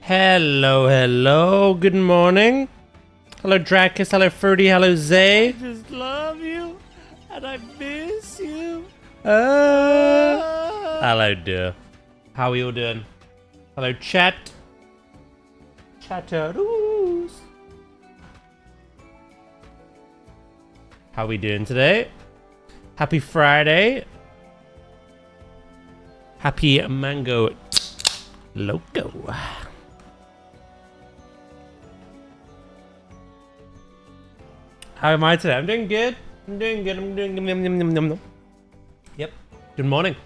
Hello, hello, good morning. Hello, Dracus, hello, Fruity, hello, Zay. I just love you, and I miss you. Hello, dear. How are you all doing? Hello, chat. Chatteroos. How we doing today? Happy Friday. Happy Mango Loco. How am I today? I'm doing good. I'm doing good. I'm doing good. Yep. Good morning.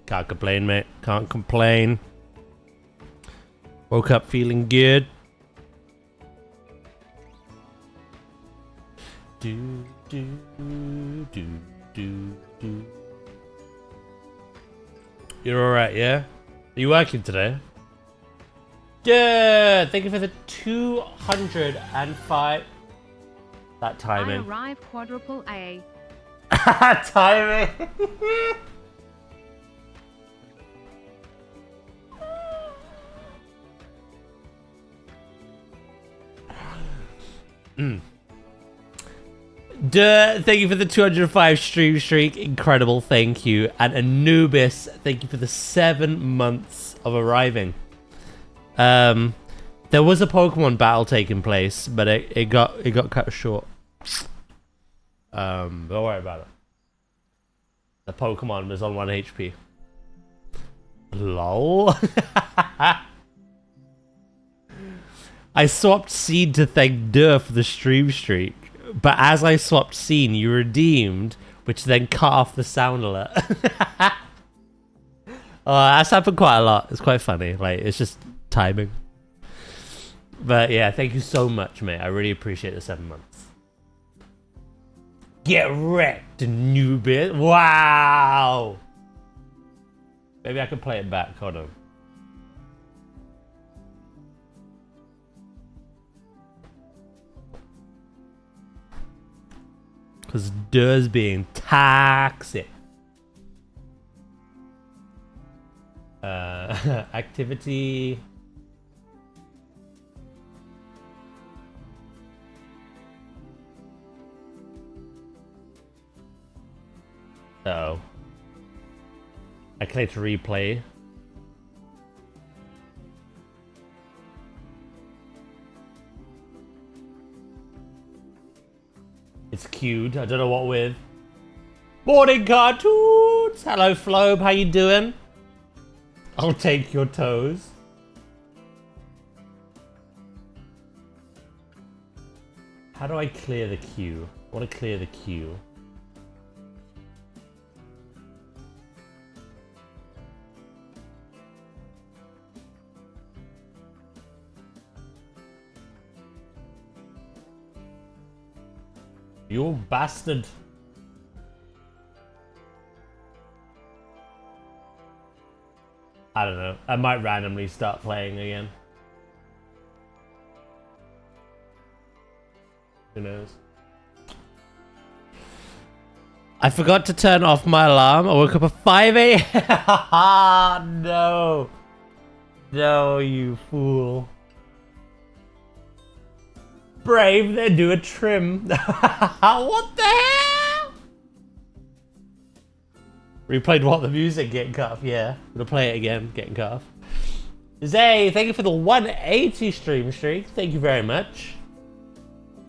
Can't complain, mate. Can't complain. Woke up feeling good. Do, do, do, do, do. You're alright, yeah? Are you working today? Good! Thank you for the 205. That timing. I arrive quadruple A. Timing! Thank you for the 205 stream streak. Incredible, thank you. And Anubis, thank you for the 7 months of arriving. There was a Pokemon battle taking place, but it got cut short. Don't worry about it. The Pokemon was on 1 HP. Lol. I swapped Seed to thank Dur for the stream streak, but as I swapped Scene, you redeemed, which then cut off the sound alert. That's happened quite a lot. It's quite funny. Like, it's just timing. But yeah, thank you so much, mate. I really appreciate the 7 months. Get wrecked, Newbit. Wow. Maybe I could play it back. Hold on. Because Dur's being toxic. Activity. Uh-oh. I clicked replay. It's queued. I don't know what with. Morning, cartoons! Hello, Flobe. How you doing? I'll take your toes. How do I clear the queue? I want to clear the queue. You bastard. I don't know. I might randomly start playing again. Who knows? I forgot to turn off my alarm. I woke up at 5 a.m. No. No, you fool. Brave, then do a trim. What the hell? Replayed what? The music getting cut off? Yeah. Gonna play it again, getting cut off. Zay, thank you for the 180 stream streak. Thank you very much.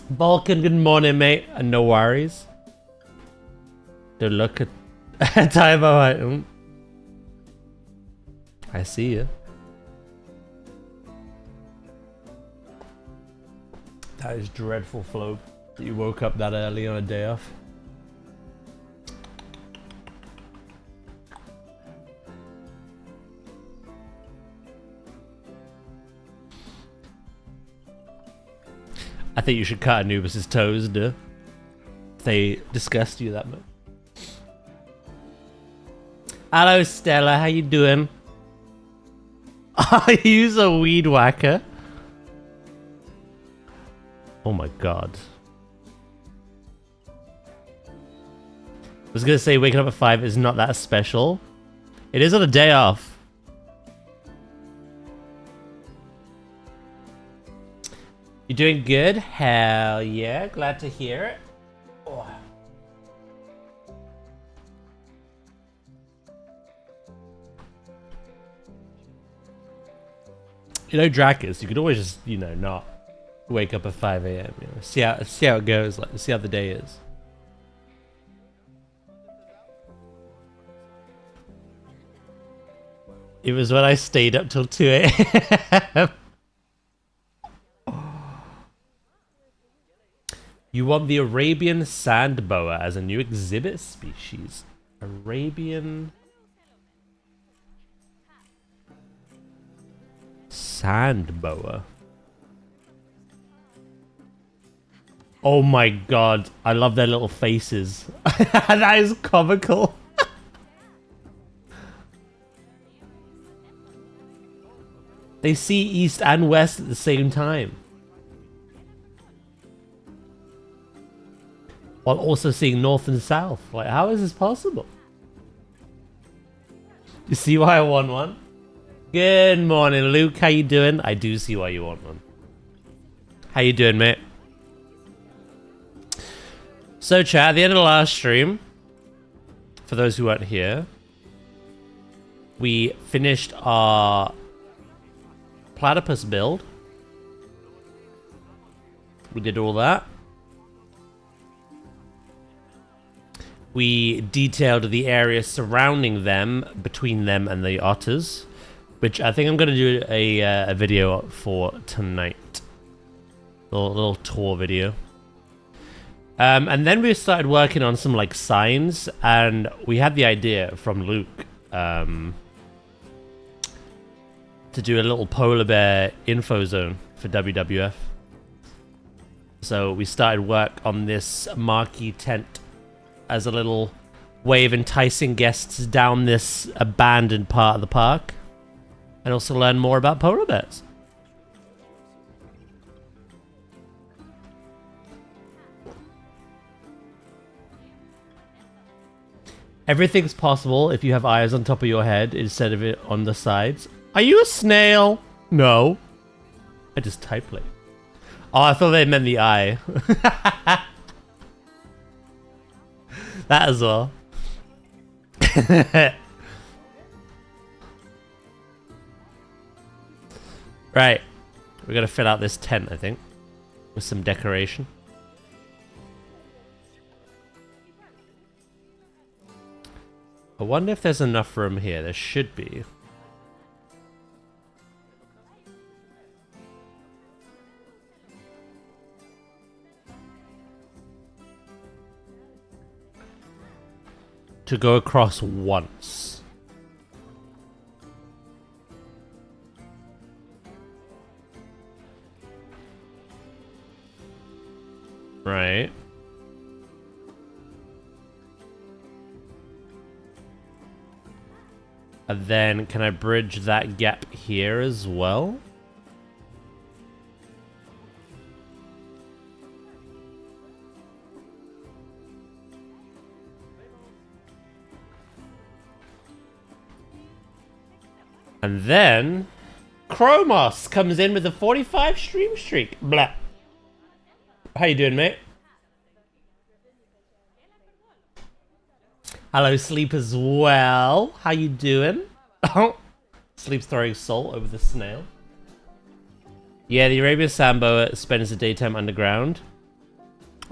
Vulcan, good morning, mate. And no worries. Don't look at time item. I see you. That is dreadful, Flo, that you woke up that early on a day off. I think you should cut Anubis' toes, duh. If they disgust you that much. Hello, Stella. How you doing? I use a weed whacker. Oh my god. I was gonna say waking up at 5 is not that special. It is on a day off. You doing good? Hell yeah, glad to hear it. Oh. You know, Dracus, you could always just, you know, not wake up at 5 a.m. You know, see how it goes, like see how the day is. It was when I stayed up till 2 a.m. You want the Arabian sand boa as a new exhibit species. Arabian sand boa. Oh my god, I love their little faces. That is comical. They see east and west at the same time, while also seeing north and south. Like, how is this possible? You see why I want one? Good morning, Luke. How you doing? I do see why you want one. How you doing, mate? So, chat, at the end of the last stream, for those who weren't here, we finished our platypus build. We did all that. We detailed the area surrounding them, between them and the otters, which I think I'm going to do a video for tonight. A little tour video. And then we started working on some like signs, and we had the idea from Luke to do a little polar bear info zone for WWF. So we started work on this marquee tent as a little way of enticing guests down this abandoned part of the park, and also learn more about polar bears. Everything's possible if you have eyes on top of your head instead of it on the sides. Are you a snail? No. I just typed it. Oh, I thought they meant the eye. That as well. Right. We're gonna fill out this tent, I think, with some decoration. I wonder if there's enough room here. There should be. To go across once. Right. And then can I bridge that gap here as well? And then Chromos comes in with a 45 stream streak. Blah. How you doing, mate? Hello, Sleep as well. How you doing? Oh, Sleep's throwing salt over the snail. Yeah, the Arabian Sambo spends the daytime underground.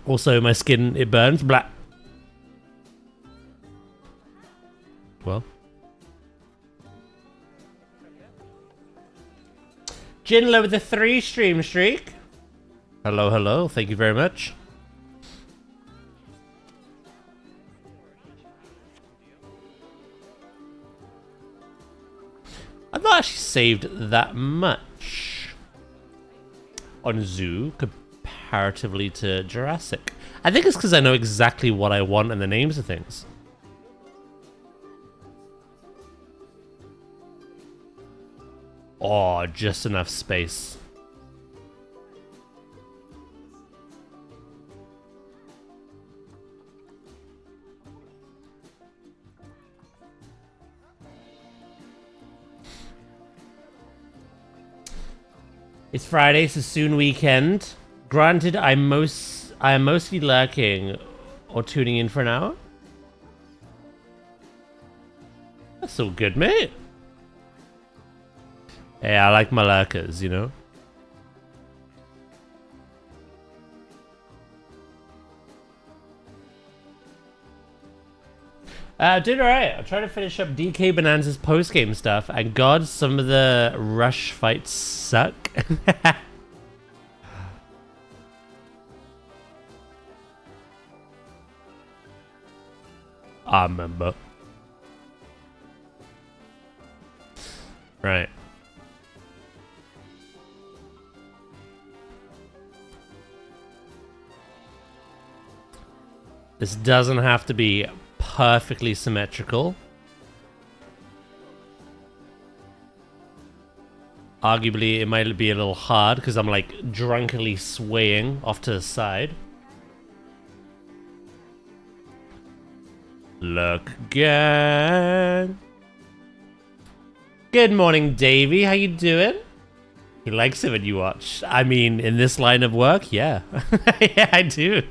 Also, my skin, it burns. Blah. Well. Jinlo with the 3 stream streak. Hello, hello. Thank you very much. I've not actually saved that much on Zoo comparatively to Jurassic. I think it's because I know exactly what I want and the names of things. Oh, just enough space. It's Friday, so soon weekend. Granted, I am mostly lurking or tuning in for an hour. That's all good, mate. Hey, I like my lurkers, you know? Doing alright. I'm trying to finish up DK Bonanza's post-game stuff, and god, some of the rush fights suck. I remember. Right. This doesn't have to be perfectly symmetrical. Arguably, it might be a little hard because I'm like drunkenly swaying off to the side. Look, gang. Good morning, Davey. How you doing? He likes it when you watch. I mean, in this line of work, yeah. Yeah, I do.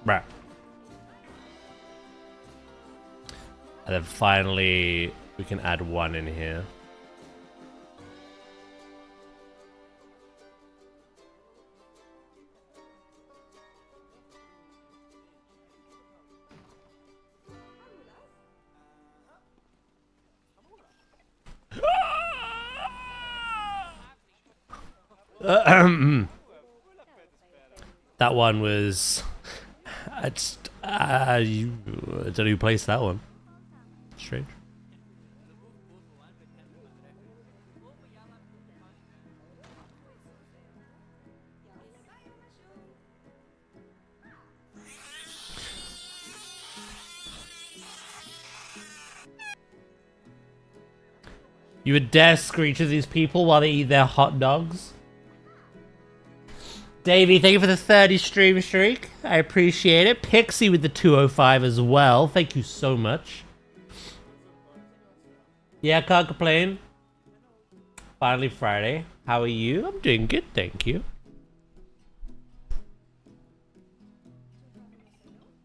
Right. And then finally, we can add one in here. That one was... I don't know who placed that one. Strange. You would dare screech at these people while they eat their hot dogs? Davey, thank you for the 30 stream streak. I appreciate it. Pixie with the 205 as well. Thank you so much. Yeah, can't complain. Finally Friday. How are you? I'm doing good, thank you.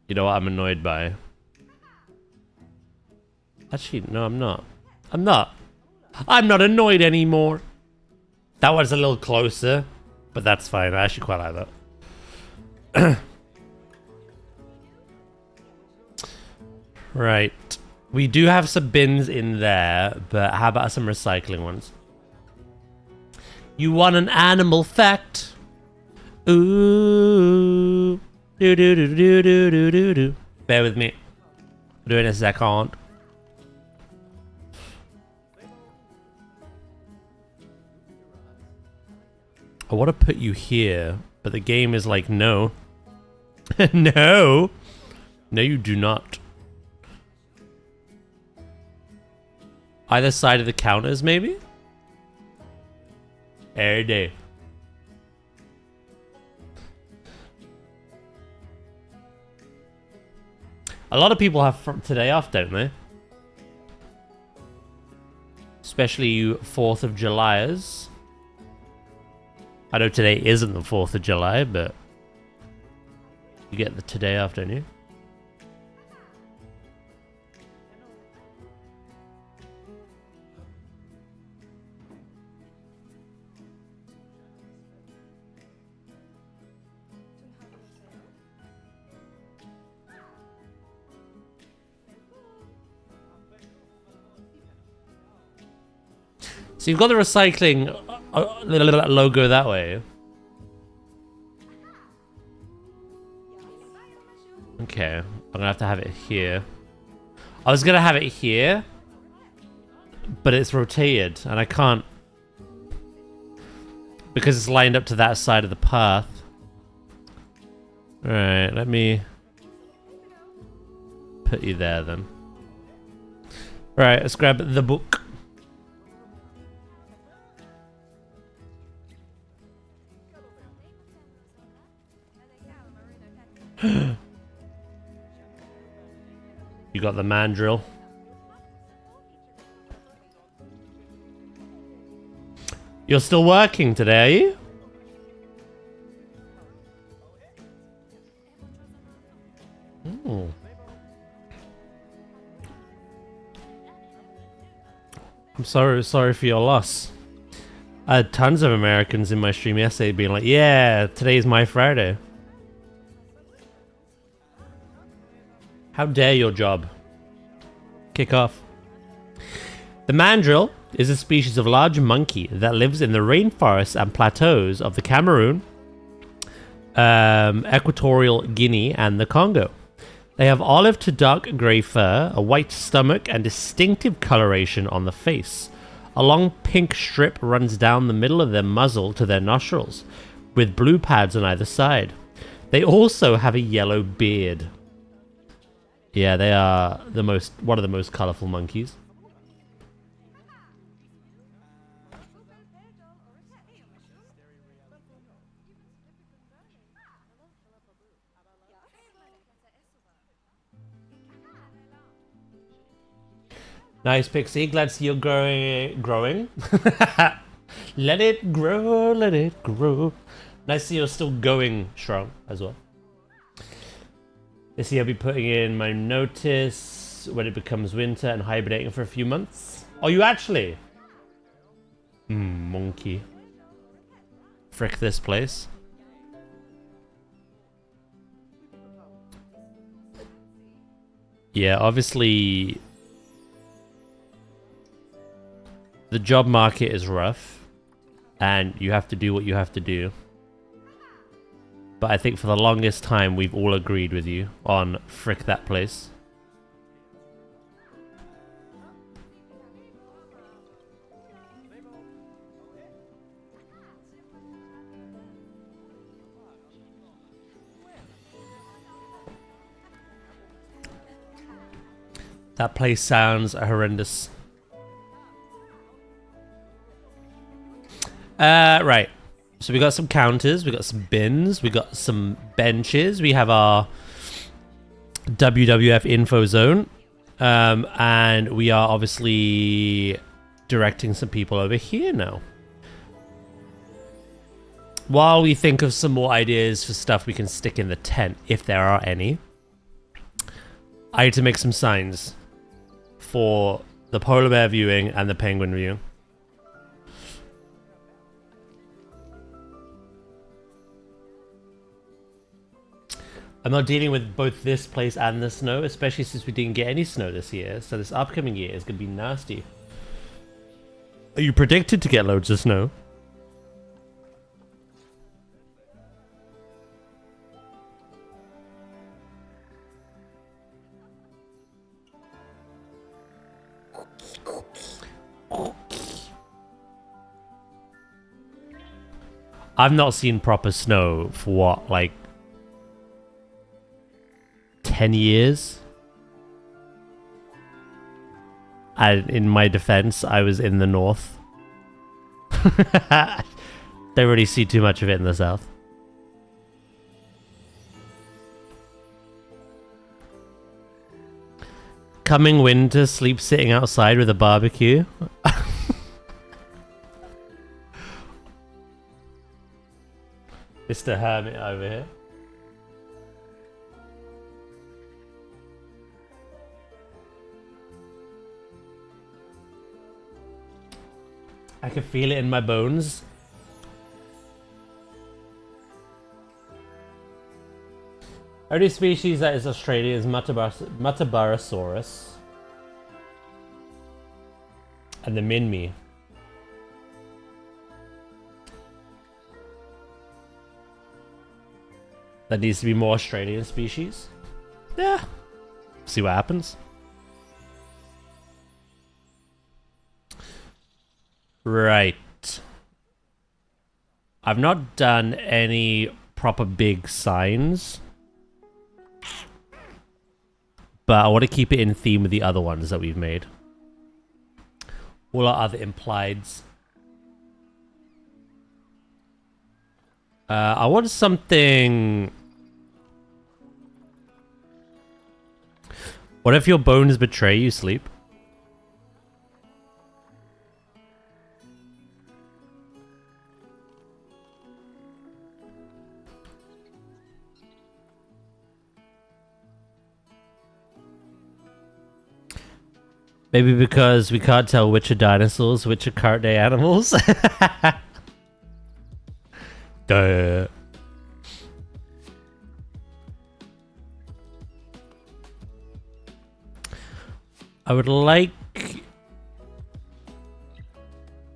You know what I'm annoyed by? Actually, no, I'm not. I'm not annoyed anymore. That was a little closer. But that's fine. I actually quite like that. Right. We do have some bins in there, but how about some recycling ones? You want an animal fact? Ooh. Do do do do do do do do. Bear with me. I'm doing a second. I want to put you here, but the game is like, no. No. No, you do not. Either side of the counters, maybe? Every day. A lot of people have today off, don't they? Especially you 4th of Julyers. I know today isn't the 4th of July, but you get the today off, don't you? So you've got the recycling logo that way. Okay, I'm gonna have to have it here. I was gonna have it here, but it's rotated, and I can't because it's lined up to that side of the path. Alright, let me... put you there then. Right, let's grab the book. You got the mandrill. You're still working today, are you? Ooh. I'm sorry for your loss. I had tons of Americans in my stream yesterday being like, yeah, today's my Friday. How dare your job? Kick off. The mandrill is a species of large monkey that lives in the rainforests and plateaus of the Cameroon, Equatorial Guinea, and the Congo. They have olive to dark grey fur, a white stomach, and distinctive coloration on the face. A long pink strip runs down the middle of their muzzle to their nostrils, with blue pads on either side. They also have a yellow beard. Yeah, they are one of the most colourful monkeys. Nice, Pixie. Glad to see you're growing. Let it grow, let it grow. Nice to see you're still going strong as well. This year I'll be putting in my notice when it becomes winter and hibernating for a few months. Oh, you actually? Monkey. Frick this place. Yeah, obviously the job market is rough and you have to do what you have to do. But I think for the longest time, we've all agreed with you on frick that place. That place sounds horrendous. Right. So we got some counters, we got some bins, we got some benches, we have our WWF info zone, and we are obviously directing some people over here now. While we think of some more ideas for stuff we can stick in the tent, if there are any, I need to make some signs for the polar bear viewing and the penguin viewing. I'm not dealing with both this place and the snow, especially since we didn't get any snow this year, so this upcoming year is going to be nasty. Are you predicted to get loads of snow? I've not seen proper snow for what, like 10 years? And in my defense, I was in the north. Don't really see too much of it in the south. Coming winter, sleep sitting outside with a barbecue. Mr. Hermit over here. I can feel it in my bones. Only species that is Australian is Matabarosaurus. And the Minmi. That needs to be more Australian species. Yeah. See what happens. Right. I've not done any proper big signs. but I want to keep it in theme with the other ones that we've made. All our other implieds. I want something... What if your bones betray you, Sleep? Maybe because we can't tell which are dinosaurs, which are current day animals. Duh. I would like...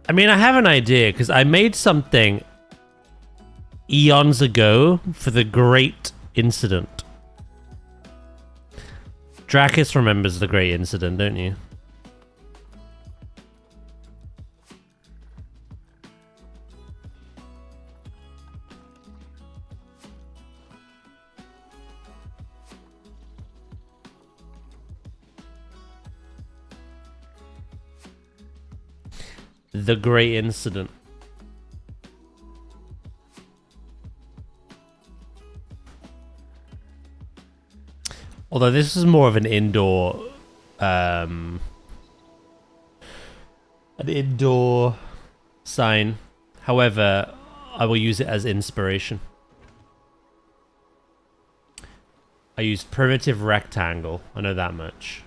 I mean, I have an idea, because I made something eons ago for the Great Incident. Drakis remembers the Great Incident, don't you? The Great Incident. Although this is more of an indoor, sign. However, I will use it as inspiration. I used primitive rectangle. I know that much.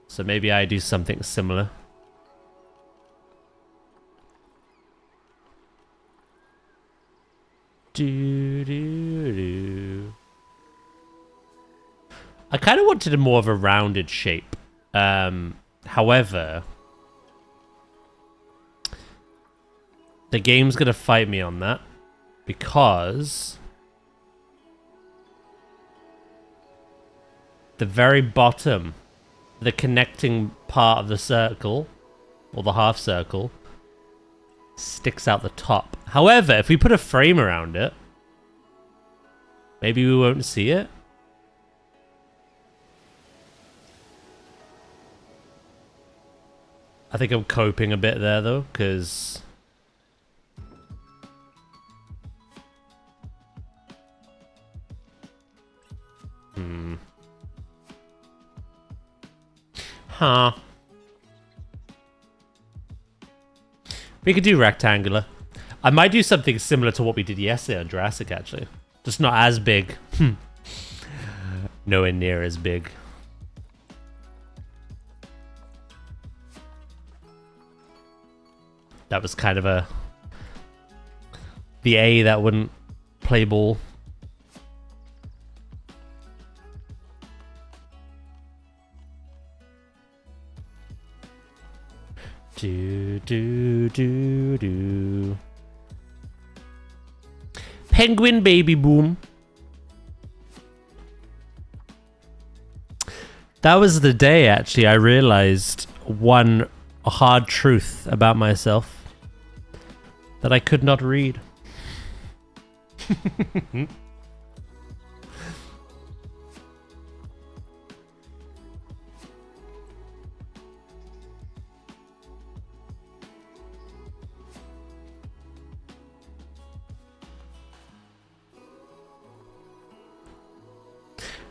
So maybe I do something similar. I kind of wanted a more of a rounded shape. However, the game's gonna fight me on that because the very bottom, the connecting part of the circle, or the half circle, sticks out the top. However, if we put a frame around it, maybe we won't see it. I think I'm coping a bit there, though, because... Huh. We could do rectangular. I might do something similar to what we did yesterday on Jurassic, actually. Just not as big. Nowhere near as big. That was kind of a... the A that wouldn't play ball. Do do do do. Penguin baby boom. That was the day, actually, I realized one hard truth about myself that I could not read.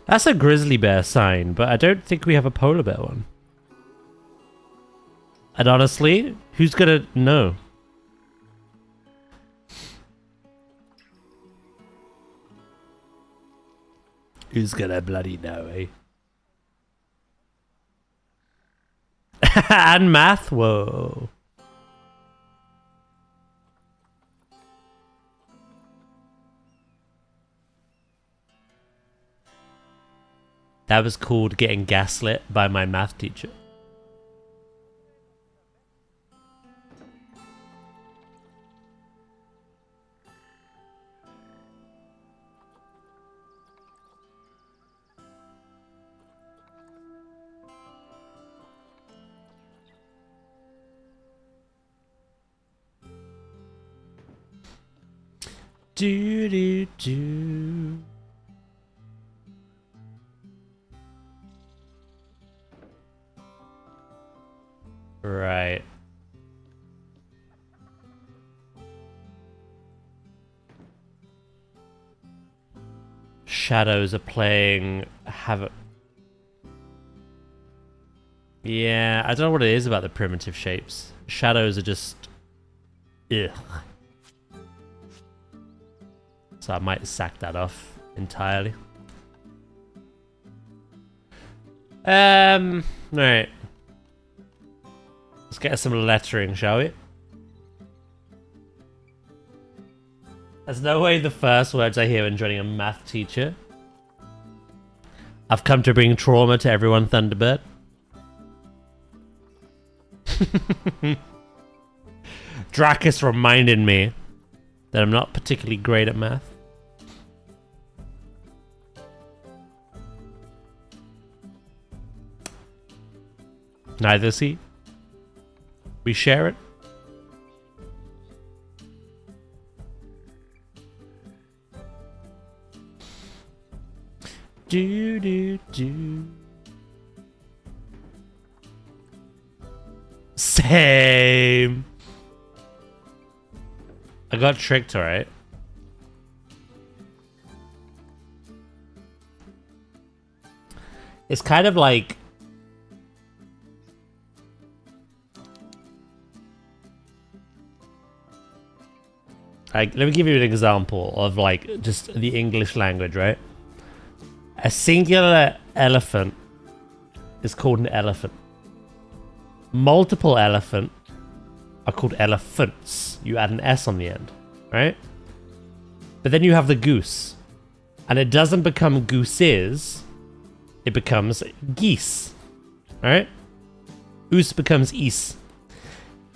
That's a grizzly bear sign, but I don't think we have a polar bear one. And honestly, who's gonna know? Who's gonna bloody know, eh? And math? Whoa. That was called getting gaslit by my math teacher. Do do do. Right. Shadows are playing Havoc. Yeah, I don't know what it is about the primitive shapes. Shadows are just... Ugh. So I might sack that off entirely. Right. Let's get some lettering, shall we? There's no way the first words I hear when joining a math teacher. I've come to bring trauma to everyone, Thunderbird. Dracus reminded me that I'm not particularly great at math. Neither is he. We share it. Do do do. Same. I got tricked, alright. It's kind of like... let me give you an example of like just the English language, right? A singular elephant is called an elephant. Multiple elephant are called elephants. You add an S on the end, right? But then you have the goose. And it doesn't become gooses. It becomes geese, right? Oos becomes is.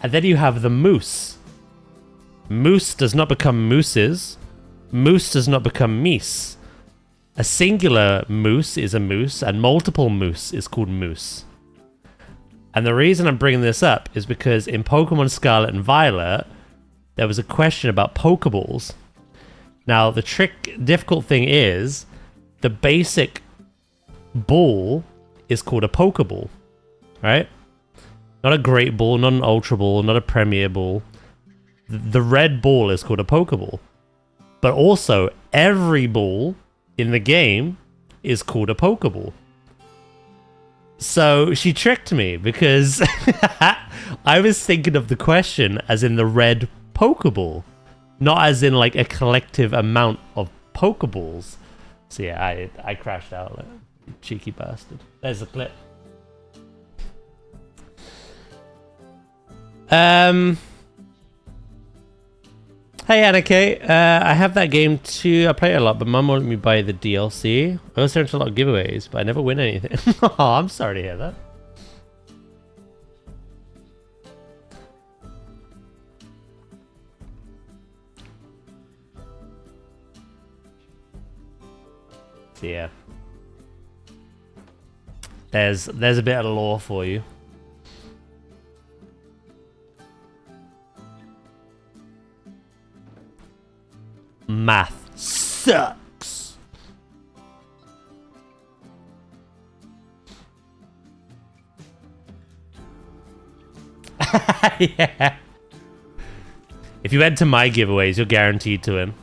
And then you have the moose. Moose does not become mooses. Moose does not become meese. A singular moose is a moose, and multiple moose is called moose. And the reason I'm bringing this up is because in Pokemon Scarlet and Violet, there was a question about Pokeballs. Now, the difficult thing is, the basic ball is called a Pokeball, right? Not a Great Ball, not an Ultra Ball, not a Premier Ball. The red ball is called a Pokeball. But also, every ball in the game is called a Pokeball. So she tricked me because I was thinking of the question as in the red Pokeball, not as in like a collective amount of Pokeballs. So yeah, I crashed out like you cheeky bastard. There's the clip. Hey Annika, I have that game too. I play it a lot, but Mum won't let me buy the DLC. I also enter a lot of giveaways, but I never win anything. Oh, I'm sorry to hear that. So yeah, there's a bit of lore for you. Math sucks. Yeah. If you enter my giveaways, you're guaranteed to win.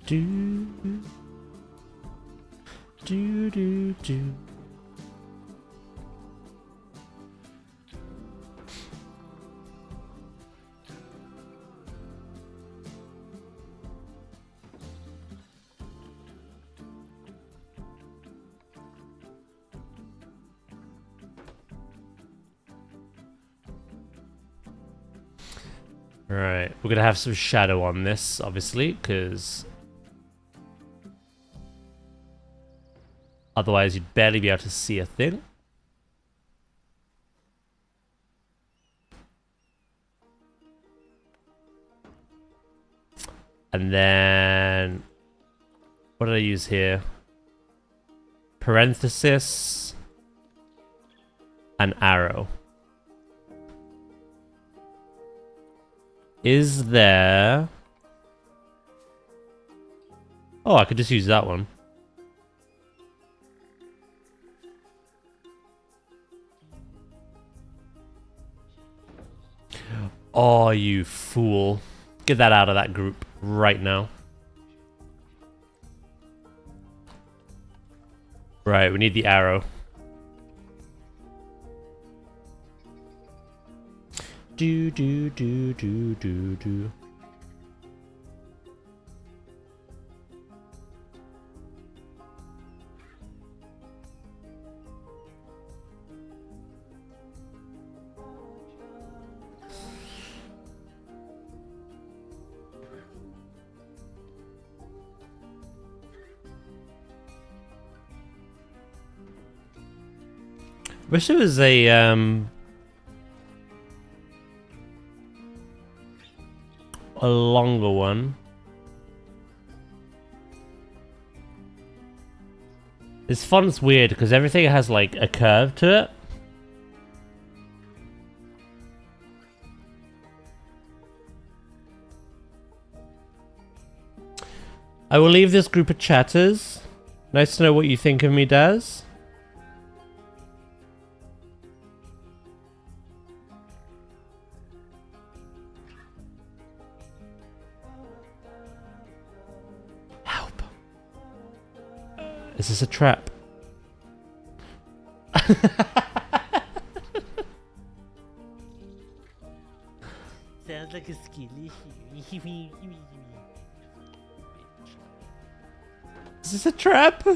Do do do do. Right, we're gonna have some shadow on this, obviously, because otherwise you'd barely be able to see a thing. And then, what did I use here? Parenthesis, an arrow. Is there Oh, I could just use that one. Oh, you fool. Get that out of that group right now. Right, we need the arrow. Do, do, do, do, do, do. Wish it was a longer one. This font's weird because everything has like a curve to it. I will leave this group of chatters. Nice to know what you think of me, Daz. Help. Is this a trap? Sounds like a skilly. Is this a trap?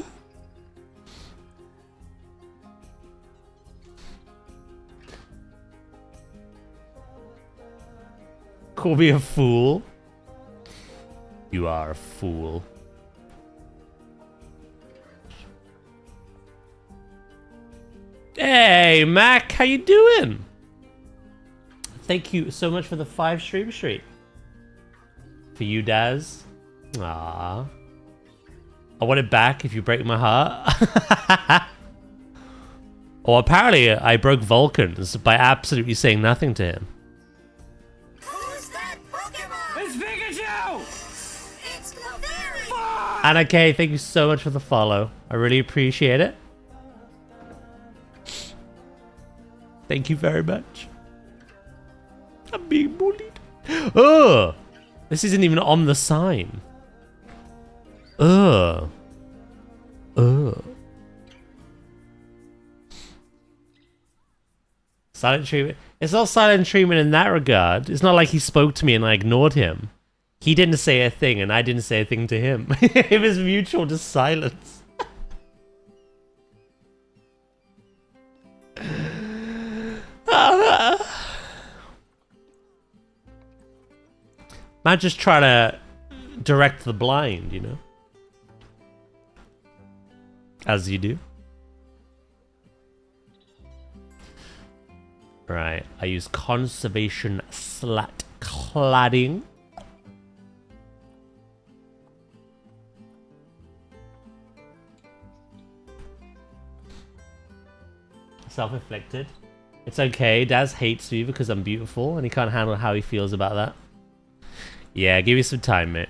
Call me a fool. You are a fool. Hey, Mac, how you doing? Thank you so much for the 5 stream streak. For you, Daz. Aww. I want it back if you break my heart. Well, apparently I broke Vulcan's by absolutely saying nothing to him. Who's that Pokemon? It's Pikachu! It's Clefairy! Anna K, thank you so much for the follow. I really appreciate it. Thank you very much. I'm being bullied. Oh, this isn't even on the sign. Ugh. Ugh. Silent treatment. It's not silent treatment in that regard. It's not like he spoke to me and I ignored him. He didn't say a thing and I didn't say a thing to him. It was mutual, just silence. Man, just try to direct the blind, you know? As you do. Right, I use conservation slat cladding. Self-inflicted. It's okay, Daz hates me because I'm beautiful and he can't handle how he feels about that. Yeah, give me some time, mate.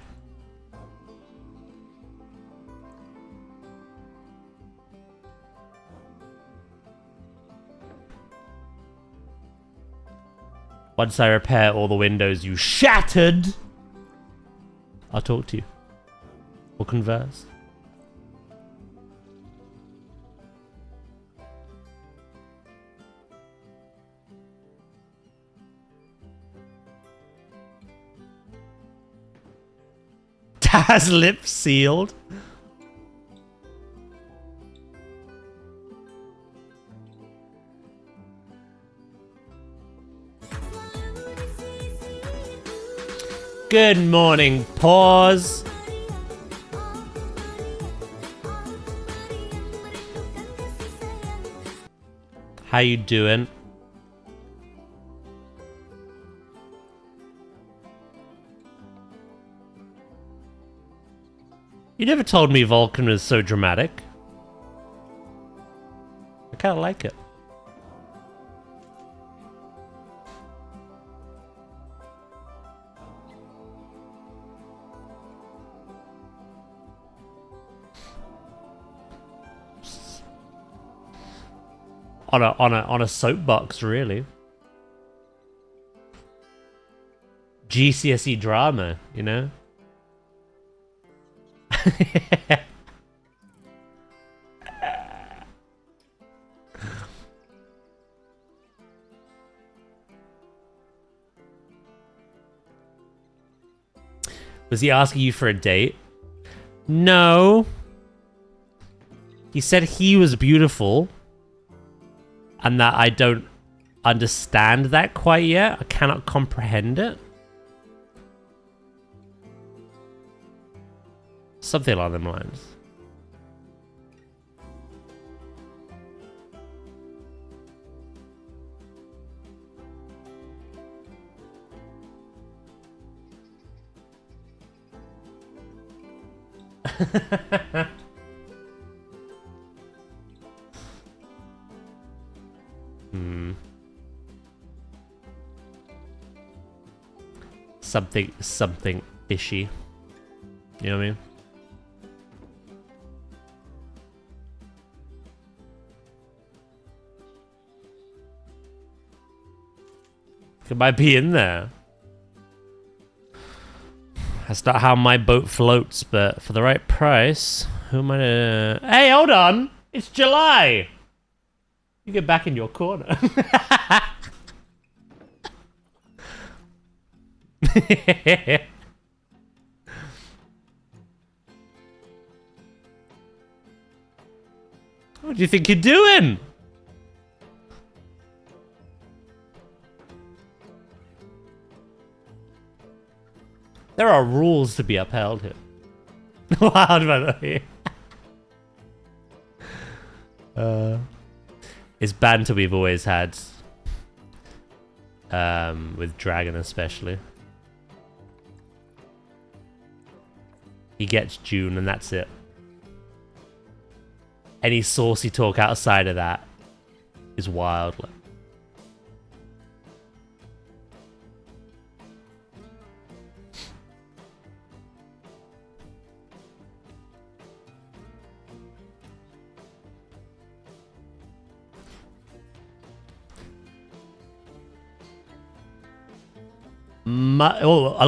Once I repair all the windows you shattered, I'll talk to you. We'll converse. Taz lips sealed. Good morning, pause. How you doing? You never told me Vulcan was so dramatic. I kind of like it. on a soapbox, really. GCSE drama, you know. Was he asking you for a date? No. He said he was beautiful. And that I don't understand that quite yet. I cannot comprehend it. Something along them lines. Something fishy. You know what I mean? It might be in there. That's not how my boat floats, but for the right price, who am I to... Hey, hold on! It's July! You get back in your corner. What do you think you're doing? There are rules to be upheld here. Wild, by the way. It's banter we've always had. With Dragon especially. He gets June and that's it. Any saucy talk outside of that is wild.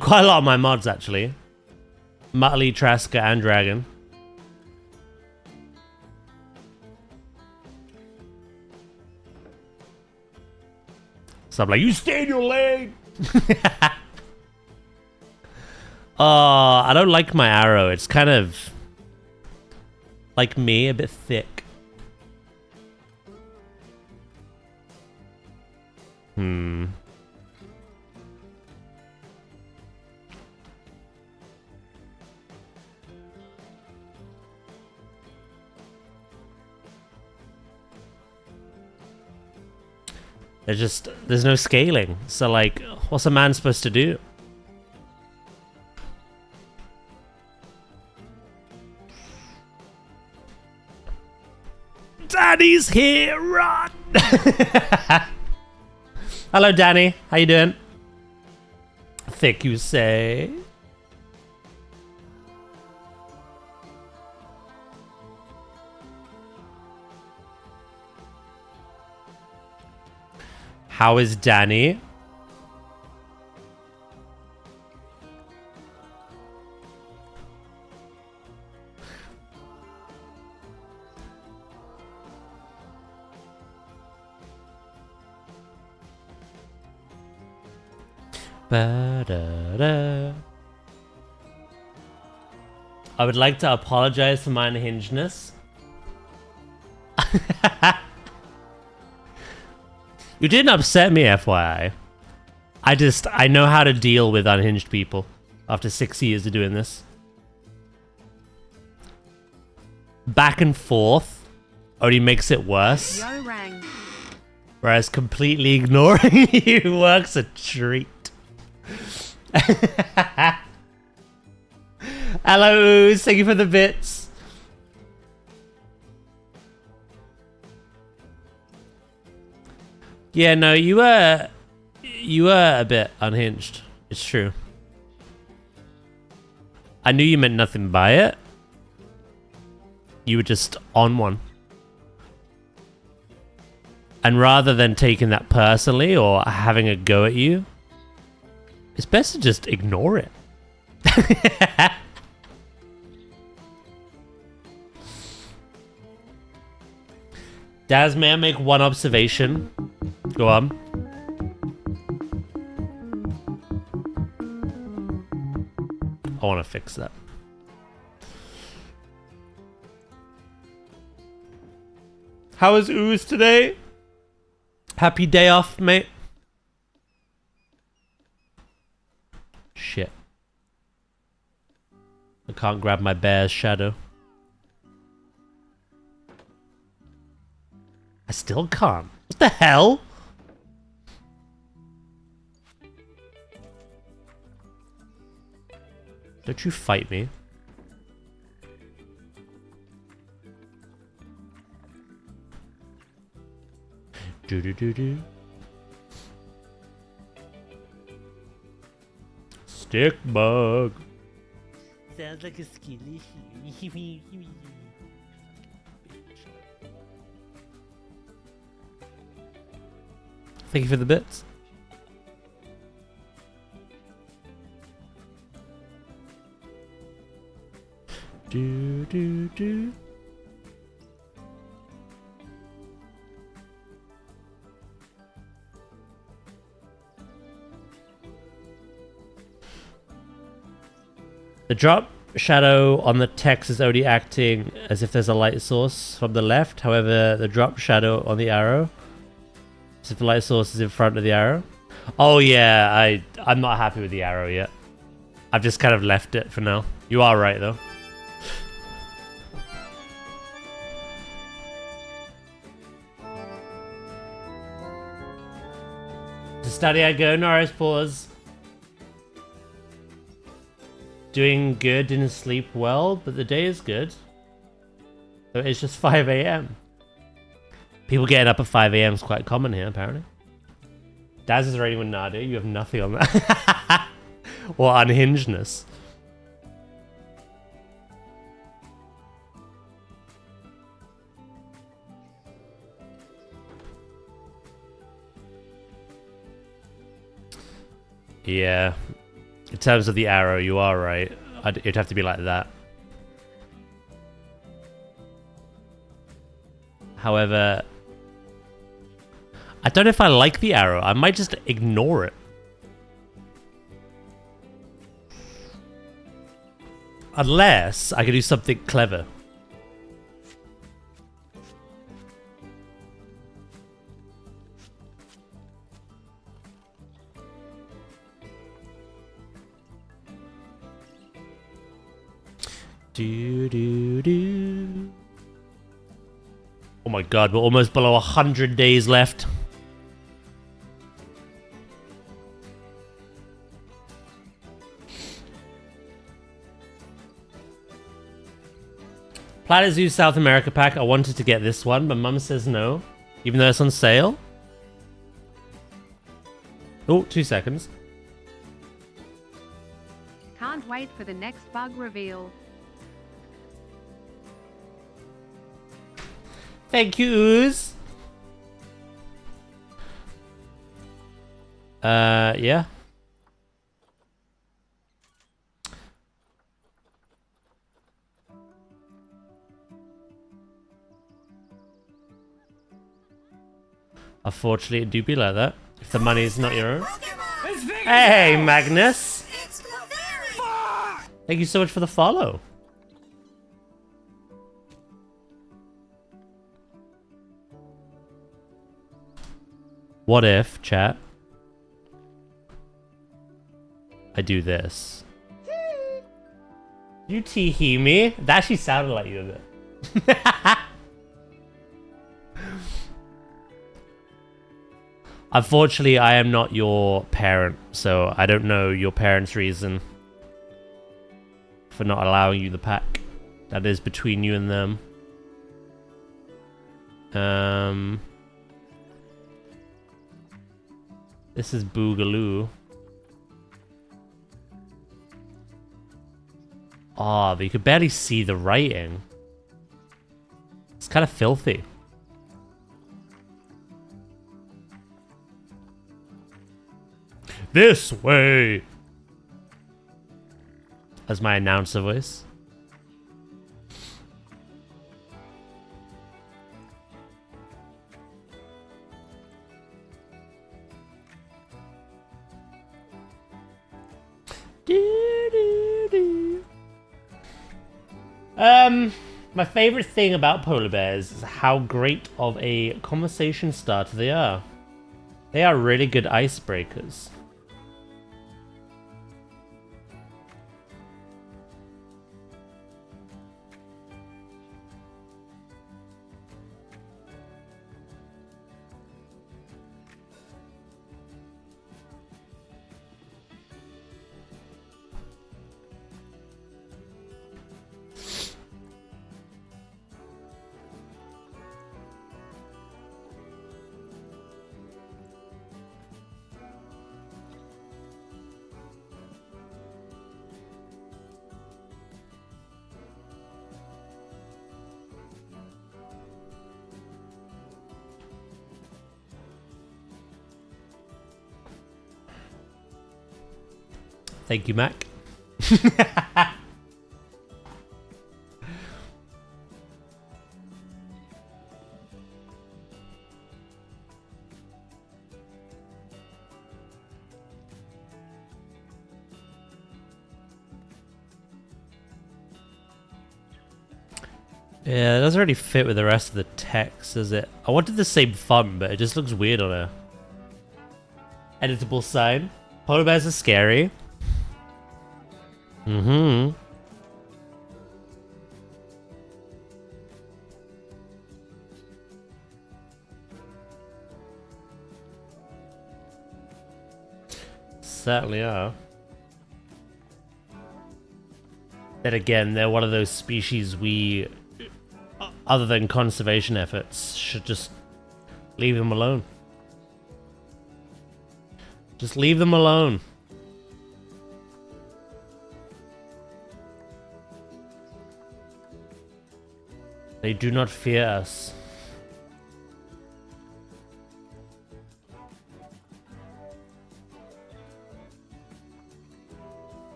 Quite a lot of my mods actually. Muttley, Trasker, and Dragon. So I'm like, you stay in your lane! I don't like my arrow. It's kind of like me, a bit thick. There's no scaling. So like, what's a man supposed to do? Danny's here, run! Hello, Danny. How you doing? Thick, you say? How is Danny? Ba-da-da. I would like to apologize for my unhingedness. You didn't upset me, FYI. I know how to deal with unhinged people after 6 years of doing this. Back and forth only makes it worse. Whereas completely ignoring you works a treat. Hello, thank you for the bits. Yeah, no, you were a bit unhinged. It's true. I knew you meant nothing by it. You were just on one. And rather than taking that personally or having a go at you, it's best to just ignore it. Daz, may I make one observation? Go on. I want to fix that. How was Ooze today? Happy day off, mate. Shit. I can't grab my bear's shadow. I still can't. What the hell? Don't you fight me. Do do do do. Stick bug. Sounds like a skilly. Thank you for the bits. Do do do. The drop shadow on the text is only acting as if there's a light source from the left. However, the drop shadow on the arrow, as if the light source is in front of the arrow. Oh yeah, I'm not happy with the arrow yet. I've just kind of left it for now. You are right though. To study I go, Norris pause. Doing good, didn't sleep well, but the day is good. So it's just 5 a.m. People getting up at 5 a.m. is quite common here, apparently. Daz is rating with Nadia. You have nothing on that. Or unhingedness. Yeah. In terms of the arrow, you are right. It'd have to be like that. However, I don't know if I like the arrow. I might just ignore it. Unless I can do something clever. Do do do. Oh my god, we're almost below 100 days left. planetzoo South America pack. I wanted to get this one, but Mum says no, even though it's on sale. Oh, 2 seconds. Can't wait for the next bug reveal. Thank you, Ooze. Yeah. Unfortunately, it do be like that. If the money is not your own. Hey, Magnus. It's Laveri. Thank you so much for the follow. What if, chat, I do this? You tee-hee me? That actually sounded like you a bit. Unfortunately, I am not your parent, so I don't know your parents' reason for not allowing you the pack. That is between you and them. This is Boogaloo. Ah, but you could barely see the writing. It's kind of filthy. This way. As my announcer voice. My favorite thing about polar bears is how great of a conversation starter they are. They are really good icebreakers. Thank you, Mac. Yeah, it doesn't really fit with the rest of the text, does it? I wanted the same font, but it just looks weird on a editable sign. Polar bears are scary. Mm-hmm. Certainly are. Then again, they're one of those species we, other than conservation efforts, should just leave them alone. Just leave them alone. They do not fear us.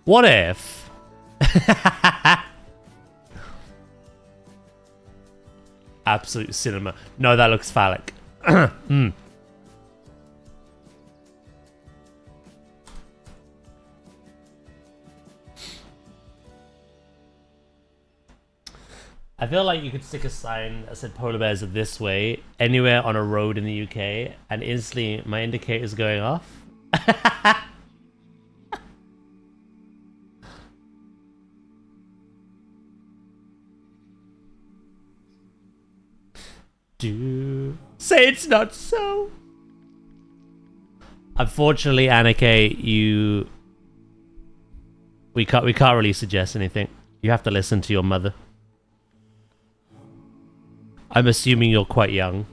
What if? Absolute cinema. No, that looks phallic. Mm. I feel like you could stick a sign that said polar bears are this way anywhere on a road in the UK and instantly my indicator's going off. Do say it's not so. Unfortunately, Annika, we can't really suggest anything. You have to listen to your mother. I'm assuming you're quite young.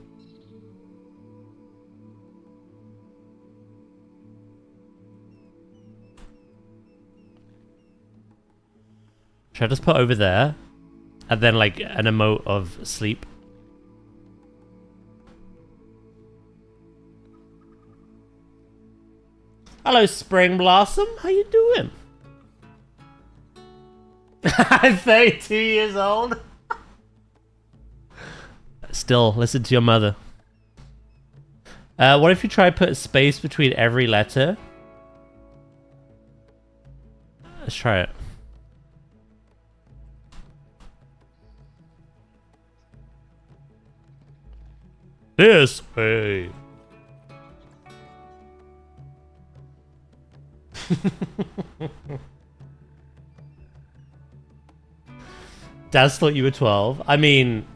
Should I just put over there? And then like an emote of sleep? Hello, Spring Blossom. How you doing? I'm 32 years old. Still, listen to your mother. What if you try to put a space between every letter? Let's try it. This way. Daz thought you were 12. I mean,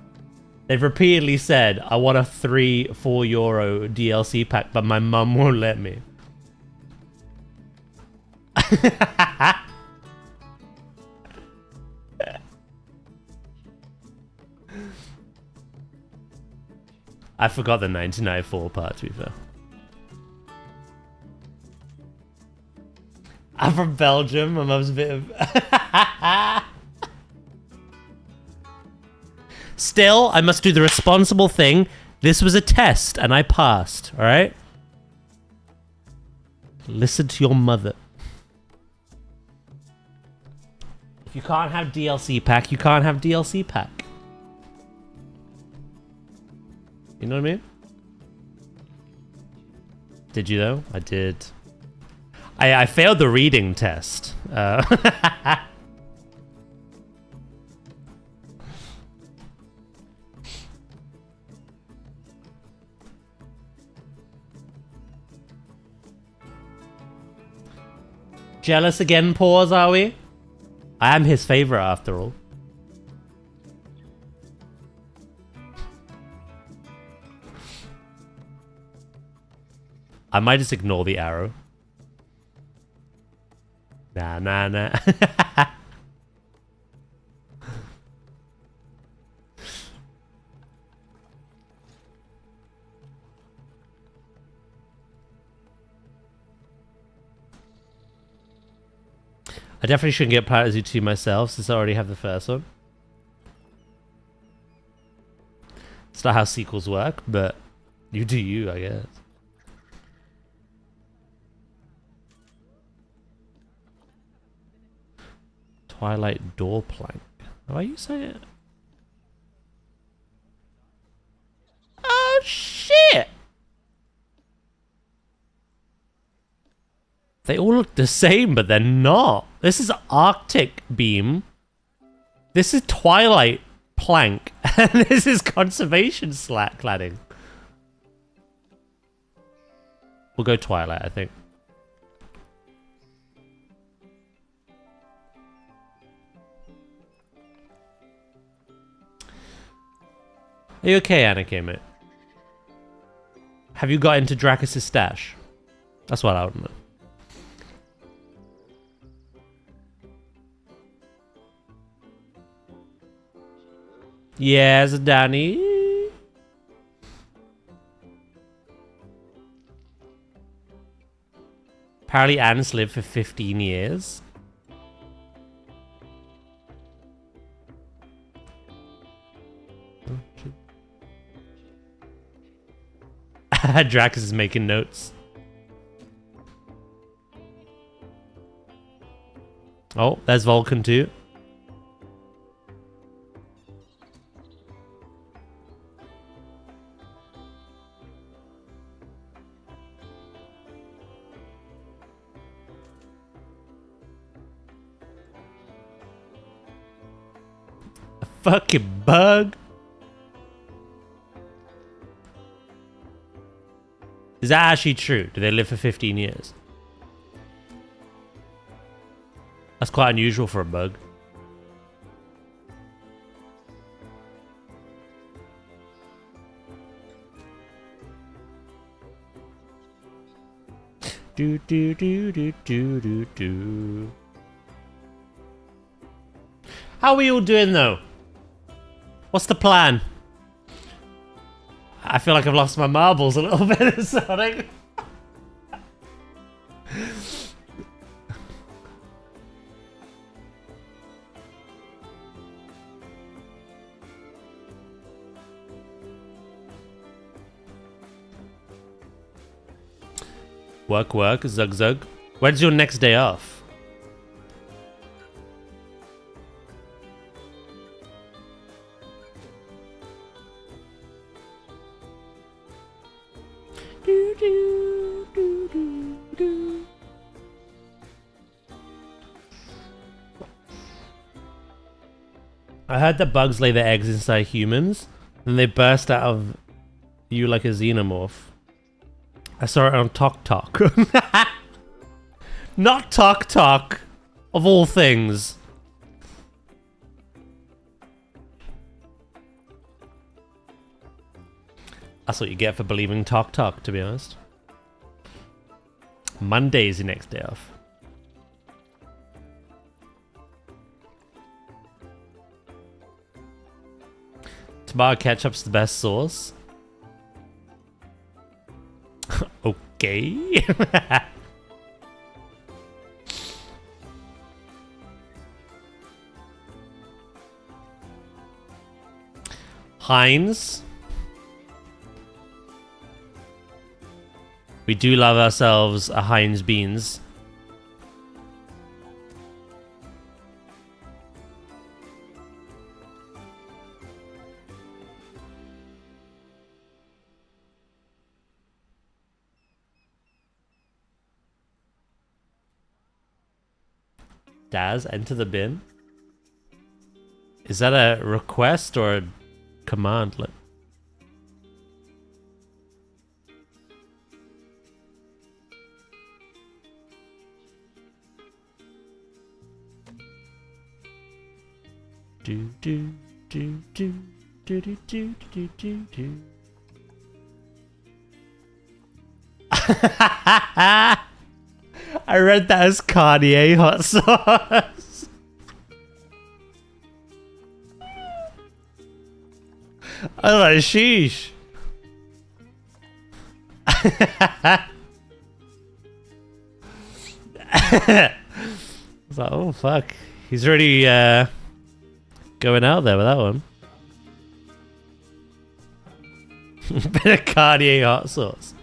they've repeatedly said, I want a 3-4 euro DLC pack, but my mum won't let me. I forgot the 1994 part, to be fair. I'm from Belgium. My mum's a bit of... Still, I must do the responsible thing This was a test, and I passed, alright? Listen to your mother. If you can't have DLC pack, you can't have DLC pack. You know what I mean? Did you though? I did. I failed the reading test. Jealous again, pause, are we? I am his favorite after all. I might just ignore the arrow. Nah. I definitely shouldn't get planetzoo 2 myself since I already have the first one. It's not how sequels work, but you do you, I guess. Twilight door plank. Have I used that yet? Oh shit! They all look the same, but they're not. This is Arctic Beam. This is Twilight Plank. And this is Conservation Cladding. We'll go Twilight, I think. Are you okay, Anarchy, mate? Have you got into Dracus' stash? That's what I want to know. Yes, Danny. Apparently Anne's lived for 15 years. Dracus is making notes. Oh, there's Vulcan too. A fucking bug. Is that actually true? Do they live for 15 years? That's quite unusual for a bug. Do do do do do do do. How are we all doing though? What's the plan? I feel like I've lost my marbles a little bit or something. Work, zug. When's your next day off? I heard that bugs lay their eggs inside humans, and they burst out of you like a xenomorph. I saw it on Tok Tok. Not Tok Tok, of all things. That's what you get for believing Tok Tok, to be honest. Monday's your next day off. Tomato ketchup's the best sauce. Okay. Heinz. We do love ourselves a Heinz beans. Daz, enter the bin. Is that a request or a command? Do do do do do do do do do do. I read that as Kanye hot sauce. I was like, sheesh. I was like, oh fuck. He's already going out there with that one. Bit of Kanye hot sauce.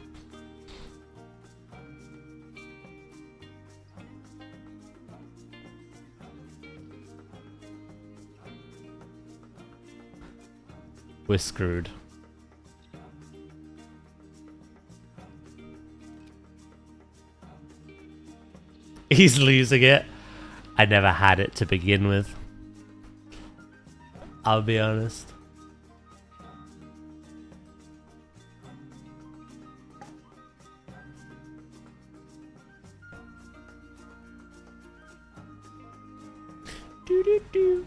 We're screwed. He's losing it. I never had it to begin with. I'll be honest. Do do do.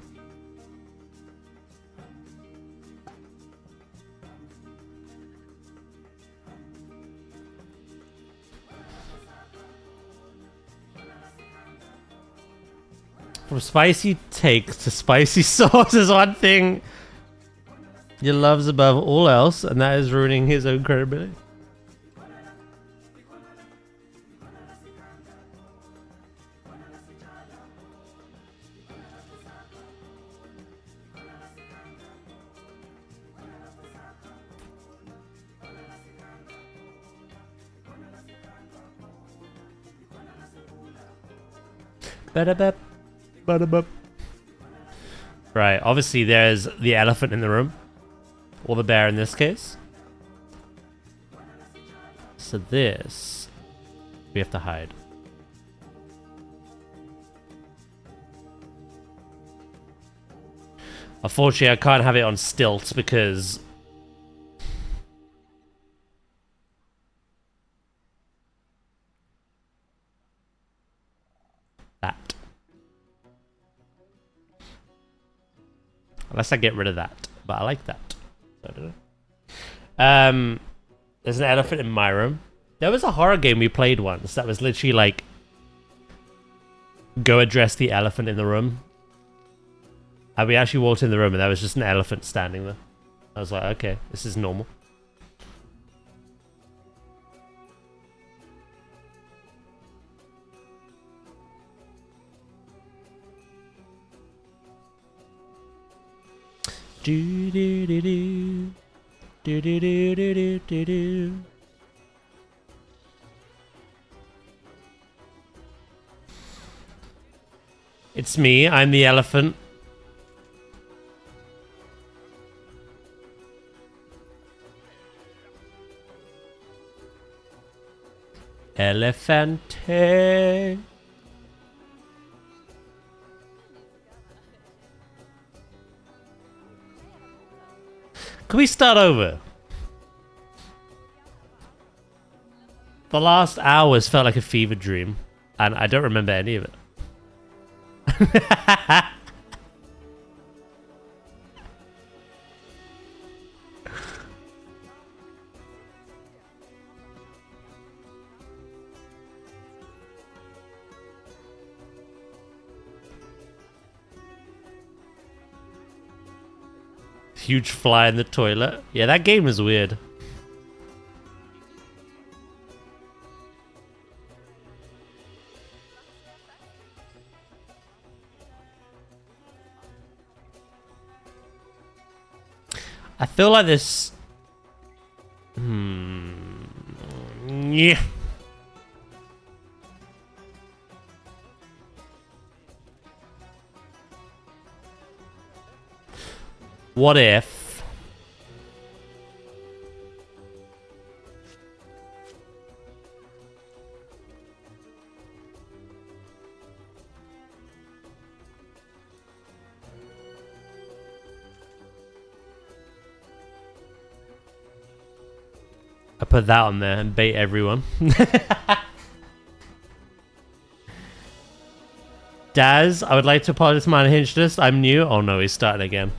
From spicy takes to spicy sauce is one thing he loves above all else, and that is ruining his own credibility. Ba-da-ba. Right, obviously there's the elephant in the room. Or the bear in this case. So this, we have to hide. Unfortunately, I can't have it on stilts because that. Unless I get rid of that. But I like that. So I don't know. There's an elephant in my room. There was a horror game we played once that was literally like, go address the elephant in the room. And we actually walked in the room and there was just an elephant standing there. I was like, okay, this is normal. Do do do do do do do do do do. It's me. I'm the elephant. Elephante. Can we start over? The last hours felt like a fever dream, and I don't remember any of it. Huge fly in the toilet. Yeah, that game is weird. I feel like this... Yeah. What if... I put that on there and bait everyone. Daz, I would like to apologize to my unhingedness. I'm new. Oh no, he's starting again.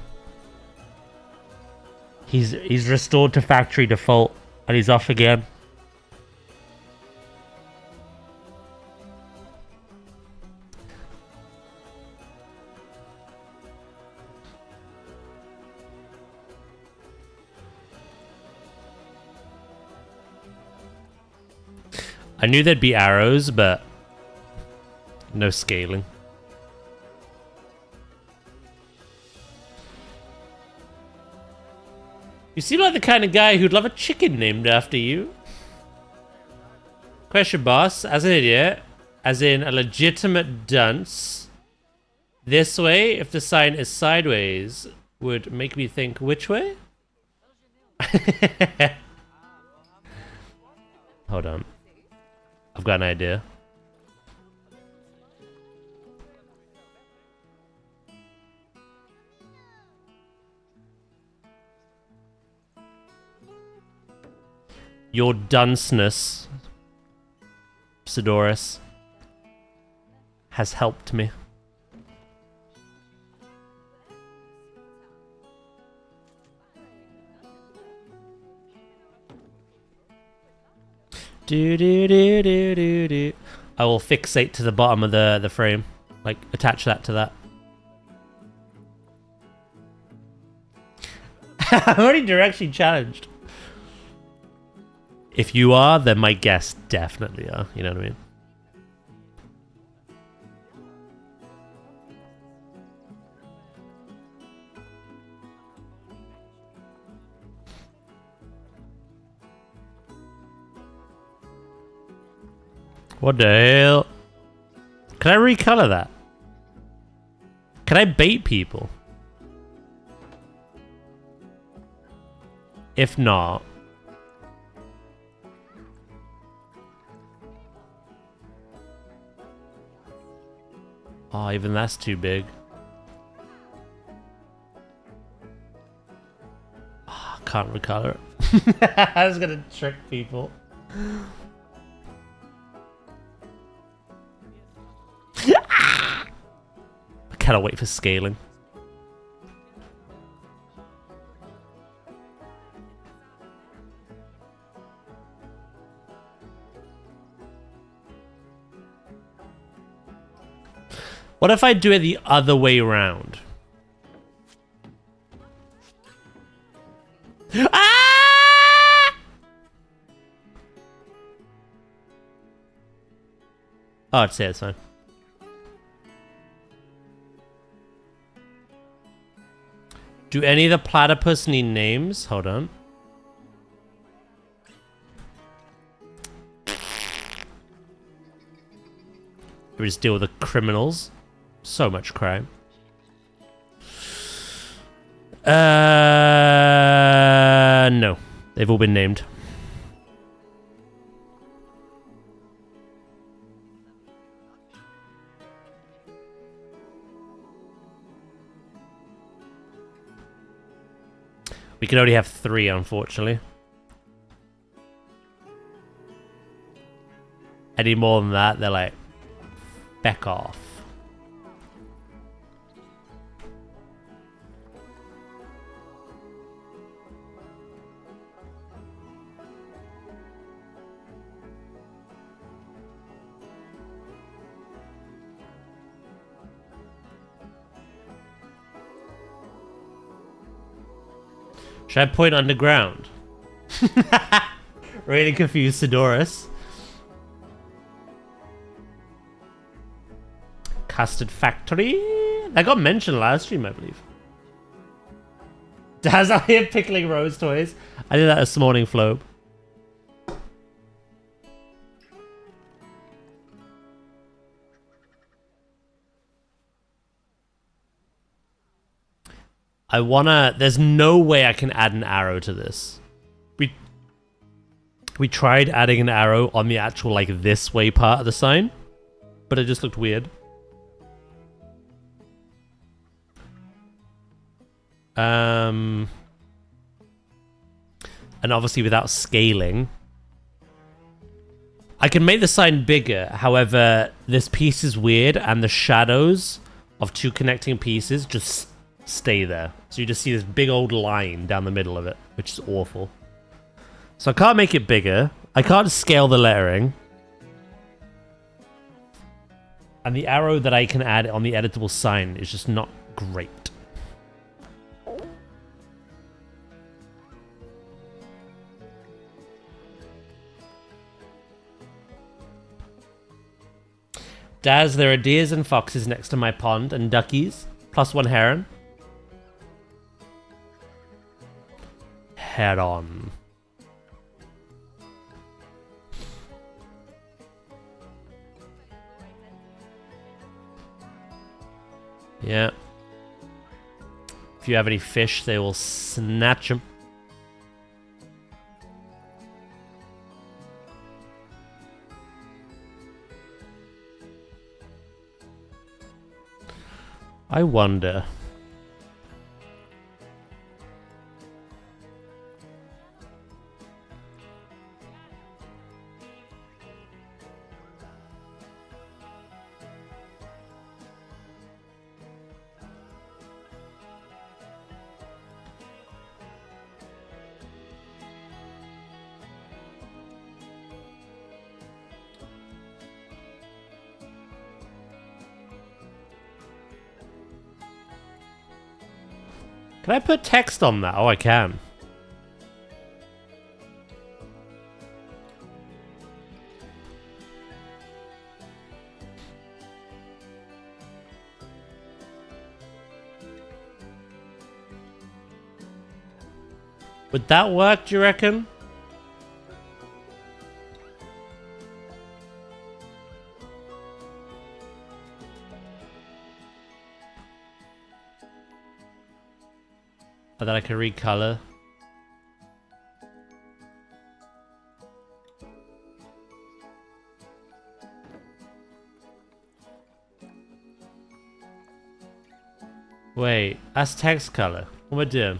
He's restored to factory default and he's off again. I knew there'd be arrows, but no scaling. You seem like the kind of guy who'd love a chicken named after you. Question, boss. As an idiot, as in a legitimate dunce, this way, if the sign is sideways, would make me think which way? Hold on. I've got an idea. Your dunceness, Sidorus, has helped me. Do do do do do do. I will fixate to the bottom of the frame, like attach that to that. I'm already direction challenged. If you are, then my guests definitely are. You know what I mean? What the hell? Can I recolor that? Can I bait people? If not... Oh, even that's too big. Oh, I can't recolor it. I was gonna trick people. I cannot wait for scaling. What if I do it the other way around? Ah! Oh, it's fine. Do any of the platypus need names? Hold on. We just deal with the criminals. So much crime. No. They've all been named. We can only have 3, unfortunately. Any more than that, they're like, back off. Should I point underground? Really confused Sidorus. Custard Factory? That got mentioned last stream, I believe. Daz out here pickling Rose toys. I did that this morning, Flobe. There's no way I can add an arrow to this. We tried adding an arrow on the actual, like, this way part of the sign, but it just looked weird. And obviously without scaling, I can make the sign bigger. However, this piece is weird and the shadows of two connecting pieces just stay there. So you just see this big old line down the middle of it, which is awful. So I can't make it bigger. I can't scale the lettering. And the arrow that I can add on the editable sign is just not great. Daz, there are deers and foxes next to my pond, and duckies, plus one heron. Head on. Yeah. If you have any fish, they will snatch them. I wonder. Can I put text on that? Oh, I can. Would that work, do you reckon? Or that I can recolor. Wait, that's text color. What am I doing?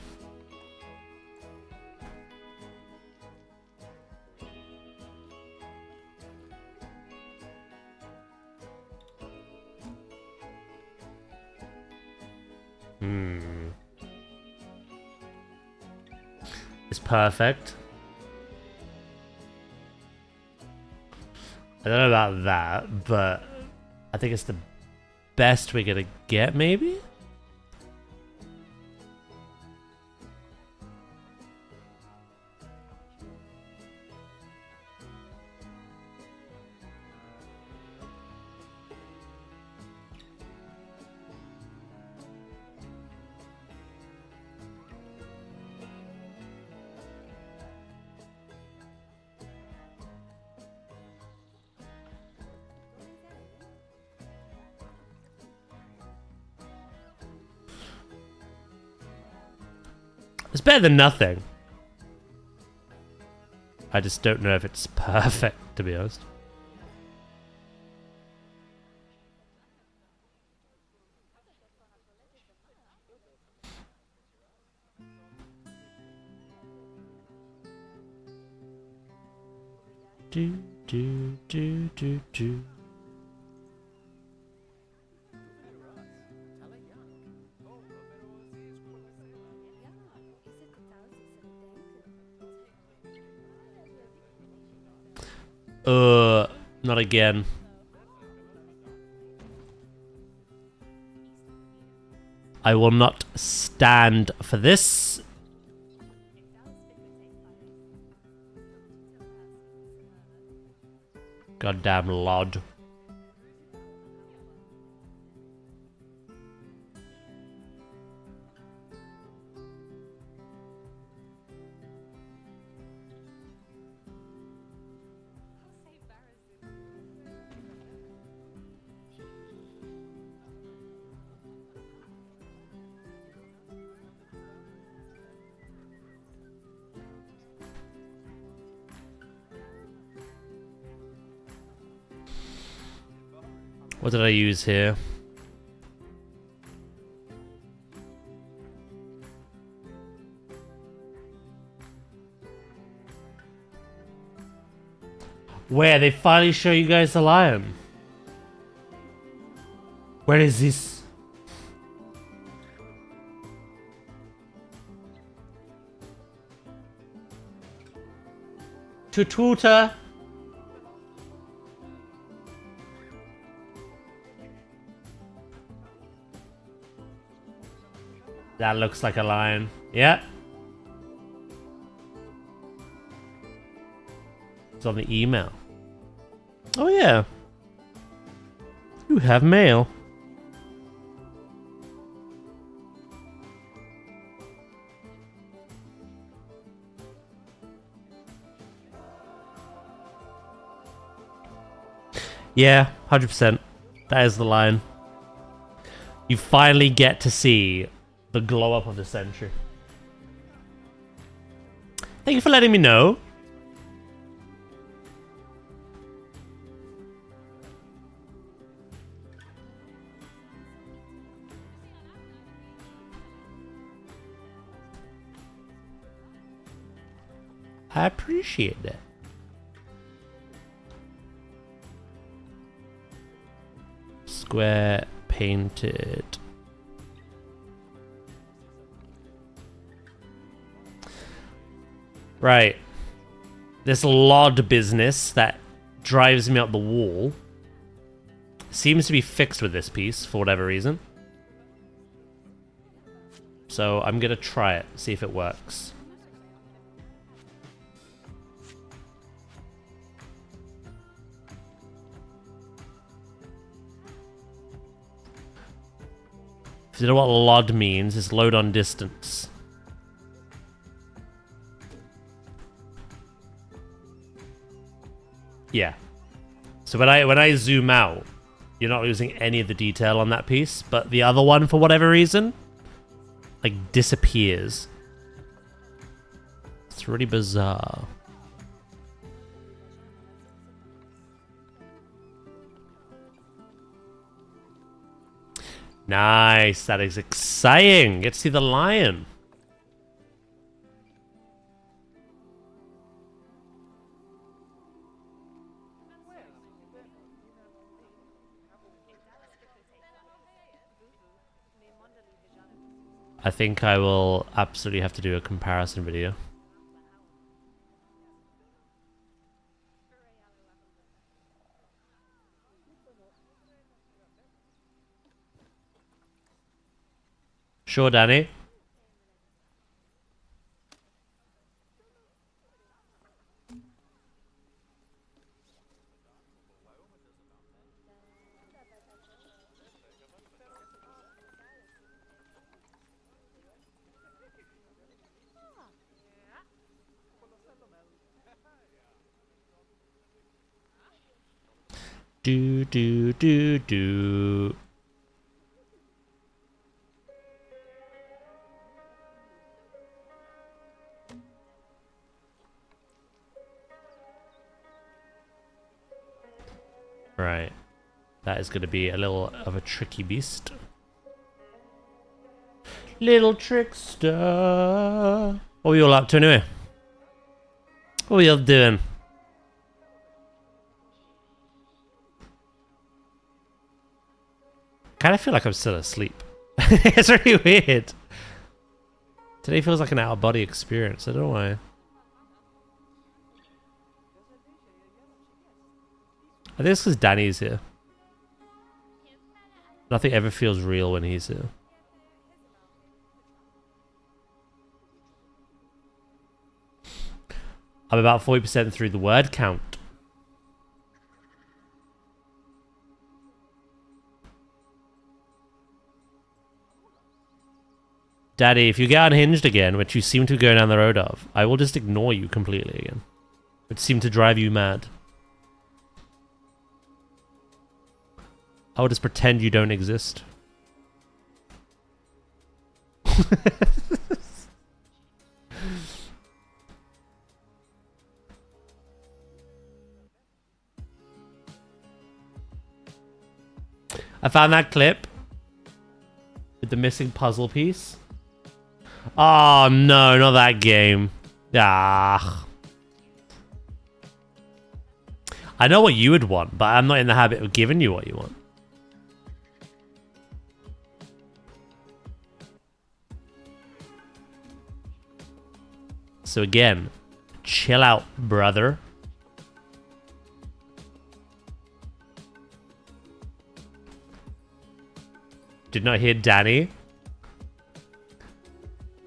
It's perfect. I don't know about that, but I think it's the best we're gonna get, maybe? It's better than nothing. I just don't know if it's perfect, to be honest. Do, do, do, do, do. Not again. I will not stand for this. Goddamn lod. What did I use here? Where they finally show you guys the lion? Where is this? Tututa. That looks like a lion. Yeah. It's on the email. Oh yeah. You have mail. Yeah, 100%. That is the line. You finally get to see the glow up of the century. Thank you for letting me know. I appreciate that. Square painted. Right. This LOD business that drives me up the wall seems to be fixed with this piece for whatever reason. So I'm gonna try it, see if it works. If you know what LOD means, it's load on distance. Yeah. So when I zoom out, you're not losing any of the detail on that piece, but the other one, for whatever reason, like disappears. It's really bizarre. Nice, that is exciting. Get to see the lion. I think I will absolutely have to do a comparison video. Sure, Danny. Do do do do. Right. That is going to be a little of a tricky beast. Little trickster. What are you all up to anyway? What are you all doing? Kind of feel like I'm still asleep. It's really weird. Today feels like an out-of-body experience. I don't know why. I think it's because Danny's here. Nothing ever feels real when he's here. I'm about 40% through the word count. Daddy, if you get unhinged again, which you seem to go down the road of, I will just ignore you completely again. Which seemed to drive you mad. I will just pretend you don't exist. I found that clip with the missing puzzle piece. Oh no, not that game. Ah. I know what you would want, but I'm not in the habit of giving you what you want. So again, chill out, brother. Did not hear Danny.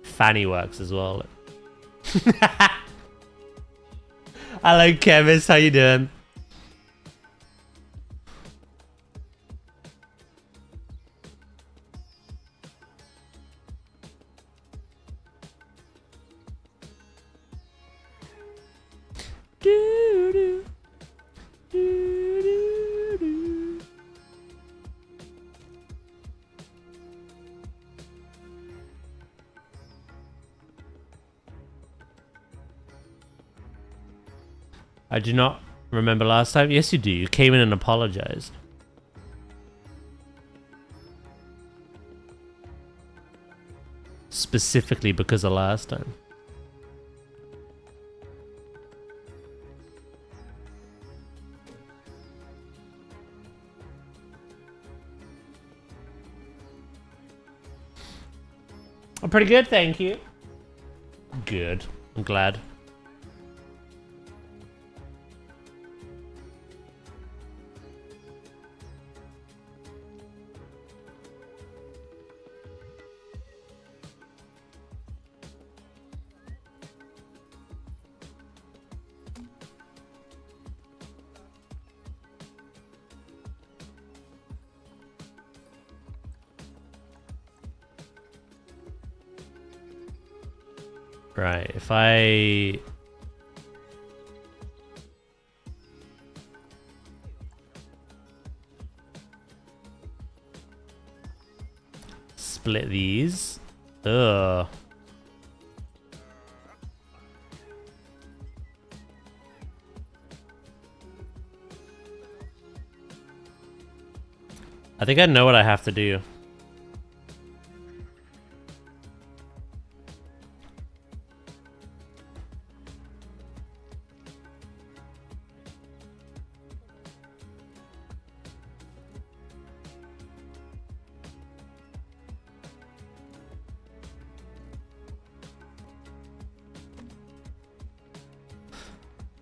Fanny works as well. Hello, Kevis. How you doing? Doo-doo. Doo-doo-doo. I do not remember last time. Yes, you do. You came in and apologized. Specifically because of last time. I'm pretty good, thank you. Good. I'm glad. Right, if I... split these. Ugh. I think I know what I have to do.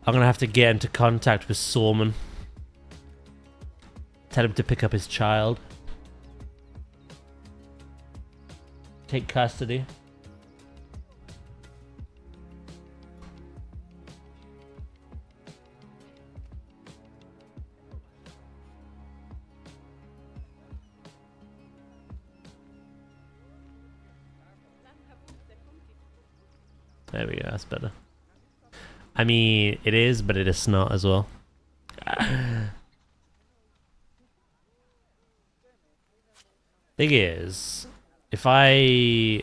I'm gonna have to get into contact with Sorman. Tell him to pick up his child. Take custody. There we go, that's better. I mean, it is, but it is not as well. Thing is, if I...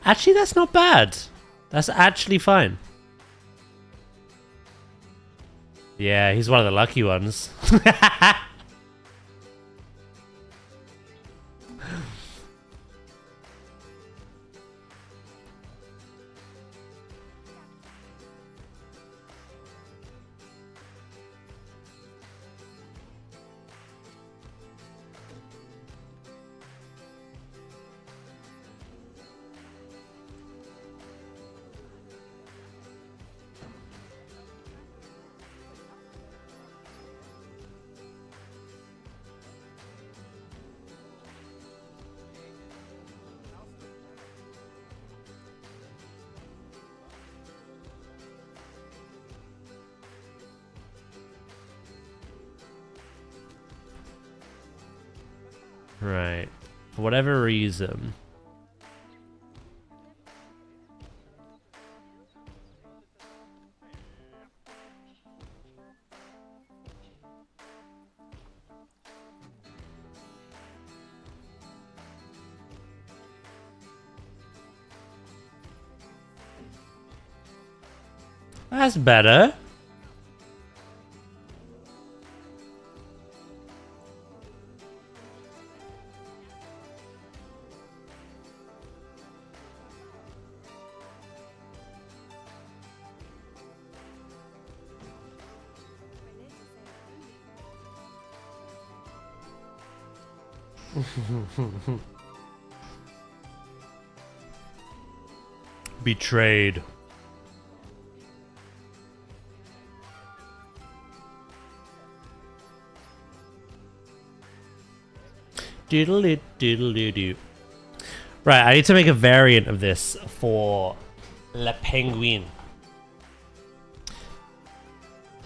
Actually, that's not bad. That's actually fine. Yeah, he's one of the lucky ones. Right. For whatever reason. That's better. Betrayed. Doodle doodle doo. Right, I need to make a variant of this for Le Penguin.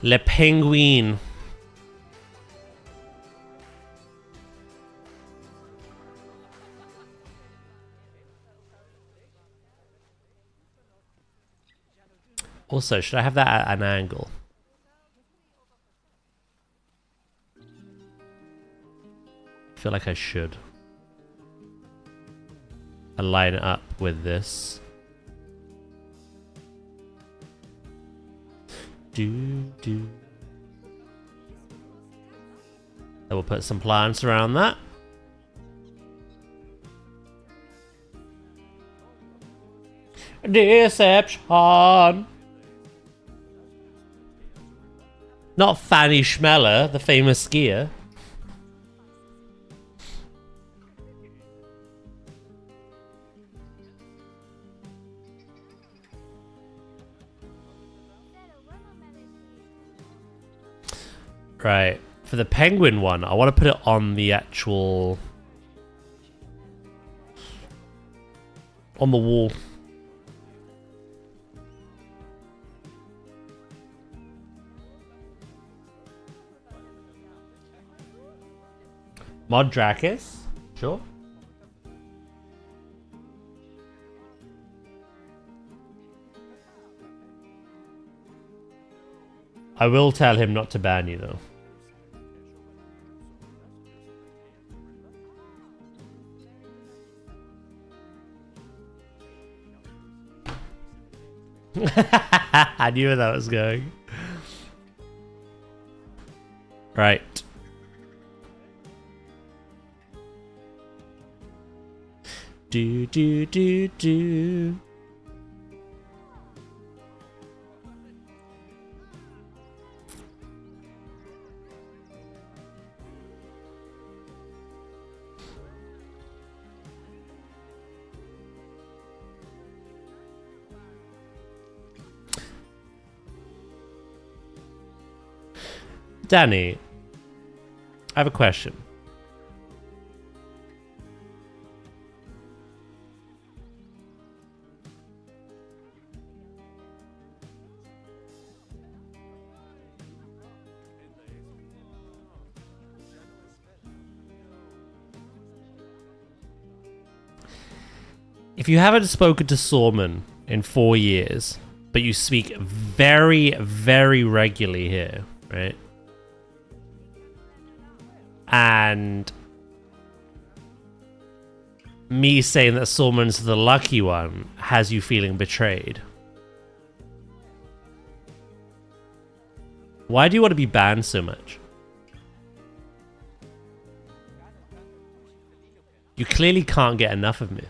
Le Penguin. Also, should I have that at an angle? I feel like I should. Align it up with this. Then we'll put some plants around that. Deception. Not Fanny Schmeller, the famous skier. Right. For the penguin one, I want to put it on the actual... on the wall. Mod Drakis? Sure. I will tell him not to ban you though. I knew where that was going. Right. Do. Danny, I have a question. If you haven't spoken to Sorman in 4 years, but you speak very, very regularly here, right? And me saying that Sorman's the lucky one has you feeling betrayed. Why do you want to be banned so much? You clearly can't get enough of me.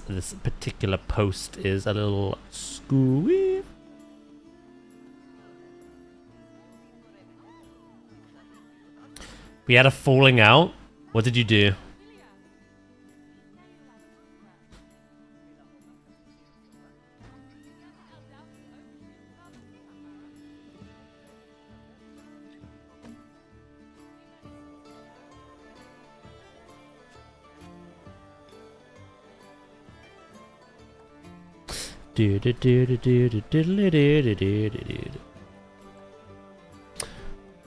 This particular post is a little screwy. We had a falling out. What did you do?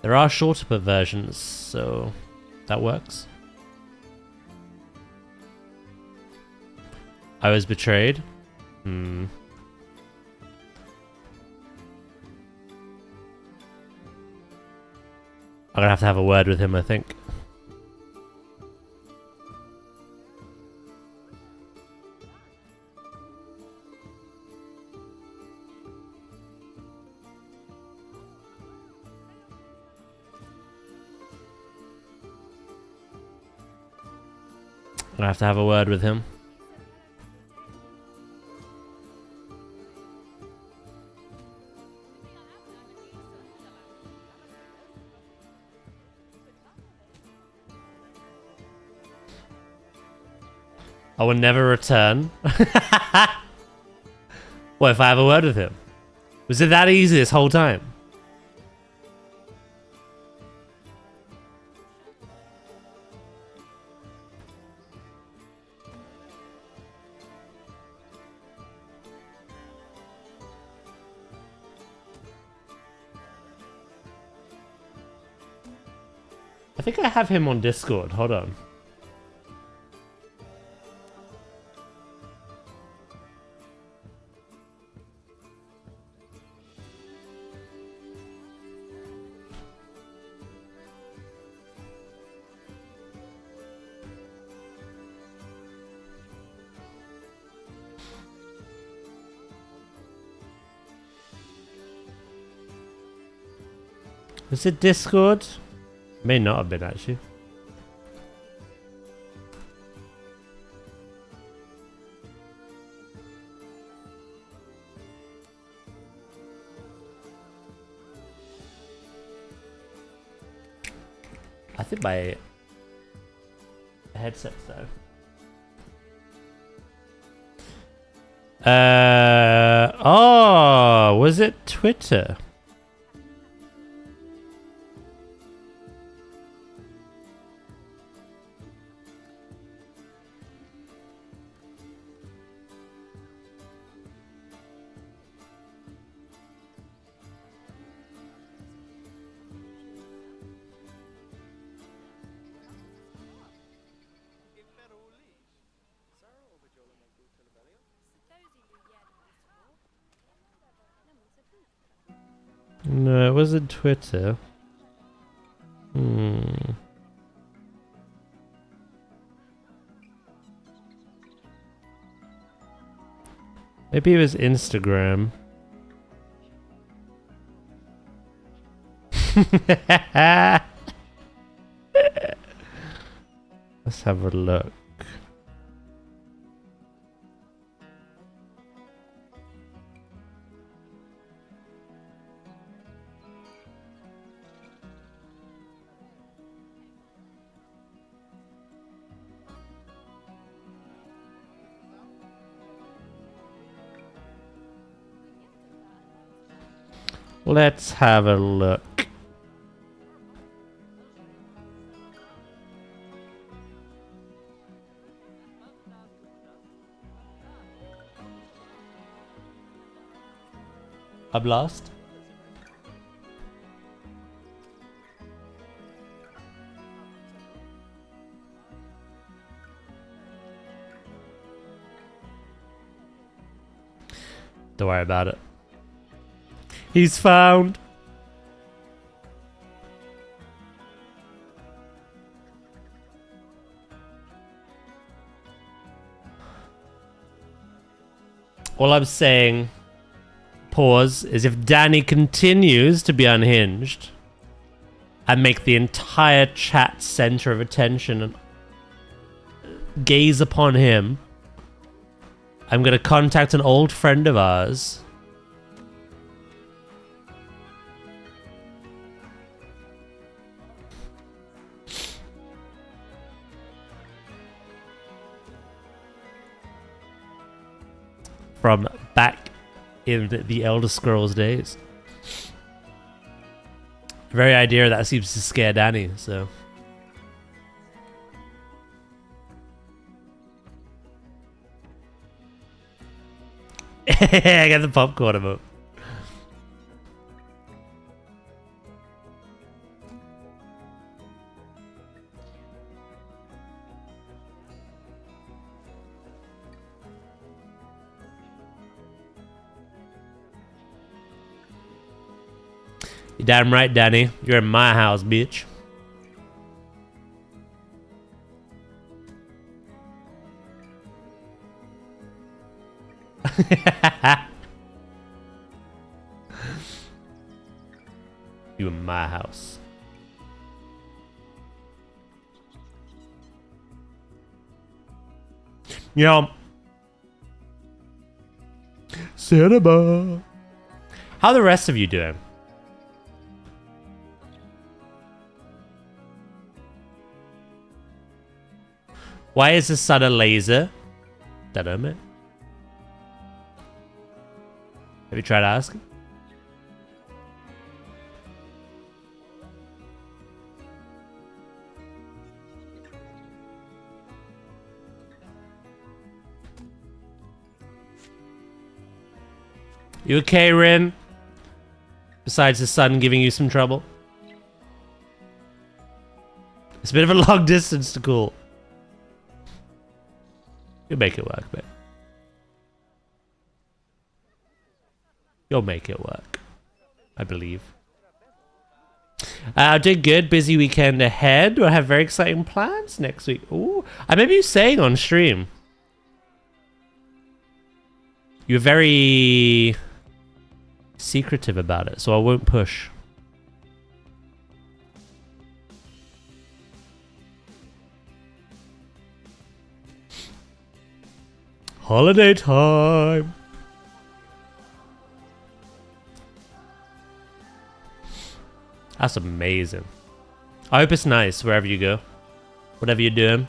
There are shorter versions, so that works. I was betrayed? Hmm. I'm gonna have a word with him, I think. I'm gonna have a word with him. I will never return. What if I have a word with him? Was it that easy this whole time? I think I have him on Discord. Hold on. Was it Discord? May not have been, actually. I think my headset's though. Oh, was it Twitter? No, it wasn't Twitter. Maybe it was Instagram. Let's have a look. Let's have a look. A blast? Don't worry about it. He's found. All I'm saying, pause, is if Danny continues to be unhinged and make the entire chat center of attention and gaze upon him, I'm going to contact an old friend of ours. From back in the Elder Scrolls days. The very idea that seems to scare Danny, so. I got the popcorn emote. You're damn right, Danny. You're in my house, bitch. You in my house. Yo. Cinema. How are the rest of you doing? Why is the sun a laser? Don't know, man. Have you tried asking? You okay, Rin? Besides the sun giving you some trouble? It's a bit of a long distance to call. You'll make it work, mate. You'll make it work. I believe. I did good. Busy weekend ahead. I have very exciting plans next week. Ooh. I remember you saying on stream. You're very secretive about it, so I won't push. Holiday time. That's amazing. I hope it's nice wherever you go. Whatever you're doing.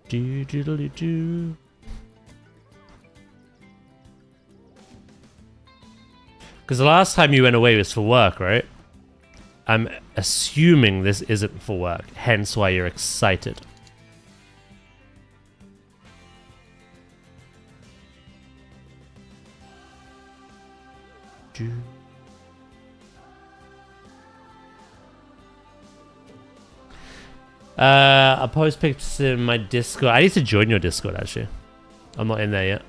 Do doodly do. Because the last time you went away was for work, right? I'm assuming this isn't for work, hence why you're excited. I'll post pictures in my Discord. I need to join your Discord, actually. I'm not in there yet.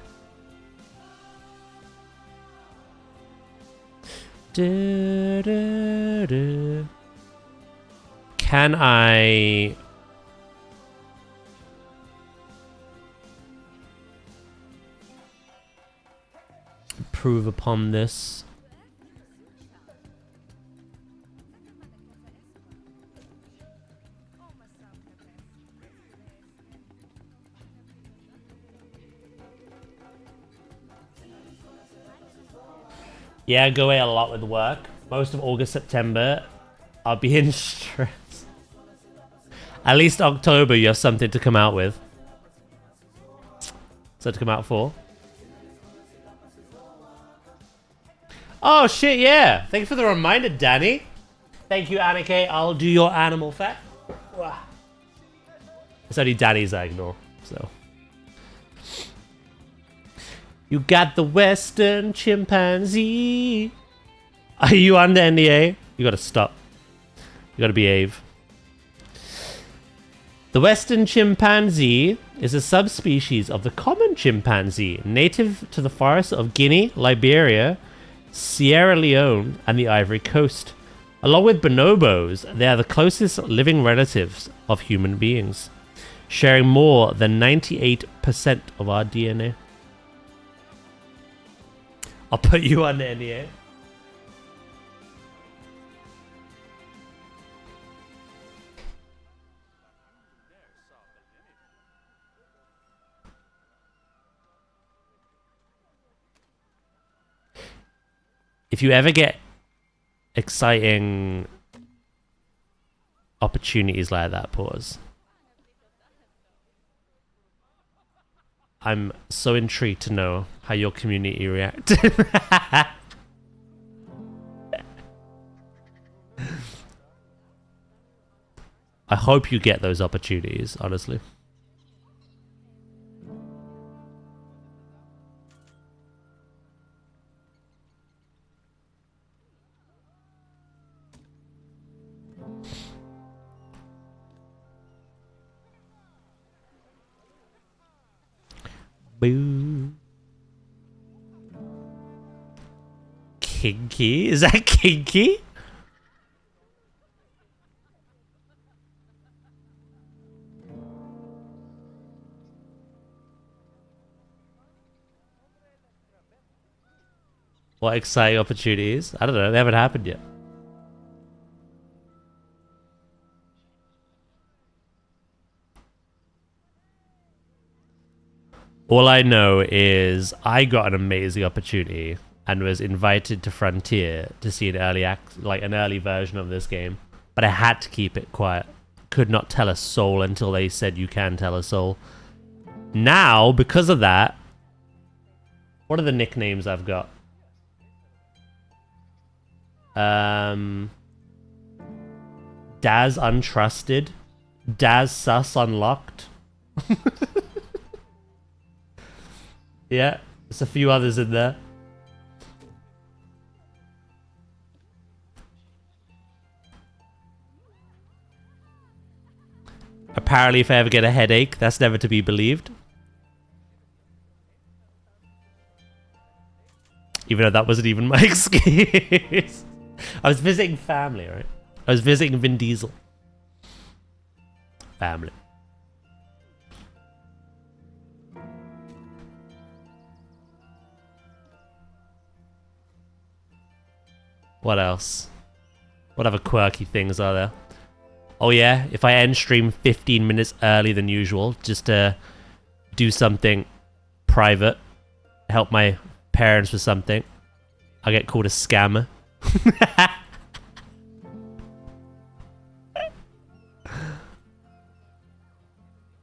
Can I improve upon this? Yeah, I go away a lot with work. Most of August, September, I'll be in stress. At least October, you have something to come out with. So to come out for. Oh, shit, yeah. Thank you for the reminder, Danny. Thank you, Annika. I'll do your animal fact. It's only Danny's I ignore, so. You got the Western chimpanzee. Are you under NDA? You gotta stop. You gotta behave. The Western chimpanzee is a subspecies of the common chimpanzee, native to the forests of Guinea, Liberia, Sierra Leone, and the Ivory Coast. Along with bonobos, they are the closest living relatives of human beings, sharing more than 98% of our DNA. I'll put you on the NDA. If you ever get exciting opportunities like that, pause. I'm so intrigued to know how your community reacted. I hope you get those opportunities, honestly. kinky? Is that kinky? What exciting opportunities? I don't know. They haven't happened yet. All I know is I got an amazing opportunity and was invited to Frontier to see an early version of this game, but I had to keep it quiet. Could not tell a soul until they said you can tell a soul. Now, because of that, what are the nicknames I've got? Daz Untrusted, Daz Sus Unlocked. Yeah, there's a few others in there. Apparently, if I ever get a headache, that's never to be believed. Even though that wasn't even my excuse. I was visiting family, right? I was visiting Vin Diesel. Family. What else? What other quirky things are there? Oh yeah, if I end stream 15 minutes early than usual, just to do something private, help my parents with something, I get called a scammer.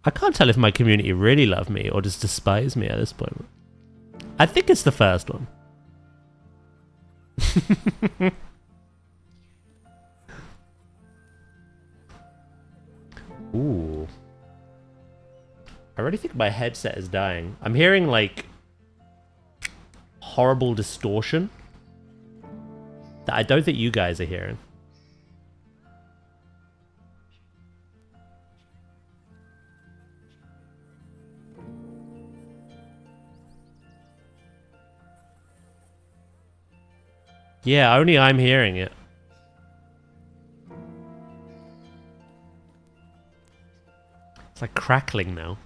I can't tell if my community really love me or just despise me at this point. I think it's the first one. Ooh. I really think my headset is dying. I'm hearing like horrible distortion that I don't think you guys are hearing. Yeah, only I'm hearing it. It's like crackling now.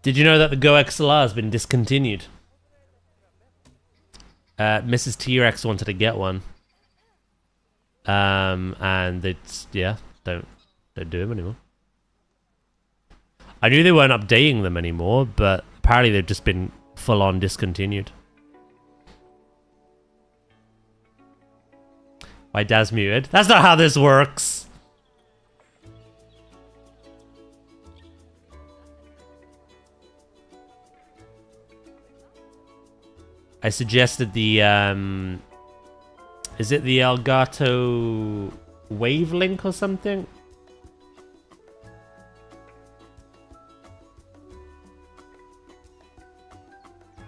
Did you know that the Go XLR has been discontinued? Mrs. T-Rex wanted to get one. And it's, yeah, don't do them anymore. I knew they weren't updating them anymore, but apparently they've just been full-on discontinued. My dad's muted. That's not how this works. I suggested the, is it the Elgato Wavelink or something?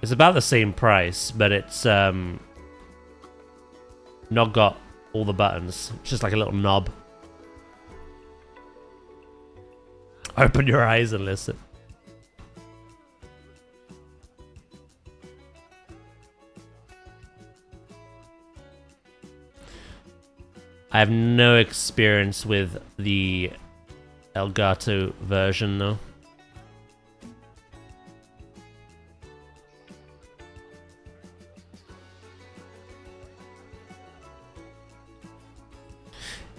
It's about the same price, but it's not got all the buttons. It's just like a little knob. Open your eyes and listen. I have no experience with the Elgato version though.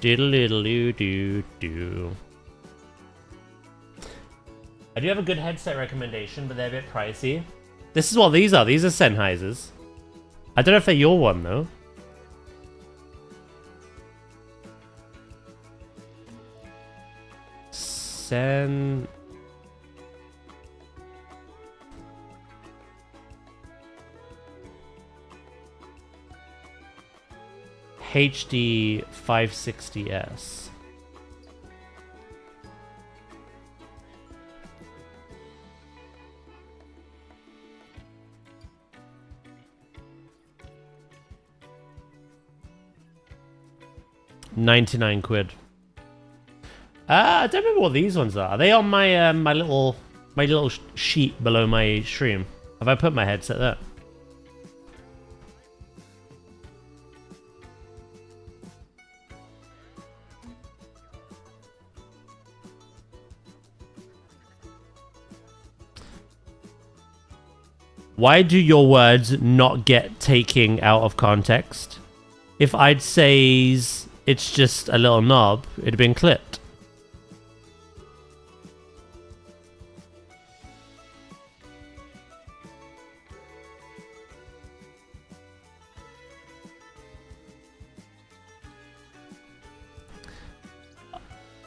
Diddle-diddle-doo-doo-doo. I do have a good headset recommendation, but they're a bit pricey. This is what these are. These are Sennheisers. I don't know if they're your one, though. Sen... HD 560S. £99. I don't remember what these ones are. Are they on my my little sheet below my stream? Have I put my headset there? Why do your words not get taken out of context? If I'd say it's just a little knob, it'd have been clipped.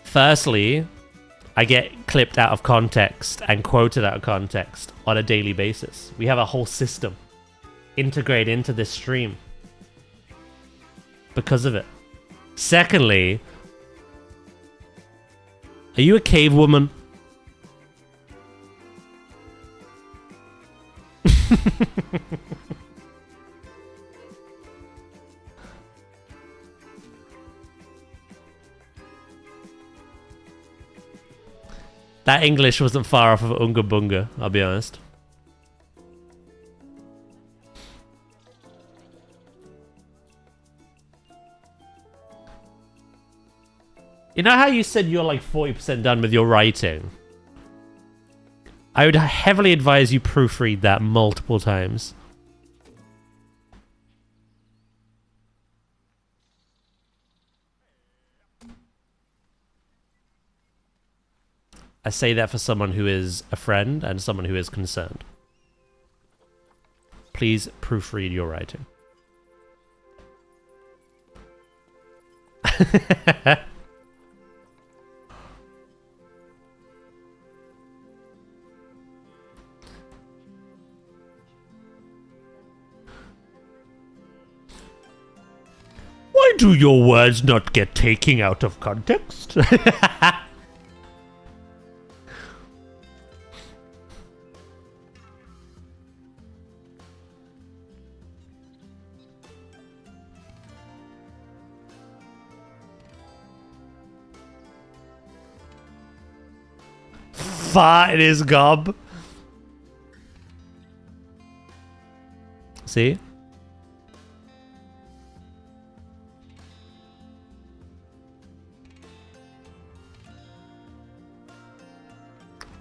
Firstly, I get clipped out of context and quoted out of context on a daily basis. We have a whole system integrated into this stream because of it. Secondly, are you a cave woman? That English wasn't far off of Unga Bunga, I'll be honest. You know how you said you're like 40% done with your writing? I would heavily advise you proofread that multiple times. I say that for someone who is a friend and someone who is concerned. Please proofread your writing. Why do your words not get taken out of context? Fart in his gob. See?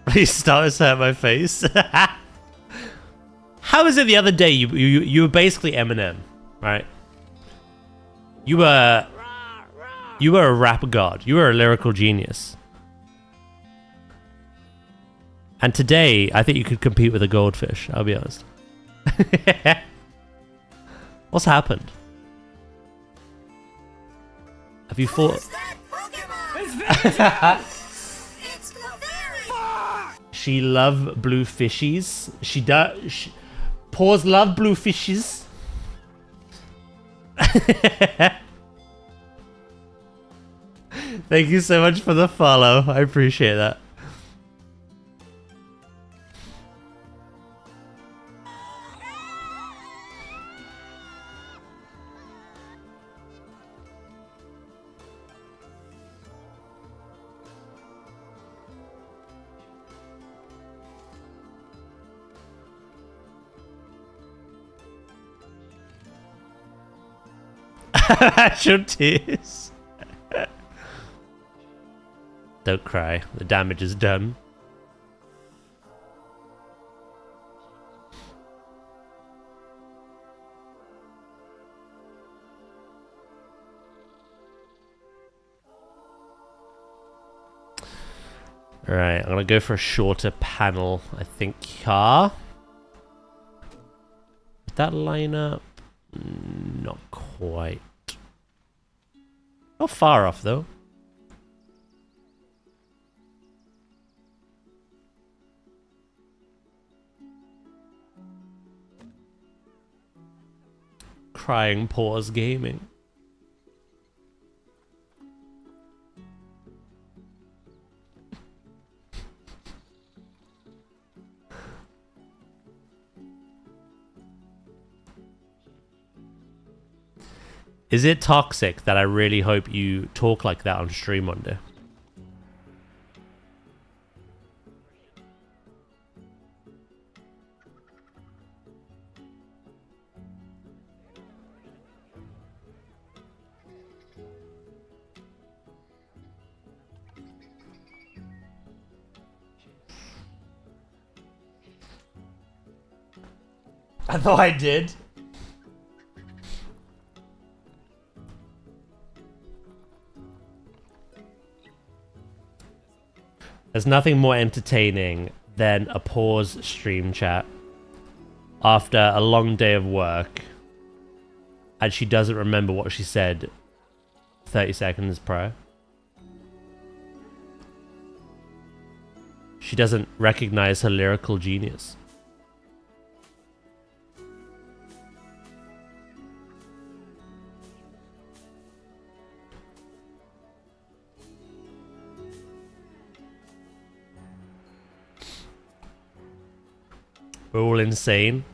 Please stop hurt my face. How was it the other day? You were basically Eminem, right? You were a rap god. You were a lyrical genius. And today, I think you could compete with a goldfish, I'll be honest. What's happened? Have you fought? She love blue fishies. She does. Paws love blue fishes. Thank you so much for the follow. I appreciate that. Actual tears. Don't cry. The damage is done. Alright, I'm gonna go for a shorter panel, I think. Would that line up? Not quite. Not far off, though. Crying Paws Gaming. Is it toxic that I really hope you talk like that on stream one day? I thought I did. There's nothing more entertaining than a pause stream chat after a long day of work and she doesn't remember what she said 30 seconds prior. She doesn't recognize her lyrical genius. We're all insane.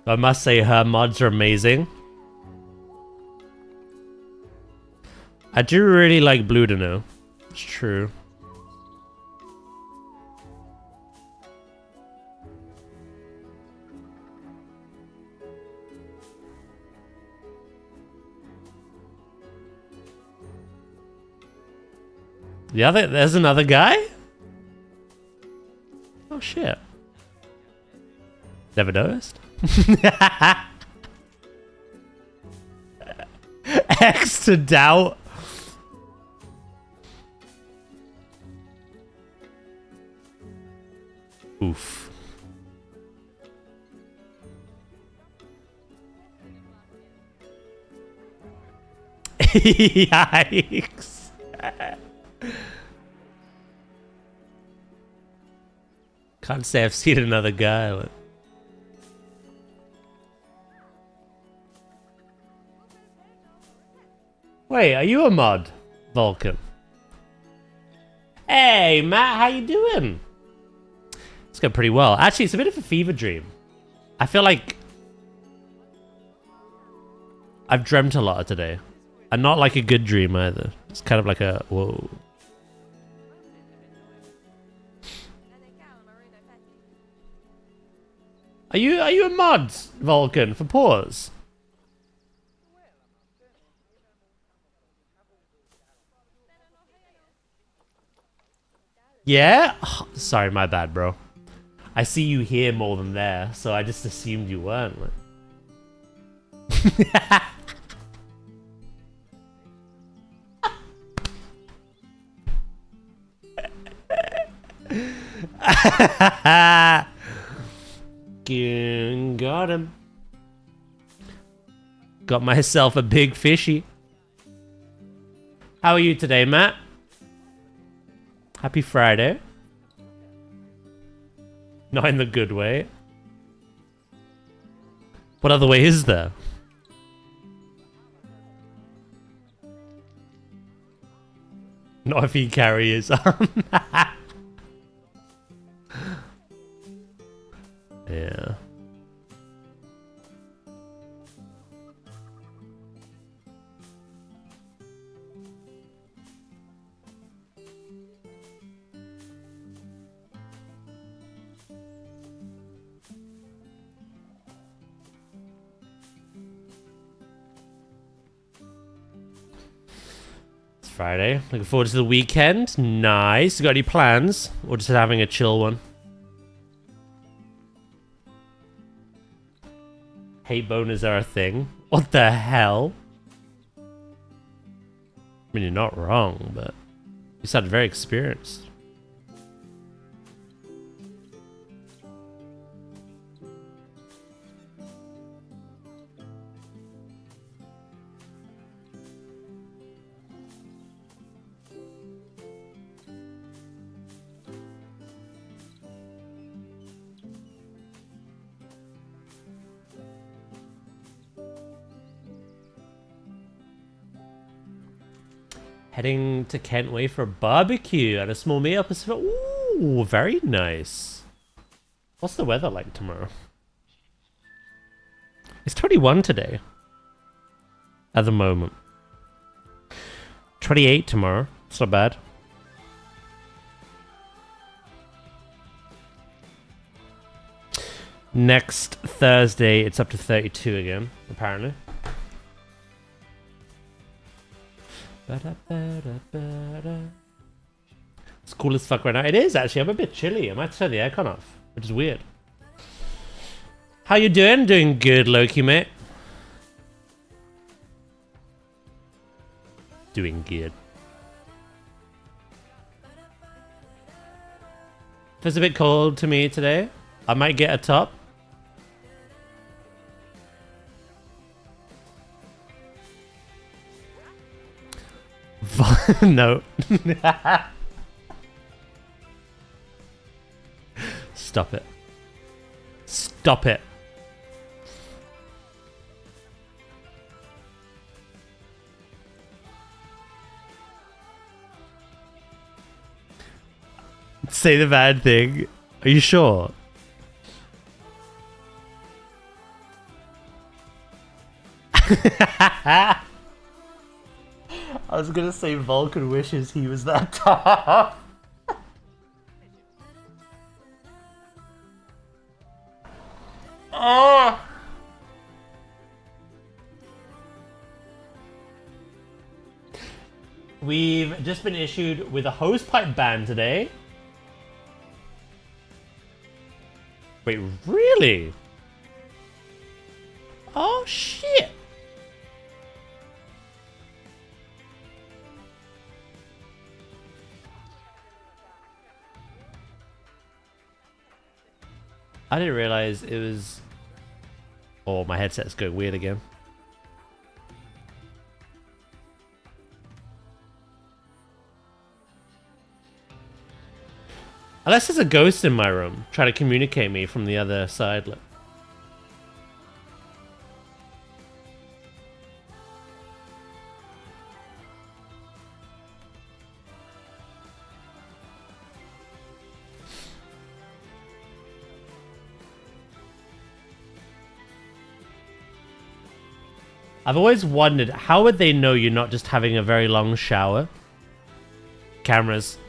I must say her mods are amazing. I do really like Blue to know. It's true. There's another guy? Oh shit. Never noticed. X to doubt. Oof. Yikes. Can't say I've seen another guy. But... Wait, are you a mod, Vulcan? Hey, Matt, how you doing? It's going pretty well. Actually, it's a bit of a fever dream. I feel like I've dreamt a lot today. And not like a good dream either. It's kind of like a, whoa. Are you a mod, Vulcan, for pause? Yeah? Oh, sorry, my bad, bro. I see you here more than there, so I just assumed you weren't. Got him. Got myself a big fishy. How are you today, Matt? Happy Friday. Not in the good way. What other way is there? Not if he carries on. Yeah. It's Friday. Looking forward to the weekend. Nice. You got any plans? Or just having a chill one? Hate boners are a thing. What the hell? I mean, you're not wrong, but you sound very experienced. Heading to Kentway for a barbecue and a small meal. Ooh, very nice. What's the weather like tomorrow? It's 21 today. At the moment. 28 tomorrow. It's not bad. Next Thursday, it's up to 32 again, apparently. It's cool as fuck right now. It is, actually. I'm a bit chilly. I might turn the aircon off, which is weird. How you doing? Doing good, Loki, mate. Doing good. If it's a bit cold to me today, I might get a top. No. Stop it. Stop it. Say the bad thing. Are you sure? I was gonna say Vulcan wishes he was that tough. Oh. We've just been issued with a hosepipe ban today. Wait, really? Oh shit. I didn't realize it was... Oh, my headset's going weird again. Unless there's a ghost in my room trying to communicate me from the other side. Look. I've always wondered, how would they know you're not just having a very long shower? Cameras.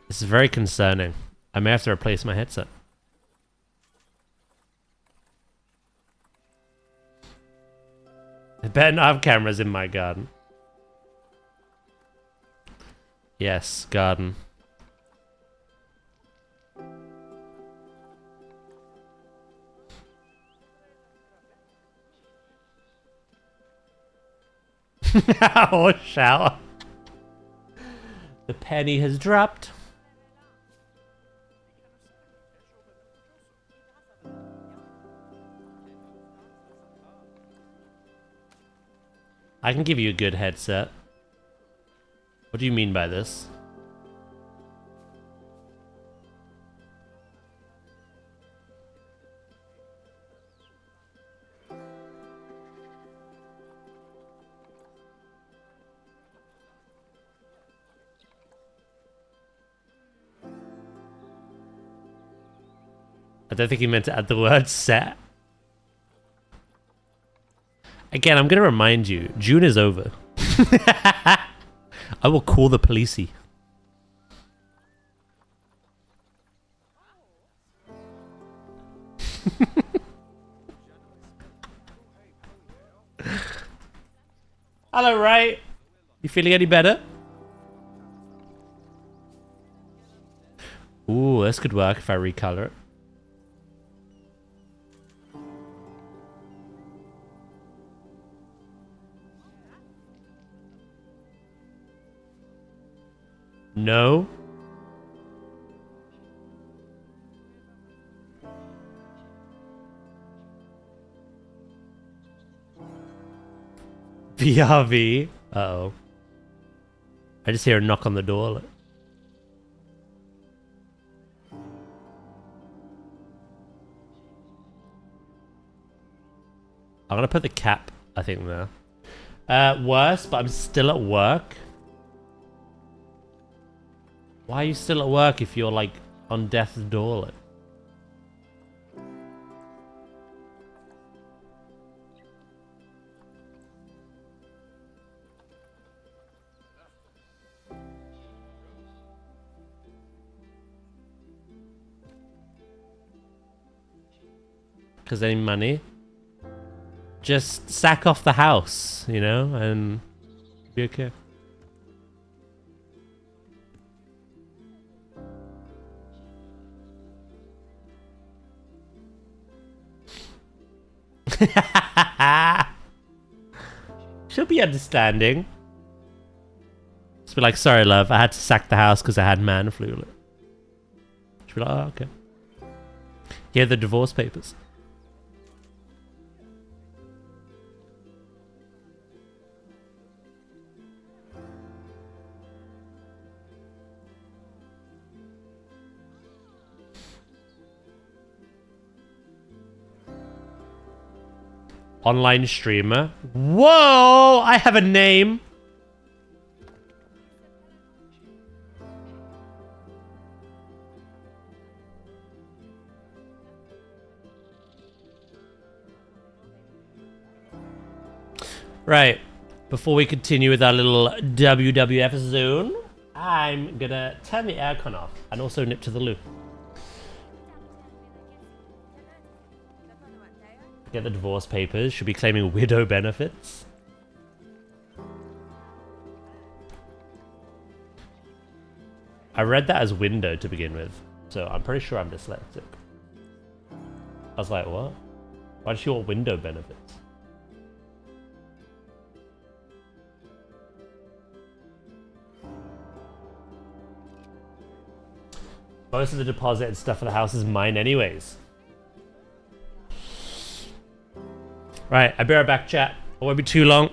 This is very concerning. I may have to replace my headset. I better not have cameras in my garden. Yes, garden. Or shower. The penny has dropped. I can give you a good headset. What do you mean by this? I don't think he meant to add the word set. Again, I'm going to remind you, June is over. I will call the policey. Hello, Ray. You feeling any better? Ooh, this could work if I recolor it. No. VRV. Uh-oh. I just hear a knock on the door. I'm gonna put the cap, I think, there. Worse, but I'm still at work. Why are you still at work if you're, like, on death's door? Like? because they need money. Just sack off the house, you know, and be okay. She'll be understanding. Just be like, sorry, love, I had to sack the house because I had man flu. She'll be like, oh, okay. Here are the divorce papers. Online streamer. Whoa! I have a name. Right. Before we continue with our little WWF zone, I'm gonna turn the aircon off and also nip to the loo. Get the divorce papers. Should be claiming widow benefits. I read that as window to begin with, so I'm pretty sure I'm dyslexic. I was like, what? Why does she want window benefits? Most of the deposit and stuff for the house is mine anyways. Right, I'll be right back, chat. It won't be too long.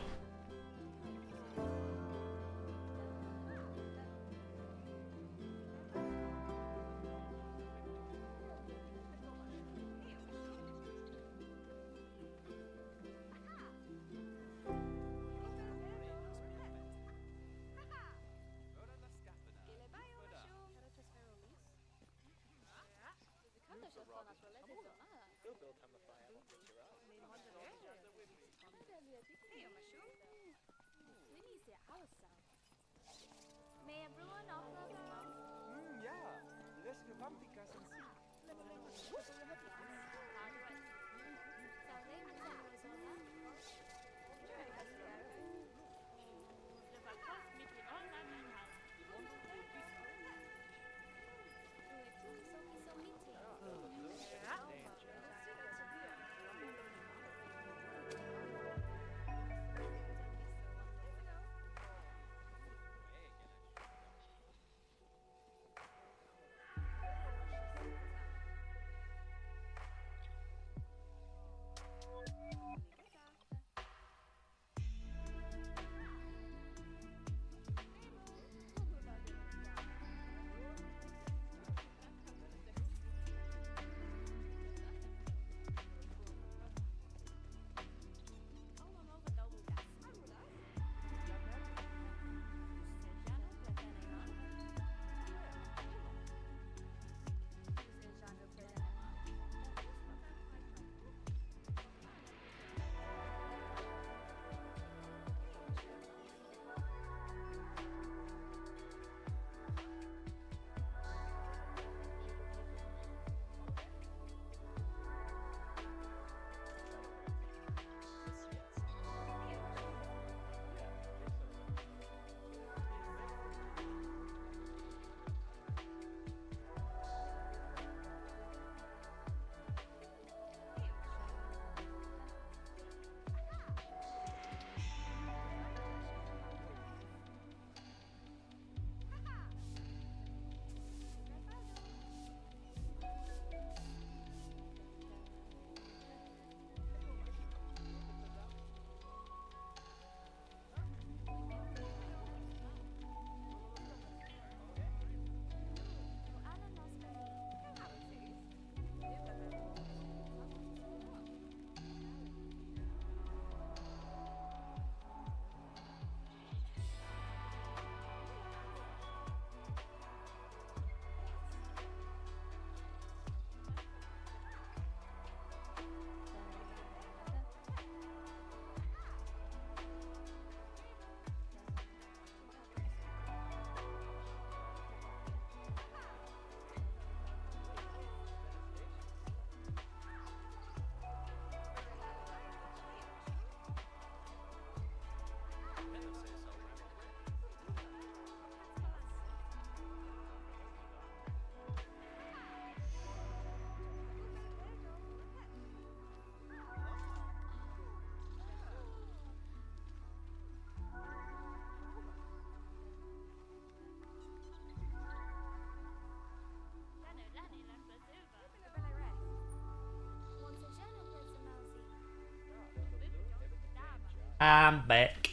I'm back.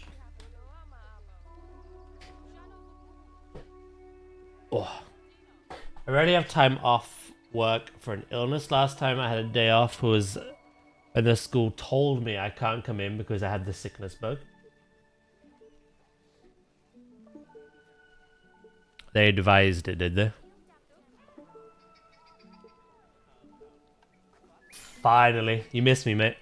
Oh. I already have time off work for an illness. Last time I had a day off was when the school told me I can't come in because I had the sickness bug. They advised it, did they? Finally. You missed me, mate.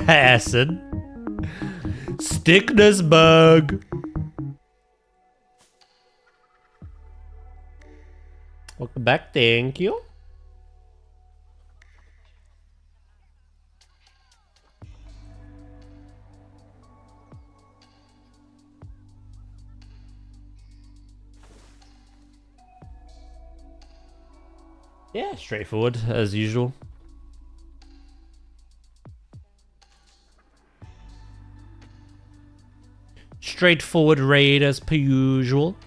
Acid. Stickness bug. Welcome back, thank you. Yeah, straightforward as usual. Straightforward raid as per usual.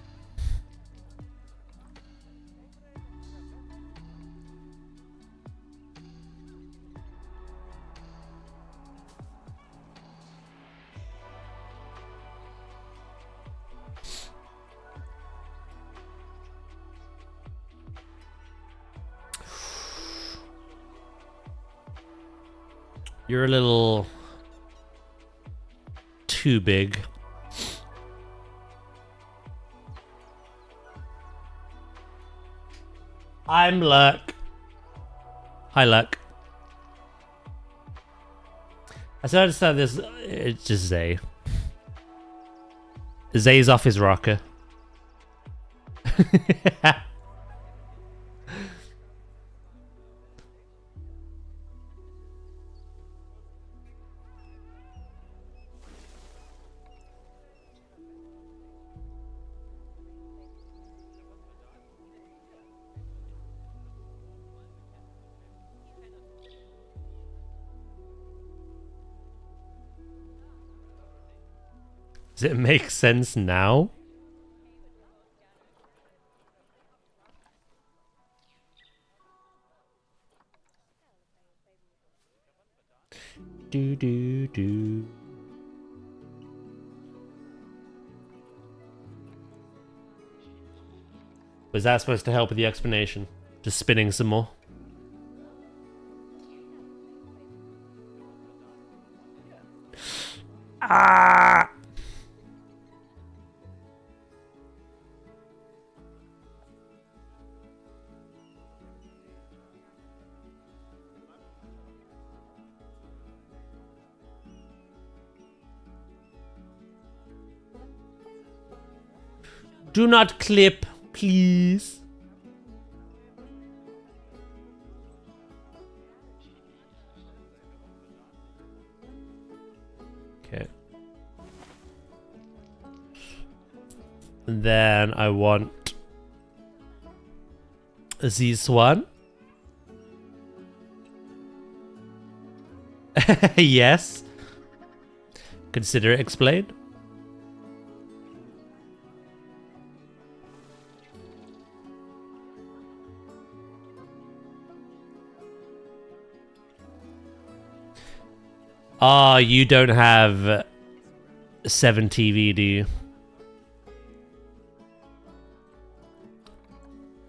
You're a little too big. I'm Luck. Hi, Luck. I still understand this. It's just Zay. Zay's off his rocker. Does it make sense now? Do. Was that supposed to help with the explanation? Just spinning some more. Ah! Do not clip, please. Okay. And then I want this one. Yes. Consider it explained. Oh, you don't have 7 TV, do you?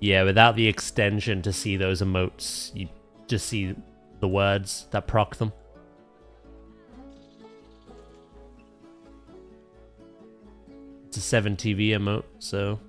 Yeah, without the extension to see those emotes, you just see the words that proc them. It's a 7 TV emote, so...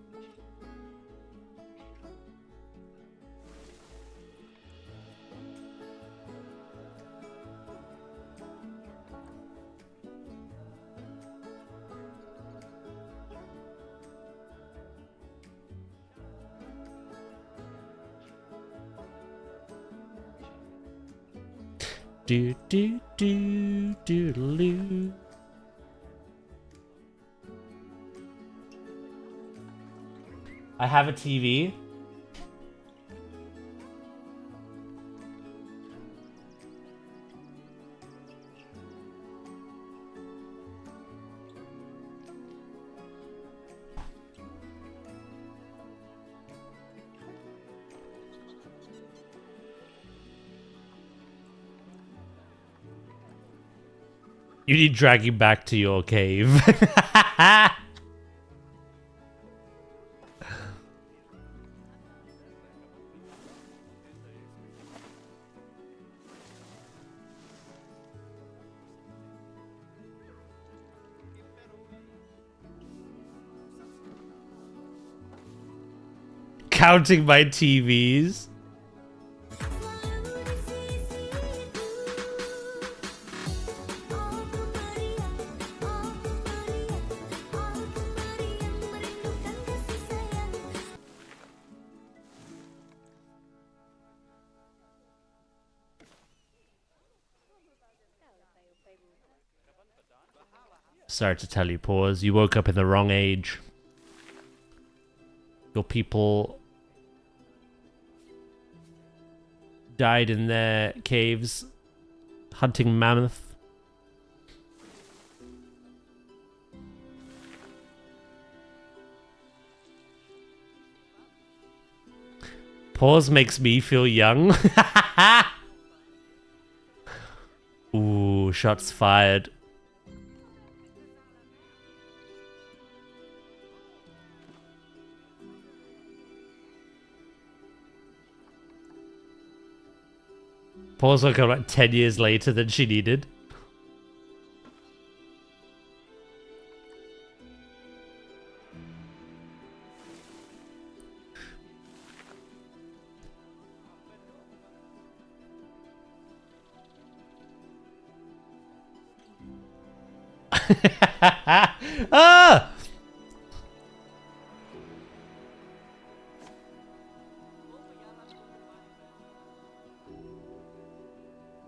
Do do do do do. I have a TV. You need dragging back to your cave. Counting my TVs. Sorry to tell you, Pause, you woke up in the wrong age. Your people died in their caves hunting mammoth. Pause makes me feel young. Ooh, shots fired. Pause woke up like 10 years later than she needed. Ah!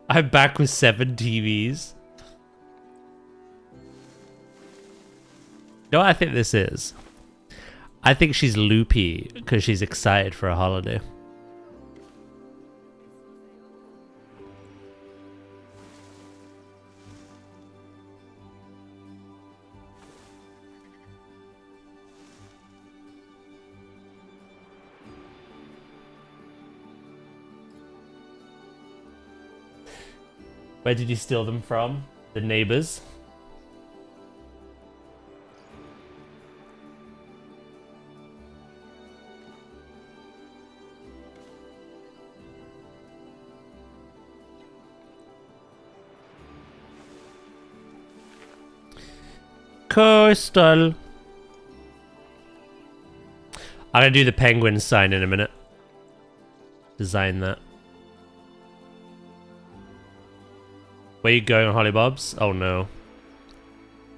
I'm back with 7 TVs. You know what I think this is? I think she's loopy because she's excited for a holiday. Where did you steal them from? The neighbors? Coastal. I'm gonna do the penguin sign in a minute. Design that. Where you going, Hollybobs? Oh no.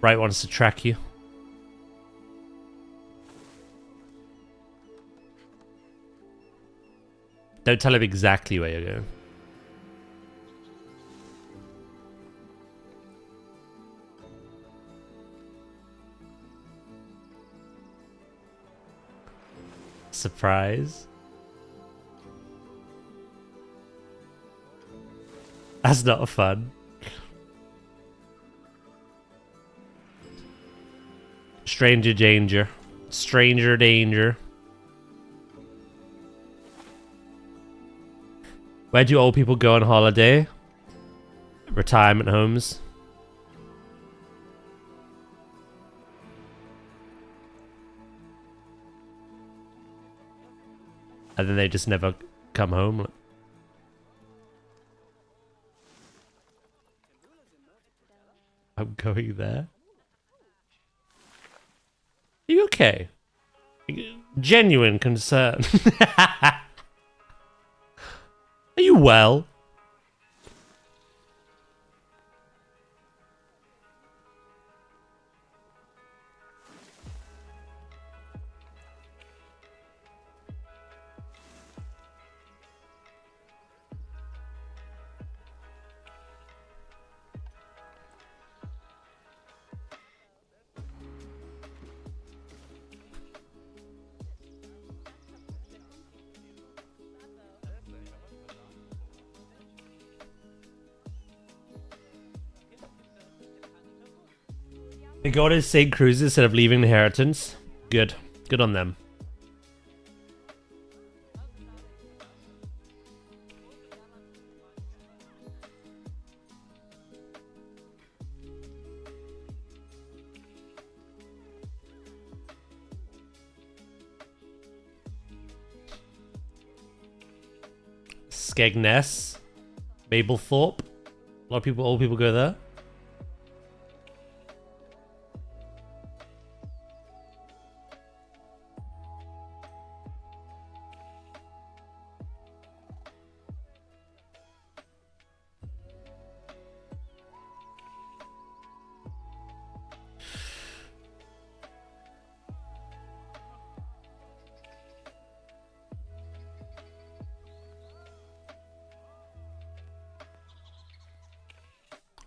Right wants to track you. Don't tell him exactly where you're going. Surprise. That's not fun. Stranger danger. Stranger danger. Where do old people go on holiday? Retirement homes. And then they just never come home. I'm going there. Are you okay? Genuine concern. Are you well? They go to St. Cruise instead of leaving inheritance. Good. Good on them. Skegness, Mablethorpe. A lot of people, old people go there.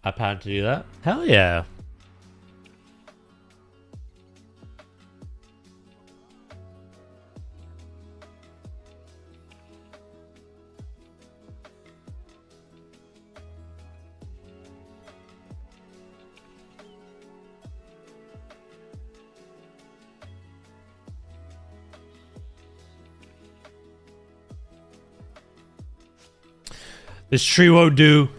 I plan to do that. Hell yeah. This tree won't do.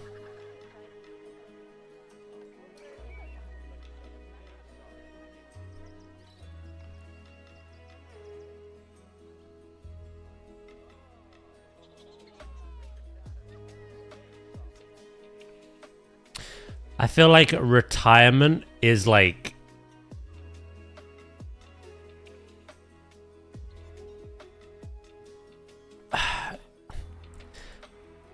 I feel like retirement is like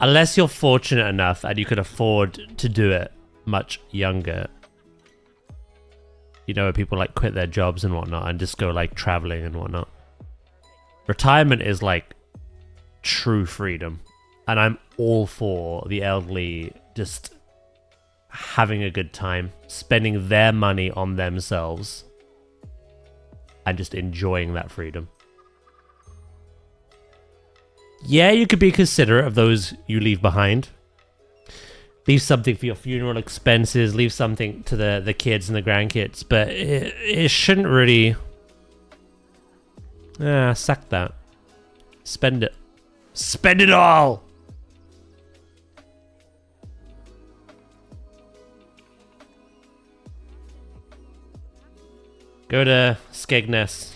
unless you're fortunate enough and you could afford to do it much younger. You know, where people like quit their jobs and whatnot and just go like traveling and whatnot. Retirement is like true freedom. And I'm all for the elderly just having a good time, spending their money on themselves, and just enjoying that freedom. Yeah, you could be considerate of those you leave behind. Leave something for your funeral expenses, leave something to the kids and the grandkids, but it shouldn't really... sack that. Spend it. Spend it all! Go to Skegness.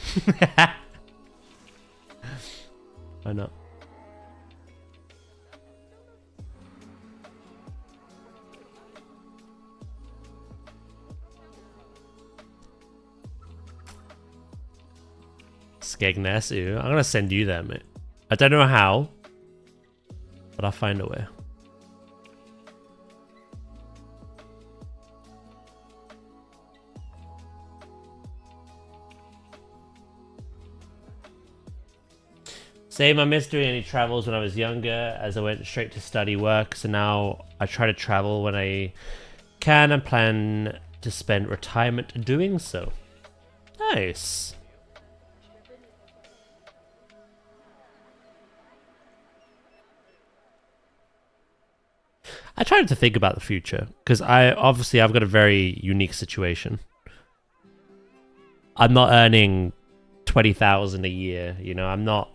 Why not? Skegness, ew. I'm gonna send you that, mate. I don't know how, but I'll find a way. Same, I missed doing any travels when I was younger as I went straight to study work. So now I try to travel when I can and plan to spend retirement doing so. Nice. I tried to think about the future because I've got a very unique situation. I'm not earning 20,000 a year, you know, I'm not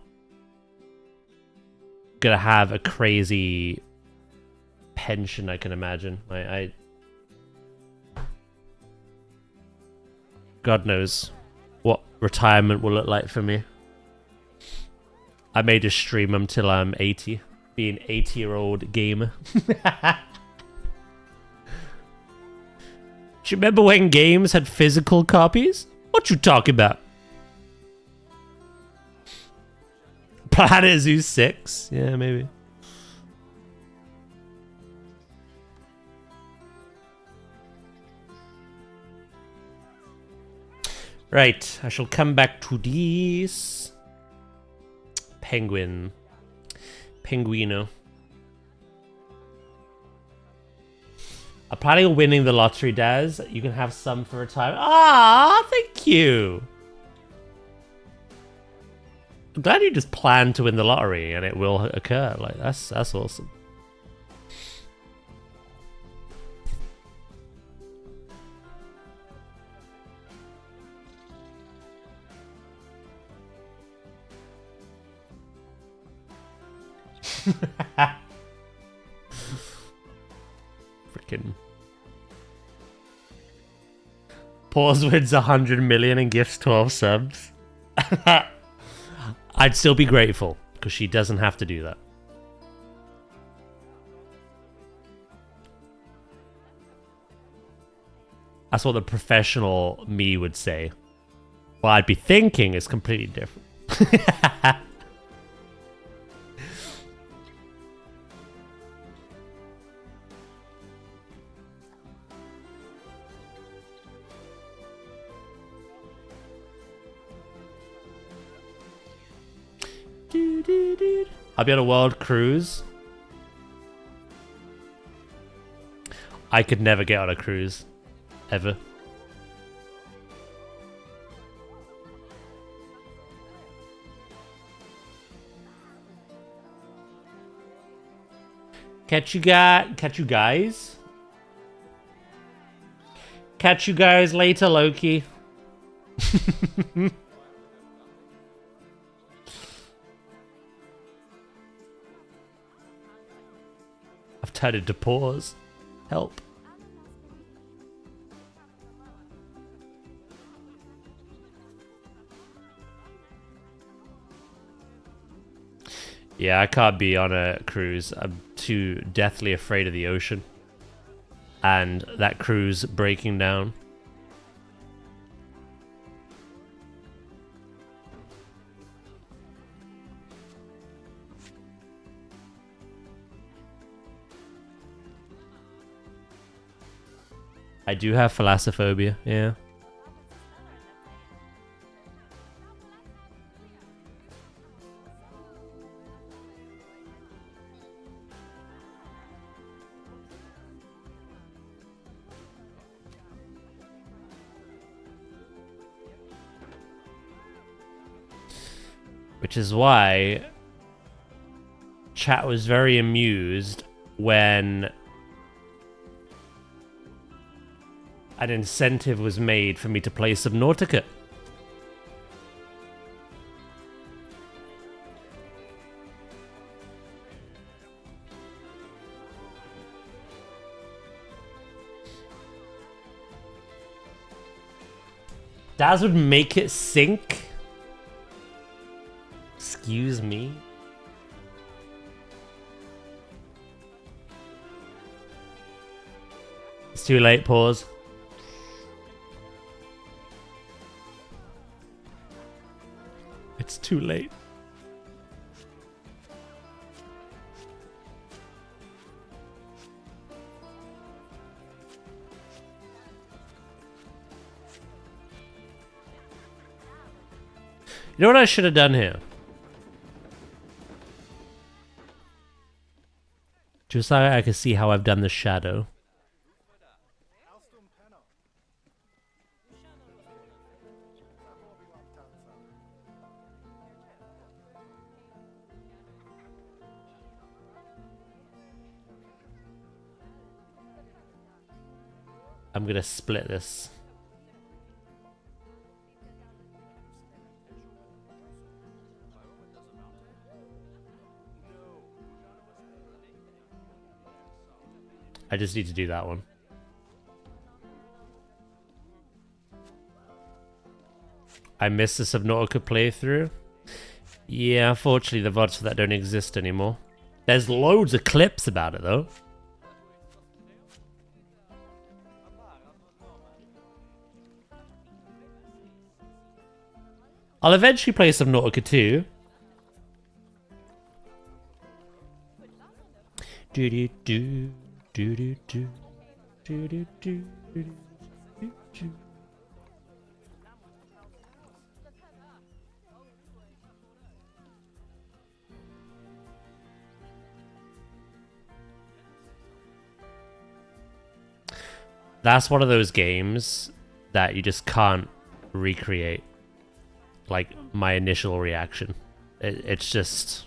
gonna have a crazy pension, I can imagine. I God knows what retirement will look like for me. I may just stream until I'm 80. Be an 80-year-old gamer. Do you remember when games had physical copies? What you talking about? planetzoo 6? Yeah, maybe. Right, I shall come back to this. Penguino. I'm planning on winning the lottery, Daz. You can have some for retirement. Ah, thank you. I'm glad you just planned to win the lottery and it will occur. Like that's awesome. Freaking Pause wins 100 million and gifts 12 subs. I'd still be grateful because she doesn't have to do that. That's what the professional me would say. What I'd be thinking is completely different. I'll be on a world cruise. I could never get on a cruise. Ever. Catch you guys later, Loki. I've turned into pause. Help. Yeah, I can't be on a cruise. I'm too deathly afraid of the ocean. And that cruise breaking down. I do have thalassophobia, yeah. Which is why chat was very amused when an incentive was made for me to play Subnautica. Daz would make it sink. Excuse me. It's too late, pause. It's too late. You know what I should have done here? Just so I can see how I've done the shadow. I'm gonna split this. I just need to do that one. I missed the Subnautica playthrough. Yeah, unfortunately the VODs for that don't exist anymore. There's loads of clips about it though. I'll eventually play Subnautica 2. Do do do do do do do do do do do. That's one of those games that you just can't recreate. Like my initial reaction. It's just...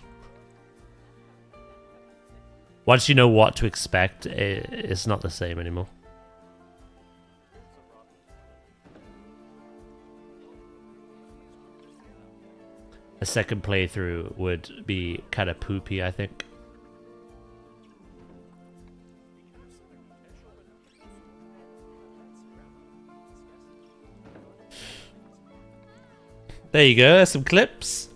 Once you know what to expect, it's not the same anymore. A second playthrough would be kind of poopy, I think. There you go, there's some clips.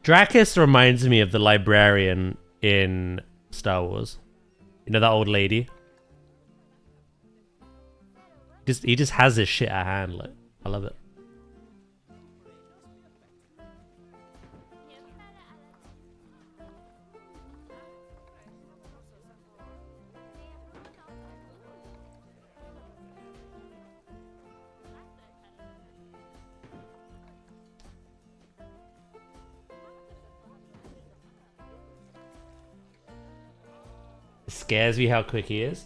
Dracus reminds me of the librarian in Star Wars. You know that old lady? He just has this shit at hand. Like, I love it. It scares me how quick he is.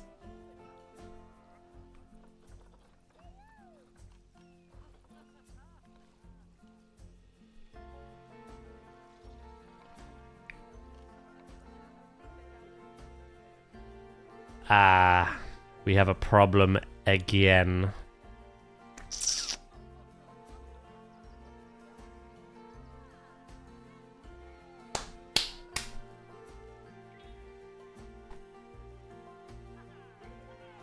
Ah, we have a problem again.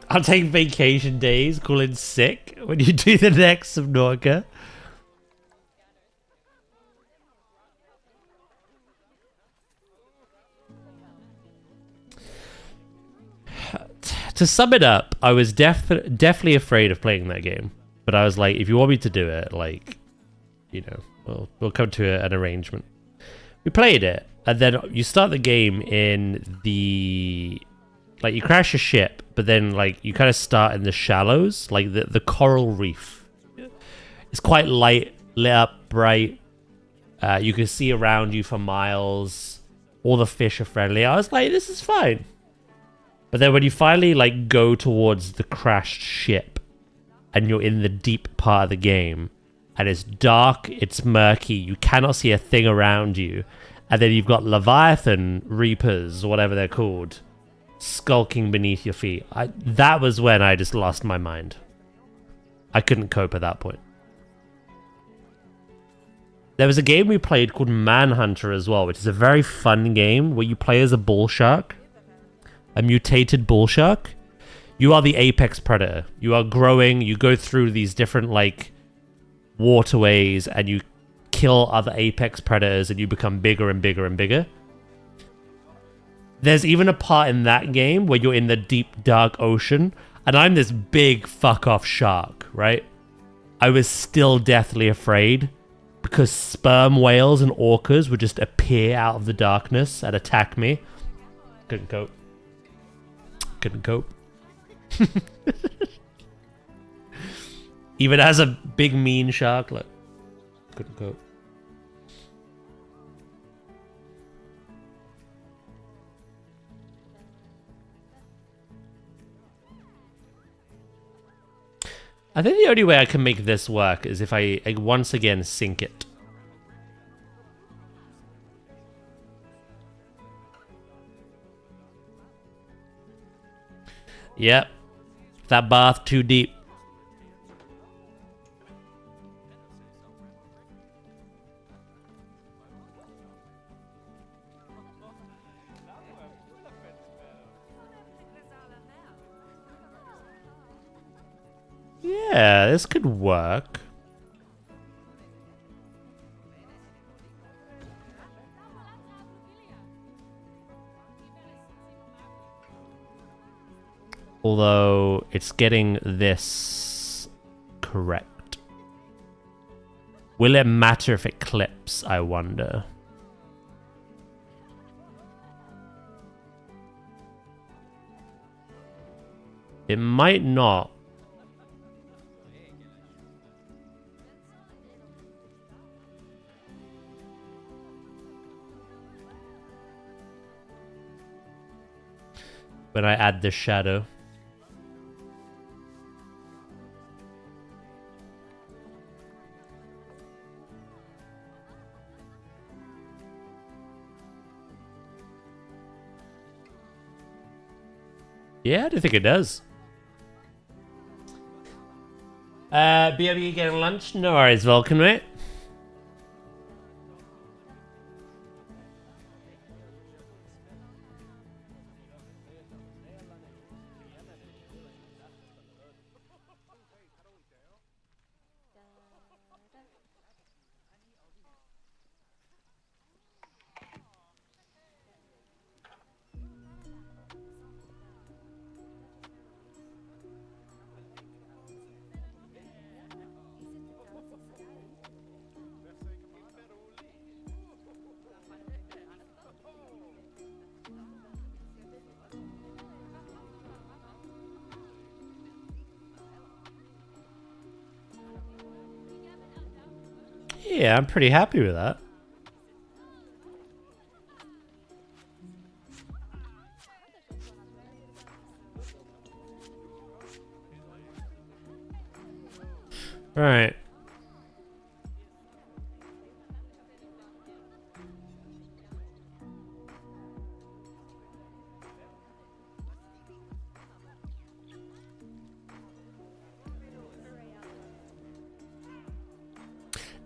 I'll take vacation days, call in sick when you do the next Subnautica. To sum it up, I was definitely afraid of playing that game. But I was like, if you want me to do it, like, you know, we'll come to an arrangement. We played it, and then you start the game in the... Like, you crash a ship, but then, like, you kind of start in the shallows, like the coral reef. It's quite light, lit up, bright. You can see around you for miles. All the fish are friendly. I was like, this is fine. But then when you finally, like, go towards the crashed ship, and you're in the deep part of the game, and it's dark, it's murky, you cannot see a thing around you, and then you've got Leviathan Reapers, or whatever they're called, skulking beneath your feet. That was when I just lost my mind. I couldn't cope at that point. There was a game we played called Manhunter as well, which is a very fun game where you play as a bull shark. A mutated bull shark. You are the apex predator. You are growing. You go through these different, like, waterways, and you kill other apex predators, and you become bigger and bigger and bigger. There's even a part in that game where you're in the deep, dark ocean, and I'm this big fuck-off shark, right? I was still deathly afraid because sperm whales and orcas would just appear out of the darkness and attack me. Couldn't cope. Couldn't cope. Even as a big mean shark, like, couldn't cope. I think the only way I can make this work is if I once again sink it. Yep. That bath too deep. Yeah, this could work. Although it's getting this correct. Will it matter if it clips, I wonder? It might not. When I add the shadow. Yeah, I don't think it does. BRB getting lunch? No worries, Vulcan, mate. Yeah, I'm pretty happy with that. Right.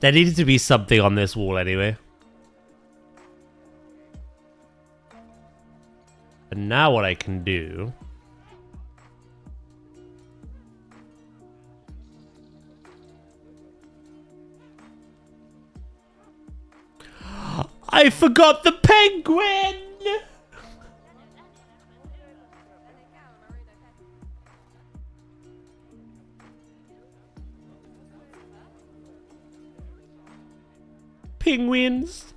There needed to be something on this wall anyway. And now what I can do... I forgot the penguin! Penguins.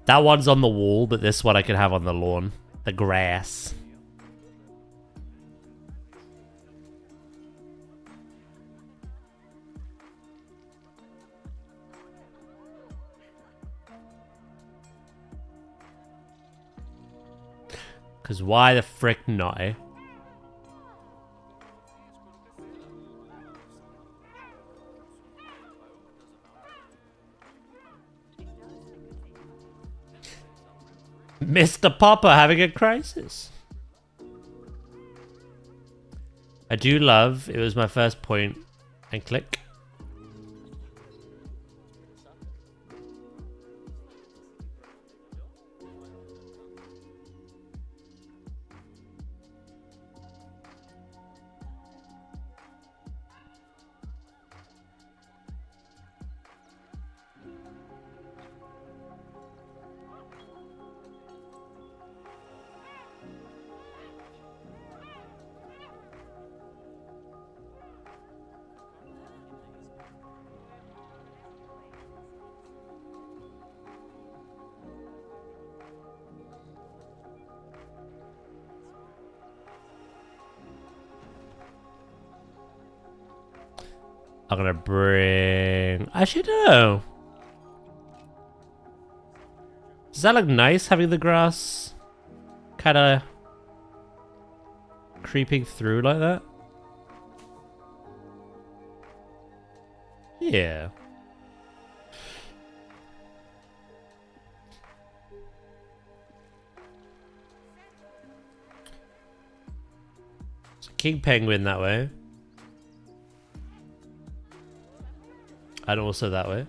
That one's on the wall, but this one I could have on the lawn. The grass. Because why the frick not, eh? Mr. Popper having a crisis. I do love, it was my first point, and click. I'm gonna bring... Actually, no. Does that look nice, having the grass kind of creeping through like that? Yeah. So King Penguin that way. And also that way.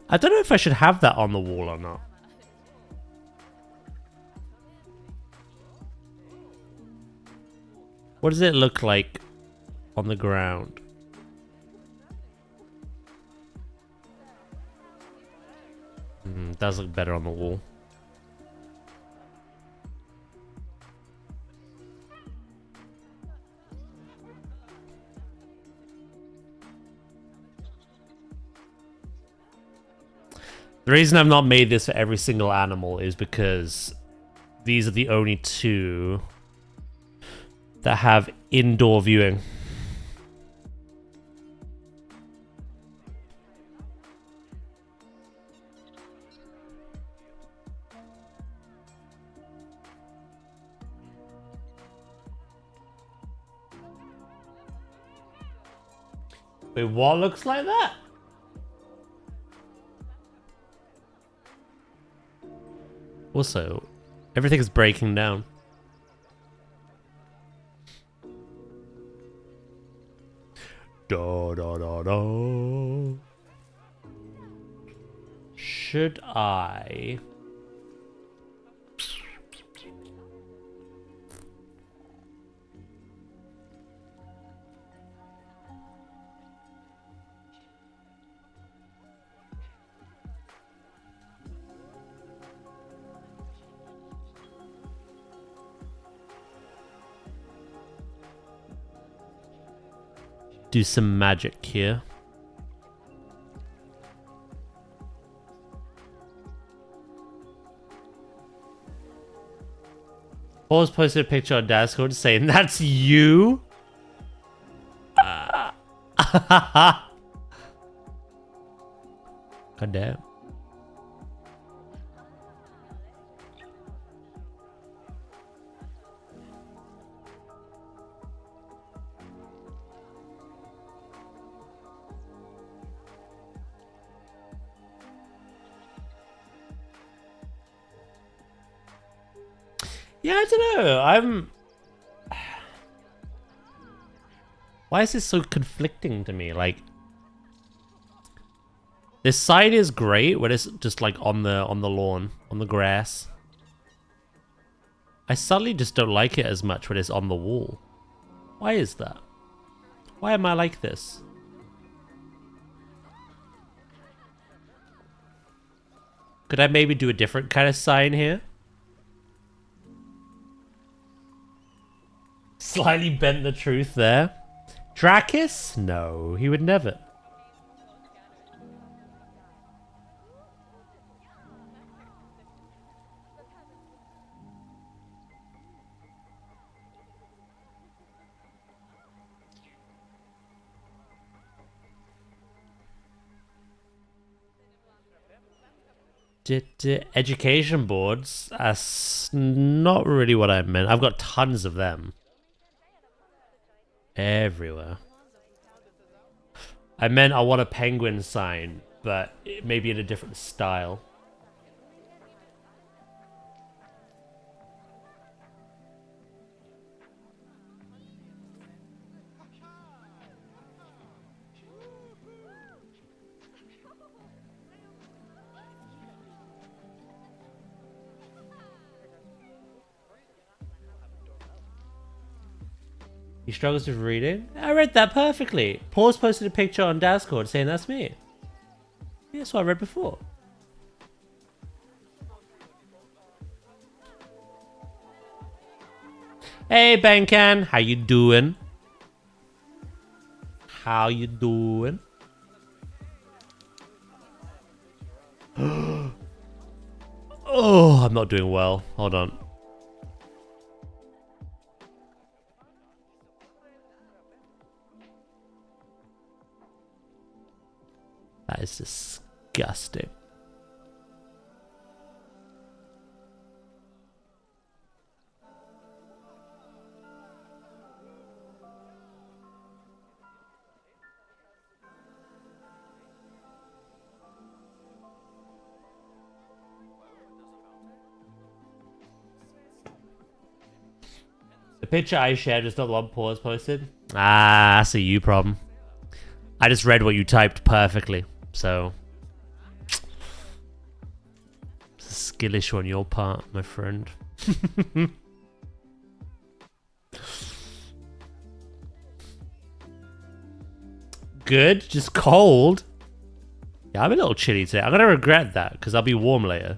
I don't know if I should have that on the wall or not. What does it look like on the ground? It does look better on the wall. The reason I've not made this for every single animal is because these are the only two that have indoor viewing. Wait, what looks like that? Also, everything is breaking down. Da da da da. Should I? Do some magic here. Paul's posted a picture on Discord saying, "That's you." God damn. Yeah, I don't know. Why is this so conflicting to me? Like, this side is great when it's just like on the lawn, on the grass. I suddenly just don't like it as much when it's on the wall. Why is that? Why am I like this? Could I maybe do a different kind of sign here? Slightly bent the truth there. Drakis? No, he would never. Education boards? That's not really what I meant. I've got tons of them. Everywhere. I meant I want a penguin sign, but maybe in a different style. He struggles with reading. I read that perfectly. Paul's posted a picture on Discord saying that's me. Yeah, that's what I read before. Hey, Bankan, how you doing? How you doing? Oh, I'm not doing well. Hold on. That is disgusting. The picture I shared is not the one Paul has posted. Ah, that's a you problem. I just read what you typed perfectly, so it's a skill issue on your part, my friend. Good, just cold. Yeah, I'm a little chilly today. I'm gonna regret that because I'll be warm later.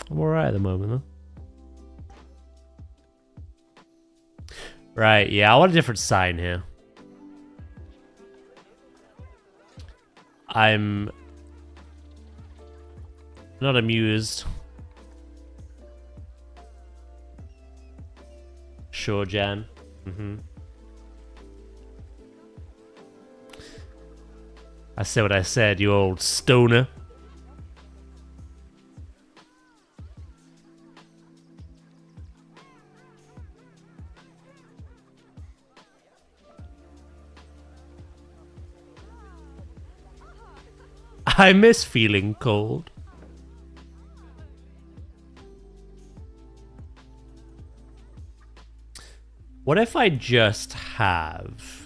I'm alright at the moment, though. Right, yeah, I want a different sign here. I'm not amused. Sure, Jan. I said what I said, you old stoner. I miss feeling cold. What if I just have...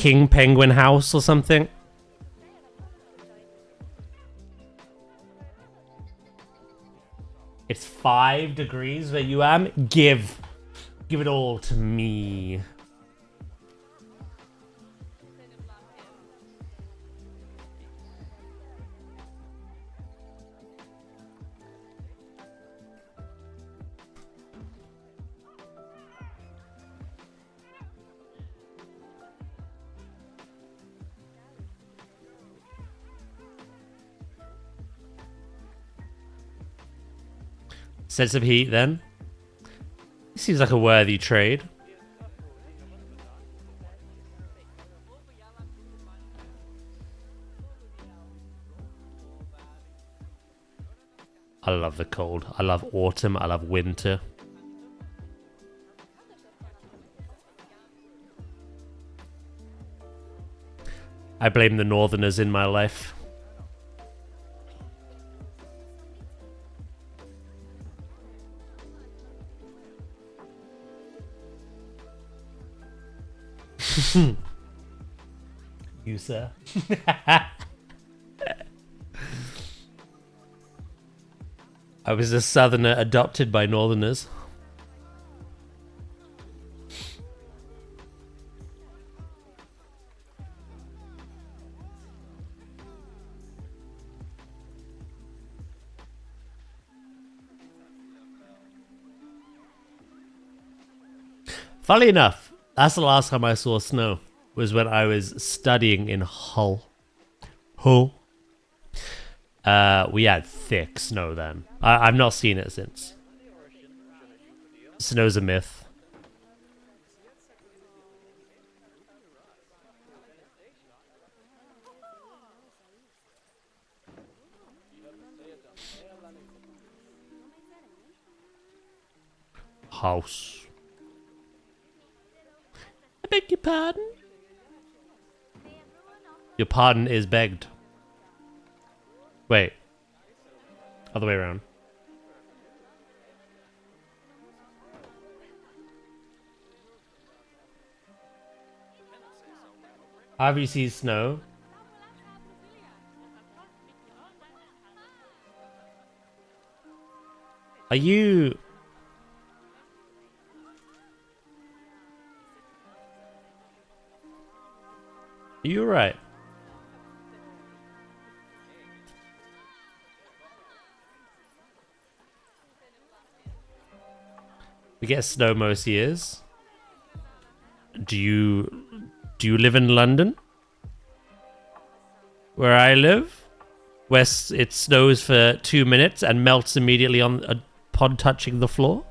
king penguin house or something. It's 5 degrees where you am. Give it all to me. Sense of heat, then. Seems like a worthy trade. I love the cold. I love autumn. I love winter. I blame the northerners in my life. You, sir. I was a southerner adopted by northerners. Funnily enough, that's the last time I saw snow, was when I was studying in Hull. We had thick snow then. I've not seen it since. Snow's a myth. House. I beg your pardon? Your pardon is begged. Wait. Other way around. Have you seen snow? Are you... Are you alright? We get snow most years. Do you live in London? Where I live? Where it snows for 2 minutes and melts immediately upon touching the floor?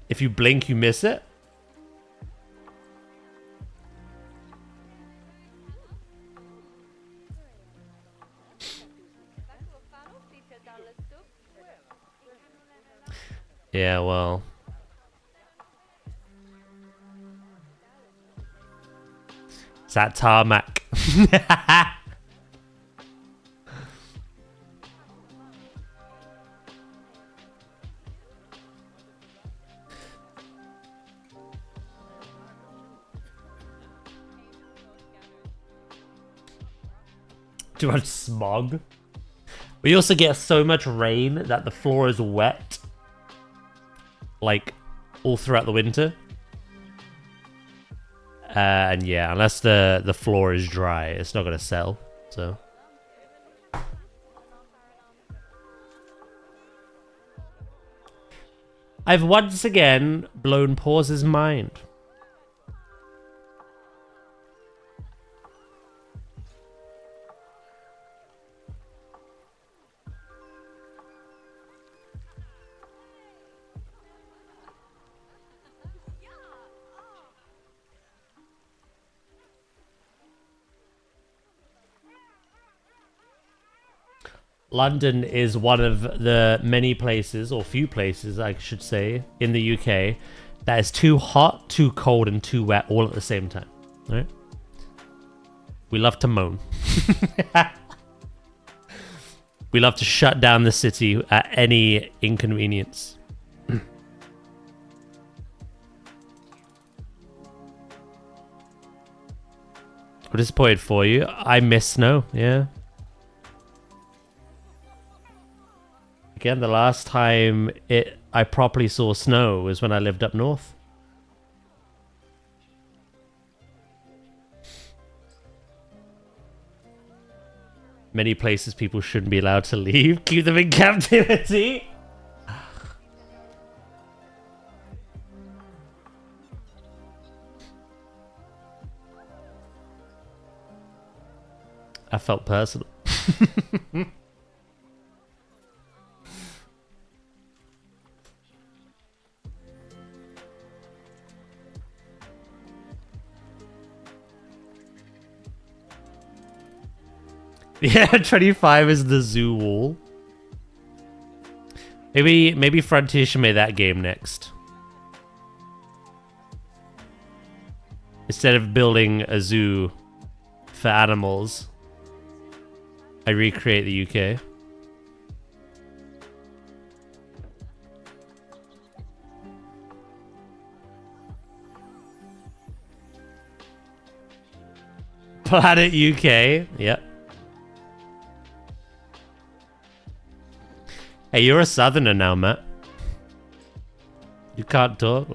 If you blink, you miss it? Yeah, well... It's that tarmac. Too much smog. We also get so much rain that the floor is wet. Like, all throughout the winter. And yeah, unless the floor is dry, it's not going to sell. So... I've once again blown Pause's mind. London is one of the many places, or few places, I should say, in the UK that is too hot, too cold, and too wet all at the same time. Right? We love to moan. We love to shut down the city at any inconvenience. disappointed for you. I miss snow, yeah. Again, the last time I properly saw snow was when I lived up north. Many places people shouldn't be allowed to leave. Keep them in captivity. I felt personal. Yeah, 25 is the zoo wall. Maybe Frontier should make that game next. Instead of building a zoo for animals, I recreate the UK. Planet UK, yep. Hey, you're a southerner now, Matt. You can't talk.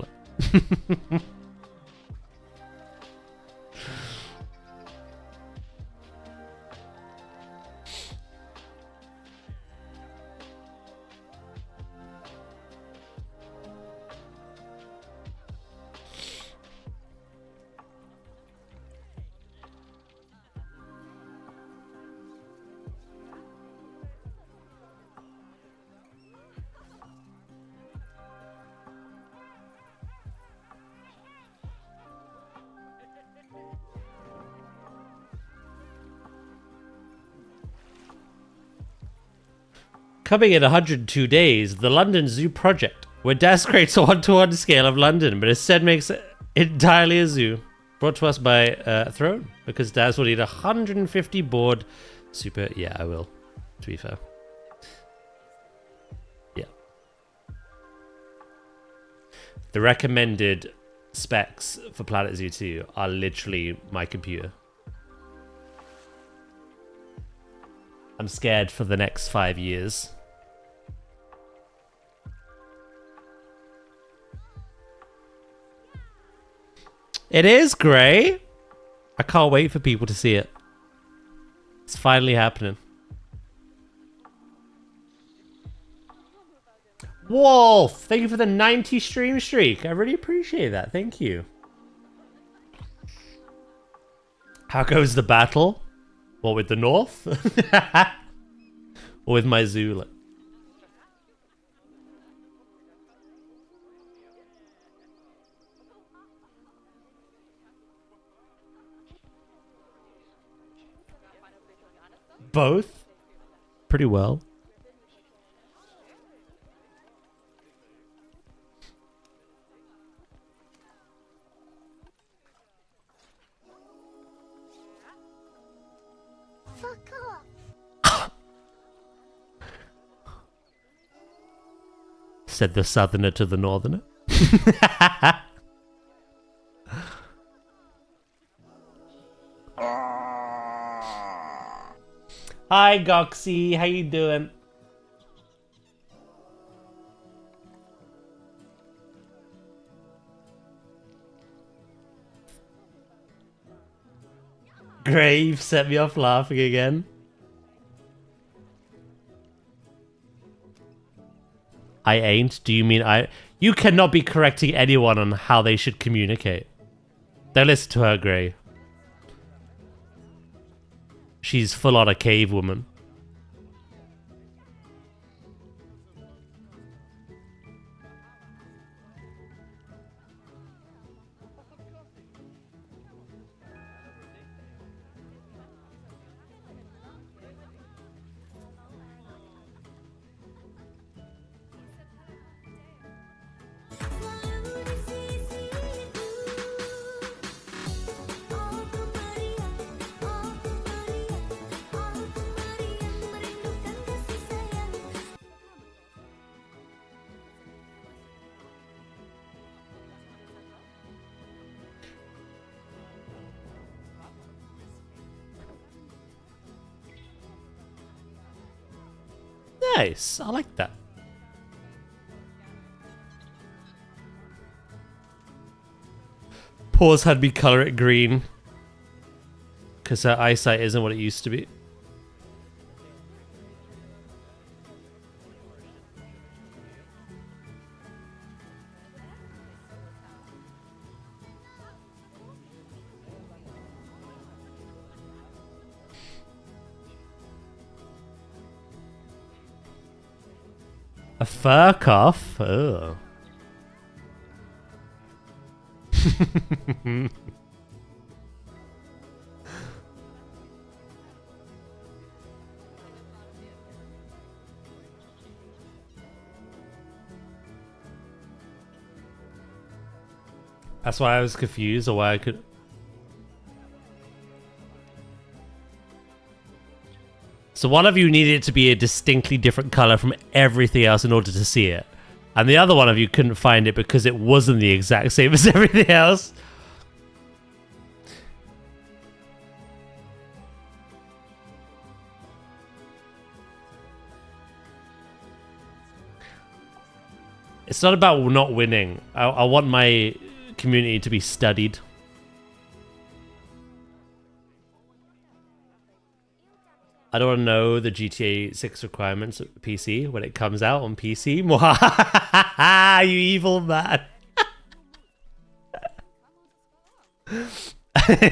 Coming in 102 days, the London Zoo project, where Daz creates a one-to-one scale of London, but instead makes it entirely a zoo. Brought to us by Throne, because Daz will need 150 board super... Yeah, I will, to be fair. Yeah. The recommended specs for Planet Zoo 2 are literally my computer. I'm scared for the next 5 years. It is grey. I can't wait for people to see it. It's finally happening. Wolf, thank you for the 90 stream streak. I really appreciate that. Thank you. How goes the battle? What, with the North? Or with my zoo? Both? Pretty well. Said the southerner to the northerner. Hi Goxie, how you doing? Grave set me off laughing again. I ain't? Do you mean I... You cannot be correcting anyone on how they should communicate. Don't listen to her, Gray. She's full on a cave woman. Nice. I like that. Pause had me color it green because her eyesight isn't what it used to be. A fur cuff? Oh. That's why I was confused, or why I could... So one of you needed it to be a distinctly different color from everything else in order to see it. And the other one of you couldn't find it because it wasn't the exact same as everything else. It's not about not winning. I want my community to be studied. I don't want to know the GTA 6 requirements of PC when it comes out on PC. You evil man.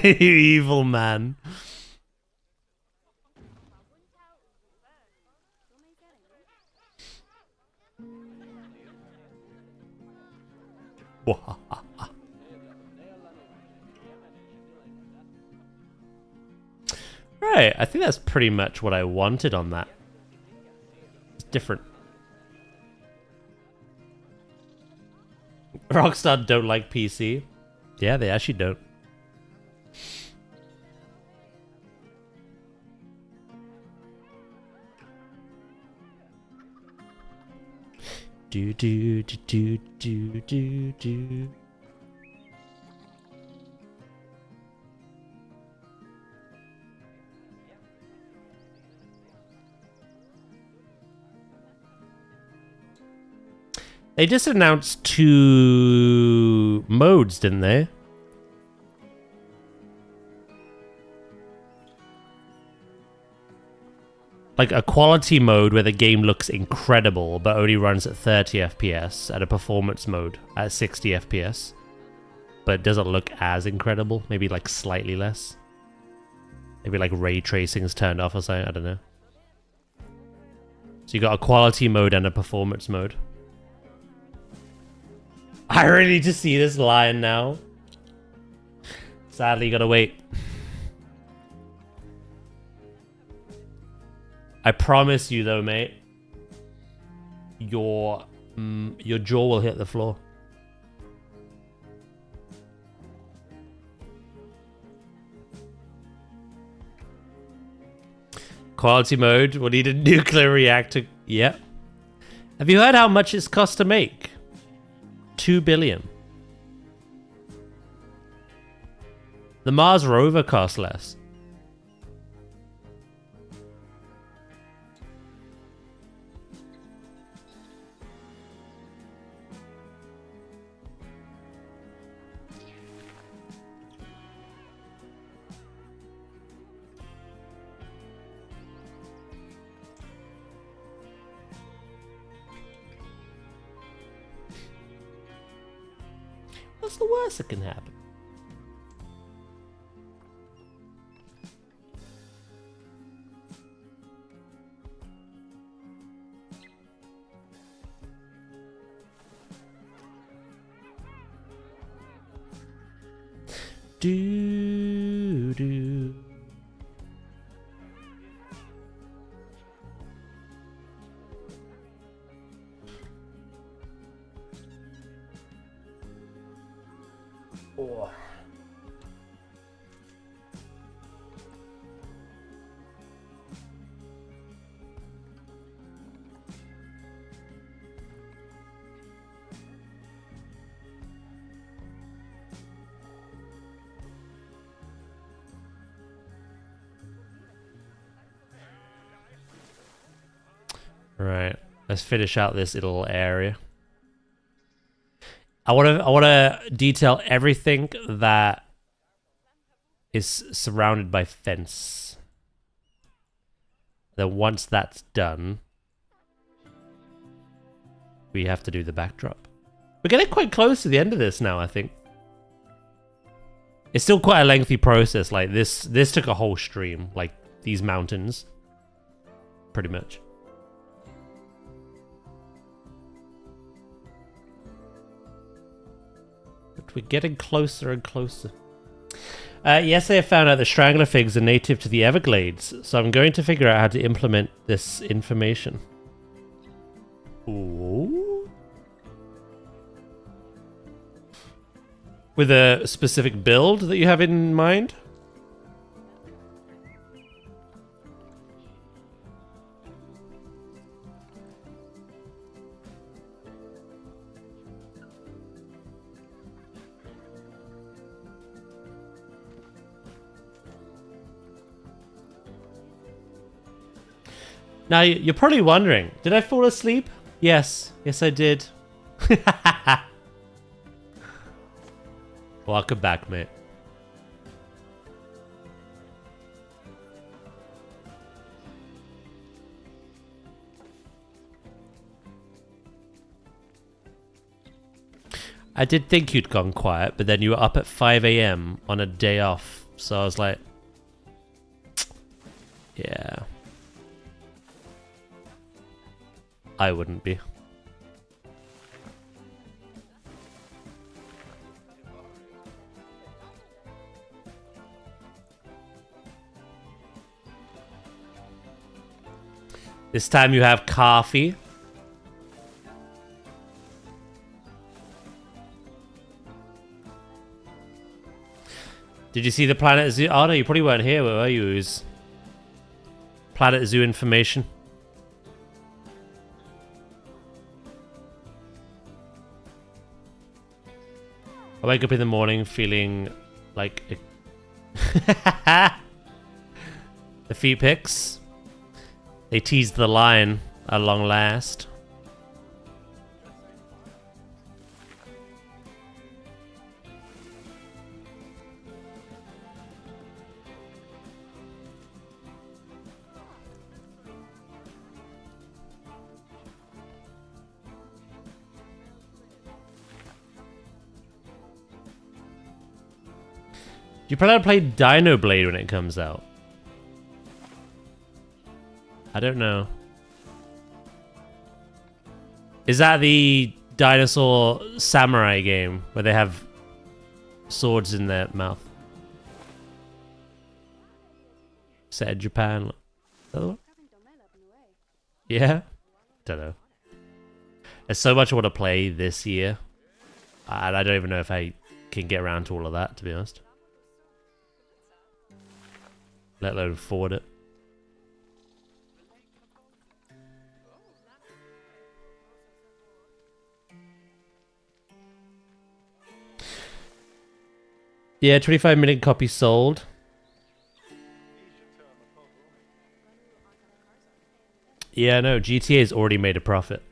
You evil man. Right, I think that's pretty much what I wanted on that. It's different. Rockstar don't like PC. Yeah, they actually don't. Do do do do do do do. They just announced 2 modes, didn't they? Like a quality mode where the game looks incredible but only runs at 30 FPS, and a performance mode at 60 FPS. But it doesn't look as incredible, maybe like slightly less. Maybe like ray tracing is turned off or something, I don't know. So you got a quality mode and a performance mode. I really need to see this lion now. Sadly, you gotta wait. I promise you though, mate, your jaw will hit the floor. Quality mode, we'll need a nuclear reactor. Yep. Have you heard how much it's cost to make? 2 billion. The Mars rover cost less. What's the worst that can happen? Do do. Oh. Right. Let's finish out this little area. I wanna detail everything that is surrounded by fence. Then once that's done, we have to do the backdrop. We're getting quite close to the end of this now, I think. It's still quite a lengthy process. Like this took a whole stream, like these mountains. Pretty much. But we're getting closer and closer. Yesterday I found out that strangler figs are native to the Everglades, so I'm going to figure out how to implement this information. Ooh. With a specific build that you have in mind? Now, you're probably wondering, did I fall asleep? Yes. Yes, I did. Welcome back, mate. I did think you'd gone quiet, but then you were up at 5 AM on a day off. So I was like, yeah. I wouldn't be. This time you have coffee. Did you see the Planet Zoo? Oh no, you probably weren't here, were you? It was Planet Zoo information. I wake up in the morning feeling like the feet pics. They teased the line at long last. Do you plan to play Dino Blade when it comes out? I don't know. Is that the dinosaur samurai game where they have swords in their mouth? Set in Japan. Other one? Yeah? Don't know. There's so much I want to play this year. And I don't even know if I can get around to all of that, to be honest. Let alone forward it. Yeah, 25 million copies sold. Yeah, no, GTA's already made a profit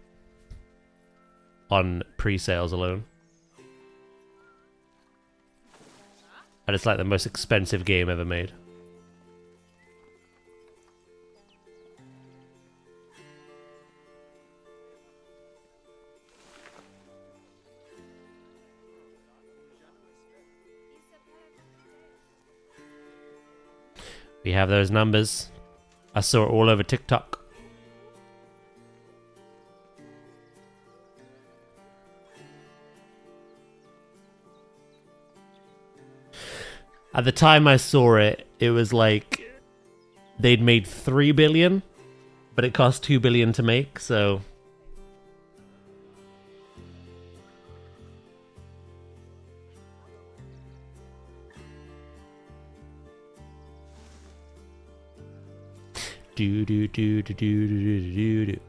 on pre-sales alone. And it's like the most expensive game ever made. We have those numbers. I saw it all over TikTok. At the time I saw it, it was like they'd made 3 billion, but it cost 2 billion to make, so do do do do do do do do.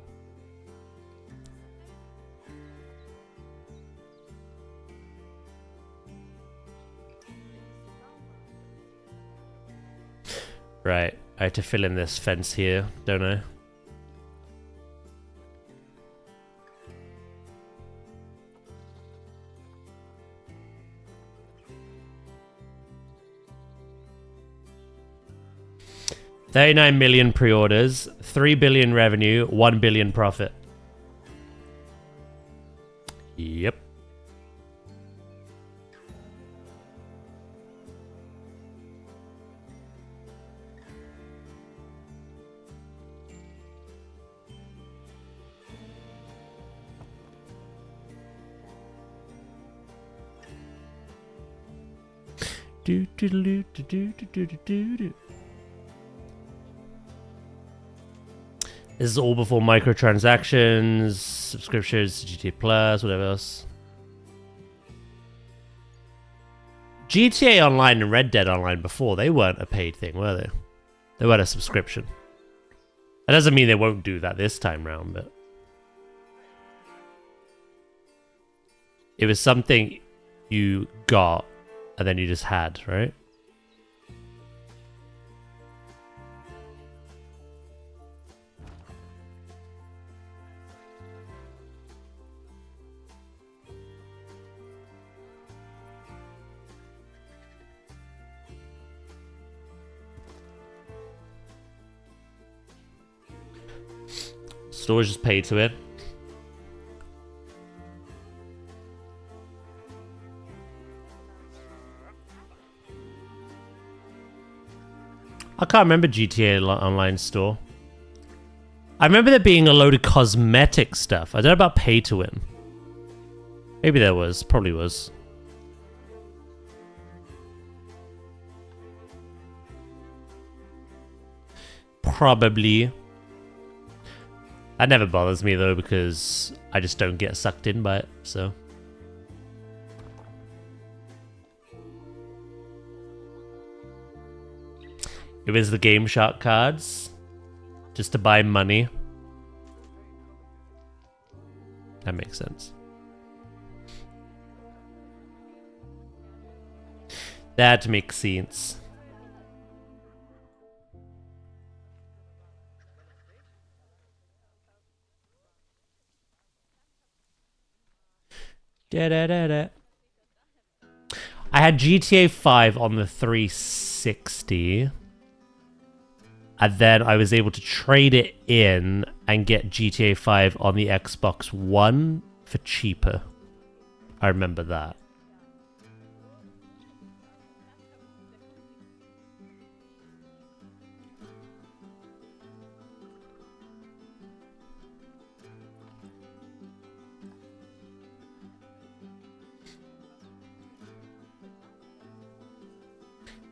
Right, I have to fill in this fence here, don't I? 39 million pre-orders, 3 billion revenue, 1 billion profit. Yep. Do do do do do do do do do. This is all before microtransactions, subscriptions, GTA Plus, whatever else. GTA Online and Red Dead Online before, they weren't a paid thing, were they? They weren't a subscription. That doesn't mean they won't do that this time round, but... it was something you got and then you just had, right? Storage just paid to it. I can't remember GTA Online store. I remember there being a load of cosmetic stuff. I don't know about pay to win. Maybe there was. Probably was. Probably. That never bothers me though because I just don't get sucked in by it, so. It was the Game Shark cards. Just to buy money. That makes sense. That makes sense. I had GTA 5 on the 360. And then I was able to trade it in and get GTA 5 on the Xbox One for cheaper. I remember that.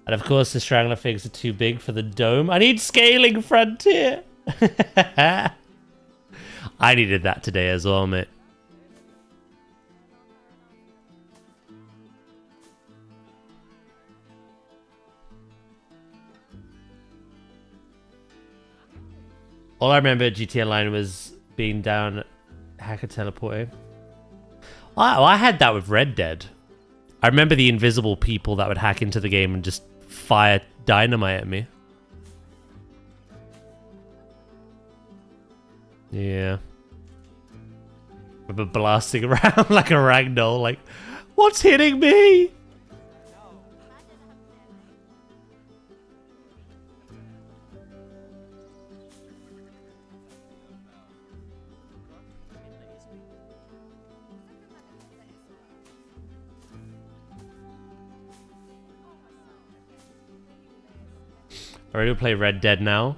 And of course, the Strangler figs are too big for the dome. I need scaling, Frontier! I needed that today as well, mate. All I remember at GTA Online was being down hacker teleporting. Oh, I had that with Red Dead. I remember the invisible people that would hack into the game and just fire dynamite at me. Yeah. Remember blasting around like a ragdoll, like, what's hitting me? I'm ready to play Red Dead now.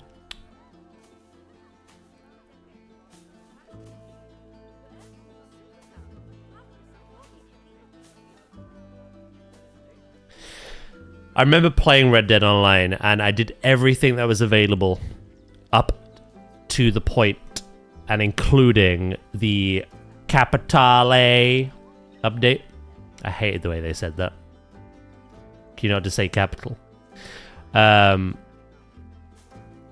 I remember playing Red Dead Online and I did everything that was available up to the point and including the Capitale update. I hated the way they said that. Can you not just say capital?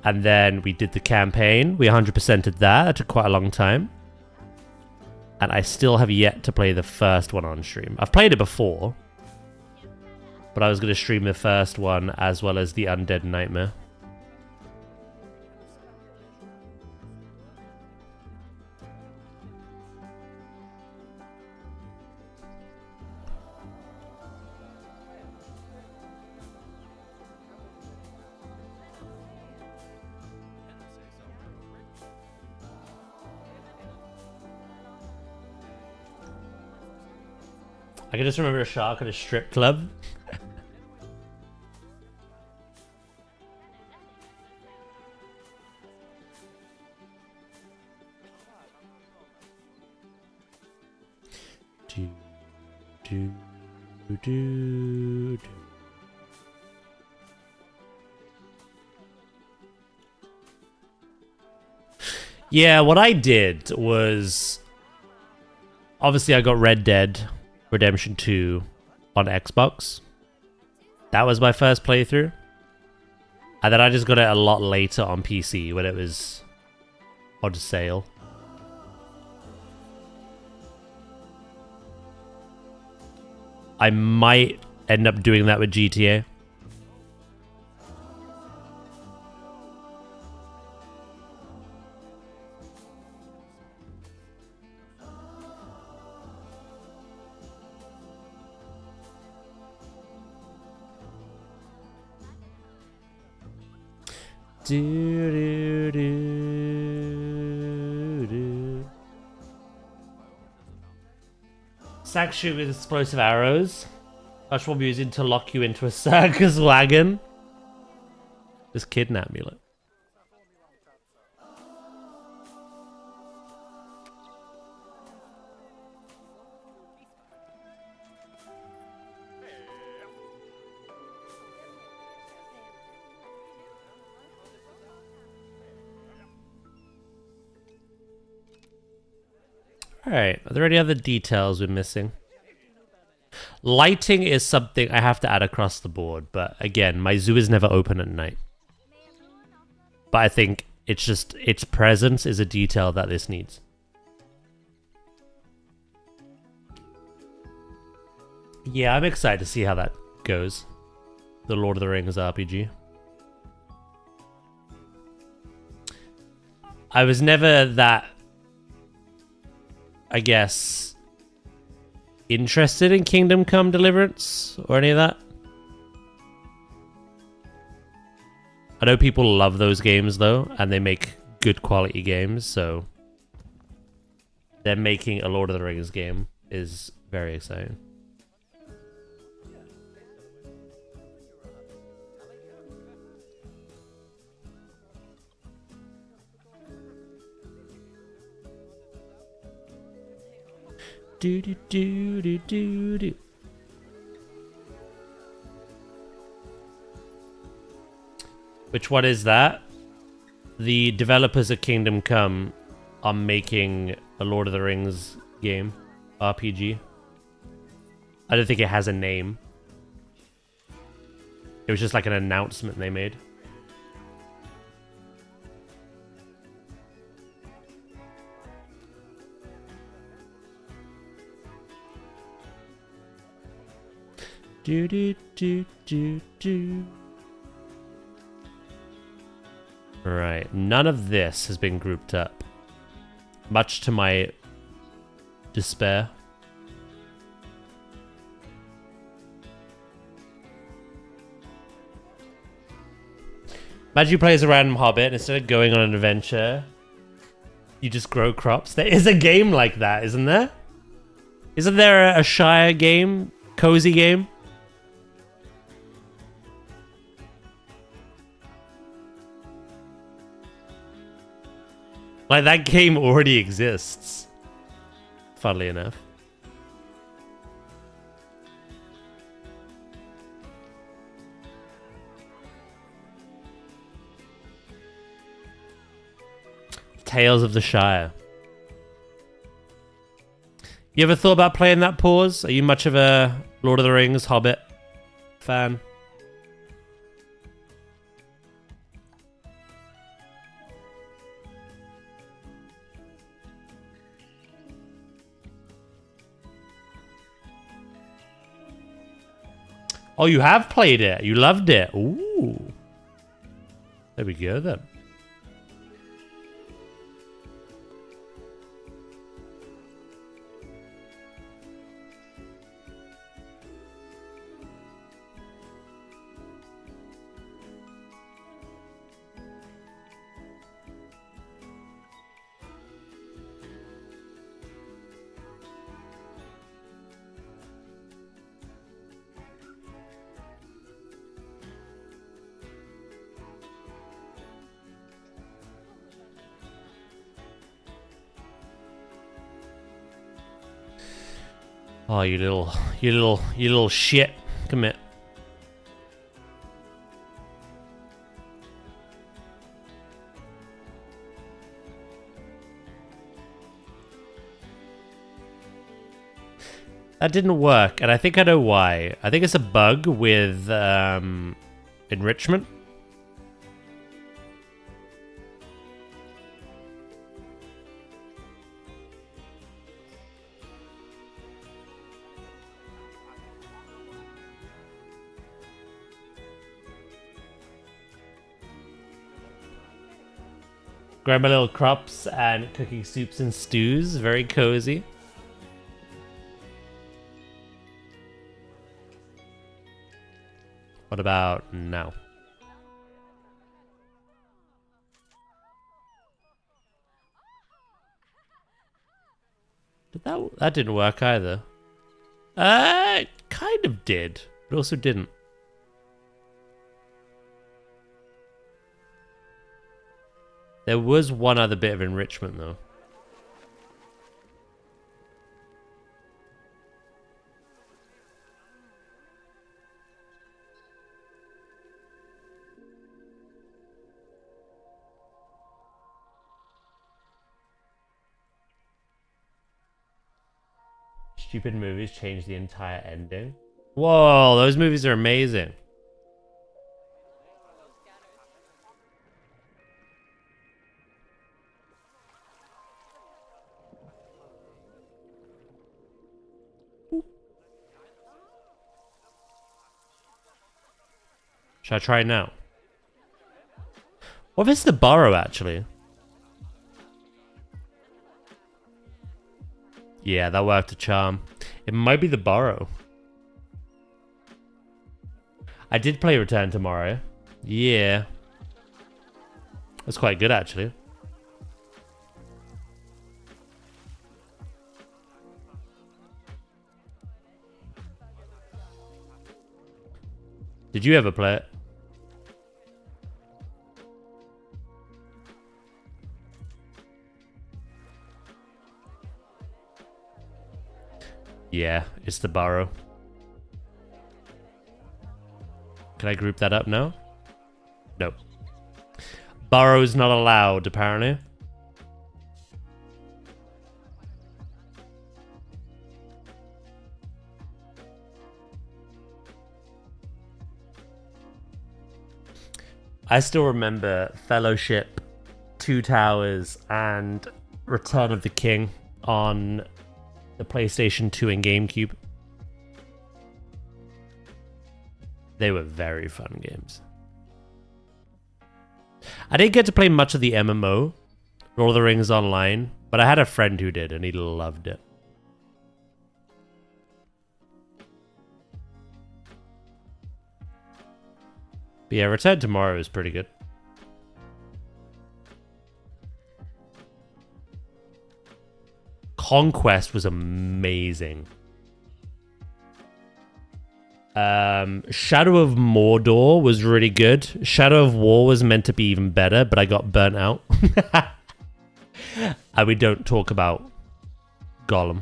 And then we did the campaign. We 100%ed that. That took quite a long time. And I still have yet to play the first one on stream. I've played it before. But I was going to stream the first one as well as the Undead Nightmare. I can just remember a shark at a strip club. do, do, do, do. Yeah, what I did was... Obviously, I got Red Dead Redemption 2 on Xbox. That was my first playthrough. And then I just got it a lot later on PC when it was on sale. I might end up doing that with GTA. Do, do, do, do. Sack shoot with explosive arrows. Much will be used to lock you into a circus wagon. Just kidnap me, look. Alright, are there any other details we're missing? Lighting is something I have to add across the board, but again, my zoo is never open at night. But I think it's just, its presence is a detail that this needs. Yeah, I'm excited to see how that goes. The Lord of the Rings RPG. I was never that... I guess, interested in Kingdom Come Deliverance or any of that. I know people love those games though, and they make good quality games, so them making a Lord of the Rings game is very exciting. Do do do do do do. Which one is that? The developers of Kingdom Come are making a Lord of the Rings game, RPG. I don't think it has a name. It was just like an announcement they made. Do do do do do. Right, none of this has been grouped up, much to my despair. Imagine you play as a random hobbit, and instead of going on an adventure, you just grow crops. There is a game like that, isn't there? Isn't there a Shire game? Cozy game? Like, that game already exists. Funnily enough. Tales of the Shire. You ever thought about playing that, Pause? Are you much of a Lord of the Rings Hobbit fan? Oh, you have played it. You loved it. Ooh. There we go then. Oh, you little shit. Come here. That didn't work, and I think I know why. I think it's a bug with enrichment. Grab my little crops and cooking soups and stews. Very cozy. What about now? That didn't work either. It kind of did, but also didn't. There was one other bit of enrichment though. Stupid movies change the entire ending. Whoa, those movies are amazing. Should I try it now? What if it's the burrow, actually? Yeah, that worked a charm. It might be the burrow. I did play Return tomorrow. Yeah. That's quite good, actually. Did you ever play it? Yeah, it's the burrow. Can I group that up now? Nope. Burrow's not allowed, apparently. I still remember Fellowship, Two Towers, and Return of the King on the PlayStation 2 and GameCube. They were very fun games. I didn't get to play much of the MMO, Lord of the Rings Online, but I had a friend who did, and he loved it. But yeah, Return Tomorrow is pretty good. Conquest was amazing. Shadow of Mordor was really good. Shadow of War was meant to be even better, but I got burnt out. And we don't talk about Gollum.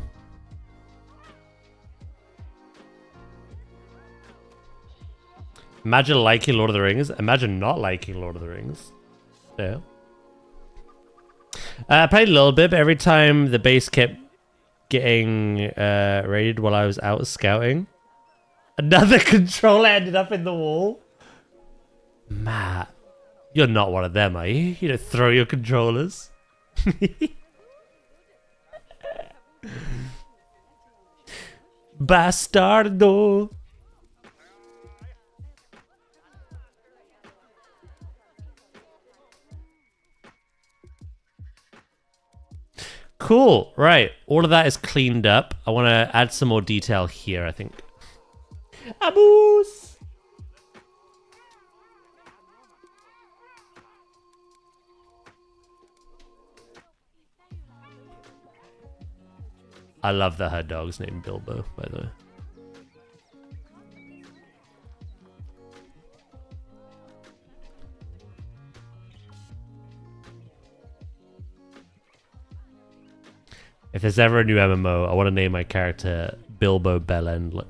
Imagine liking Lord of the Rings. Imagine not liking Lord of the Rings. Yeah. I played a little bit, but every time the base kept getting raided while I was out scouting, another controller ended up in the wall. Matt, you're not one of them, are you? You don't throw your controllers. Bastardo. Cool. Right. All of that is cleaned up. I want to add some more detail here, I think. Abus! I love that her dog's named Bilbo, by the way. If there's ever a new MMO, I want to name my character Bilbo Bellend look.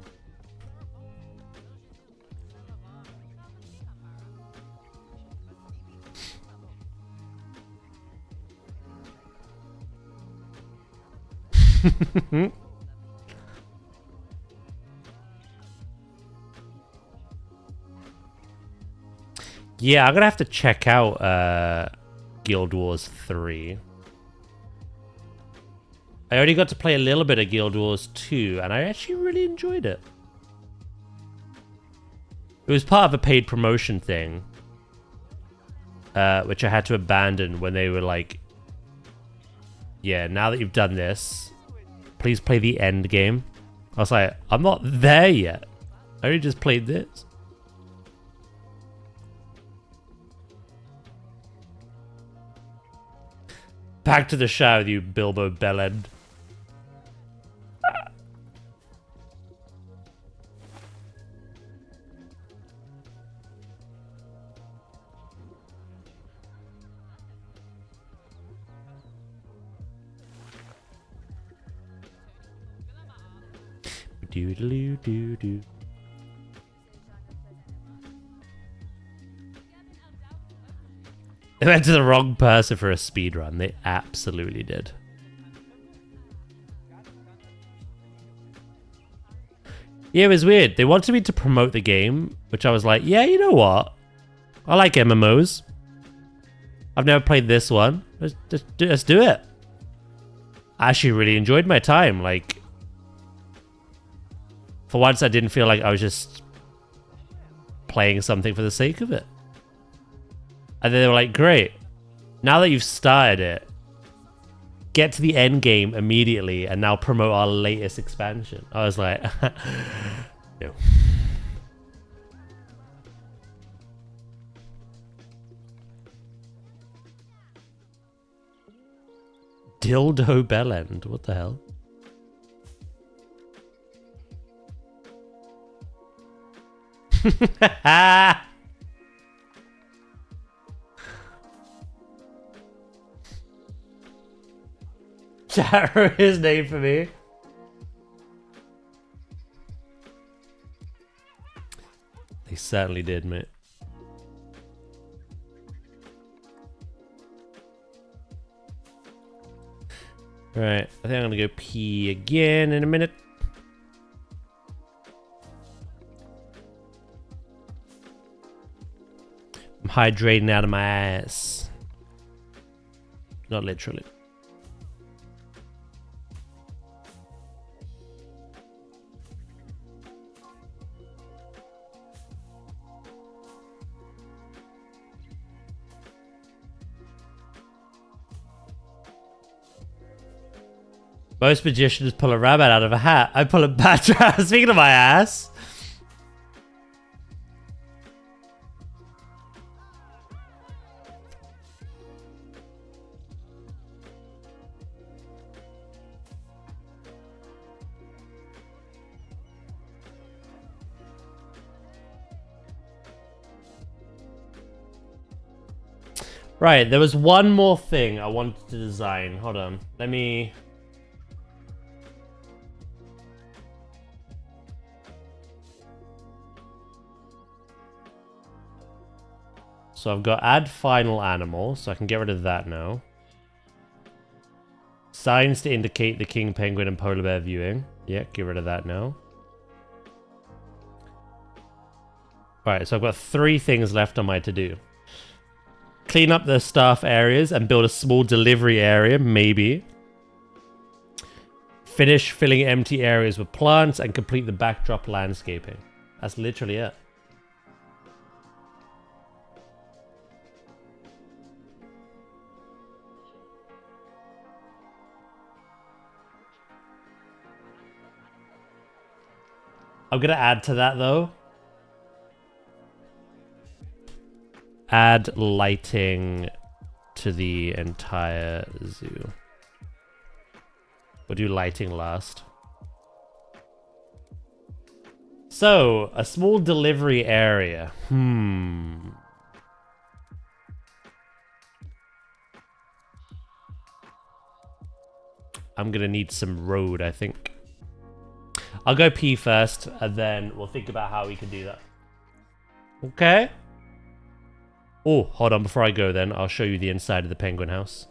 Yeah, I'm gonna have to check out Guild Wars 3. I already got to play a little bit of Guild Wars 2, and I actually really enjoyed it. It was part of a paid promotion thing, which I had to abandon when they were like, yeah, now that you've done this, please play the end game. I was like, I'm not there yet. I only just played this. Back to the shower with you, Bilbo Bellend. Do-do-do-do-do. They went to the wrong person for a speedrun. They absolutely did. Yeah, it was weird. They wanted me to promote the game, which I was like, yeah, you know what? I like MMOs. I've never played this one. Let's do it. I actually really enjoyed my time. Like, for once, I didn't feel like I was just playing something for the sake of it. And then they were like, great. Now that you've started it, get to the end game immediately and now promote our latest expansion. I was like, no. Dildo Bellend. What the hell? Chat wrote his name for me. They certainly did, mate. Right, I think I'm gonna go pee again in a minute. I'm hydrating out of my ass. Not literally. Most magicians pull a rabbit out of a hat. I pull a bat out. Speaking of my ass. Right, there was one more thing I wanted to design. Hold on. Let me... So I've got add final animal, so I can get rid of that now. Signs to indicate the king, penguin, and polar bear viewing. Yeah, get rid of that now. Alright, so I've got 3 things left on my to-do. Clean up the staff areas and build a small delivery area, maybe. Finish filling empty areas with plants and complete the backdrop landscaping. That's literally it. I'm gonna add to that though. Add lighting to the entire zoo. We'll do lighting last. So, a small delivery area. I'm gonna need some road, I think. I'll go pee first, and then we'll think about how we can do that. Okay? Oh, hold on. Before I go then, I'll show you the inside of the penguin house.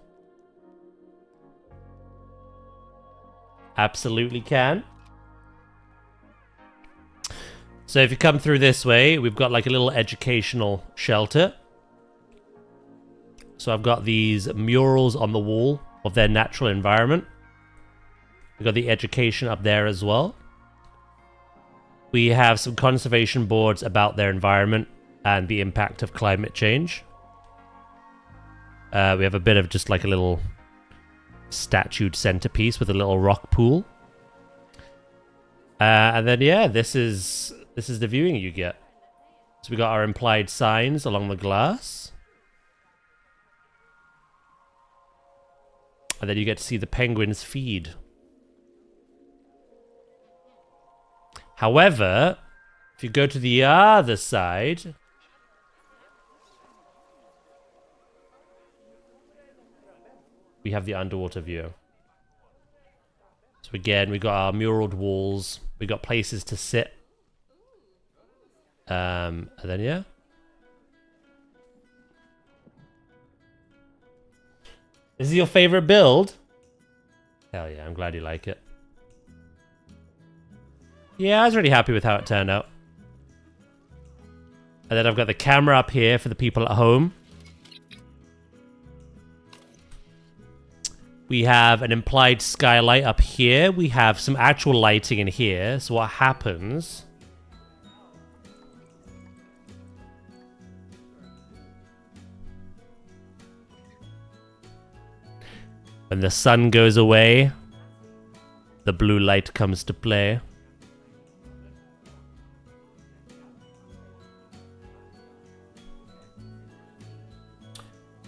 Absolutely can. So if you come through this way, we've got like a little educational shelter. So I've got these murals on the wall of their natural environment. We've got the education up there as well. We have some conservation boards about their environment and the impact of climate change. We have a bit of just like a little statued centerpiece with a little rock pool. And then yeah, this is the viewing you get. So we got our implied signs along the glass. And then you get to see the penguins feed. However, if you go to the other side, we have the underwater view. So again, we got our muraled walls. We got places to sit. And then yeah. This is your favorite build? Hell yeah, I'm glad you like it. Yeah, I was really happy with how it turned out. And then I've got the camera up here for the people at home. We have an implied skylight up here. We have some actual lighting in here. So what happens... when the sun goes away, the blue light comes to play.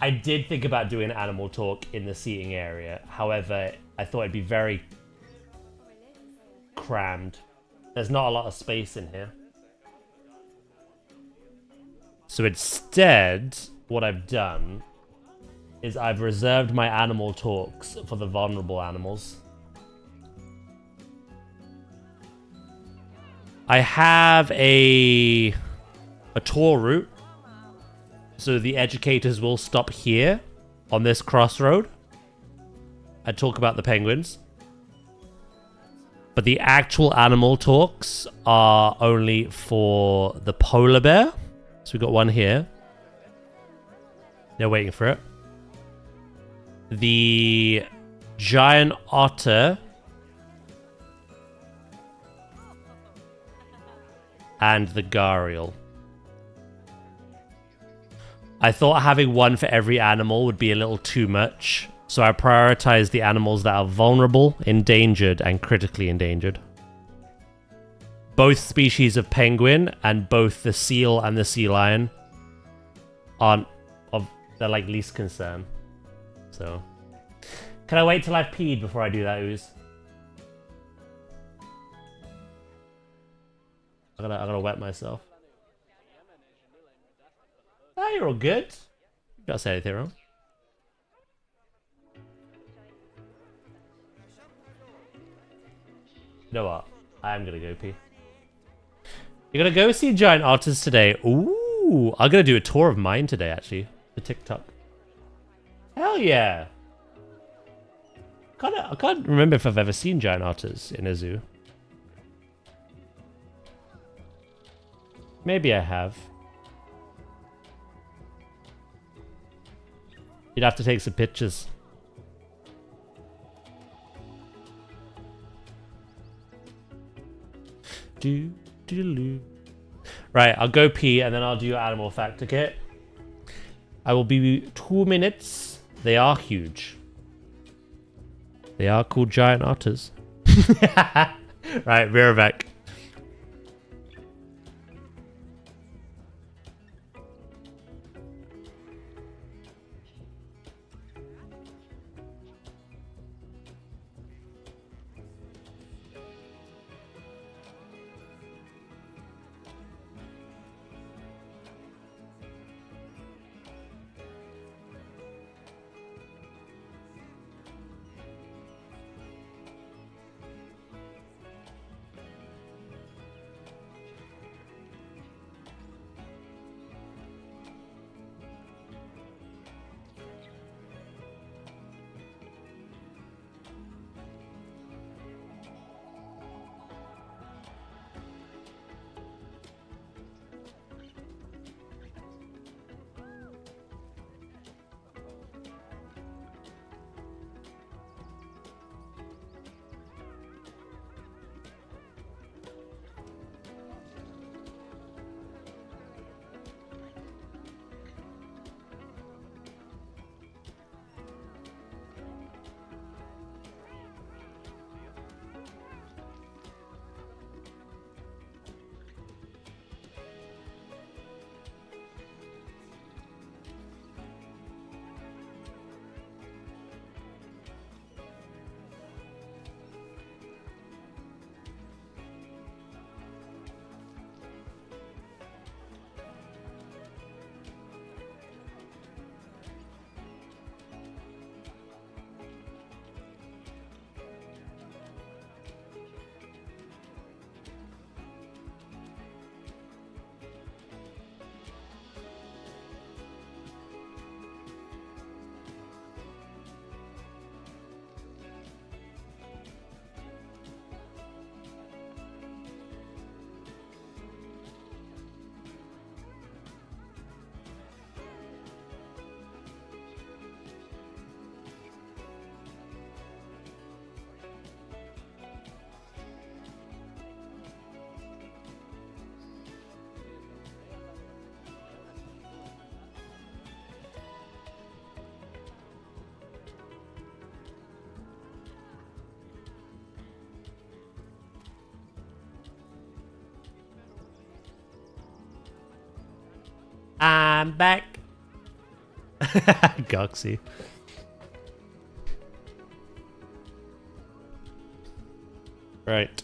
I did think about doing animal talk in the seating area. However, I thought it'd be very crammed. There's not a lot of space in here. So instead, what I've done is I've reserved my animal talks for the vulnerable animals. I have a tour route. So the educators will stop here on this crossroad and talk about the penguins. But the actual animal talks are only for the polar bear. So we've got one here. They're waiting for it. The giant otter and the gharial. I thought having one for every animal would be a little too much, so I prioritized the animals that are vulnerable, endangered, and critically endangered. Both species of penguin and both the seal and the sea lion aren't of they're like least concern. So, can I wait till I've peed before I do that, Ooze? I gotta wet myself. Ah, you're all good. You don't say anything wrong. You know what? I am gonna go pee. You're gonna go see giant otters today. Ooh, I'm gonna do a tour of mine today, actually, for TikTok. Hell yeah! I can't remember if I've ever seen giant otters in a zoo. Maybe I have. You'd have to take some pictures. Right, I'll go pee and then I'll do your animal fact, okay? I will be 2 minutes. They are huge. They are called giant otters. Right, we're back. I'm back. Goxie. Right.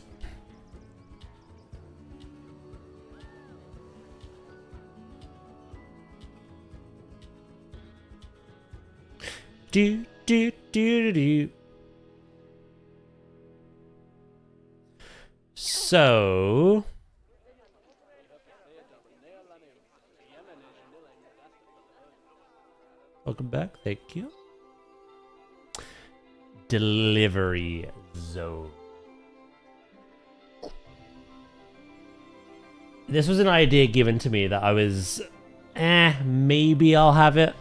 Do do do do do. So welcome back, thank you. Delivery zone. This was an idea given to me that I was, maybe I'll have it.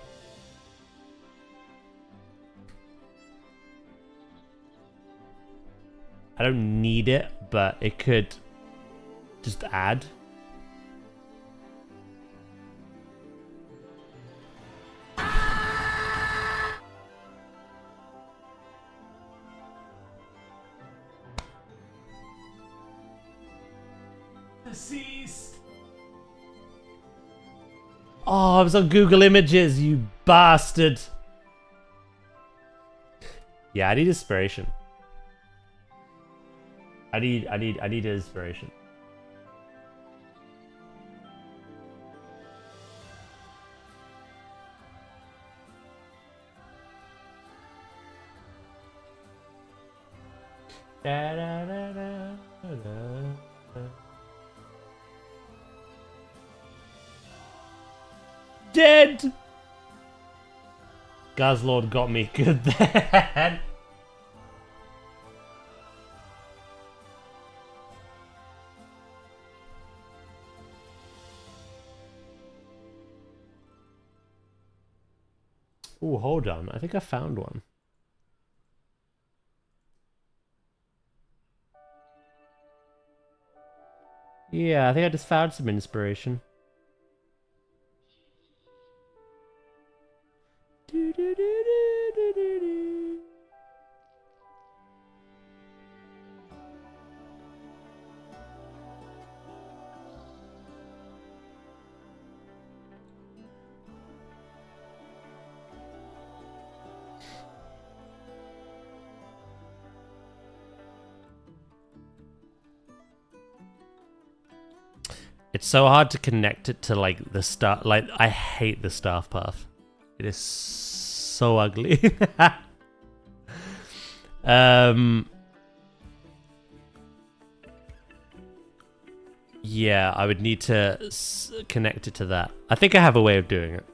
I don't need it, but it could just add. Deceased. Oh, I was on Google Images, you bastard. Yeah, I need inspiration. I need inspiration. Da, da, da, da, da. Dead! Gazlord got me good then. Ooh, hold on. I think I found one. Yeah, I think I just found some inspiration. Do, do, do, do, do, do, do. It's so hard to connect it to like the staff. Like I hate the staff path. It is so ugly. Yeah, I would need to connect it to that. I think I have a way of doing it.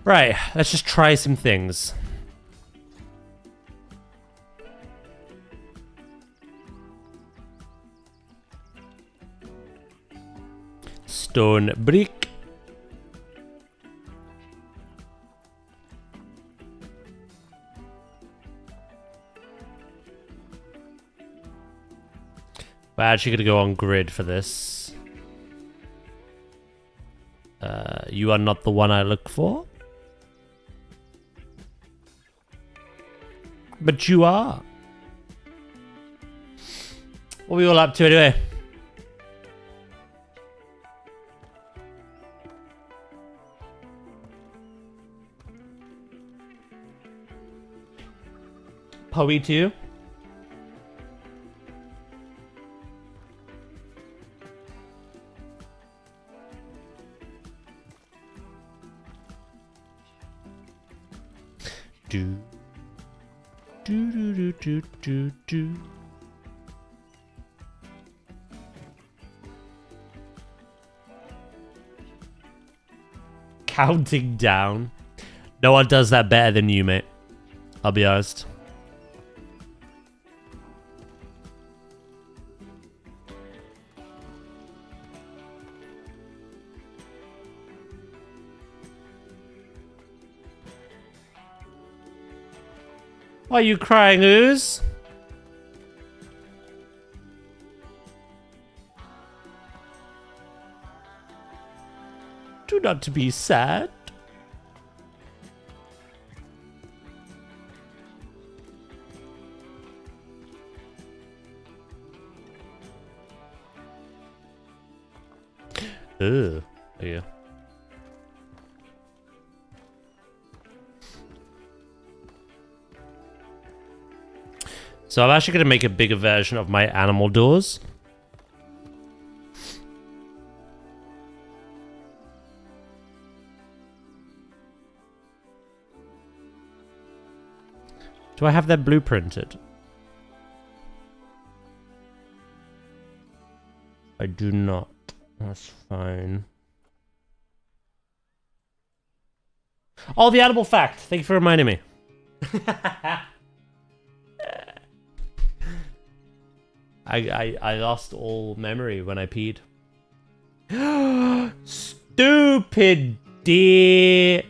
Right, let's just try some things. Stone brick. We're actually going to go on grid for this. You are not the one I look for. But you are. What are we all up to anyway? Poe 2. Do do do do do do. Counting down. No one does that better than you, mate. I'll be honest. Why are you crying, Ooze? Do not be sad. Ugh. Yeah. So I'm actually going to make a bigger version of my animal doors. Do I have that blueprinted? I do not. That's fine. Oh, the animal fact. Thank you for reminding me. I lost all memory when I peed. Stupid deer.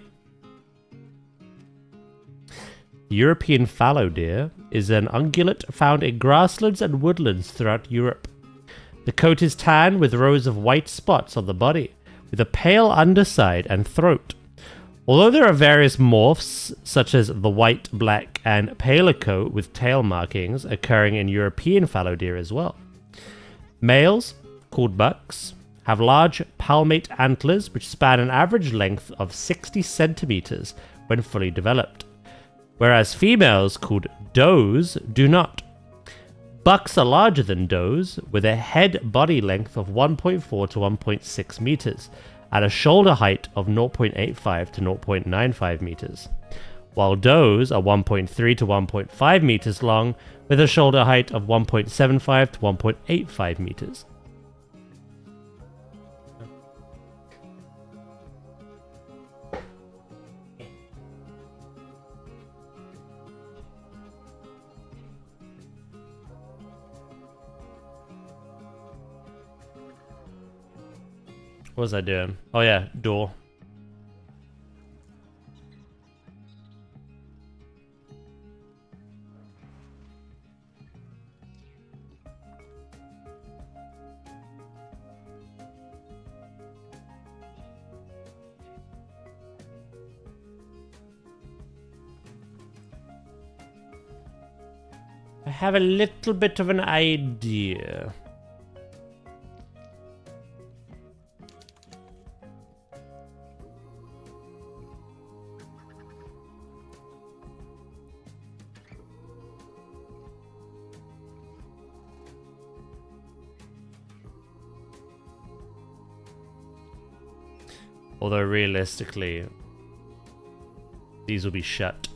The European fallow deer is an ungulate found in grasslands and woodlands throughout Europe. The coat is tan with rows of white spots on the body, with a pale underside and throat. Although there are various morphs, such as the white, black, and paler coat with tail markings occurring in European fallow deer as well. Males, called bucks, have large palmate antlers which span an average length of 60 centimeters when fully developed, whereas females, called does, do not. Bucks are larger than does, with a head body length of 1.4 to 1.6 meters, and a shoulder height of 0.85 to 0.95 meters, while does are 1.3 to 1.5 meters long, with a shoulder height of 1.75 to 1.85 meters. What was I doing? Oh yeah, door. I have a little bit of an idea. Although realistically, these will be shut.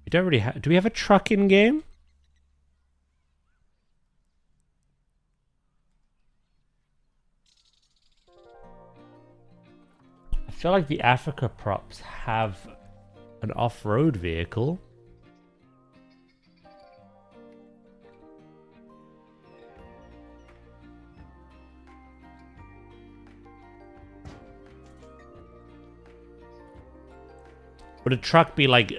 We don't really have. Do we have a truck in game? I feel like the Africa props have an off-road vehicle. Would a truck be like,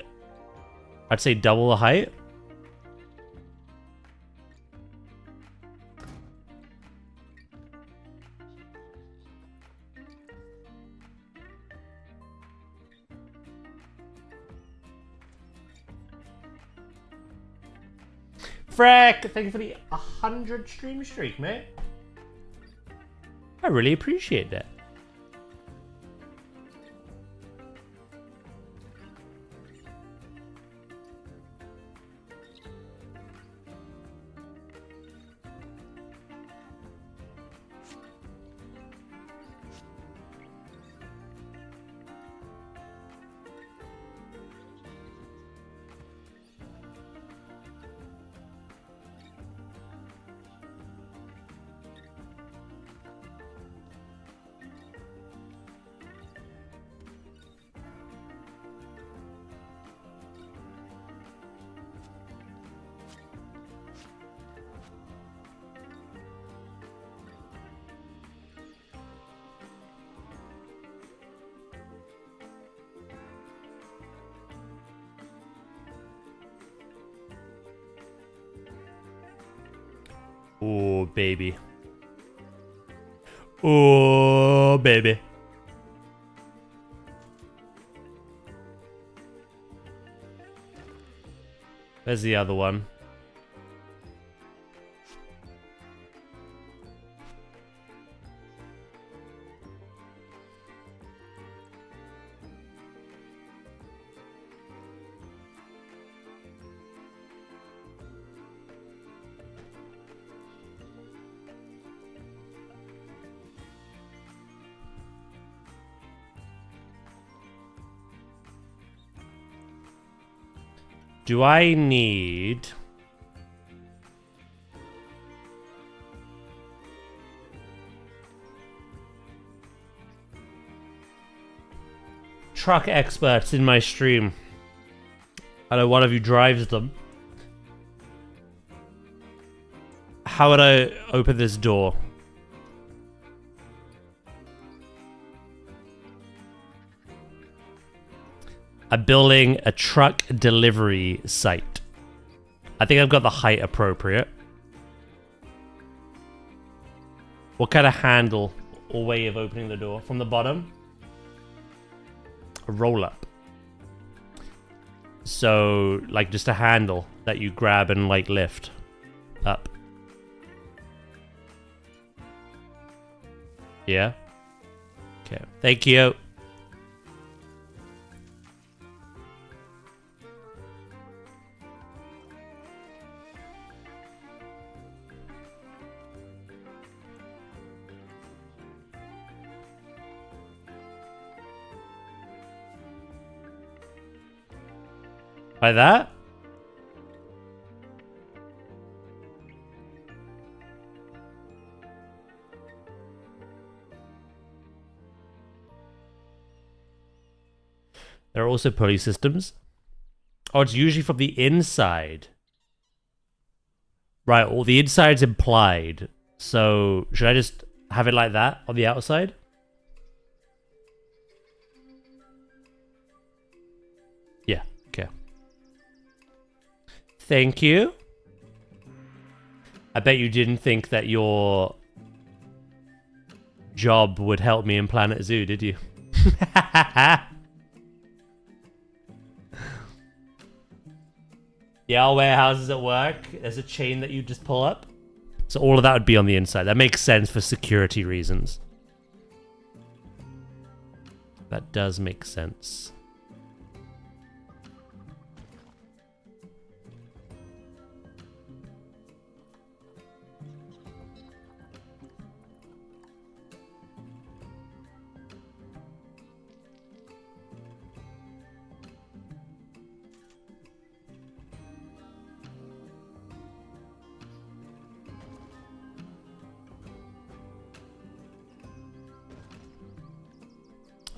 I'd say double the height? Freck, thank you for the 100 stream streak, mate. I really appreciate that. Oh, baby. Oh, baby. Where's the other one? Do I need... truck experts in my stream? I know one of you drives them. How would I open this door? I'm building a truck delivery site. I think I've got the height appropriate. What kind of handle or way of opening the door? From the bottom? A roll up. So, like just a handle that you grab and like lift up. Yeah? Okay. Thank you. Like that? There are also pulley systems. Oh, it's usually from the inside. Right, well, the inside's implied. So, should I just have it like that on the outside? Yeah, okay. Thank you. I bet you didn't think that your job would help me in Planet Zoo, did you? Yeah, our warehouses at work, there's a chain that you just pull up. So all of that would be on the inside. That makes sense for security reasons. That does make sense.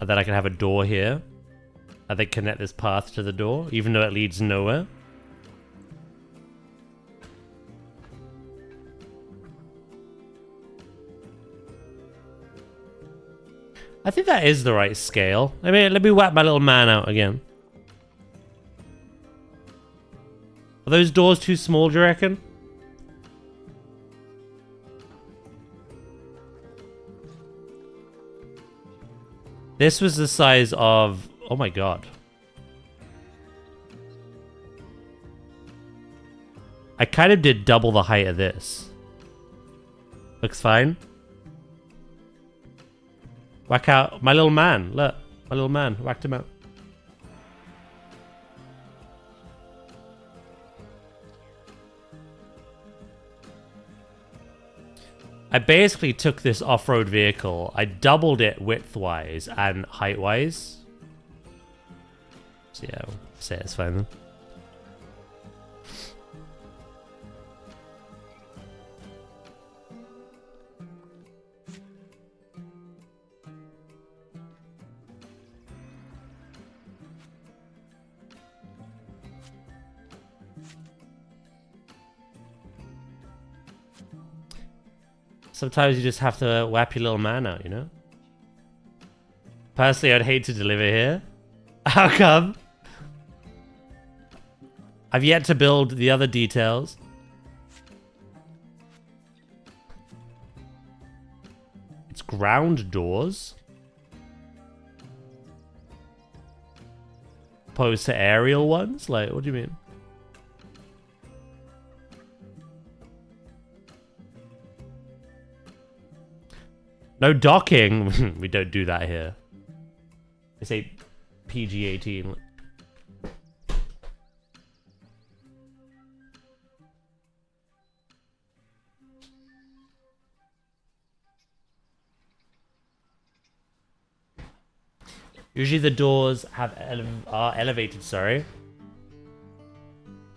And then I can have a door here. And then connect this path to the door, even though it leads nowhere. I think that is the right scale. I mean, let me whack my little man out again. Are those doors too small, do you reckon? This was the size of... Oh my god. I kind of did double the height of this. Looks fine. Whack out my little man. Look. My little man. Whacked him out. I basically took this off-road vehicle, I doubled it width-wise and height-wise. So yeah, I'll say it's fine then. Sometimes you just have to whap your little man out, you know? Personally, I'd hate to deliver here. How come? I've yet to build the other details. ground doors. Opposed to aerial ones? Like, what do you mean? No docking. We don't do that here. They say PG-18. Usually the doors have are elevated, sorry.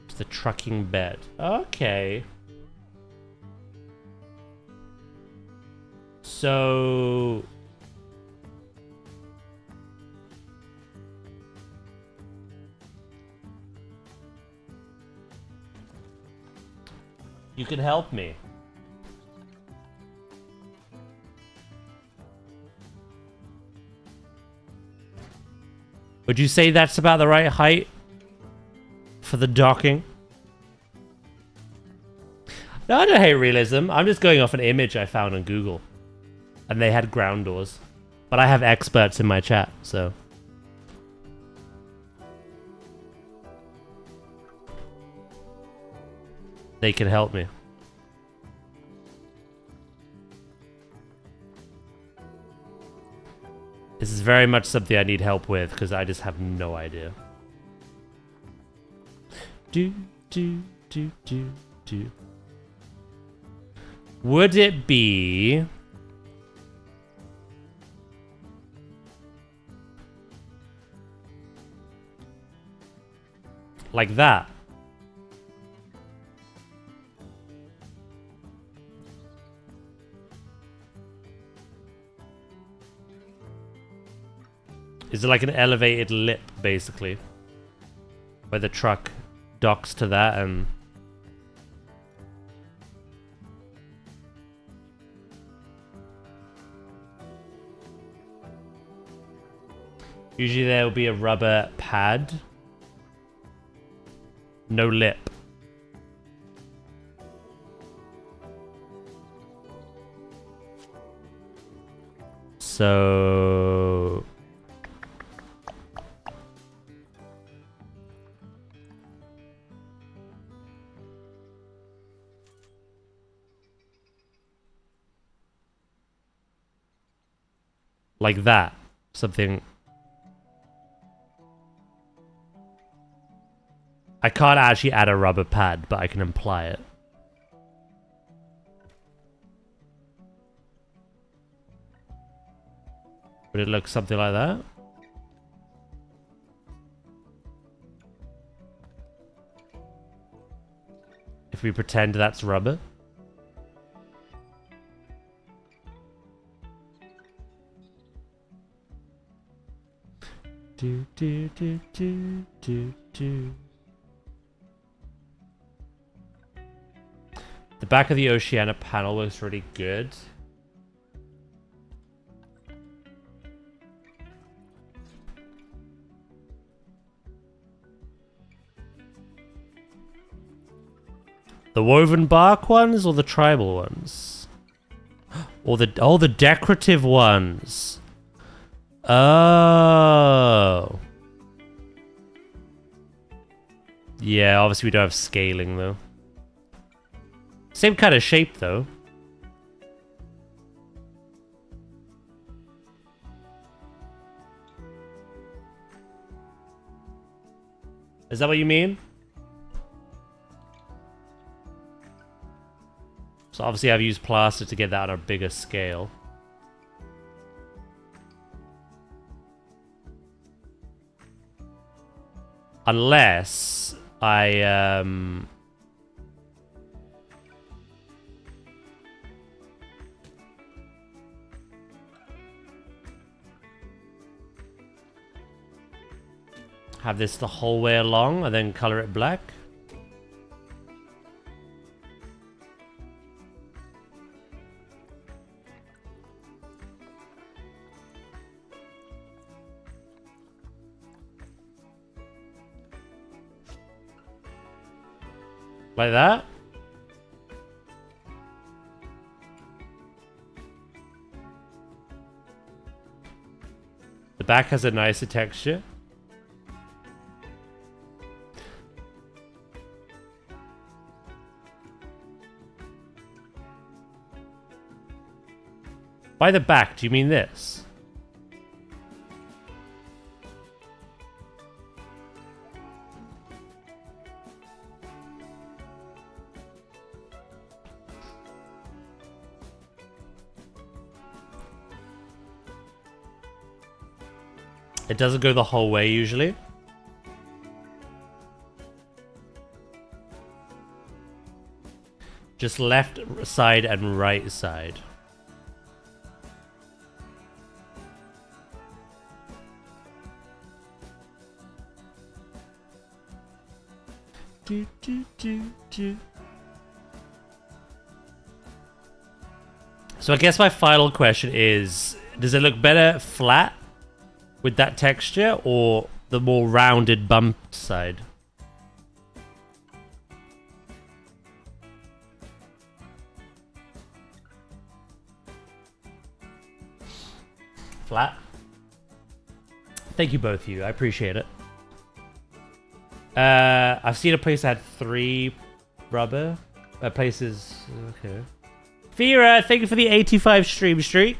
To the trucking bed. Okay. So... you can help me. Would you say that's about the right height for the docking? No, I don't hate realism. I'm just going off an image I found on Google. And they had ground doors. But I have experts in my chat, so... they can help me. This is very much something I need help with, because I just have no idea. Would it be... like that? Is it like an elevated lip, basically? Where the truck docks to that and... usually there will be a rubber pad. No lip. So... like that. Something... I can't actually add a rubber pad, but I can imply it. Would it look something like that? If we pretend that's rubber? Do, do, do, do, do, do. The back of the Oceania panel looks really good. The woven bark ones or the tribal ones? Or the decorative ones. Oh. Yeah, obviously we don't have scaling though. Same kind of shape though. Is that what you mean? So obviously I've used plaster to get that on a bigger scale. Unless I have this the whole way along and then color it black. Like that? back has a nicer texture. By the back, do you mean this? It doesn't go the whole way usually. Just left side and right side. Do, do, do, do. So I guess my final question is, does it look better flat with that texture or the more rounded bumped side? Flat? Thank you both of you. I appreciate it. I've seen a place that had 3 rubber places. Okay. Fira, thank you for the 85 stream streak.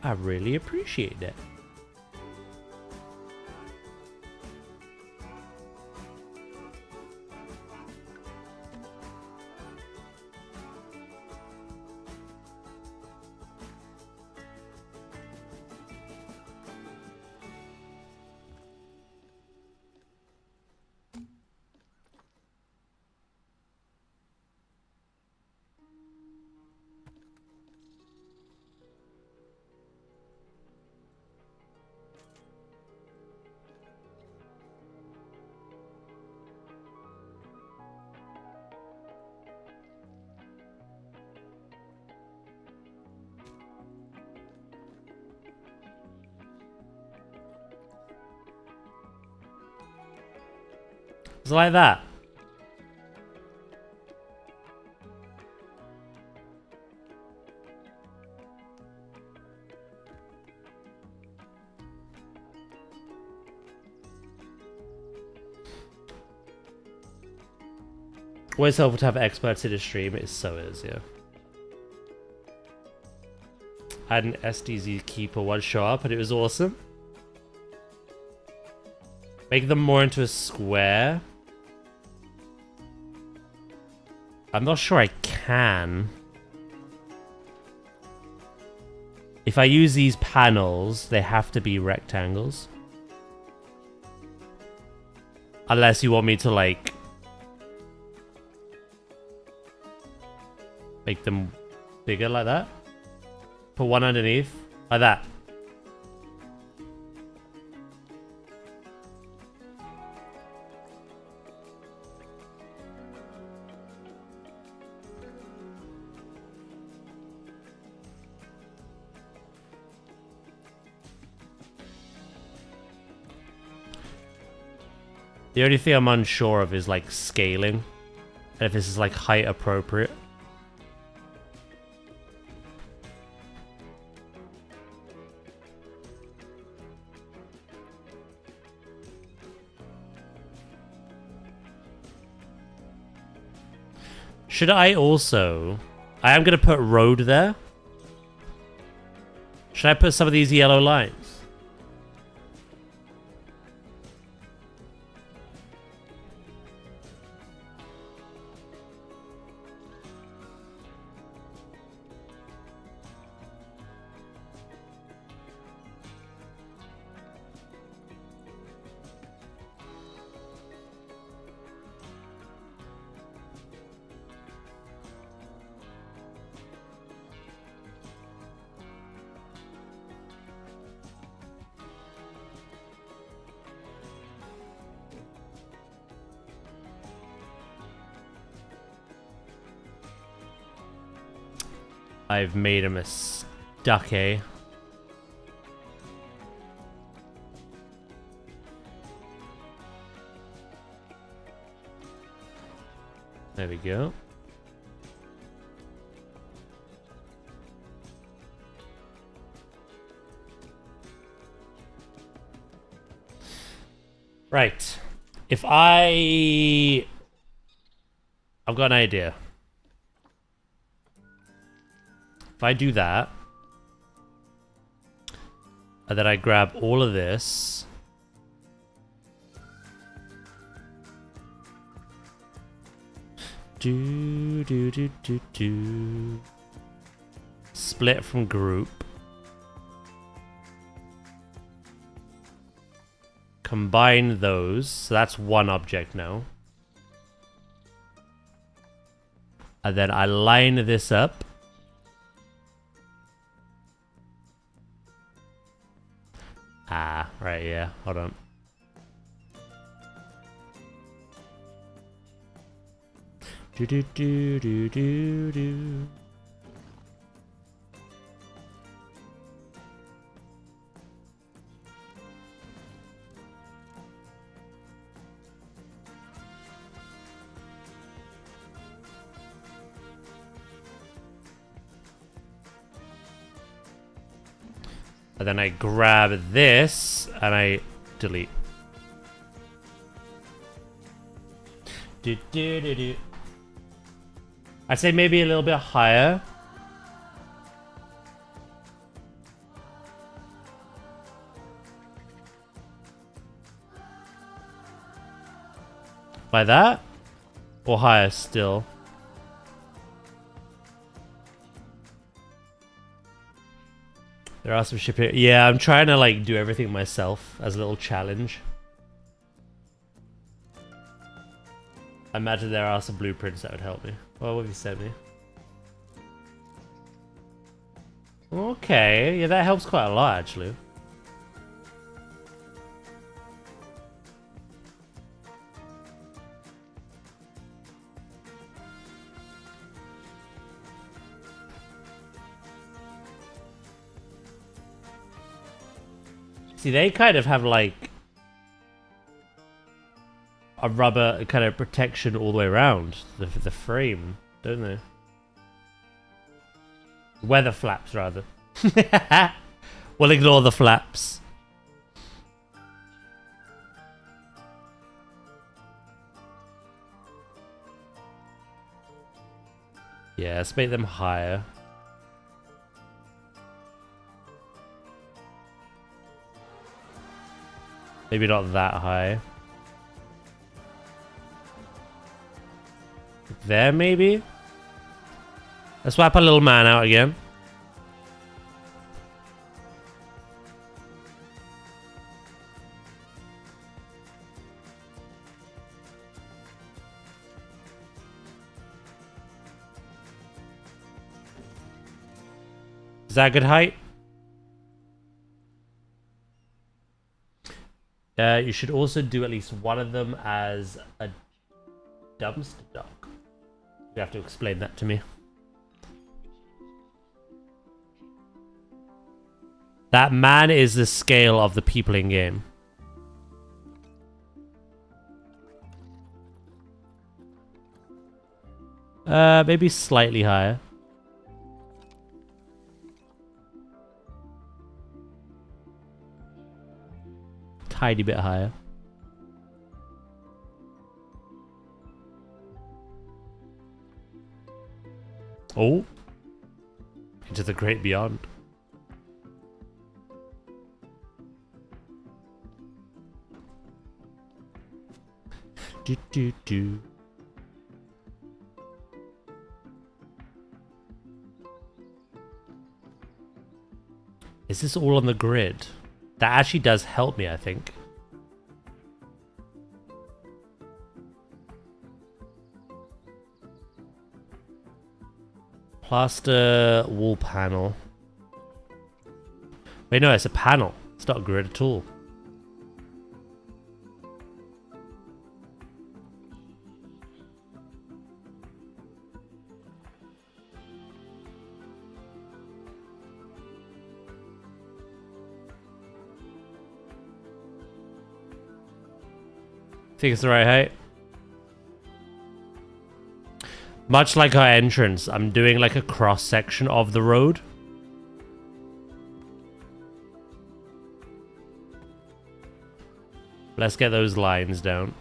I really appreciate that. It's like that. Always helpful to have experts in a stream. It so is, yeah. I had an SDZ keeper one show up and it was awesome. Make them more into a square. I'm not sure I can. If I use these panels, they have to be rectangles. Unless you want me to, like, make them bigger like that. Put one underneath. Like that. The only thing I'm unsure of is, like, scaling. And if this is, like, height appropriate. Should I also... I am going to put road there. Should I put some of these yellow lines? I've made a mistake. There we go. Right. If I've got an idea. If I do that, and then I grab all of this. Split from group. Combine those. So that's one object now. And then I line this up. Ah, right, yeah. Hold on. Do do do do do do. And then I grab this and I delete. Do do do do. I'd say maybe a little bit higher. By that? Or higher still? There are some ship here. Yeah, I'm trying to like do everything myself as a little challenge. I imagine there are some blueprints that would help me. Well, what have you sent me? Okay, yeah, that helps quite a lot actually. See, they kind of have like a rubber kind of protection all the way around the frame, don't they? Weather flaps, rather. We'll ignore the flaps. Yeah, let's make them higher. Maybe not that high. There, maybe? Let's swap a little man out again. Is that a good height? You should also do at least one of them as a dumpster dock. You have to explain that to me. That man is the scale of the people in game. Maybe slightly higher. Tiny bit higher. Oh. Into the great beyond. Do do do. Is this all on the grid? That actually does help me, I think. Plaster wall panel. Wait, no, it's a panel. It's not a grid at all. Think it's the right height. Much like our entrance, I'm doing like a cross section of the road. Let's get those lines down.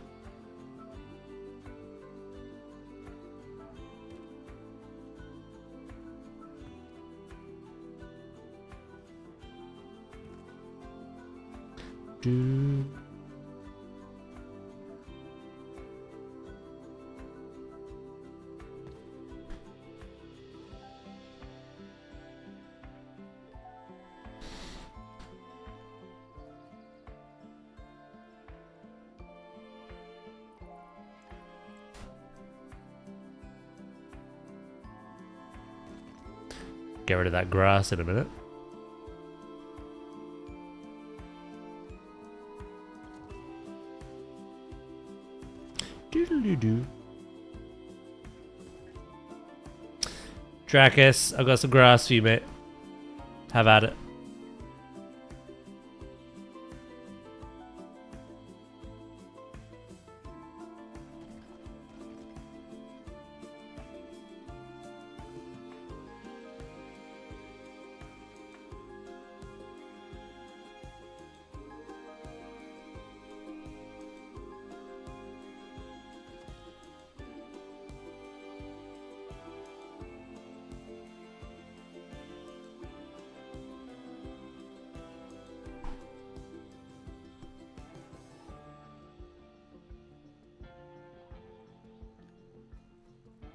Get rid of that grass in a minute. Doodle-doo-doo. Dracus, I've got some grass for you, mate. Have at it.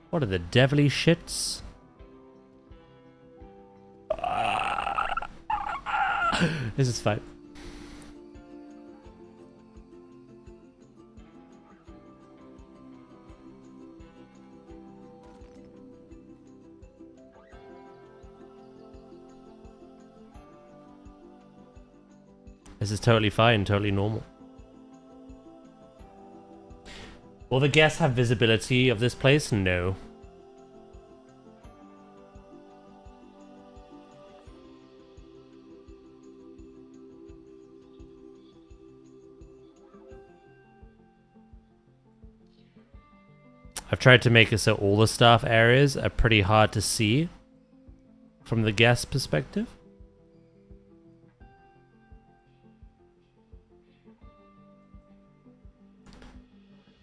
What are the devilly shits? This is fine. This is totally fine, totally normal. Will the guests have visibility of this place? No. I've tried to make it so all the staff areas are pretty hard to see from the guest perspective.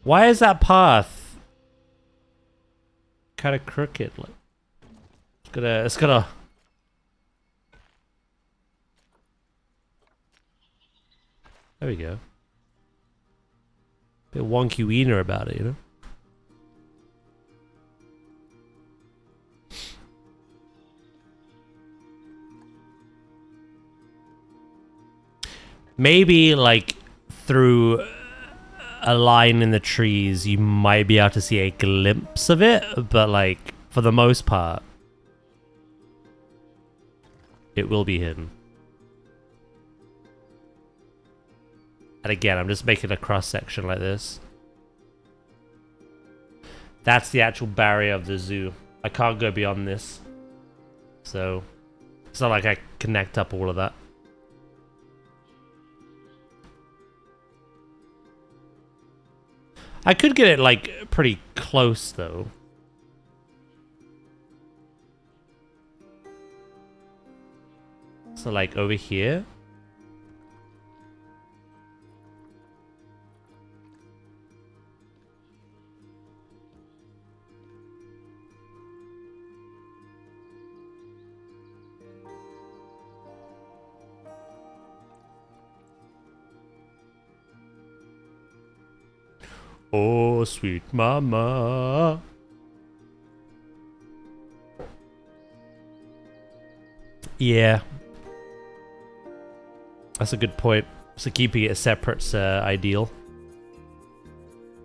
Why is that path kind of crooked? Like, it's gonna. There we go. Bit wonky wiener about it, you know. Maybe like through a line in the trees, you might be able to see a glimpse of it, but like for the most part, it will be hidden. And again, I'm just making a cross section like this. That's the actual barrier of the zoo. I can't go beyond this. So it's not like I connect up all of that. I could get it like pretty close though. So like over here. Oh, sweet mama. Yeah. That's a good point. So keeping it separate's ideal.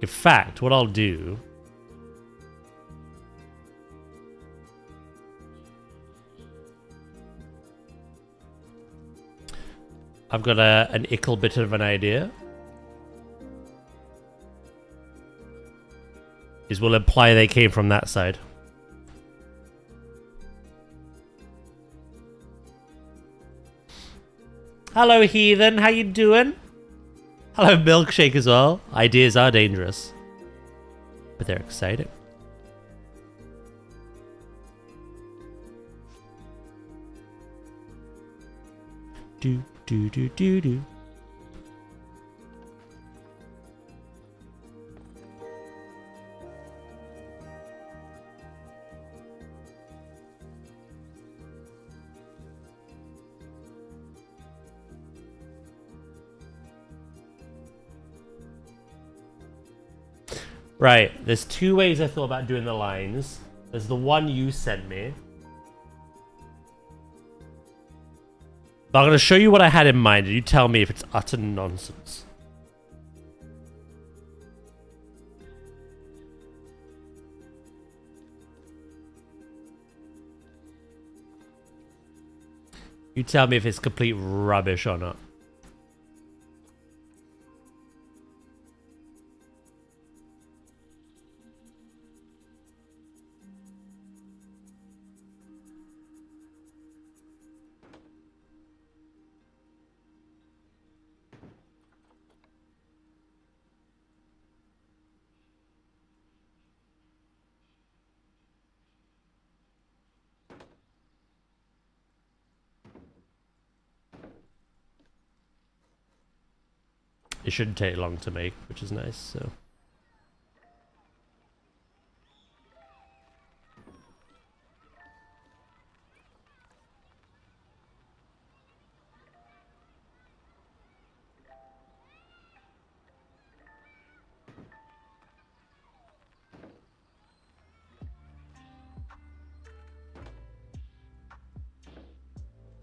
In fact, what I'll do... I've got an ickle bit of an idea. Is will imply they came from that side. Hello, heathen. How you doing? Hello, milkshake as well. Ideas are dangerous, but they're exciting. do do do do do. Right, there's two ways I thought about doing the lines. There's the one you sent me. But I'm going to show you what I had in mind, and you tell me if it's utter nonsense. You tell me if it's complete rubbish or not. It shouldn't take long to make, which is nice, so.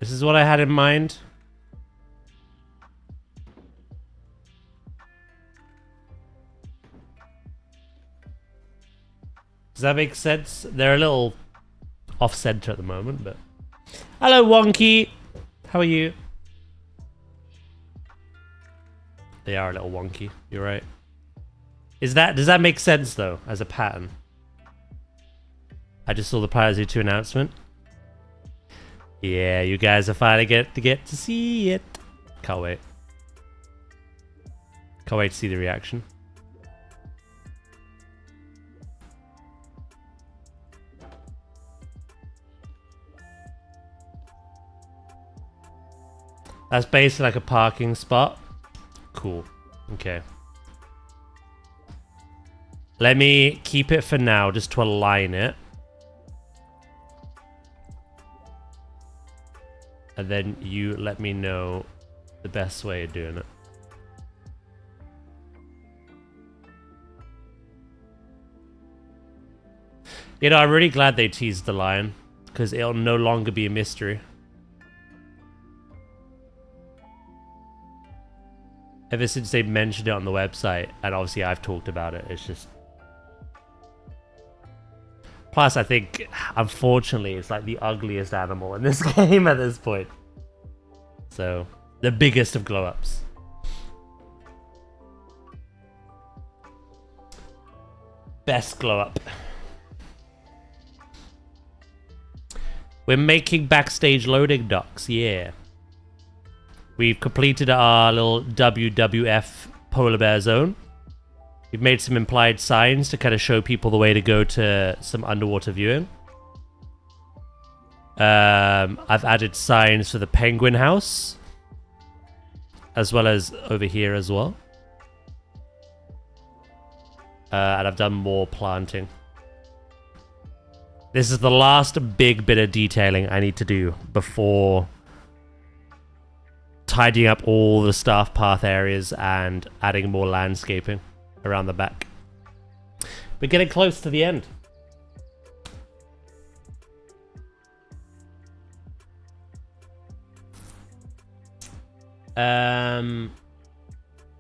This is what I had in mind. Does that make sense? They're a little off-center at the moment, but... Hello, Wonky! How are you? They are a little wonky, you're right. Does that make sense, though, as a pattern? I just saw the planetzoo 2 announcement. Yeah, you guys are finally get to see it. Can't wait. Can't wait to see the reaction. That's basically like a parking spot. Cool. Okay. Let me keep it for now, just to align it. And then you let me know the best way of doing it. You know, I'm really glad they teased the lion, because it'll no longer be a mystery. Ever since they mentioned it on the website, and obviously I've talked about it, it's just... Plus, I think, unfortunately, it's like the ugliest animal in this game at this point. So, the biggest of glow-ups. Best glow-up. We're making backstage loading docks, yeah. We've completed our little WWF polar bear zone. We've made some implied signs to kind of show people the way to go to some underwater viewing. I've added signs for the penguin house, as well as over here as well. And I've done more planting. This is the last big bit of detailing I need to do before tidying up all the staff path areas and adding more landscaping around the back. We're getting close to the end.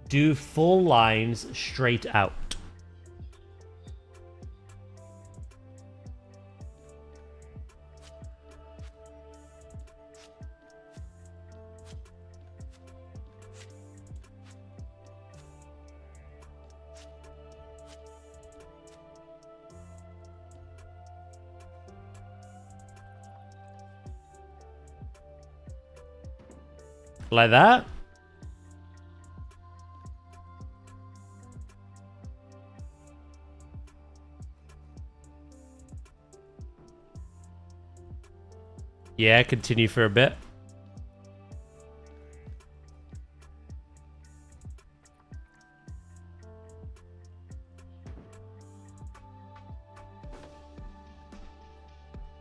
Do full lines straight out. Like that? Yeah, continue for a bit.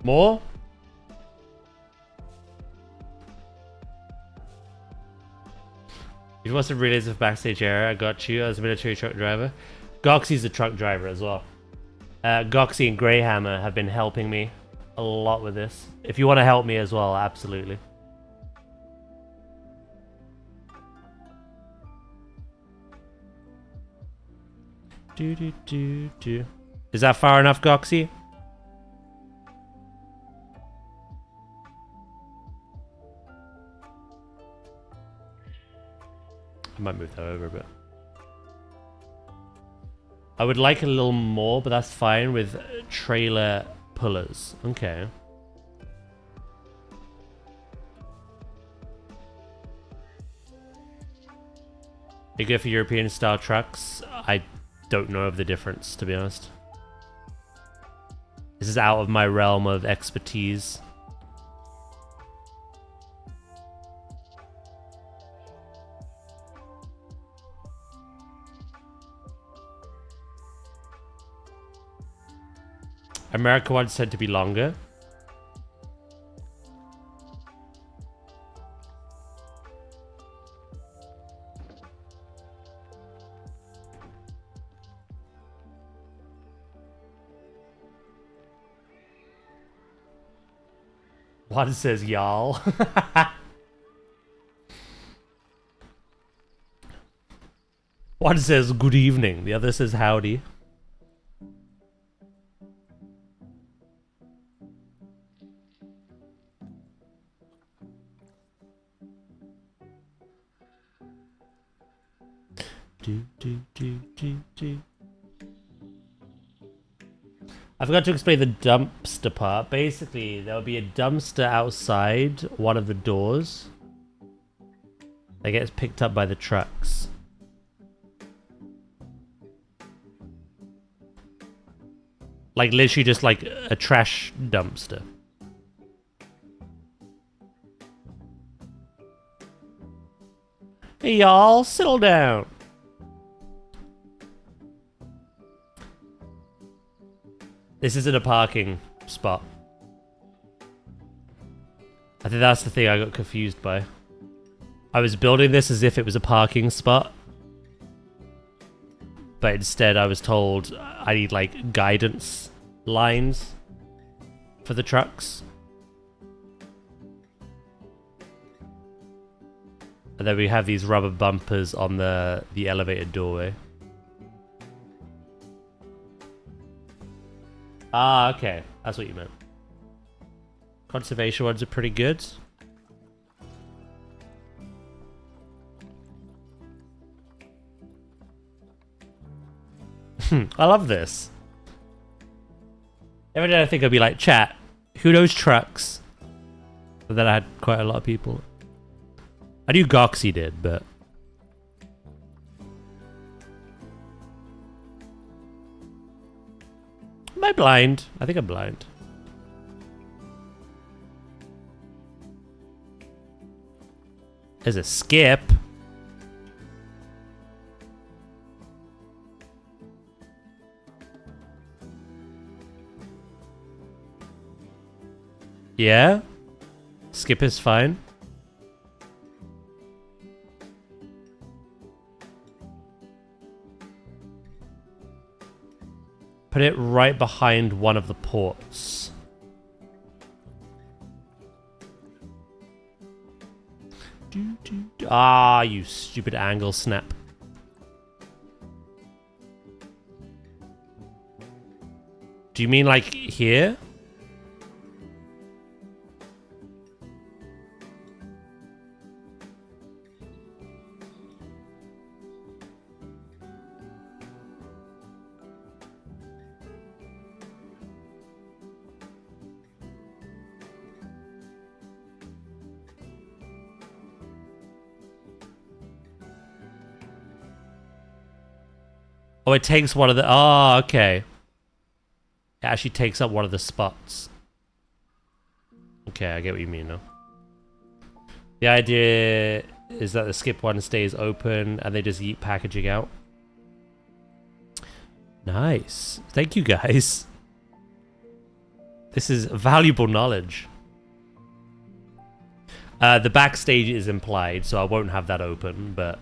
More? If you want some relays of backstage area, I got you as a military truck driver. Goxie's a truck driver as well. Goxie and Greyhammer have been helping me a lot with this. If you want to help me as well, absolutely. Is that far enough, Goxie? I might move that over a bit. I would like a little more, but that's fine with trailer pullers. Okay. You go for European style trucks? I don't know of the difference, to be honest. This is out of my realm of expertise. America ones tend to be longer. One says y'all. One says good evening. The other says howdy. I forgot to explain the dumpster part. Basically, there will be a dumpster outside one of the doors that gets picked up by the trucks. Like literally just like a trash dumpster. Hey y'all, settle down. This isn't a parking spot. I think that's the thing I got confused by. I was building this as if it was a parking spot. But instead I was told I need like guidance lines for the trucks. And then we have these rubber bumpers on the elevated doorway. Ah, okay. That's what you meant. Conservation ones are pretty good. I love this. Every day I think I'd be like, chat, who knows trucks? But then I had quite a lot of people. I knew Goxie did, but... Am I blind? I think I'm blind. There's a skip. Yeah? Skip is fine. Put it right behind one of the ports. Ah, you stupid angle snap. Do you mean like here? Oh, it takes one of the... Oh, okay. It actually takes up one of the spots. Okay, I get what you mean now. The idea is that the skip one stays open and they just yeet packaging out. Nice. Thank you, guys. This is valuable knowledge. The backstage is implied, so I won't have that open, but...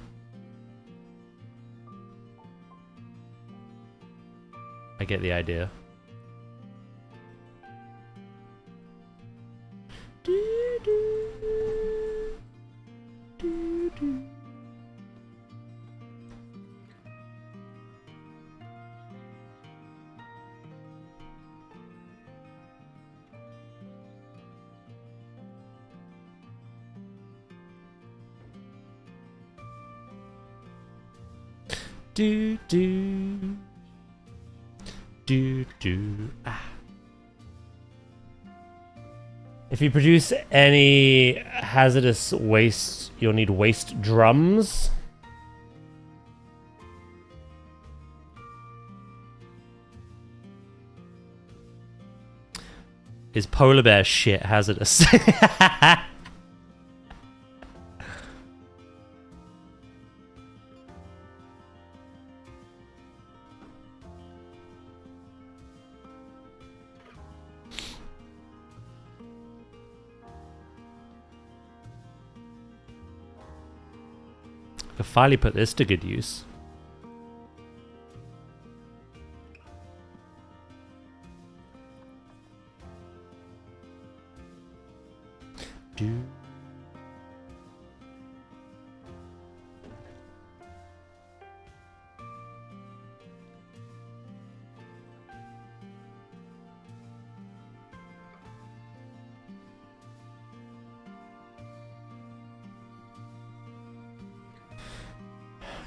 I get the idea. Do do do do. Ah. If you produce any hazardous waste, you'll need waste drums. Is polar bear shit hazardous? I could finally put this to good use. Do.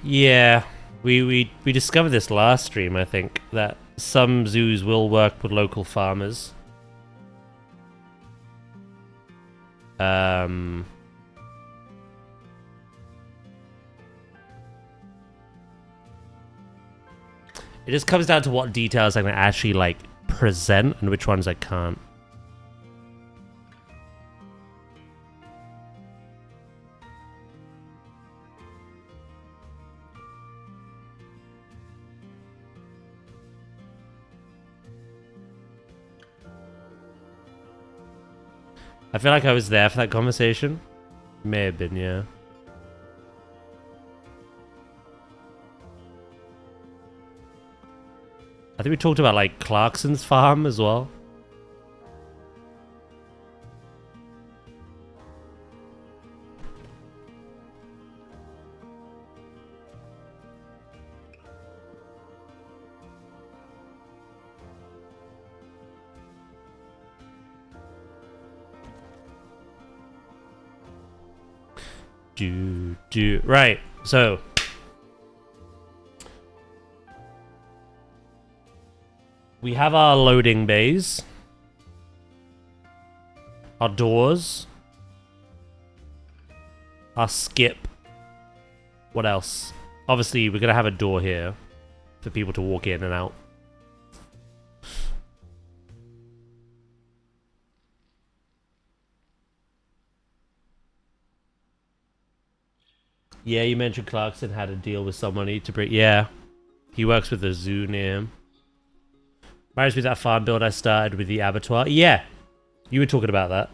Yeah, we discovered this last stream, I think, that some zoos will work with local farmers. It just comes down to what details I can actually, like, present and which ones I can't. I feel like I was there for that conversation. May have been, yeah. I think we talked about, like, Clarkson's farm as well. Right, so we have our loading bays, our doors, our skip. What else? Obviously, we're gonna have a door here for people to walk in and out. Yeah, you mentioned Clarkson had a deal with somebody to bring... Yeah, he works with a zoo near him. Reminds me of that farm build I started with the abattoir. Yeah, you were talking about that.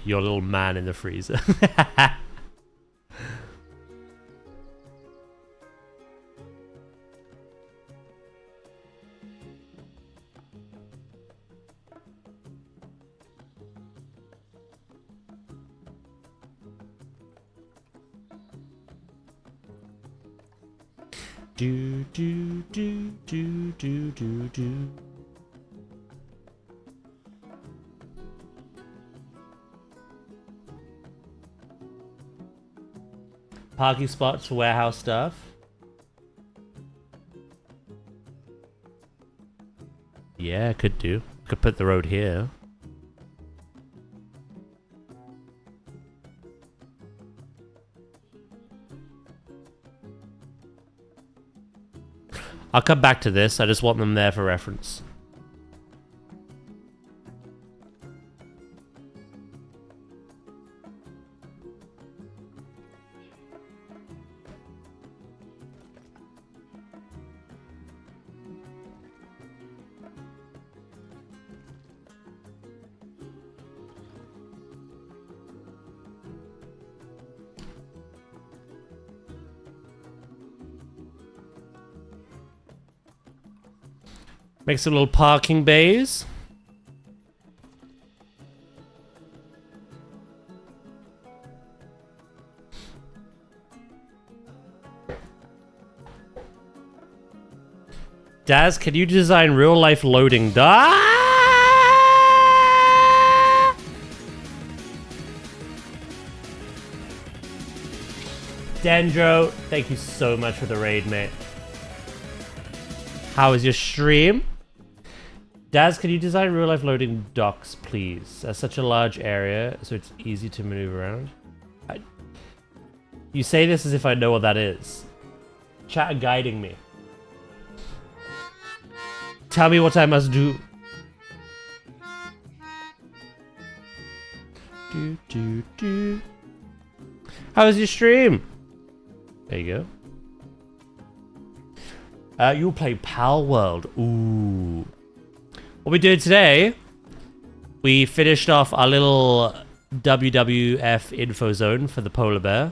Your little man in the freezer. Do do do do do do do. Parking spots for warehouse stuff. Yeah, could do. Could put the road here. I'll come back to this. I just want them there for reference. Make some little parking bays. Daz, can you design real-life loading Dendro, thank you so much for the raid, mate. How is your stream? Daz, can you design real-life loading docks, please? That's such a large area, so it's easy to maneuver around. You say this as if I know what that is. Chat guiding me. Tell me what I must do. How was your stream? There you go. You'll play Pal World. Ooh. What we did today, we finished off our little WWF info zone for the polar bear.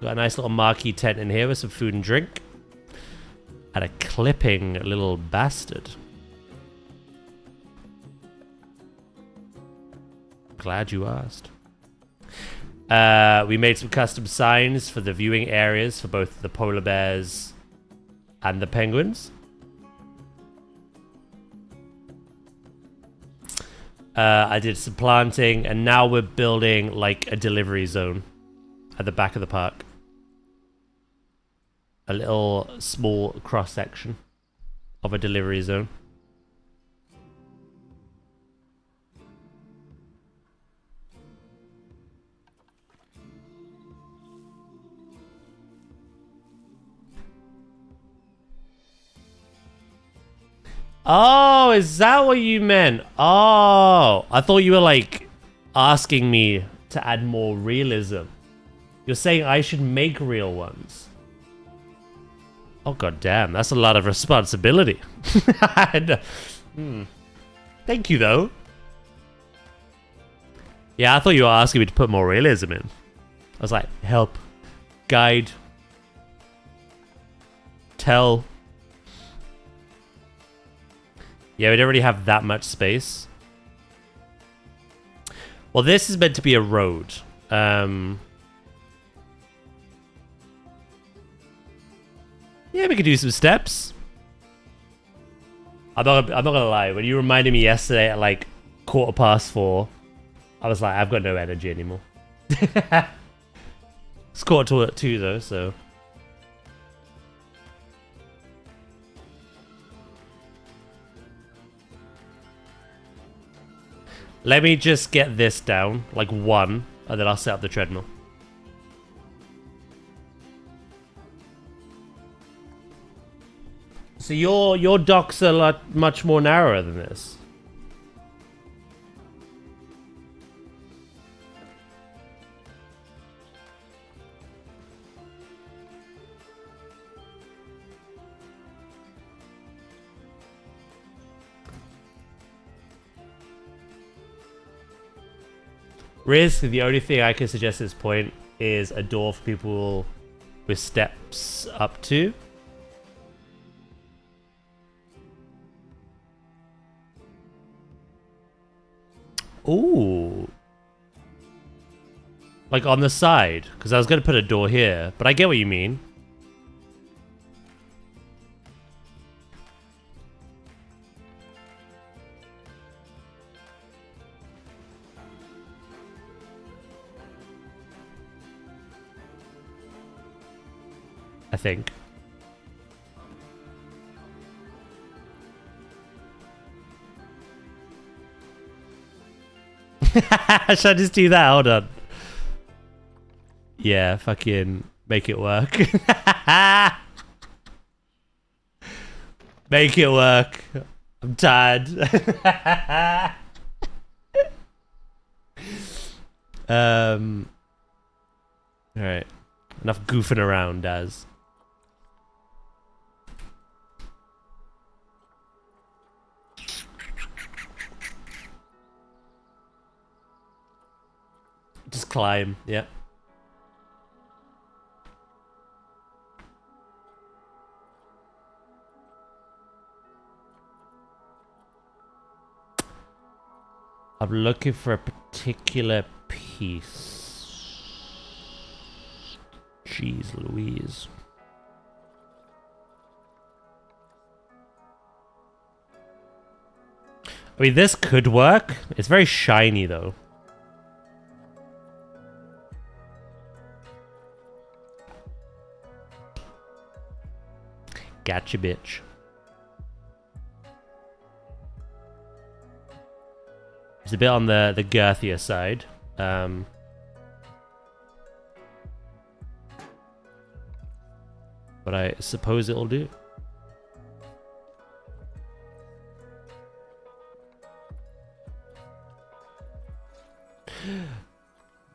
Got a nice little marquee tent in here with some food and drink. And a clipping little bastard. Glad you asked. We made some custom signs for the viewing areas for both the polar bears and the penguins. I did some planting, and now we're building like a delivery zone at the back of the park. A little small cross section of a delivery zone. Oh, is that what you meant? Oh, I thought you were like asking me to add more realism. You're saying I should make real ones. Oh, god damn, that's a lot of responsibility. Thank you, though. Yeah, I thought you were asking me to put more realism in. I was like, help, guide, tell. Yeah, we don't really have that much space. Well, this is meant to be a road. Yeah, we could do some steps. I'm not gonna lie. When you reminded me yesterday at like 4:15, I was like, I've got no energy anymore. It's 1:45 though, so. Let me just get this down, like 1, and then I'll set up the treadmill. So your docks are much more narrower than this. Risk, the only thing I can suggest at this point is a door for people with steps up to. Ooh. Like on the side. Because I was going to put a door here. But I get what you mean. I think. Should I just do that? Hold on. Yeah, fucking make it work. Make it work. I'm tired. Alright. Enough goofing around, Daz. Just climb, yeah. I'm looking for a particular piece. Jeez Louise. I mean, this could work. It's very shiny, though. Gotcha, bitch. It's a bit on the girthier side. But I suppose it'll do.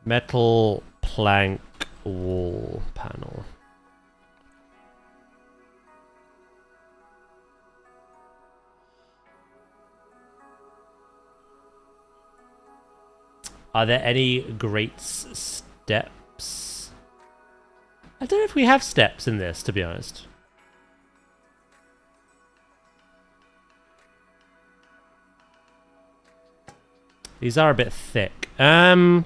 Metal plank wall panel. Are there any great steps? I don't know if we have steps in this, to be honest. These are a bit thick. You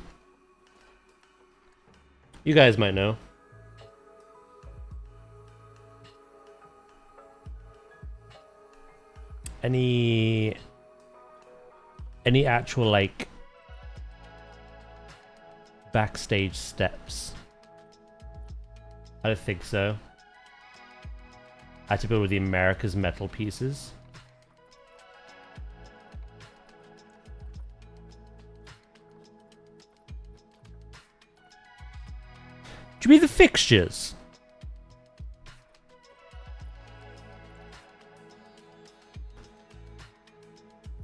guys might know. Any actual, like, backstage steps? I don't think so. I had to build with the America's metal pieces. Do you mean the fixtures?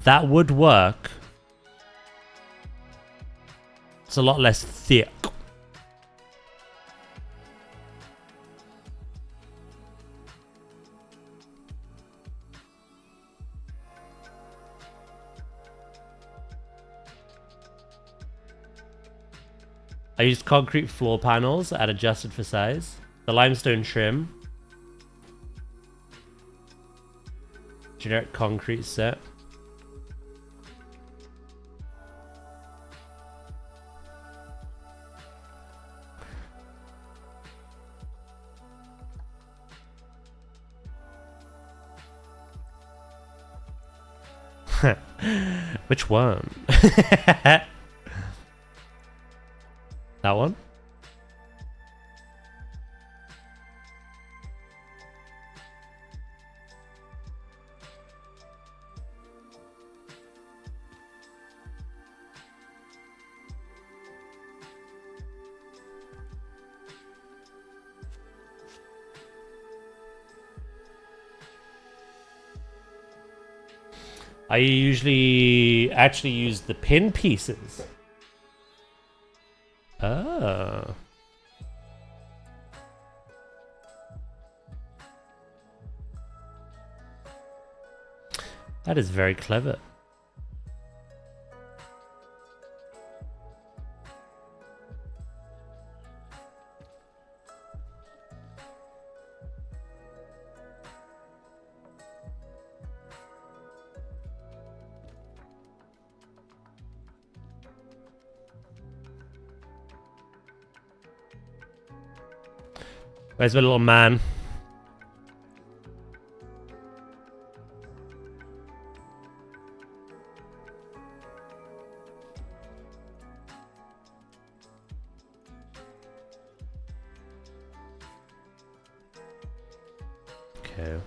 That would work. It's a lot less thick. I used concrete floor panels and adjusted for size. The limestone trim. Generic concrete set. Which one? That one? I usually actually use the pin pieces. Oh. That is very clever. Where's my little man? Okay.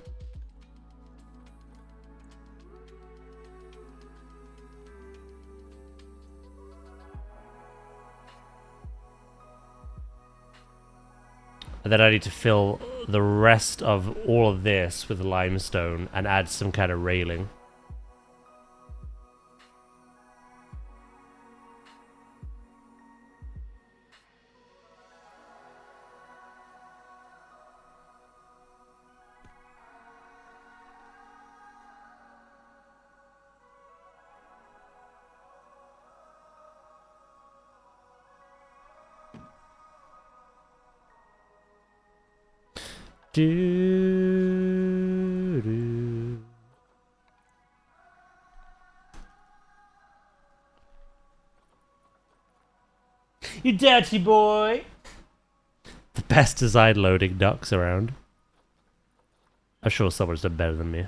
And then I need to fill the rest of all of this with limestone and add some kind of railing. Do, do. You dirty boy! The best design loading ducks around. I'm sure someone's done better than me.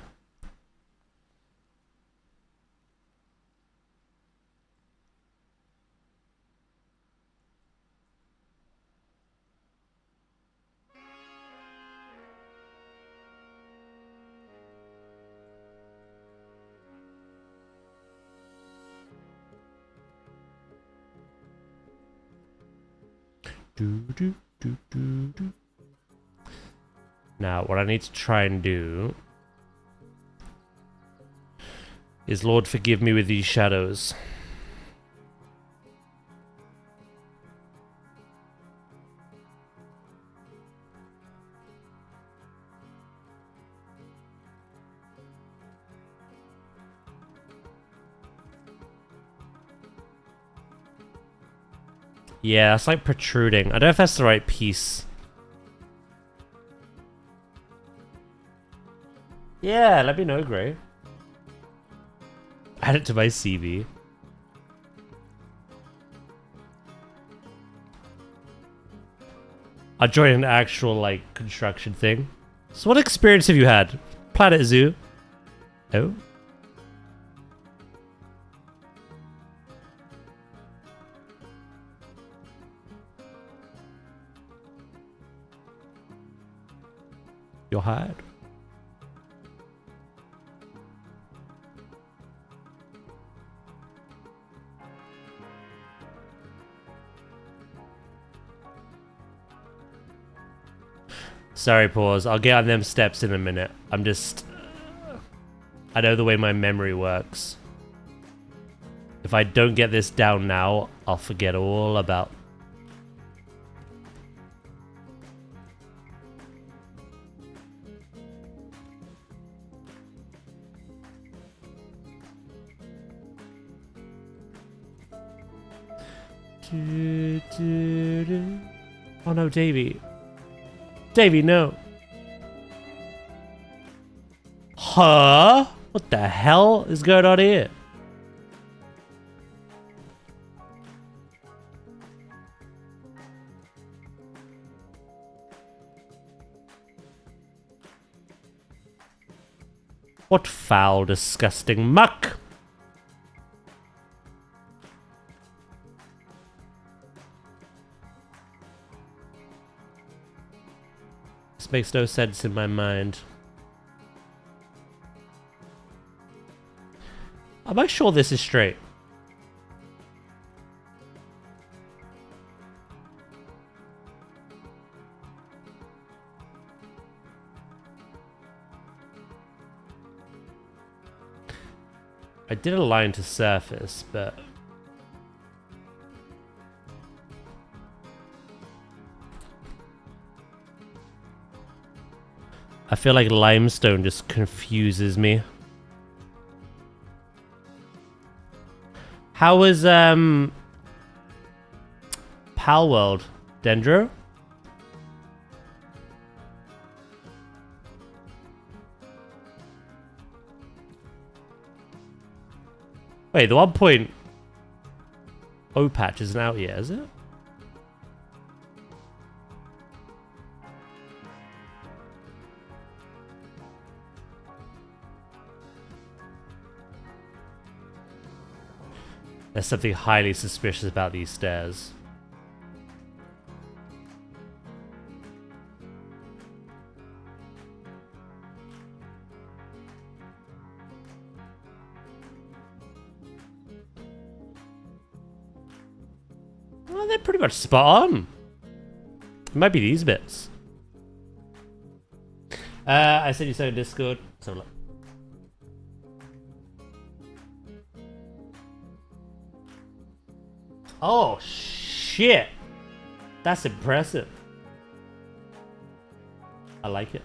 Now, what I need to try and do is, Lord, forgive me with these shadows. Yeah, that's like protruding. I don't know if that's the right piece. Yeah, let me know, Gray. Add it to my CV. I'll join an actual, like, construction thing. So what experience have you had? planetzoo. Oh? You're hired. Sorry, pause. I'll get on them steps in a minute. I'm just... I know the way my memory works. If I don't get this down now, I'll forget all about... Oh no, Davey. Davey, no. Huh? What the hell is going on here? What foul, disgusting muck! This makes no sense in my mind. Am I sure this is straight? I did a line to surface, but... I feel like limestone just confuses me. How was, Pal World? Dendro? Wait, the 1.0 patch isn't out yet, is it? There's something highly suspicious about these stairs. Well, they're pretty much spot on. It might be these bits. I said you saw in Discord. So look. Oh, shit. That's impressive. I like it.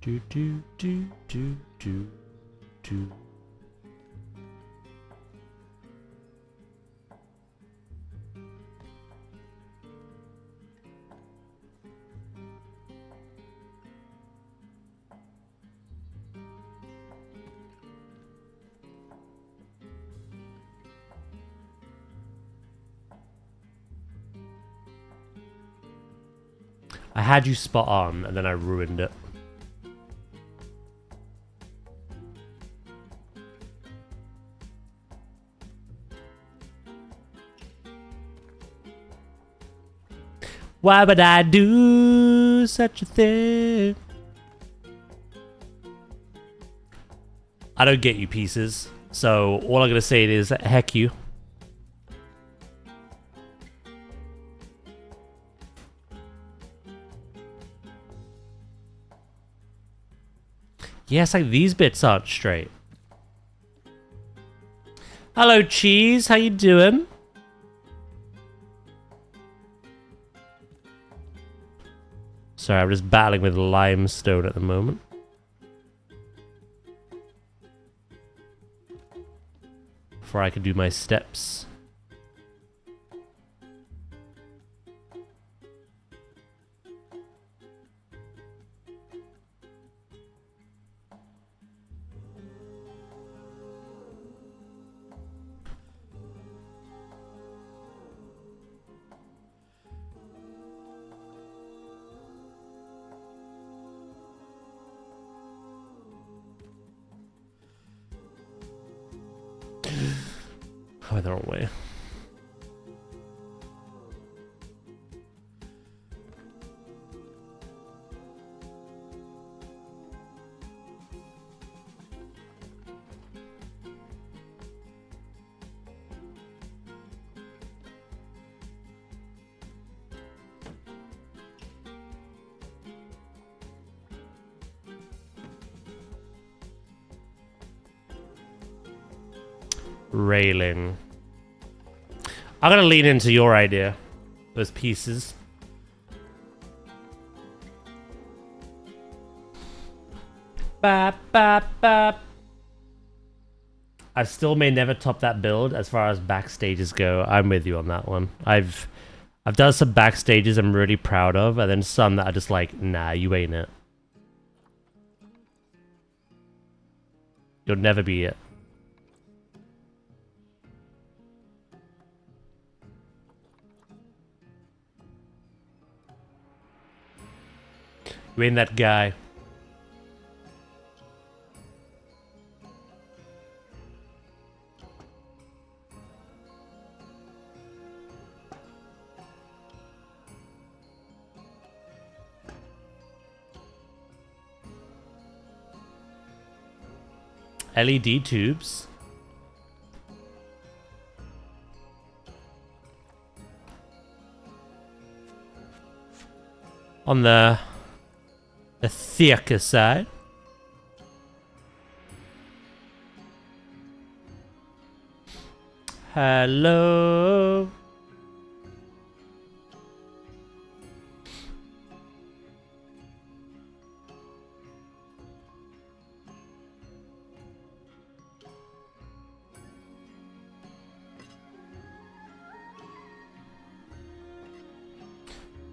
Do do do do do do. I had you spot on, and then I ruined it. Why would I do such a thing? I don't get you pieces, so all I'm gonna say is heck you. Yes, like these bits aren't straight. Hello, Cheese. How you doing? Sorry, I'm just battling with limestone at the moment. Before I can do my steps. I went the wrong way. Railing. I'm gonna lean into your idea. Those pieces. Bap, bap, bap. I still may never top that build as far as backstages go. I'm with you on that one. I've done some backstages I'm really proud of, and then some that are just like, nah, you ain't it. You'll never be it. You ain't that guy. LED tubes. On the thicker side. Hello.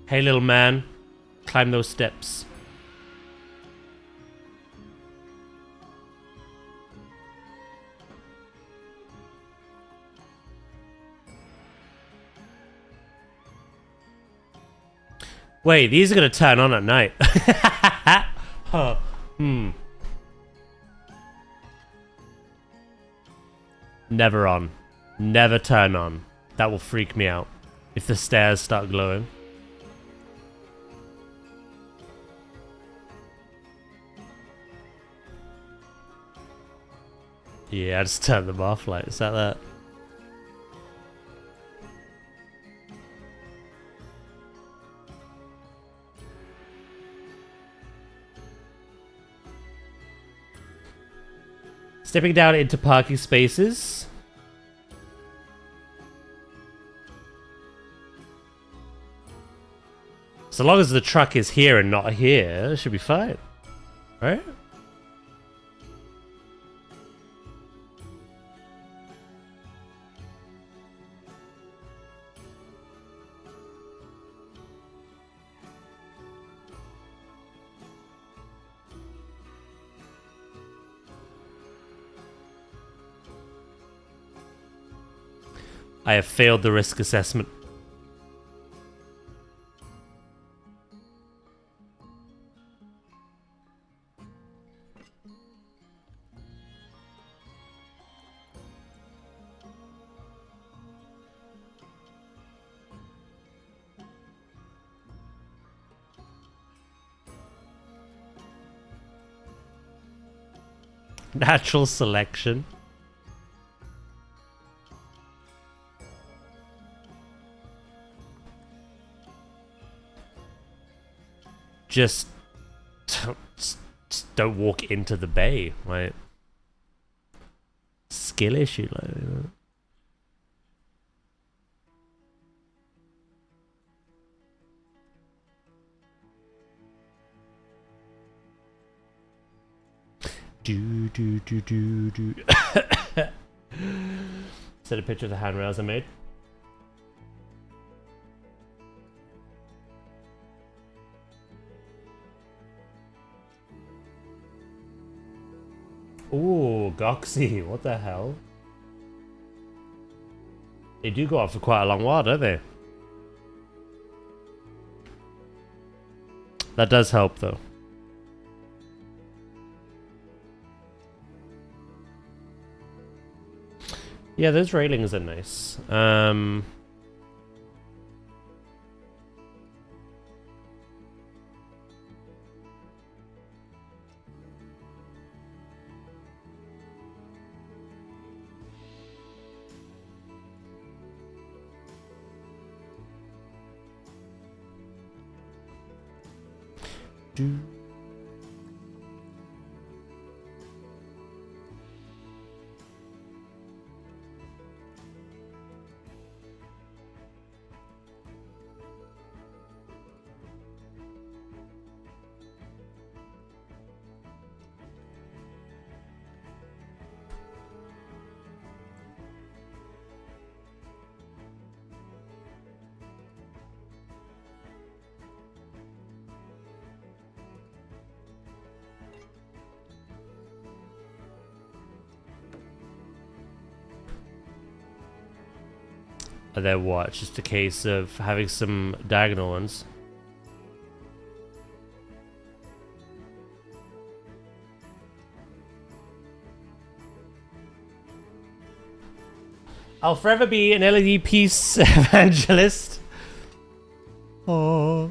Hey, little man. Climb those steps. Wait, these are gonna turn on at night. Huh. Never on. Never turn on. That will freak me out. If the stairs start glowing. Yeah, I just turned them off, like, is that? Stepping down into parking spaces. So long as the truck is here and not here, it should be fine. Right? I have failed the risk assessment. Natural selection. Just don't walk into the bay, right? Skill issue, like, you know? Do. Set a picture of the handrails I made. Ooh, Goxy, what the hell? They do go on for quite a long while, don't they? That does help, though. Yeah, those railings are nice. Do. And then what? It's just a case of having some diagonal ones. I'll forever be an LED piece evangelist. Oh.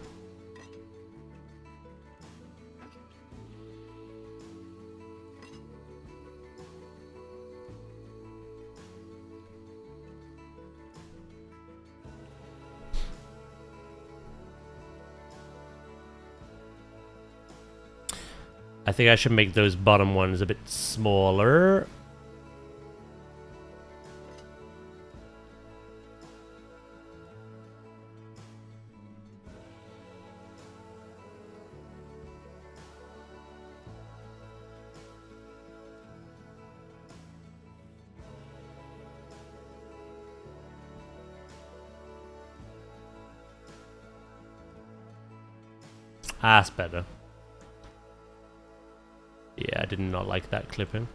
I think I should make those bottom ones a bit smaller. Ah, that's better. Yeah, I did not like that clipping.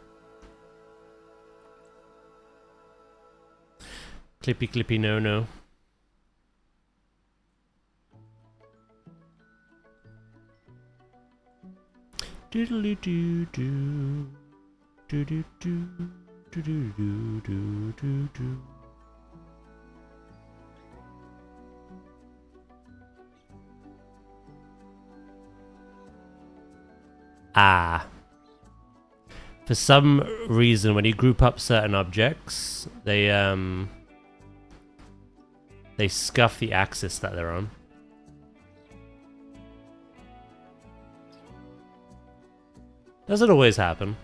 Clippy, clippy, no, no. Doodly doo doo. Doo doo doo. Doo doo doo doo doo doo. Ah. For some reason, when you group up certain objects, they scuff the axis that they're on. Doesn't always happen.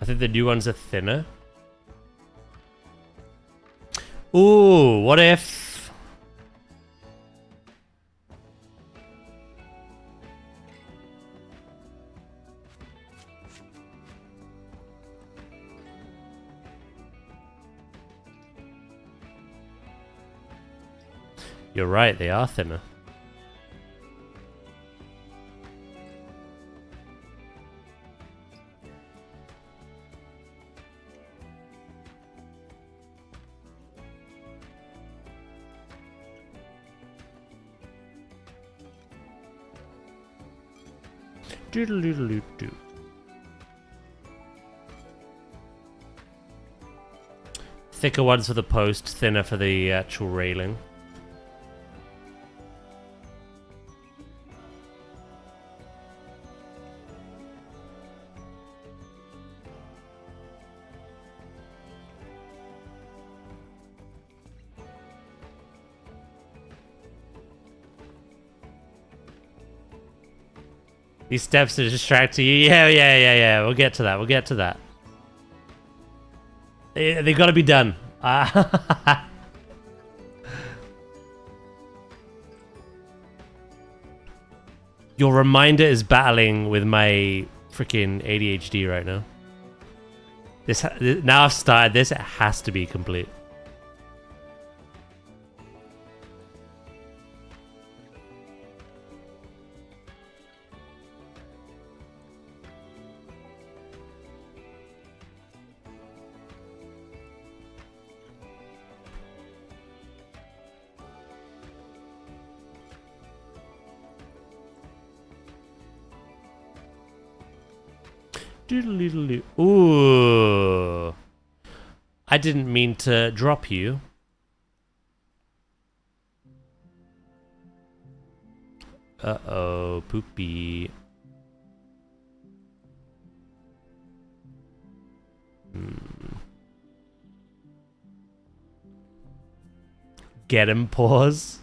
I think the new ones are thinner. Ooh, what if... You're right, they are thinner. Doodle-doodle-doo-doo. Thicker ones for the post, thinner for the actual railing. These steps are distracting you. Yeah. We'll get to that. We'll get to that. They've got to be done. Your reminder is battling with my freaking ADHD right now. Now I've started this, it has to be complete. Doodle-doodle-doo. Ooh. I didn't mean to drop you. Uh-oh, poopy. Get him, pause.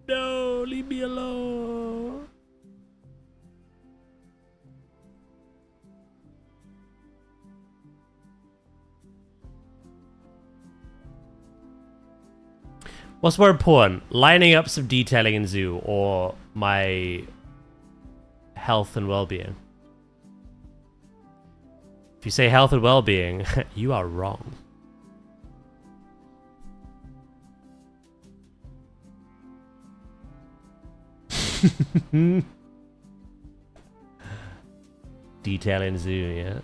No, leave me alone. What's more important, lining up some detailing in zoo or my health and well-being? If you say health and well-being, you are wrong. Detail in zoo, yeah.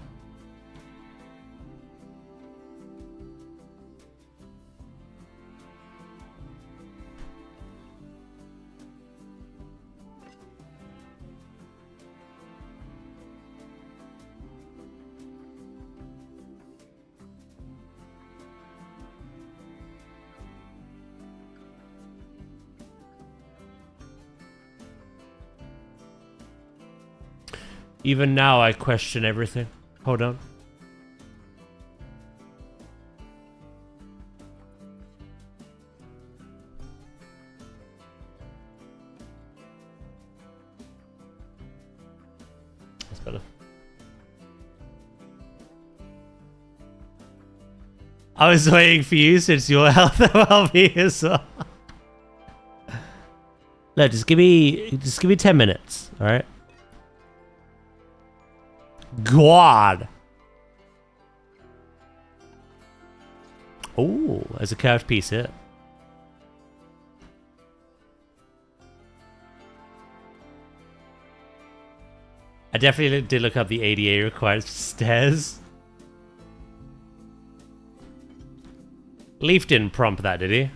Even now, I question everything. Hold on. That's better. I was waiting for you since your health and well-being as well. No, just give me 10 minutes, all right? God. Oh, there's a curved piece here. I definitely did look up the ADA required stairs. Leaf didn't prompt that, did he?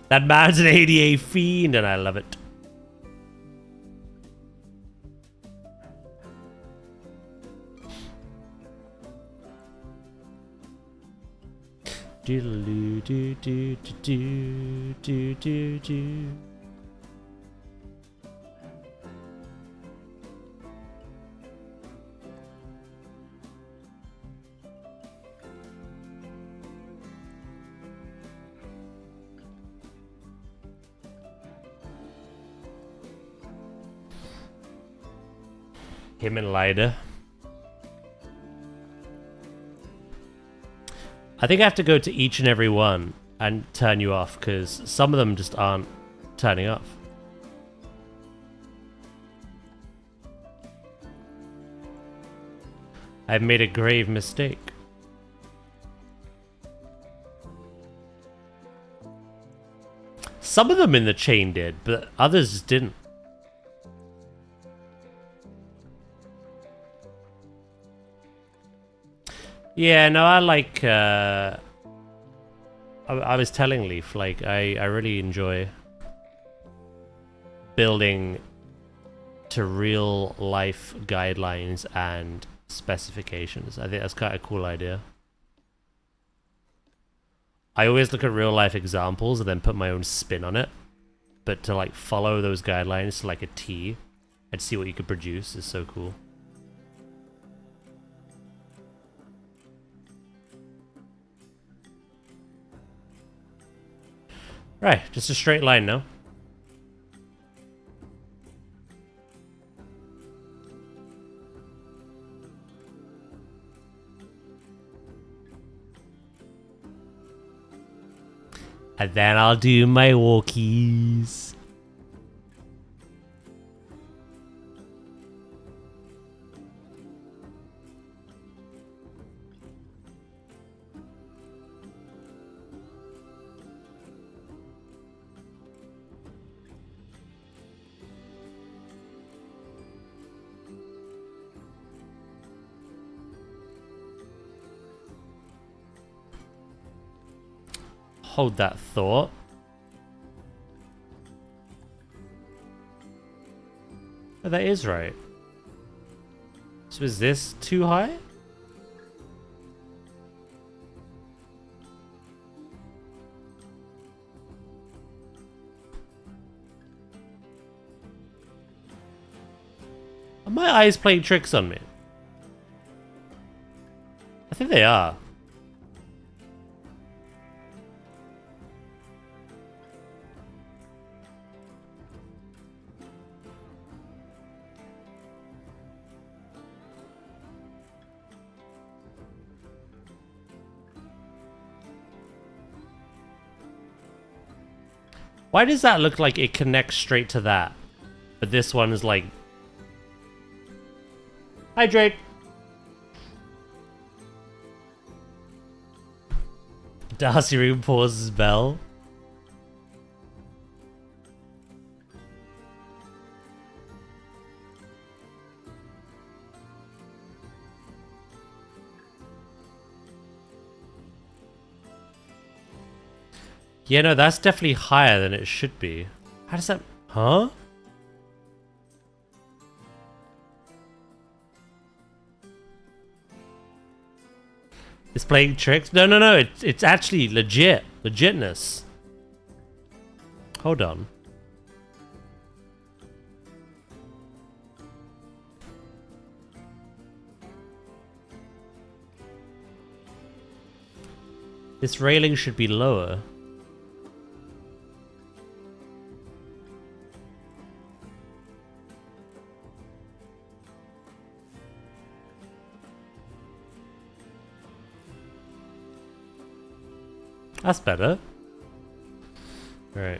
That man's an ADA fiend, and I love it. Doodle doo doo doo doo doo doo. Him and Lida. I think I have to go to each and every one and turn you off, because some of them just aren't turning off. I've made a grave mistake. Some of them in the chain did, but others didn't. Yeah, no, I like, I was telling Leaf, like, I really enjoy building to real life guidelines and specifications. I think that's quite a cool idea. I always look at real life examples and then put my own spin on it. But to like follow those guidelines to like a T and see what you could produce is so cool. Right, just a straight line now. And then I'll do my walkies. Hold that thought. Oh, that is right. So is this too high? Are my eyes playing tricks on me? I think they are. Why does that look like it connects straight to that? But this one is like... Hydrate! Darcy Room pauses bell. Yeah, no, that's definitely higher than it should be. How does that... Huh? It's playing tricks? No, no, no, it's actually legit. Legitness. Hold on. This railing should be lower. That's better. Right.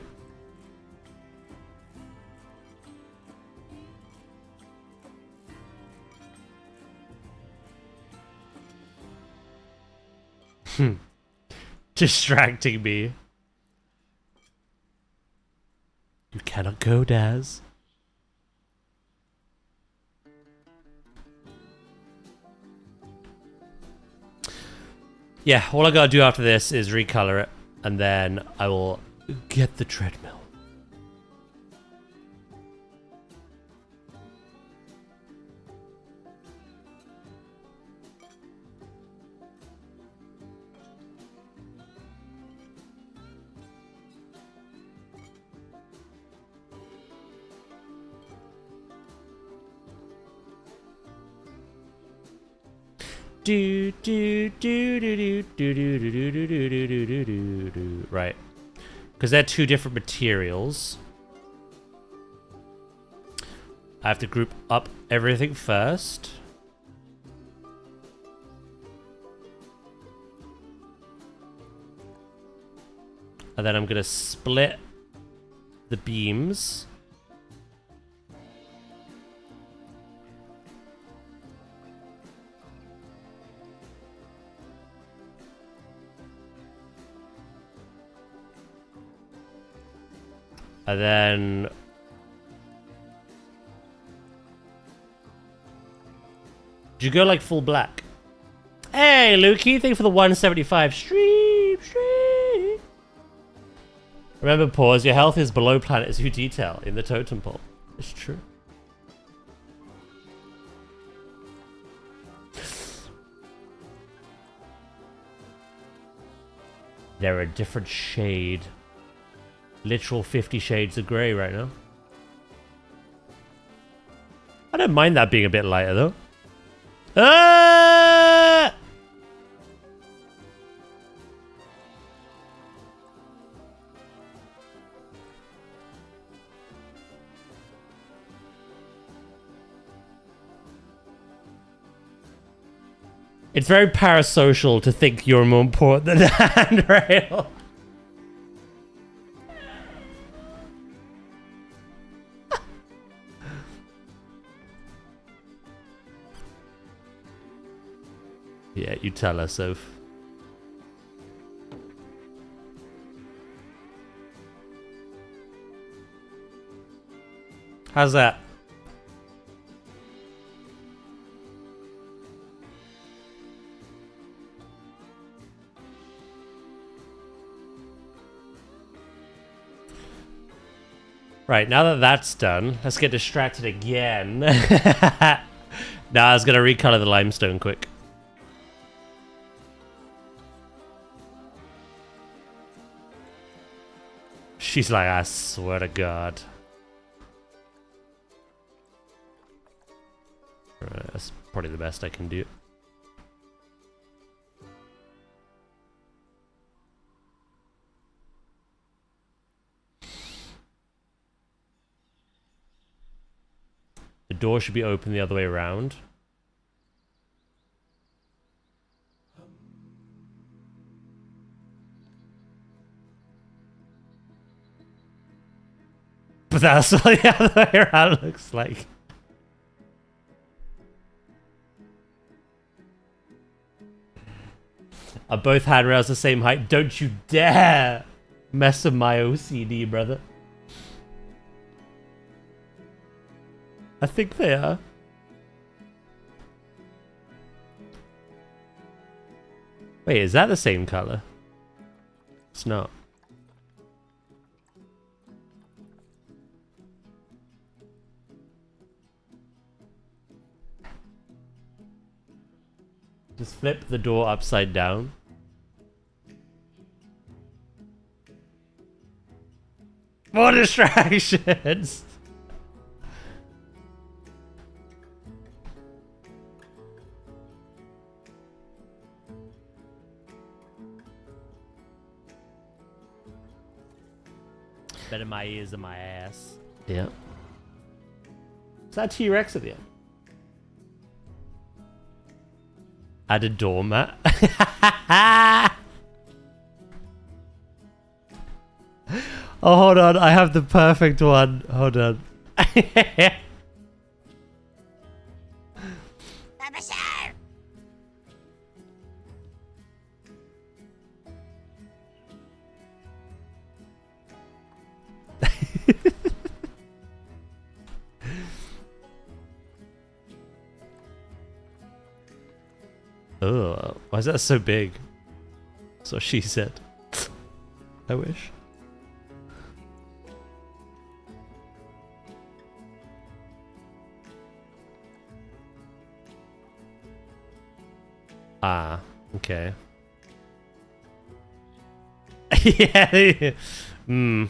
Distracting me. You cannot go, Daz. Yeah, all I gotta do after this is recolor it, and then I will get the treadmill. Right, because they're two different materials. I have to group up everything first. And then I'm gonna split the beams. And then do you go like full black? Hey, Lukey, thank you for the 175 stream. Remember, pause. Your health is below planetzoo detail in the totem pole. It's true. They're a different shade. Literal 50 shades of grey right now. I don't mind that being a bit lighter though. Ah! It's very parasocial to think you're more important than the handrail. Yeah, you tell us, Soph. How's that? Right, now that that's done, let's get distracted again. Nah, I was gonna recolor the limestone quick. She's like, I swear to God. Right, that's probably the best I can do. The door should be open the other way around. But that's what the other way around looks like. Are both handrails the same height? Don't you dare mess with my OCD, brother. I think they are. Wait, is that the same color? It's not. Just flip the door upside down. More distractions! Better my ears than my ass. Yeah. Is that T-Rex at the end? Add a doormat. Oh, hold on. I have the perfect one. Hold on. Oh, why is that so big? That's what she said. I wish. Ah, okay. Yeah. Hmm.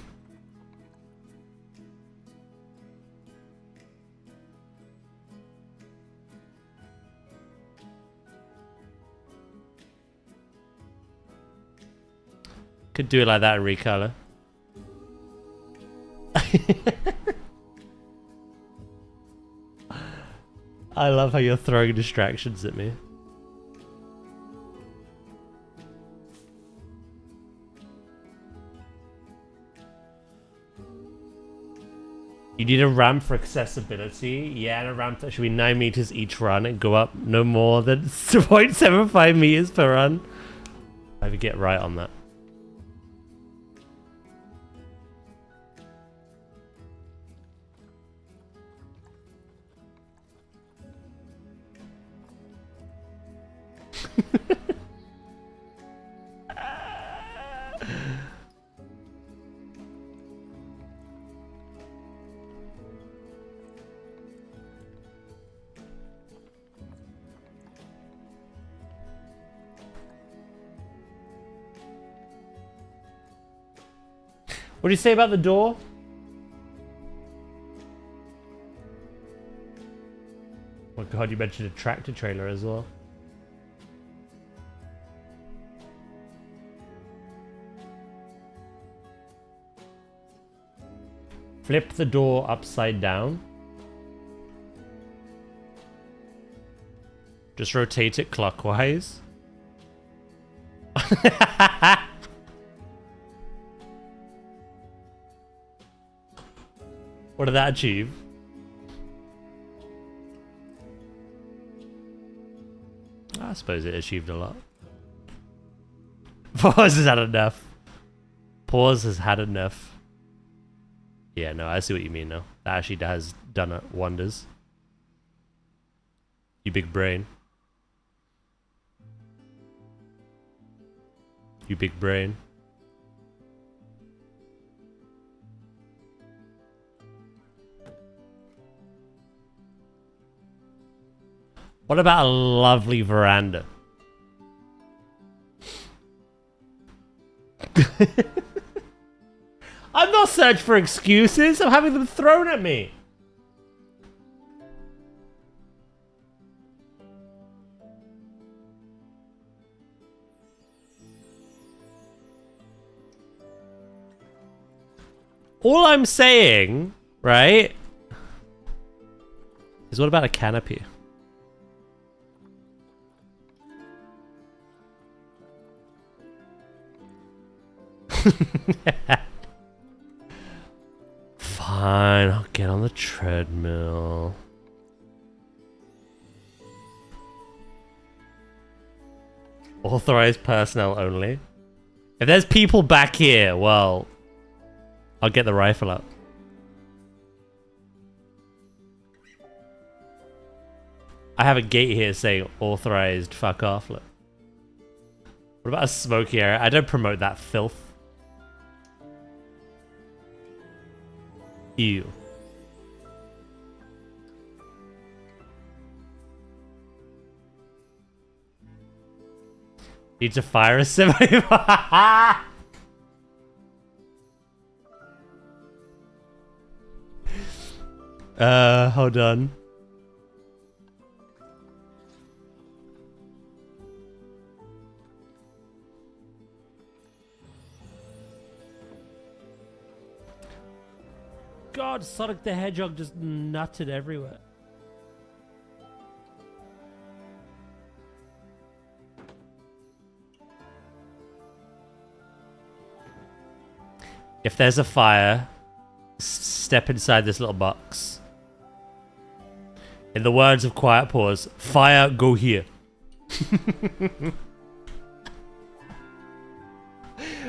Could do it like that and recolor. I love how you're throwing distractions at me. You need a ramp for accessibility. Yeah, and a ramp that should be 9 meters each run and go up no more than 0.75 meters per run. I have to get right on that. What do you say about the door? Oh god, you mentioned a tractor trailer as well. Flip the door upside down. Just rotate it clockwise. What did that achieve? I suppose it achieved a lot. Pause has had enough. Pause has had enough. Yeah, no, I see what you mean now. That actually has done wonders. You big brain. You big brain. What about a lovely veranda? I'm not searching for excuses. I'm having them thrown at me. All I'm saying, right, is what about a canopy? Fine, I'll get on the treadmill. Authorized personnel only. If there's people back here, well, I'll get the rifle up. I have a gate here saying authorized fuck off. Look. What about a smoky area? I don't promote that filth. Ew. Need to fire a sim. Hold on. God, Sonic the Hedgehog just nutted everywhere. If there's a fire, step inside this little box. In the words of Quiet Pause, fire, go here.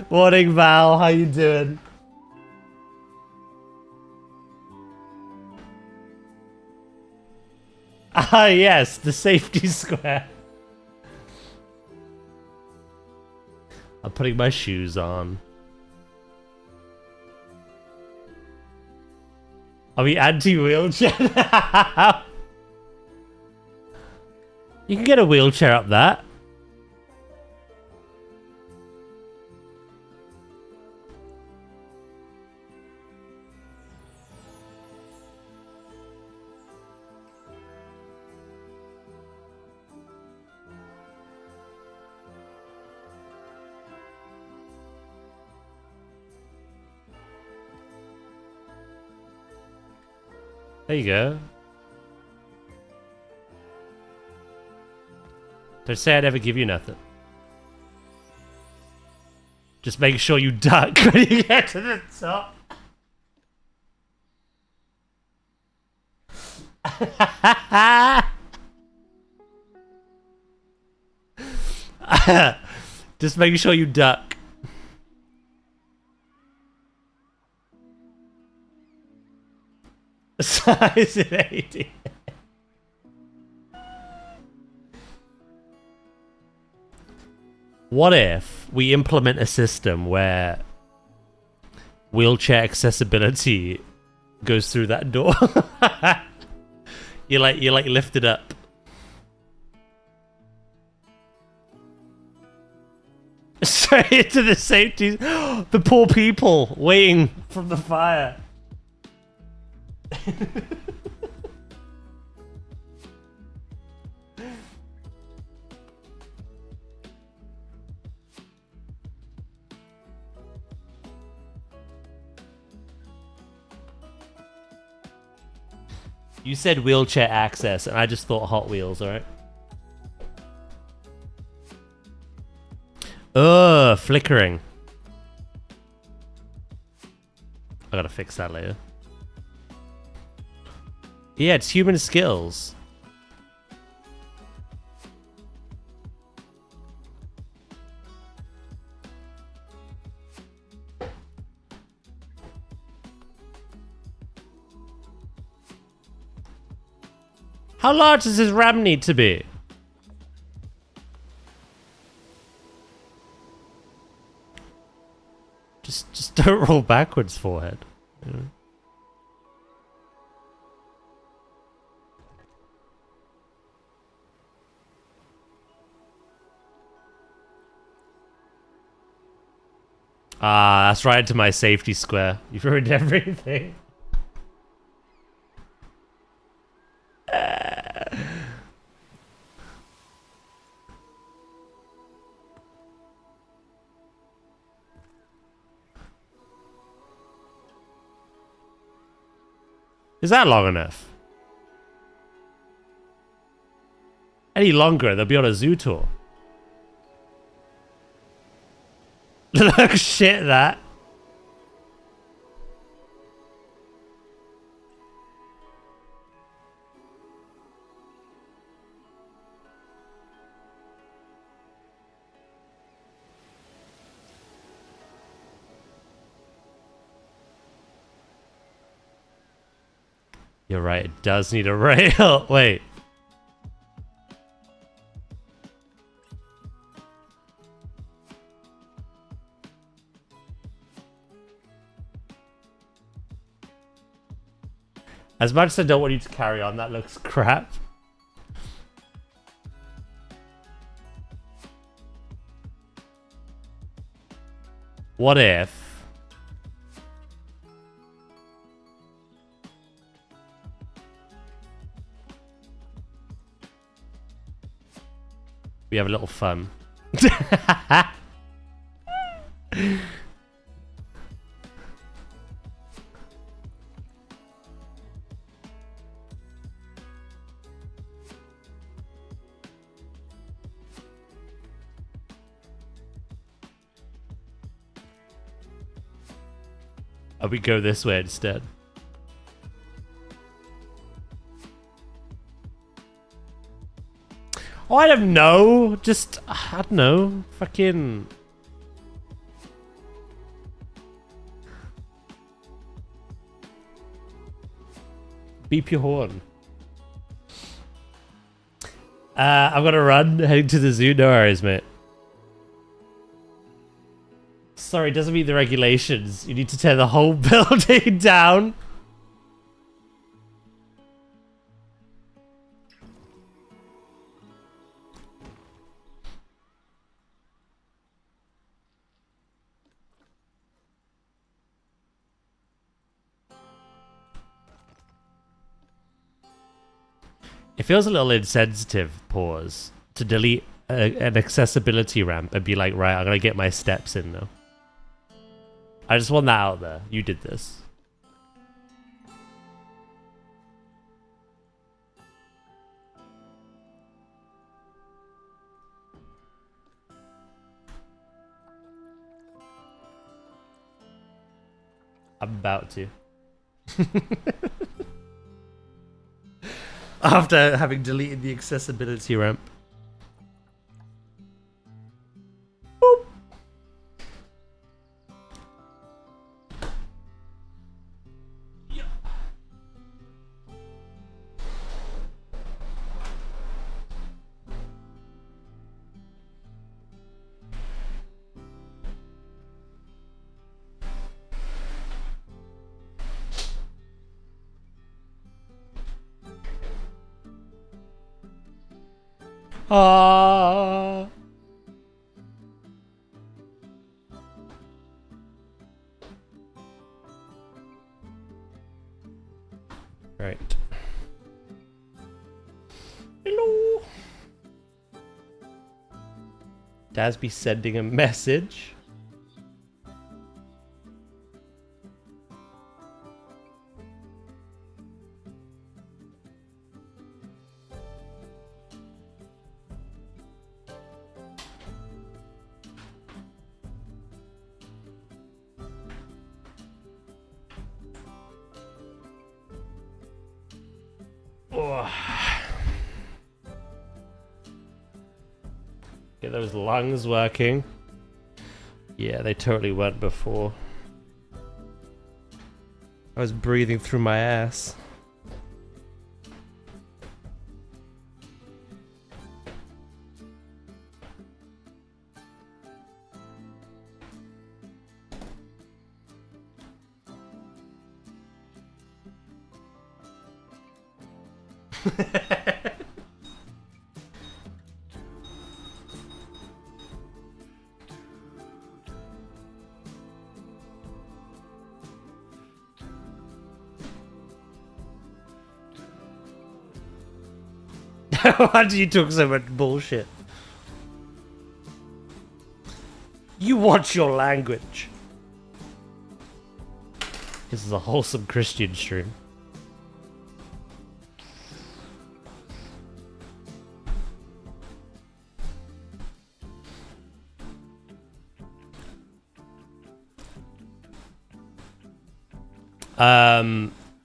Morning, Val. How you doing? Ah, yes, the safety square. I'm putting my shoes on. Are we anti-wheelchair now? You can get a wheelchair up that. There you go. Don't say I'd ever give you nothing. Just make sure you duck when you get to the top. Just make sure you duck. Size of 80. What if we implement a system where wheelchair accessibility goes through that door? you like lift it up. Straight into the safety. The poor people waiting from the fire. You said wheelchair access, and I just thought Hot Wheels, alright? Ugh, flickering. I gotta fix that later. Yeah, it's human skills. How large does his RAM need to be? Just don't roll backwards, forehead. You know? Ah, that's right into my safety square. You've ruined everything. Is that long enough? Any longer, they'll be on a zoo tour. Look, shit, that. You're right, it does need a rail. Wait. As much as I don't want you to carry on, that looks crap. What if... we have a little fun. We go this way instead. Oh, I don't know. Just, I don't know. Fucking... beep your horn. I'm gonna run, heading to the zoo. No worries, mate. Sorry, doesn't meet the regulations. You need to tear the whole building down. It feels a little insensitive, pause, to delete an accessibility ramp and be like, right, I'm gonna get my steps in now. I just want that out there. You did this. I'm about to. After having deleted the accessibility ramp. Boop. Yeah. Ah. Right. Hello. Dasby sending a message. Oh. Get those lungs working. Yeah, they totally weren't before. I was breathing through my ass. Why do you talk so much bullshit? You watch your language. This is a wholesome Christian stream.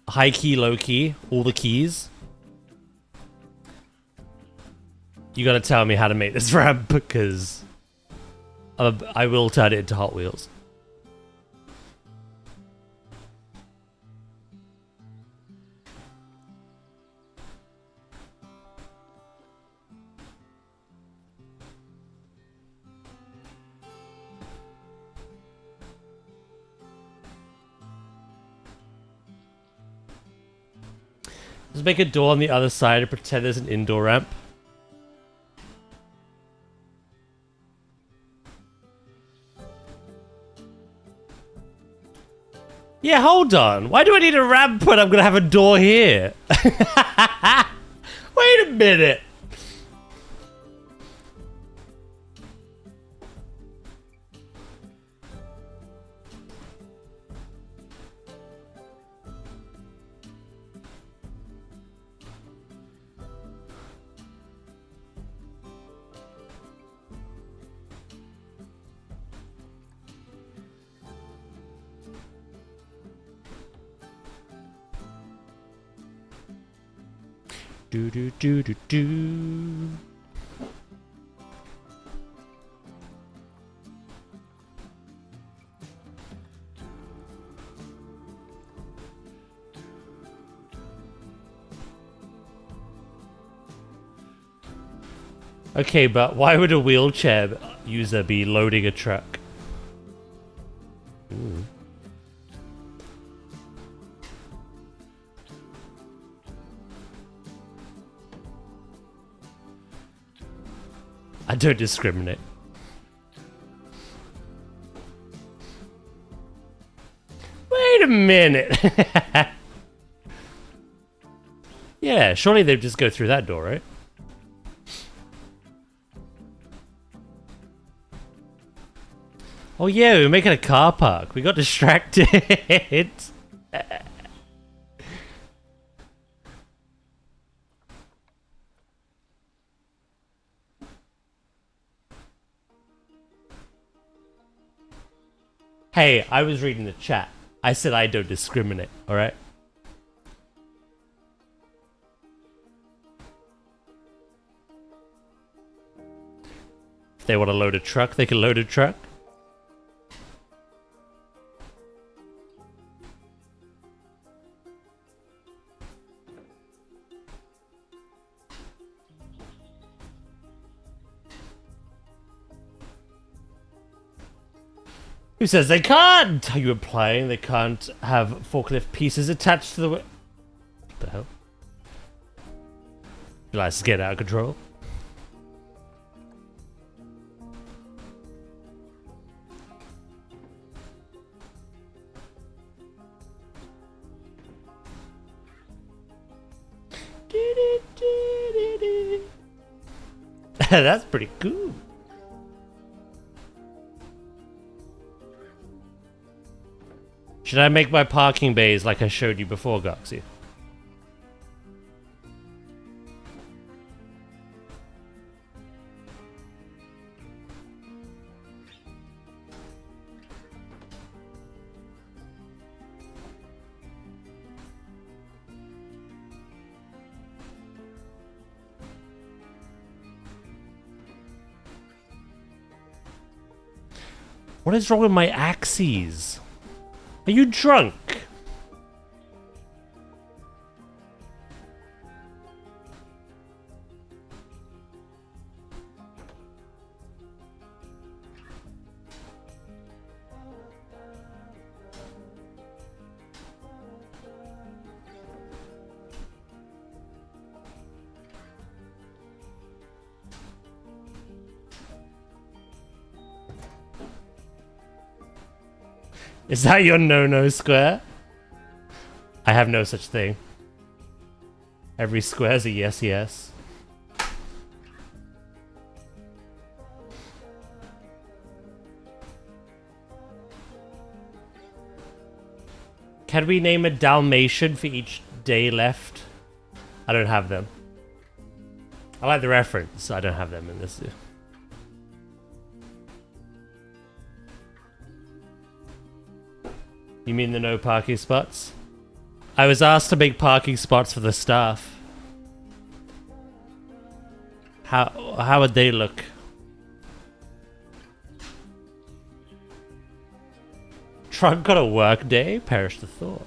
High key, low key, all the keys. You gotta tell me how to make this ramp because I will turn it into Hot Wheels. Just make a door on the other side and pretend there's an indoor ramp. Yeah, hold on. Why do I need a ramp when I'm gonna have a door here? Wait a minute. Do do do do do. Okay, but why would a wheelchair user be loading a truck? Ooh. I don't discriminate. Wait a minute. Yeah, surely they'd just go through that door, right? Oh yeah, we were making a car park. We got distracted. Hey, I was reading the chat. I said I don't discriminate, alright? If they want to load a truck, they can load a truck. Who says they can't? Are you implying they can't have forklift pieces attached to the what the hell? Your license get out of control. That's pretty cool. Should I make my parking bays like I showed you before, Goxie? What is wrong with my axes? Are you drunk? Is that your no-no square? I have no such thing. Every square's a yes, yes. Can we name a Dalmatian for each day left? I don't have them. I like the reference. I don't have them in this. You mean the no parking spots? I was asked to make parking spots for the staff. How would they look? Trunk on a work day? Perish the thought.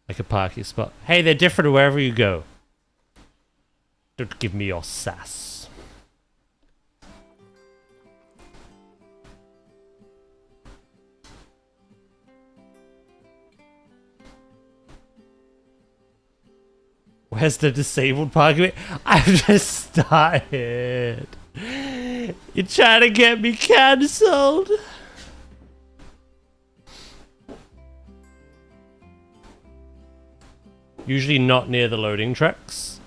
Like a parking spot. Hey, they're different wherever you go. Don't give me your sass. Where's the disabled parking? I've just started. You're trying to get me cancelled. Usually not near the loading trucks.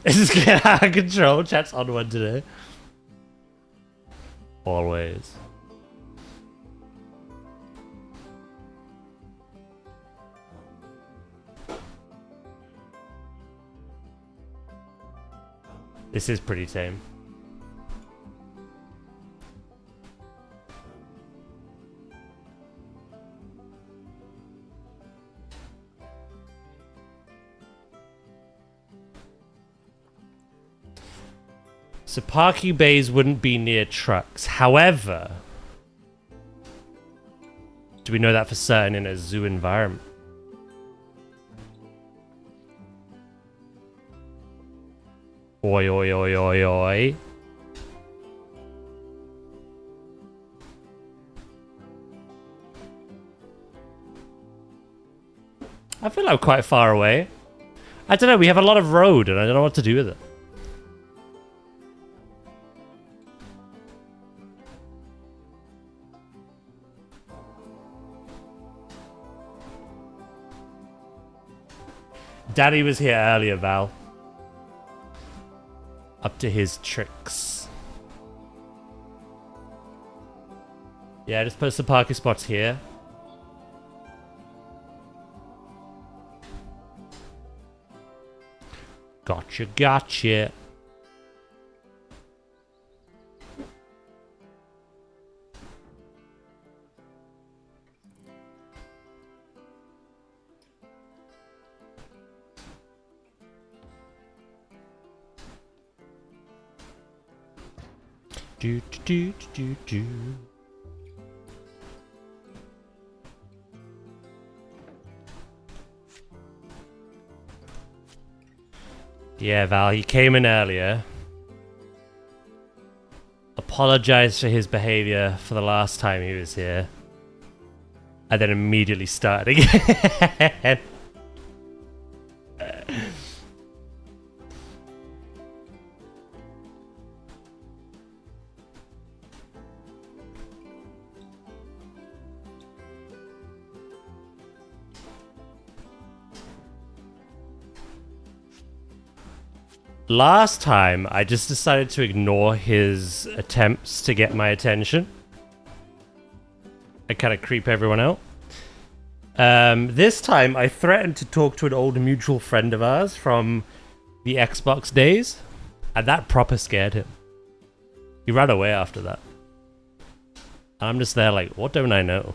This is getting out of control. Chat's on one today. Always. This is pretty tame. So parking bays wouldn't be near trucks. However, do we know that for certain in a zoo environment? Oi, oi, oi, oi, oi. I feel I'm quite far away. I don't know, we have a lot of road and I don't know what to do with it. Daddy was here earlier, Val. Up to his tricks. Yeah, just put some parking spots here. Gotcha, gotcha. Do do do do do. Yeah, Val, he came in earlier. Apologized for his behavior for the last time he was here. And then immediately started again. Last time, I just decided to ignore his attempts to get my attention. I kind of creep everyone out. This time, I threatened to talk to an old mutual friend of ours from the Xbox days, and that proper scared him. He ran away after that. And I'm just there like, what don't I know?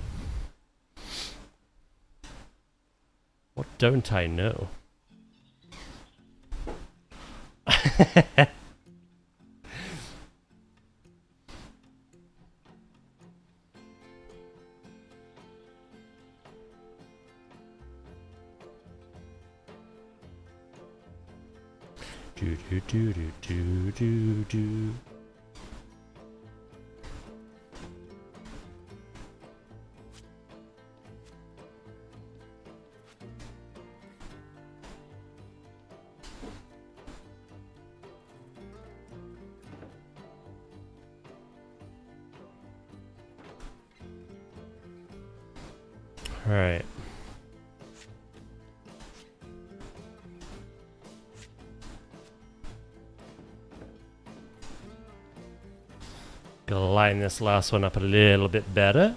What don't I know? Do do do do do do do. All right. Gotta line this last one up a little bit better.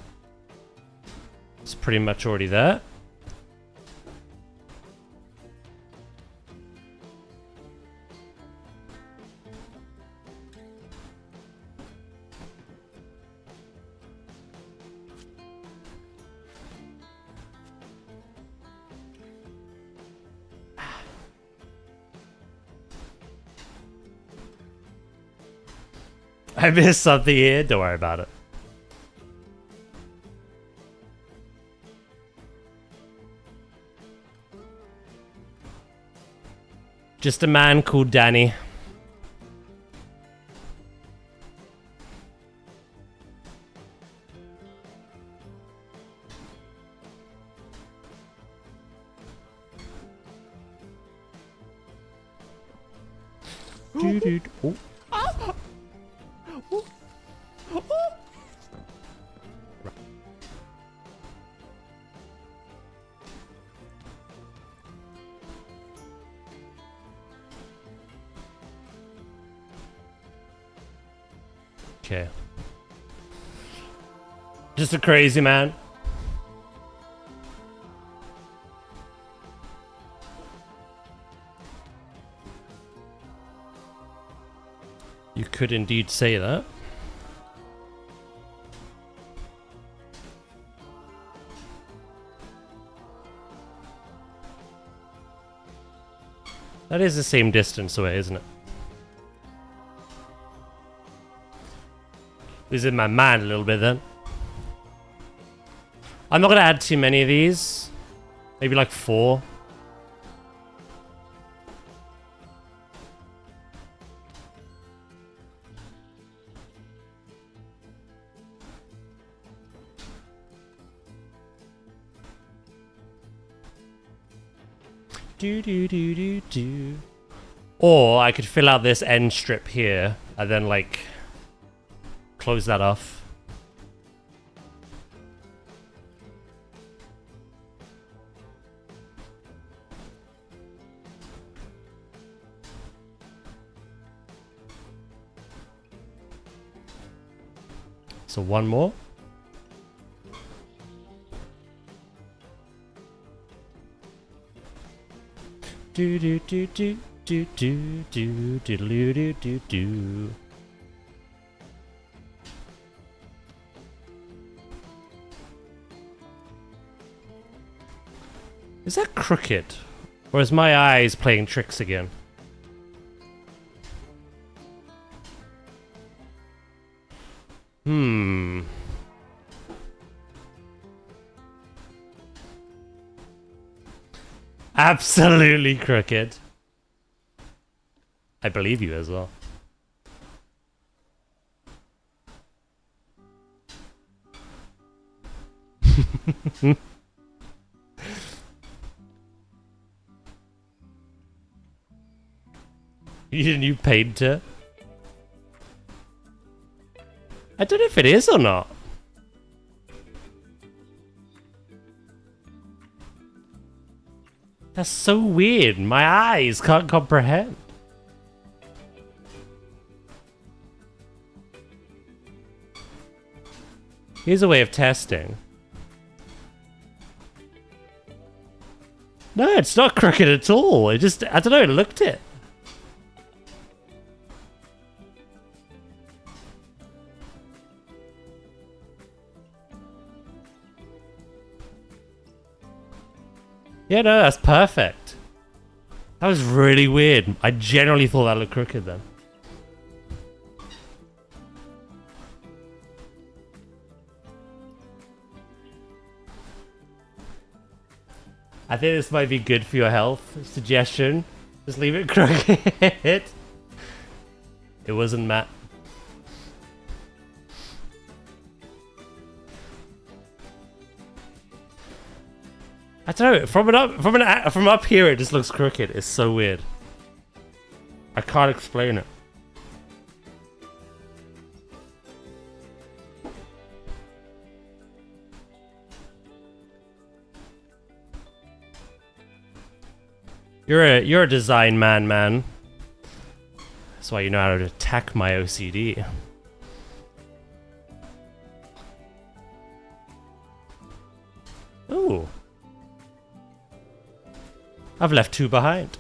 It's pretty much already there. I missed something here. Don't worry about it. Just a man called Danny. Dude. Oh. Okay. Just a crazy man. You could indeed say that. That is the same distance away, isn't it? It was in my mind a little bit then. I'm not going to add too many of these. Maybe like 4. Do. Or I could fill out this end strip here and then like close that off. So one more. Do do do do do do do do do do do do. Is that crooked? Or is my eyes playing tricks again? Absolutely crooked. I believe you as well. You painter? I don't know if it is or not. That's so weird. My eyes can't comprehend. Here's a way of testing. No, it's not crooked at all. It just, I don't know, it looked it. Yeah, no, that's perfect. That was really weird. I generally thought that looked crooked then. I think this might be good for your health. Suggestion. Just leave it crooked. It wasn't Matt. I don't know. From up here, it just looks crooked. It's so weird. I can't explain it. You're a design man. That's why you know how to attack my OCD. Ooh. I've left 2 behind.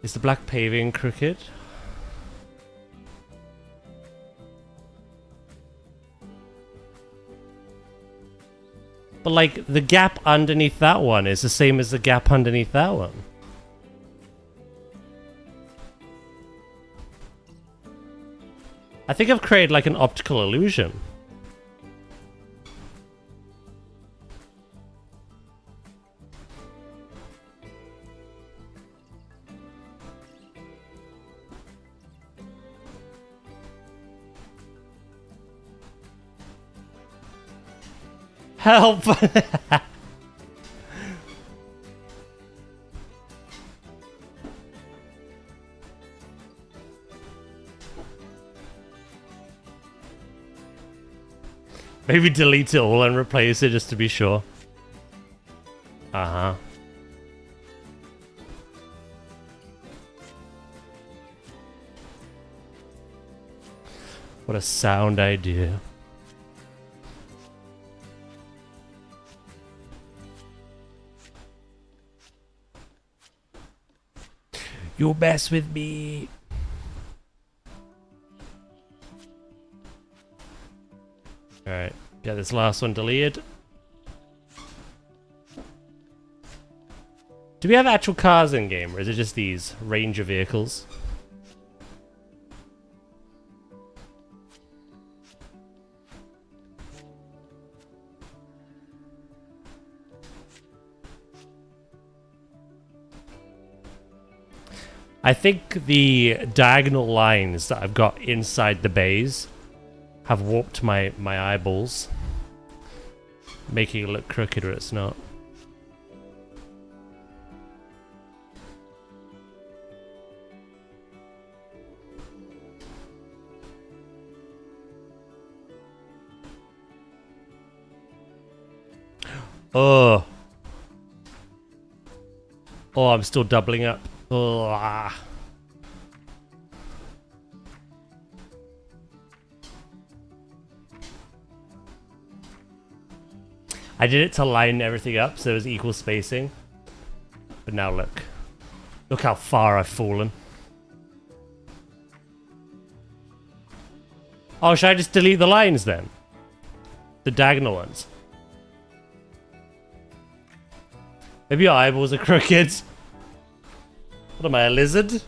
Is the black paving crooked? But like, the gap underneath that one is the same as the gap underneath that one. I think I've created like an optical illusion. Help! Maybe delete it all and replace it just to be sure. Uh-huh. What a sound idea. You mess with me. Alright, get this last one deleted. Do we have actual cars in game, or is it just these Ranger vehicles? I think the diagonal lines that I've got inside the bays have warped my eyeballs, making it look crooked where it's not. Oh. Oh, I'm still doubling up. Oh, ah. I did it to line everything up so it was equal spacing. But now look. Look how far I've fallen. Oh, should I just delete the lines then? The diagonal ones. Maybe your eyeballs are crooked. What am I, a lizard?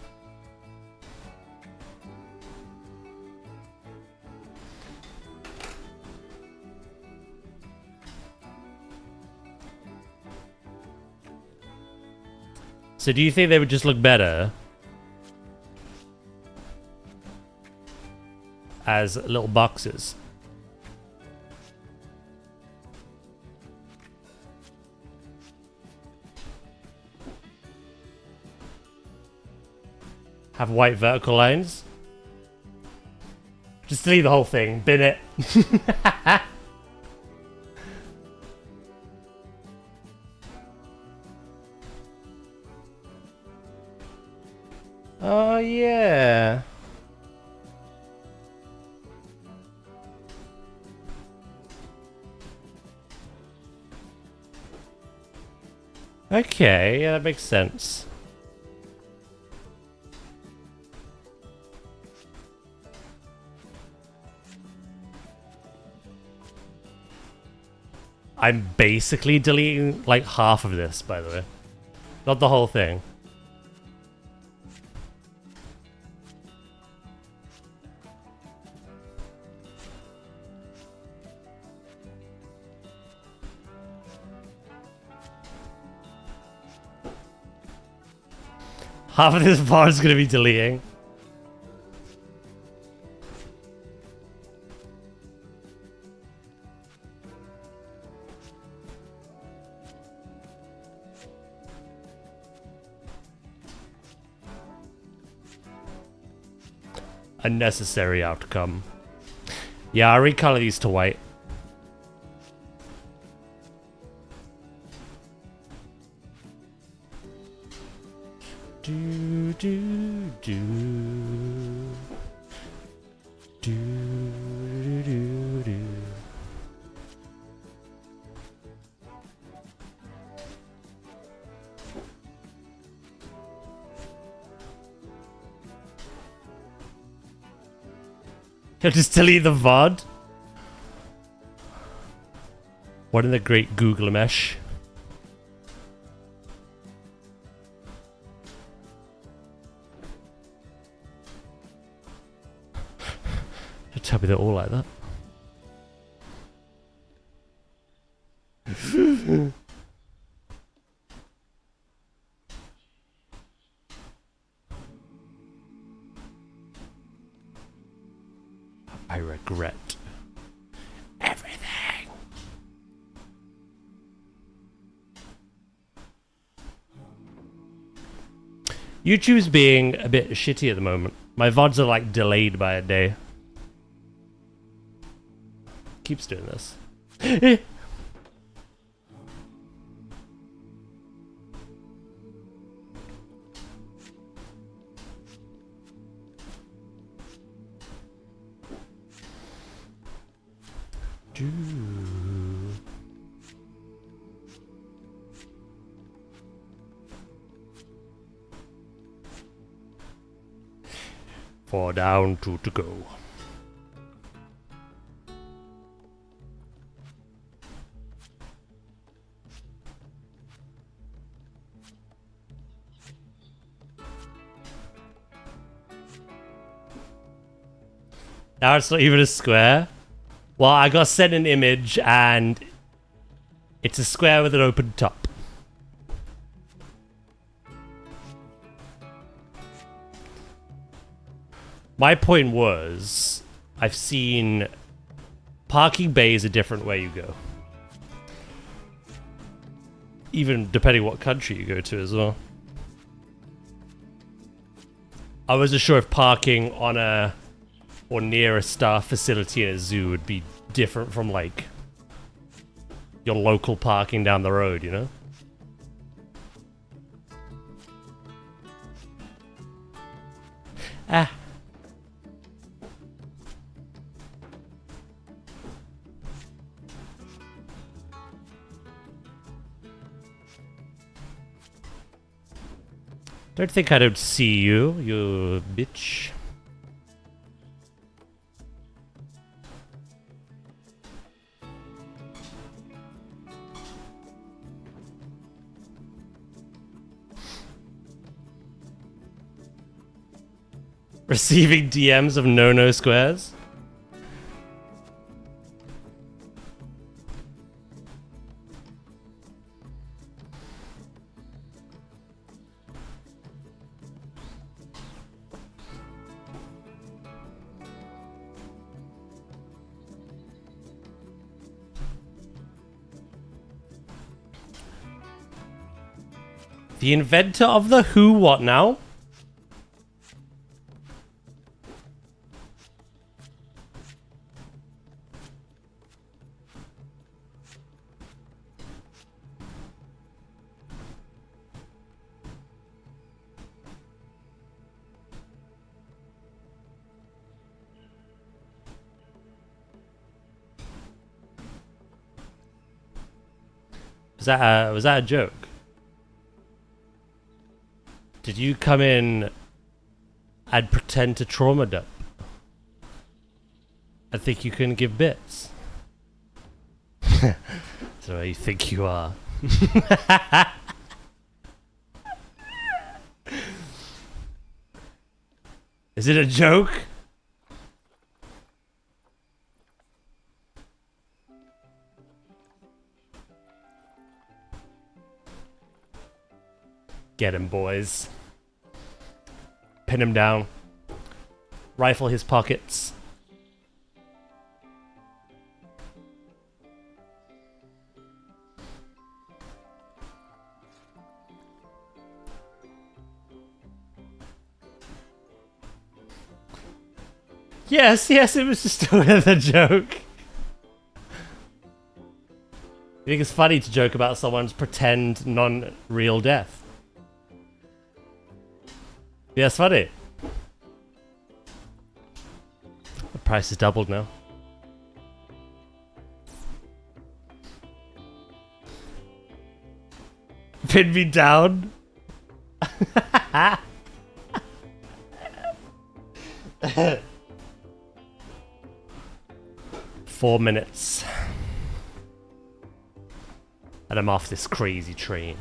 So do you think they would just look better as little boxes? Have white vertical lines? Just delete the whole thing. Bin it. Oh, yeah. Okay, yeah, that makes sense. I'm basically deleting like half of this, by the way. Not the whole thing. Half of this part is going to be deleting. Unnecessary outcome. Yeah, I'll recolor these to white. Do do do do do do. He'll just delete the VOD. What in the great Google mesh? Tell me they're all like that. I regret everything. YouTube's being a bit shitty at the moment. My VODs are like delayed by a day. Keeps doing this. For down, two to go. Now it's not even a square. Well, I got sent an image and it's a square with an open top. My point was, I've seen parking bays a different way you go. Even depending what country you go to as well. I wasn't sure if parking on a or near a staff facility in a zoo would be different from like your local parking down the road, you know? Ah. Don't think I don't see you, you bitch. Receiving DMs of no squares. The inventor of the who what now? Was that a joke? Did you come in and pretend to trauma dump? I think you can give bits. So you think you are. Is it a joke? Get him, boys. Pin him down. Rifle his pockets. Yes, it was just another joke. I think it's funny to joke about someone's pretend non-real death. Yeah, it's funny. The price is doubled now. Pin me down. 4 minutes. And I'm off this crazy train.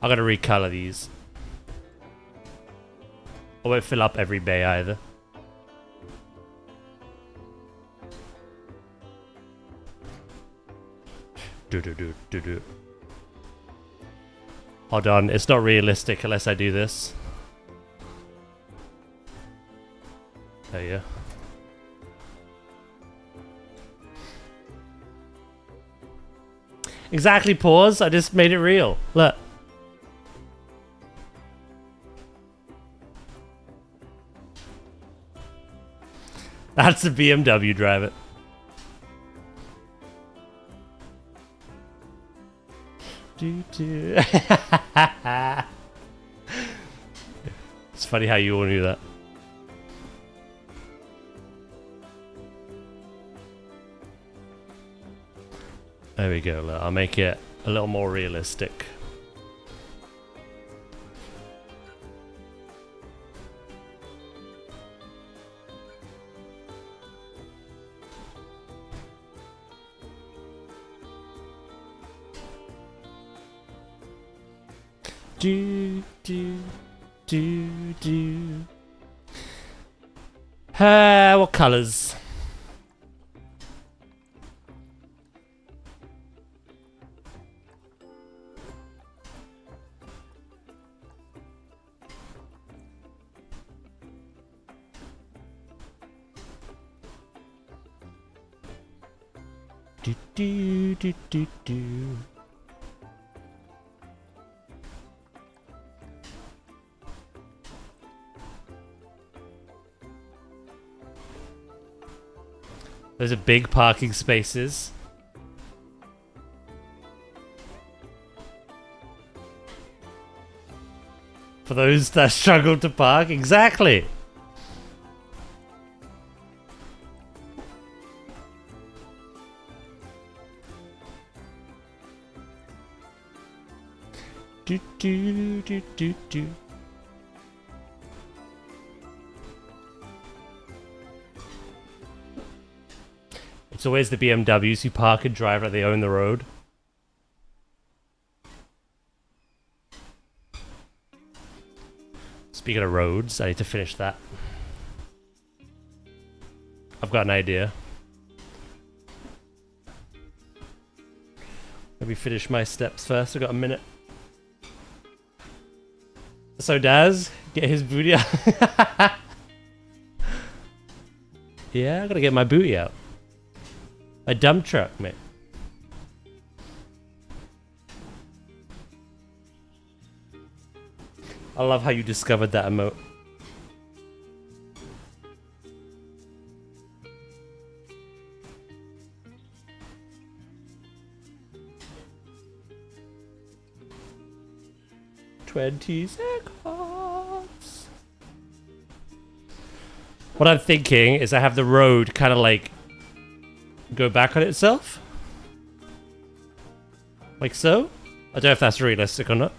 I gotta recolor these. I won't fill up every bay either. Do. Hold on, it's not realistic unless I do this. There you go. Exactly, pause. I just made it real. Look. That's a BMW driver. It's funny how you all knew that. There we go. Look, I'll make it a little more realistic. Do. What colors? Do. Those are big parking spaces. For those that struggle to park, exactly. do, do, do, do, do. It's always the BMWs who park and drive like they own the road. Speaking of roads, I need to finish that. I've got an idea. Let me finish my steps first. I've got a minute. So Daz, get his booty out. Yeah, I gotta get my booty out. A dump truck, mate. I love how you discovered that emote. "20 seconds." What I'm thinking is I have the road kind of like go back on itself. Like so. I don't know if that's realistic or not.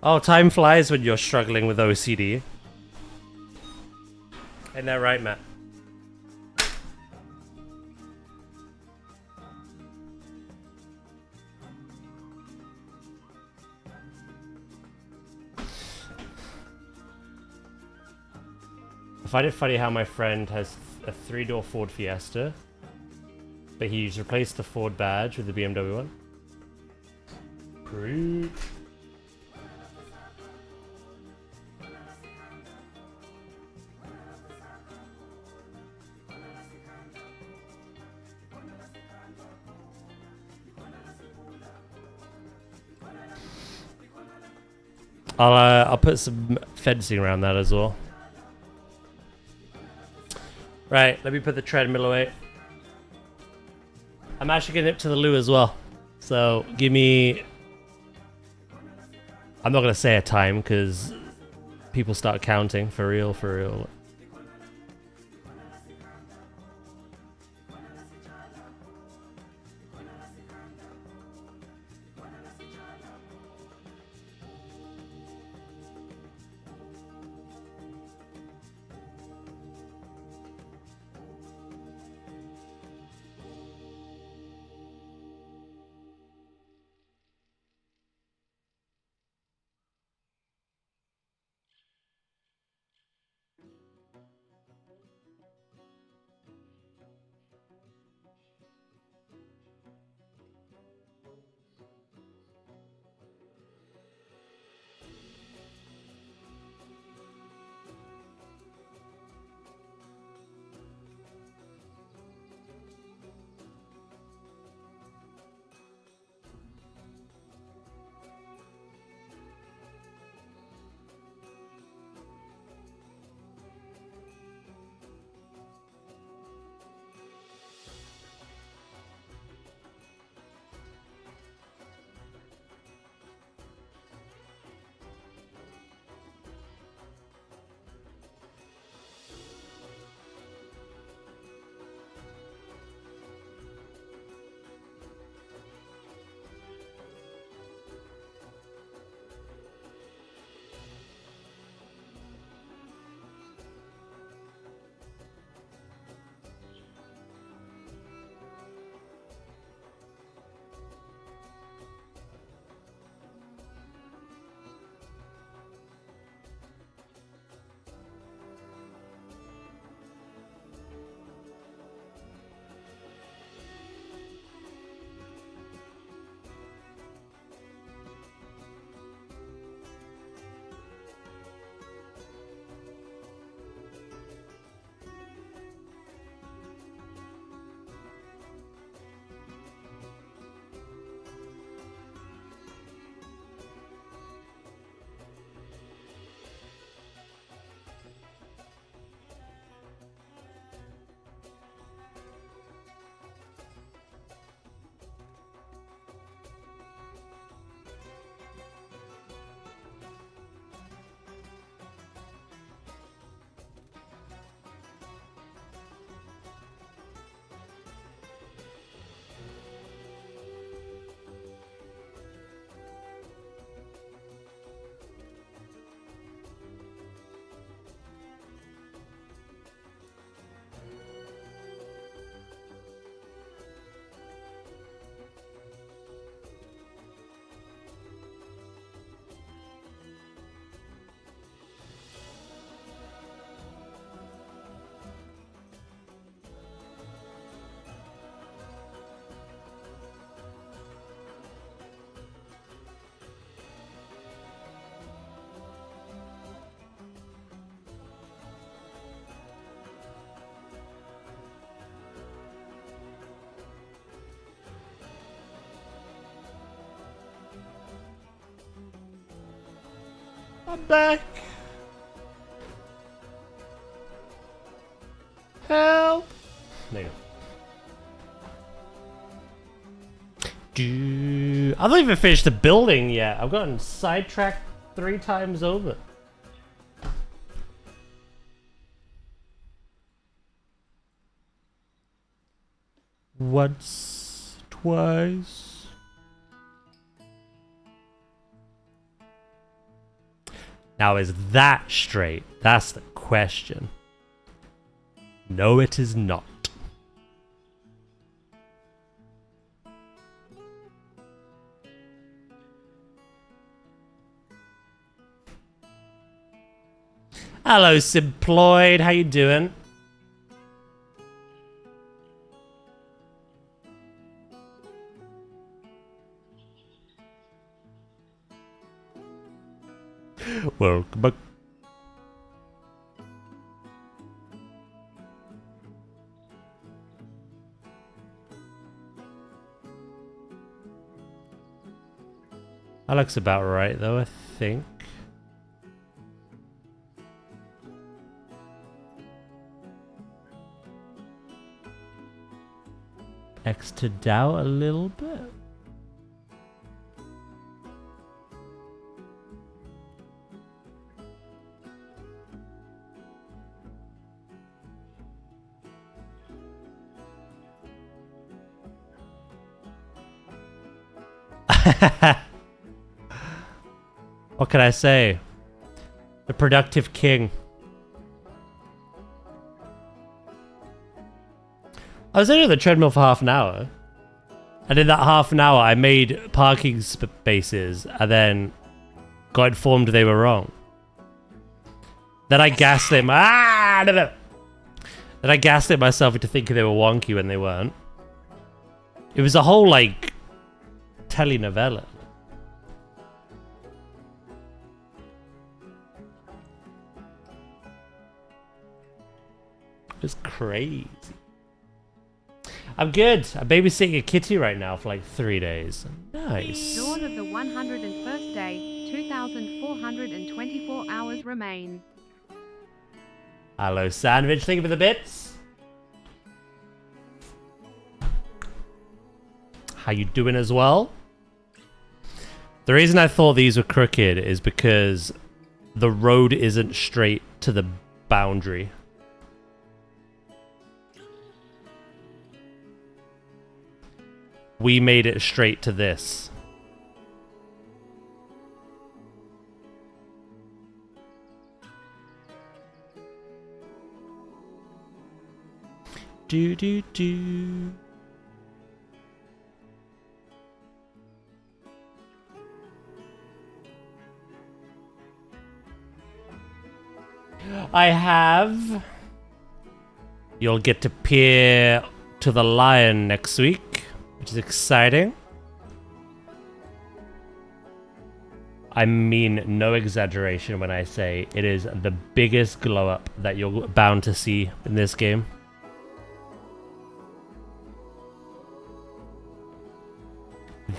Oh, time flies when you're struggling with OCD. Ain't that right, Matt? I find it funny how my friend has a 3-door Ford Fiesta, but he's replaced the Ford badge with the BMW one. Preach. I'll put some fencing around that as well. Right, let me put the treadmill away. I'm actually gonna nip to the loo as well. So give me... I'm not gonna say a time because people start counting for real, for real. I'm back. Help. There you go. I haven't even finished the building yet. I've gotten sidetracked 3 times over. Once, twice. Now, is that straight? That's the question. No, it is not. Hello, Simploid. How you doing? Welcome back. That looks about right, though, I think. X'd out a little bit. What can I say? The productive king. I was only on the treadmill for half an hour. And in that half an hour, I made parking spaces and then got informed they were wrong. Then I gaslit Then I gaslit myself into thinking they were wonky when they weren't. It was a whole, like, telenovela. It was crazy. I'm good. I'm babysitting a kitty right now for like 3 days. Nice. Dawn of the 101st day, 2,424 hours remain. Hello, Sandwich. Thank you for the bits. How you doing as well? The reason I thought these were crooked is because the road isn't straight to the boundary. We made it straight to this. Do do do. I have. You'll get to peer to the lion next week, which is exciting. I mean no exaggeration when I say it is the biggest glow up that you're bound to see in this game.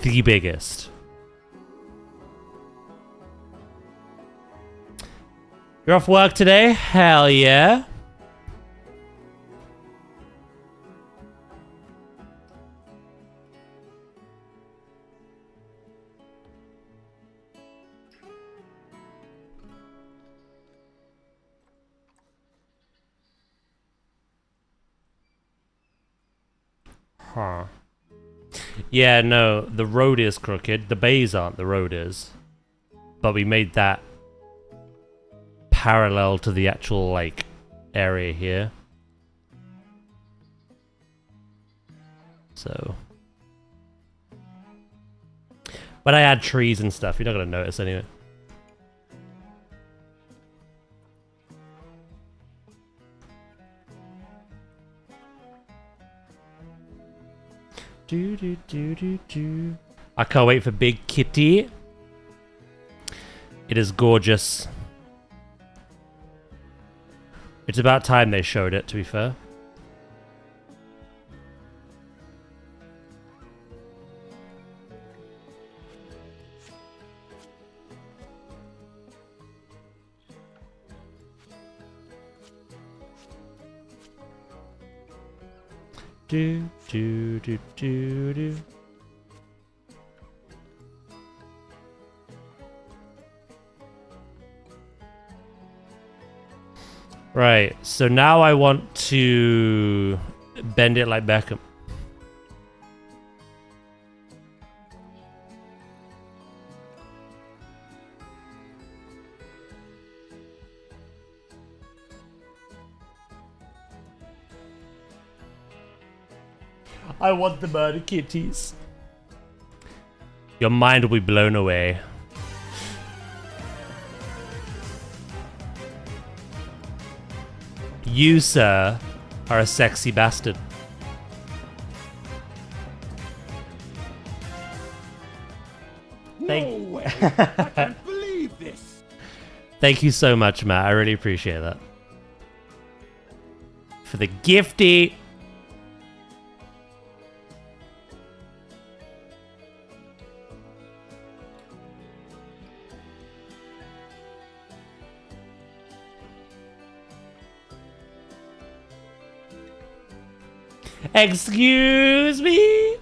The biggest. You're off work today? Hell yeah. Huh. Yeah, no, the road is crooked. The bays aren't, the road is. But we made that parallel to the actual, like, area here. So. But I add trees and stuff, you're not going to notice anyway. Do, do, do, do, do. I can't wait for Big Kitty. It is gorgeous. It's about time they showed it, to be fair. do do do do do. Right, so now I want to bend it like Beckham. I want the murder kitties. Your mind will be blown away. You, sir, are a sexy bastard. No way! I can't believe this! Thank you so much, Matt. I really appreciate that. For the gifty. Excuse me?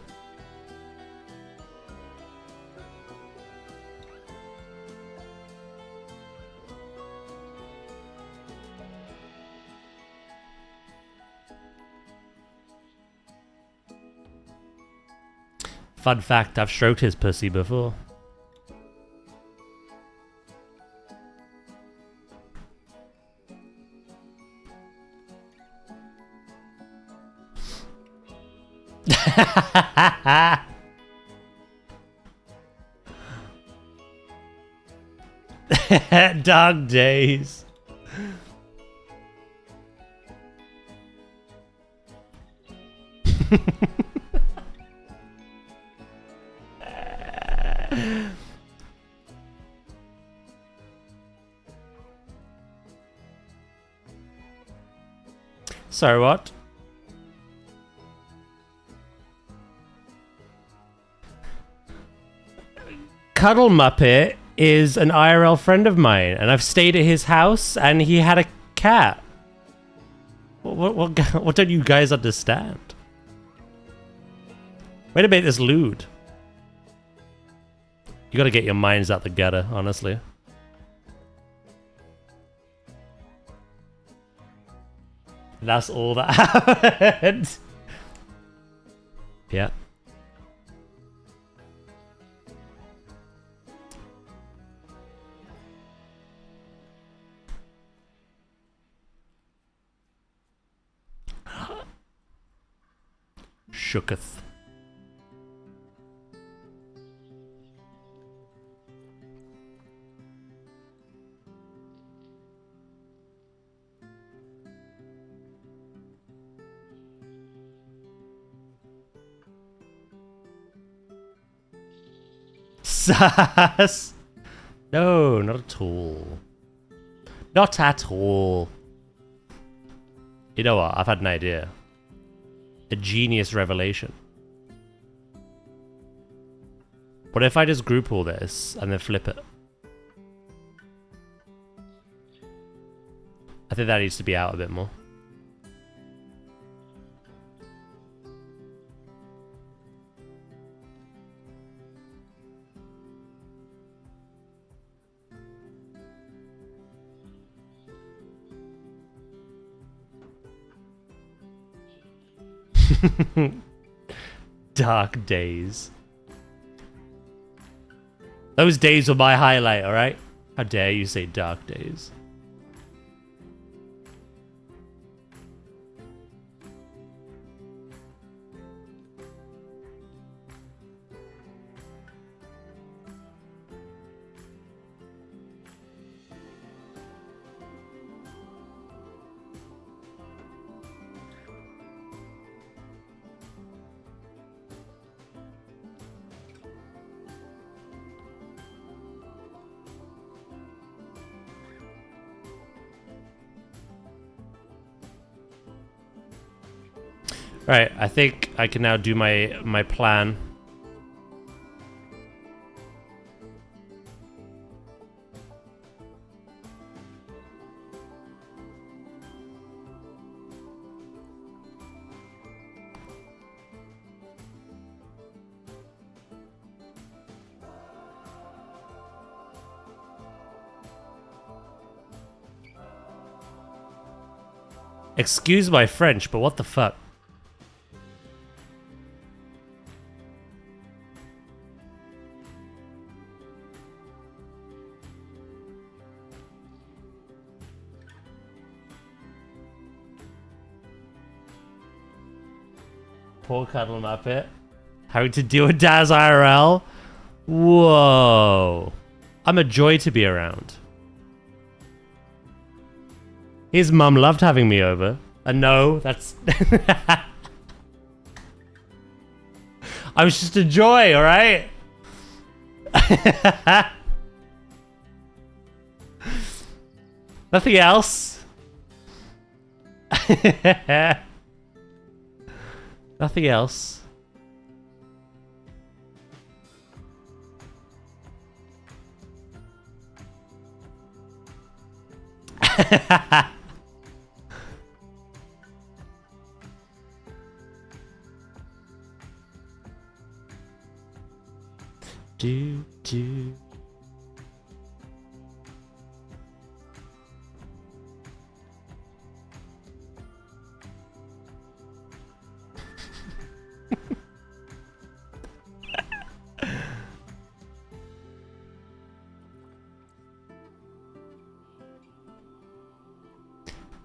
Fun fact, I've stroked his pussy before. Dog days. Sorry, what? Cuddle Muppet is an IRL friend of mine, and I've stayed at his house, and he had a cat. What don't you guys understand? Way to make this lewd. You gotta get your minds out the gutter, honestly. That's all that happened. Yeah. Shooketh. Sass. No, not at all. Not at all. You know what? I've had an idea. A genius revelation. What if I just group all this and then flip it? I think that needs to be out a bit more. Dark days. Those days were my highlight, alright? How dare you say dark days? Right, I think I can now do my plan. Excuse my French, but what the fuck? Poor Cuddle Muppet. Having to deal with Daz IRL? Whoa. I'm a joy to be around. His mum loved having me over. And no, that's... I was just a joy, alright? Nothing else. Nothing else. Do.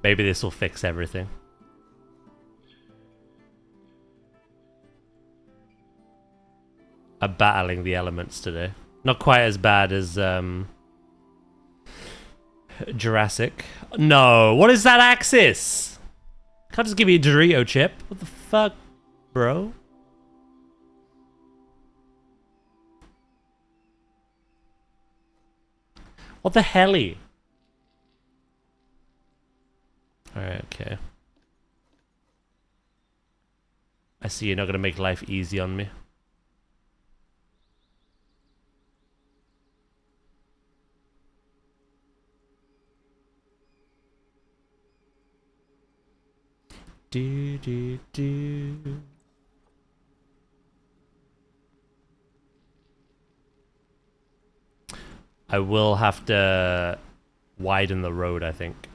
Maybe this will fix everything. I'm battling the elements today. Not quite as bad as Jurassic. No, what is that axis? Can't just give me a Dorito chip. What the fuck, bro? What the helly? Alright, okay. I see you're not gonna make life easy on me. Do. I will have to widen the road, I think.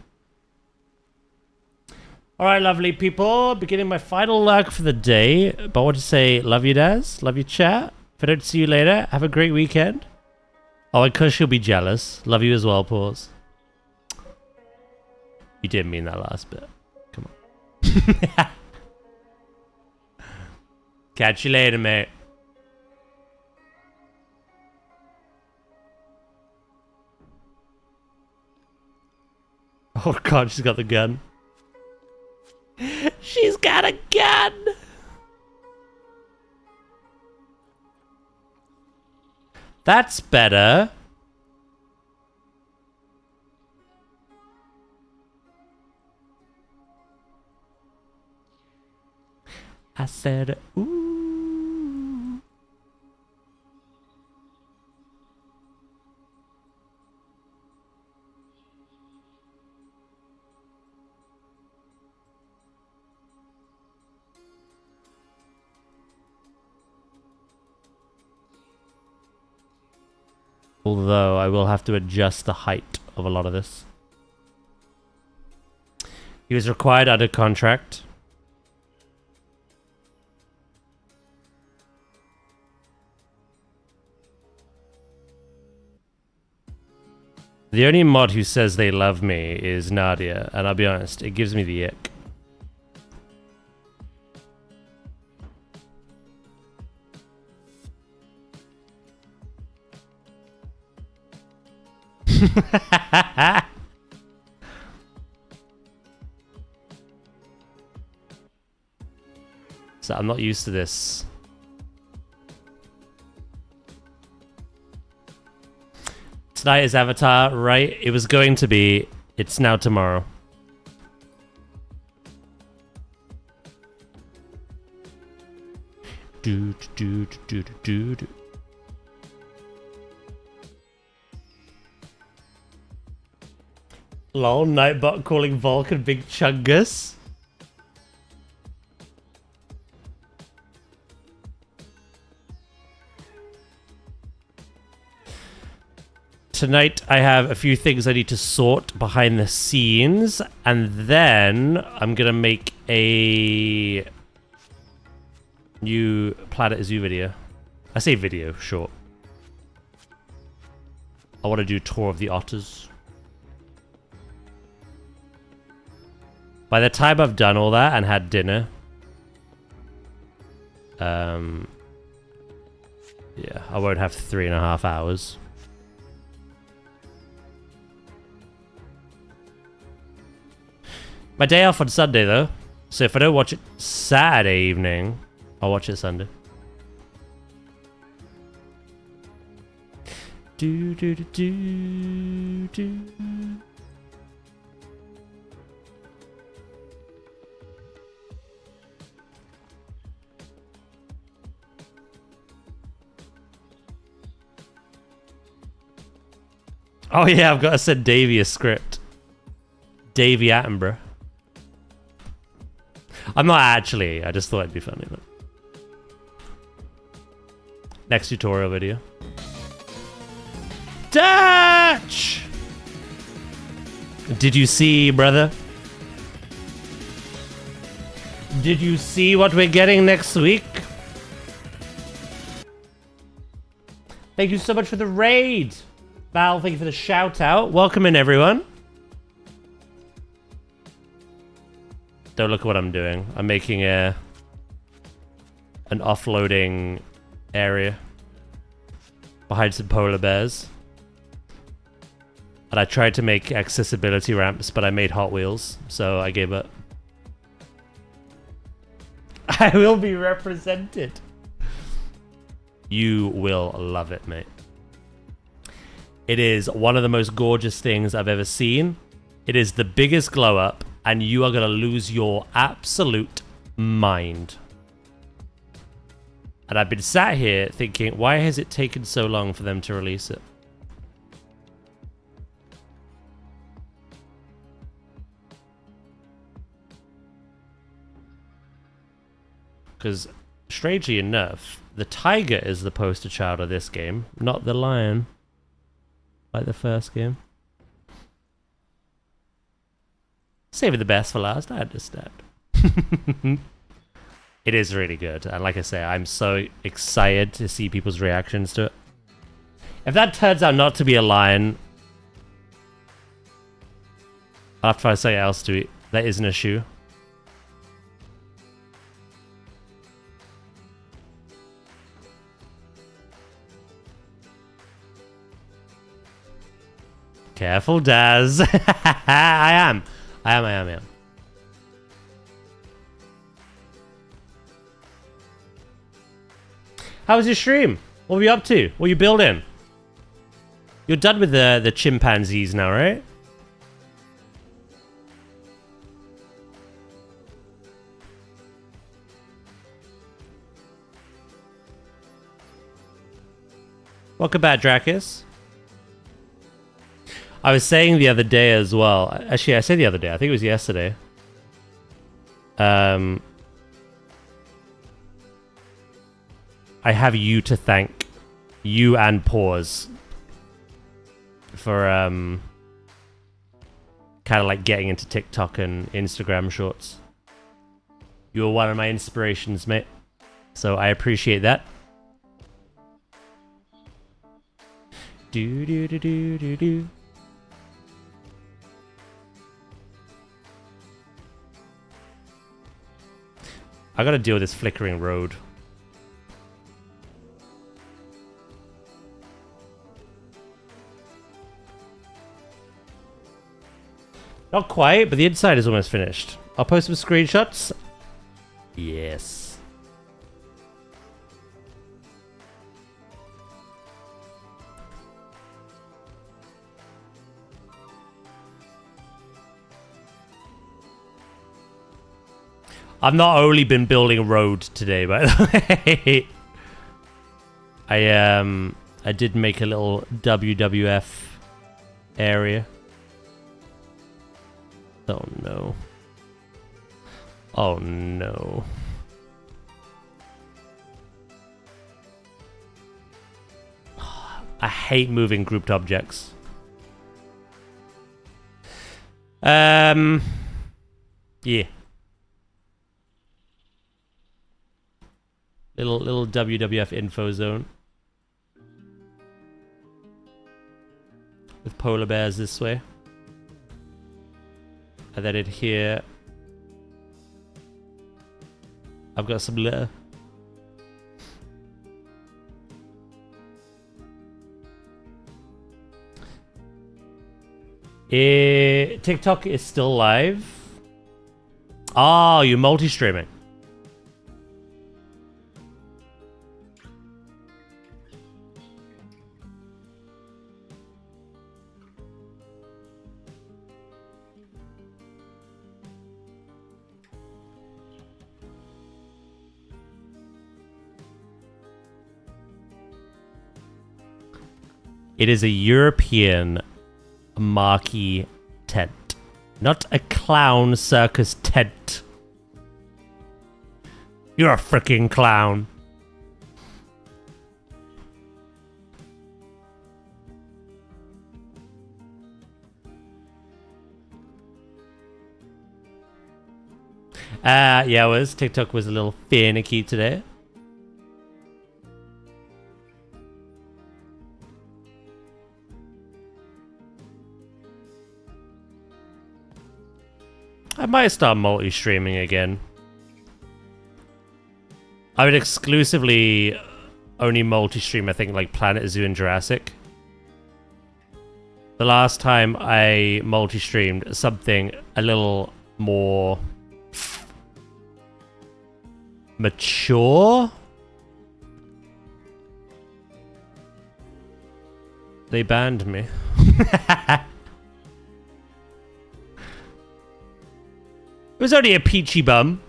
Alright, lovely people. Beginning my final lurk for the day. But I want to say, love you, Daz. Love you, chat. If I don't see you later, have a great weekend. Oh, and Kush, you'll be jealous. Love you as well, Pause. You didn't mean that last bit. Come on. Catch you later, mate. Oh god, she's got the gun. She's got a gun! That's better. I said, ooh. Although I will have to adjust the height of a lot of this. He was required under contract. The only mod who says they love me is Nadia, and I'll be honest, it gives me the ick. So I'm not used to this. Tonight is Avatar, right? It was going to be. It's now tomorrow. Do. Lol, Nightbot calling Vulcan Big Chungus. tonight I have a few things I need to sort behind the scenes, and then I'm gonna make a new planetzoo video. I say video, short. I want to do tour of the otters. By the time I've done all that and had dinner, yeah, I won't have 3.5 hours. My day off on Sunday though, so if I don't watch it Saturday evening, I'll watch it Sunday. Do do do do do. Oh yeah, I've got to send Davey a script. Davey Attenborough. I'm not actually, I just thought it'd be funny. But next tutorial video. Dutch! Did you see, brother? Did you see what we're getting next week? Thank you so much for the raid. Val, thank you for the shout out. Welcome in, everyone. Don't look at what I'm doing. I'm making an offloading area behind some polar bears. And I tried to make accessibility ramps, but I made Hot Wheels, so I gave up. I will be represented. You will love it, mate. It is one of the most gorgeous things I've ever seen. It is the biggest glow up, and you are going to lose your absolute mind. And I've been sat here thinking, why has it taken so long for them to release it? Because, strangely enough, the tiger is the poster child of this game, not the lion. Like the first game. Saving the best for last, I understand. It is really good. And like I say, I'm so excited to see people's reactions to it. If that turns out not to be a lion, I'll have to find something else to eat. That isn't a shoe. Careful, Daz. I am. How was your stream? What were you up to? What are you building? You're done with the chimpanzees now, right? Welcome back, Dracus. I was saying the other day as well. Actually, I said the other day. I think it was yesterday. I have you to thank. You and Pause. For, kind of like getting into TikTok and Instagram shorts. You were one of my inspirations, mate. So I appreciate that. Do do do do do do. I gotta deal with this flickering road. Not quite, but the inside is almost finished. I'll post some screenshots. Yes. I've not only been building a road today, by the way. I did make a little WWF area. Oh no. Oh no. I hate moving grouped objects. Yeah. Little WWF info zone. With polar bears this way. And then in here, I've got some litter. TikTok is still live. Oh, you're multi-streaming. It is a European marquee tent, not a clown circus tent. You're a freaking clown. Yeah, TikTok was a little finicky today. I might start multi-streaming again. I would exclusively only multi-stream, I think, like PlanetZoo and Jurassic. The last time I multi-streamed something a little more mature, they banned me. It was only a peachy bum.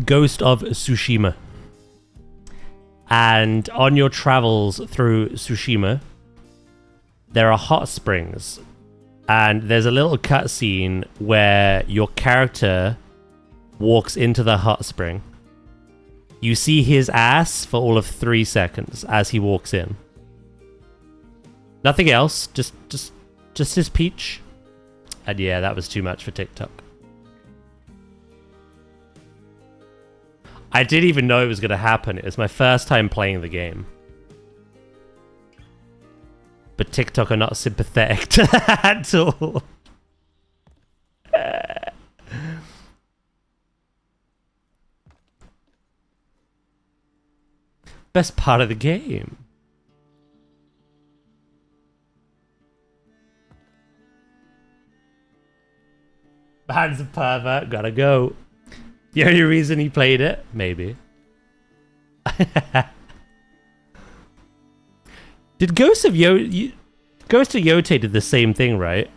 Ghost of Tsushima. And on your travels through Tsushima, there are hot springs. And there's a little cutscene where your character walks into the hot spring. You see his ass for all of 3 seconds as he walks in. Nothing else, just his peach. And yeah, that was too much for TikTok. I didn't even know it was going to happen. It was my first time playing the game. But TikTok are not sympathetic to that at all. Best part of the game. Man's a pervert, gotta go. The only reason he played it? Maybe. Did Ghost of Yote did the same thing, right?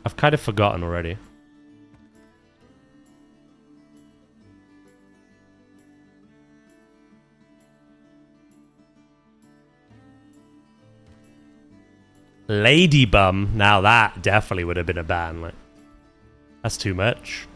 I've kind of forgotten already. Lady bum. Now that definitely would have been a ban. Like, that's too much.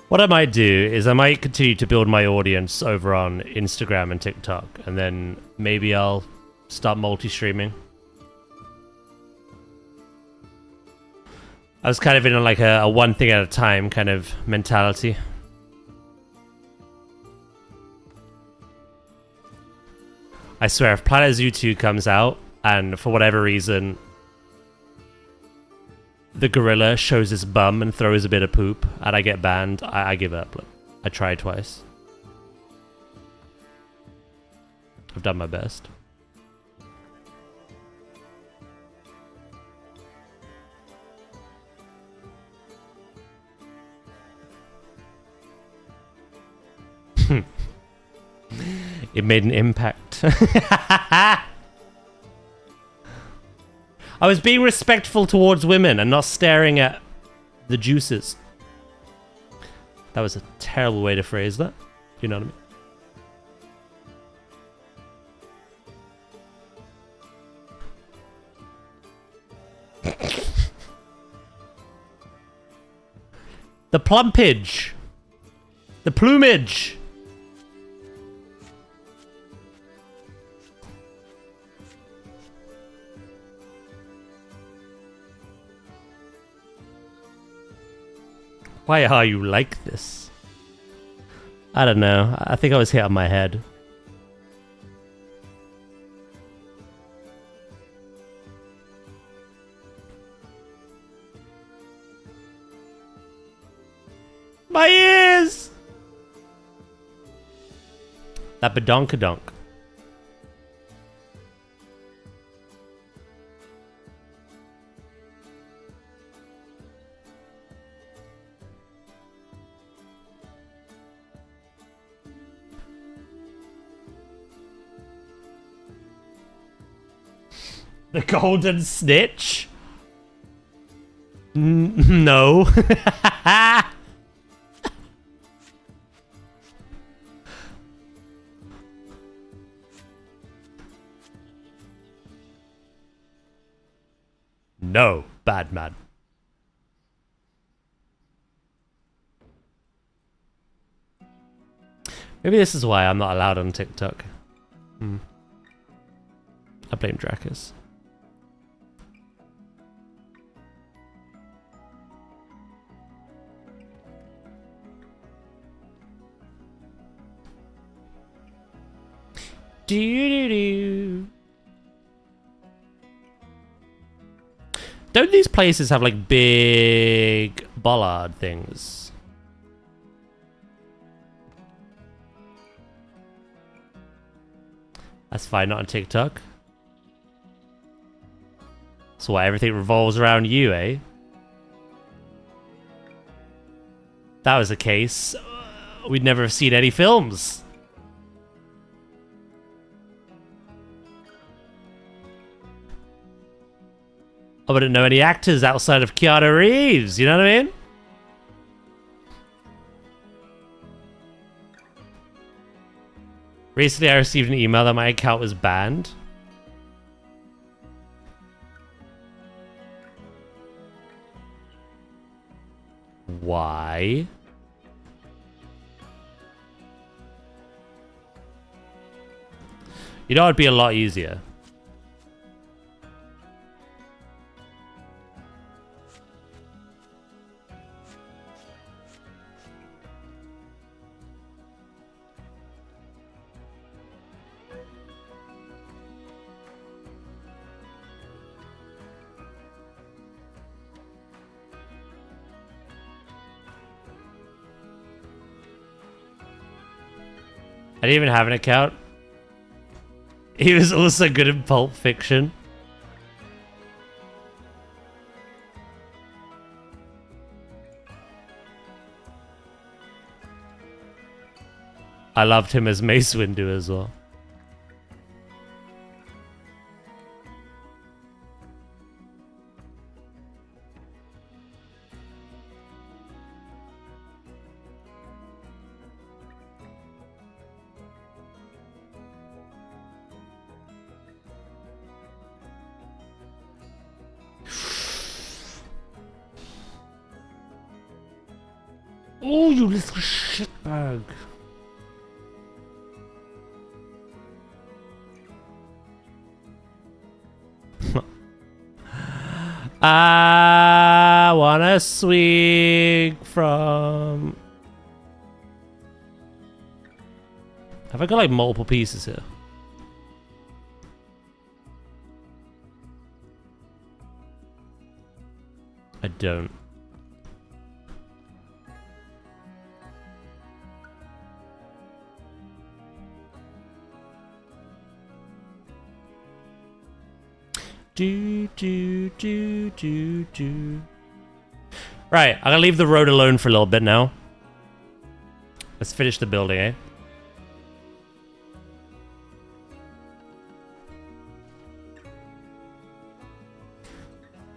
What I might do is I might continue to build my audience over on Instagram and TikTok, and then maybe I'll start multi-streaming. I was kind of in like a one thing at a time kind of mentality. I swear, if PlanetZoo 2 comes out, and for whatever reason the gorilla shows his bum and throws a bit of poop, and I get banned, I give up. Look, I tried twice. I've done my best. It made an impact. I was being respectful towards women and not staring at the juices. That was a terrible way to phrase that. You know what I mean? The plumpage. The plumage. Why are you like this? I don't know. I think I was hit on my head. My ears! That badonkadonk. The golden snitch? No. No, bad man. Maybe this is why I'm not allowed on TikTok. I blame Drakus. Do-do-do. Don't these places have like big bollard things? That's fine, not on TikTok. So why everything revolves around you, eh? If that was the case, we'd never have seen any films. I wouldn't know any actors outside of Keanu Reeves, you know what I mean? Recently I received an email that my account was banned. Why? You know it'd be a lot easier. I didn't even have an account. He was also good in Pulp Fiction. I loved him as Mace Windu as well. Oh, you little shitbag. I wanna swing from... Have I got like multiple pieces here? I don't. Do. Right, I'm gonna leave the road alone for a little bit now. Let's finish the building, eh?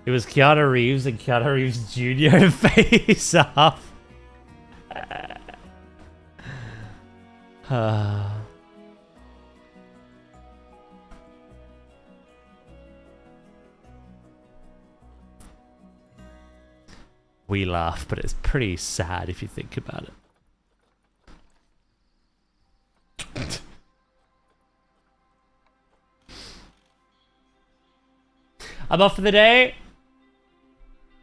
It was Keanu Reeves and Keanu Reeves Jr. face off. We laugh, but it's pretty sad if you think about it. I'm off for the day.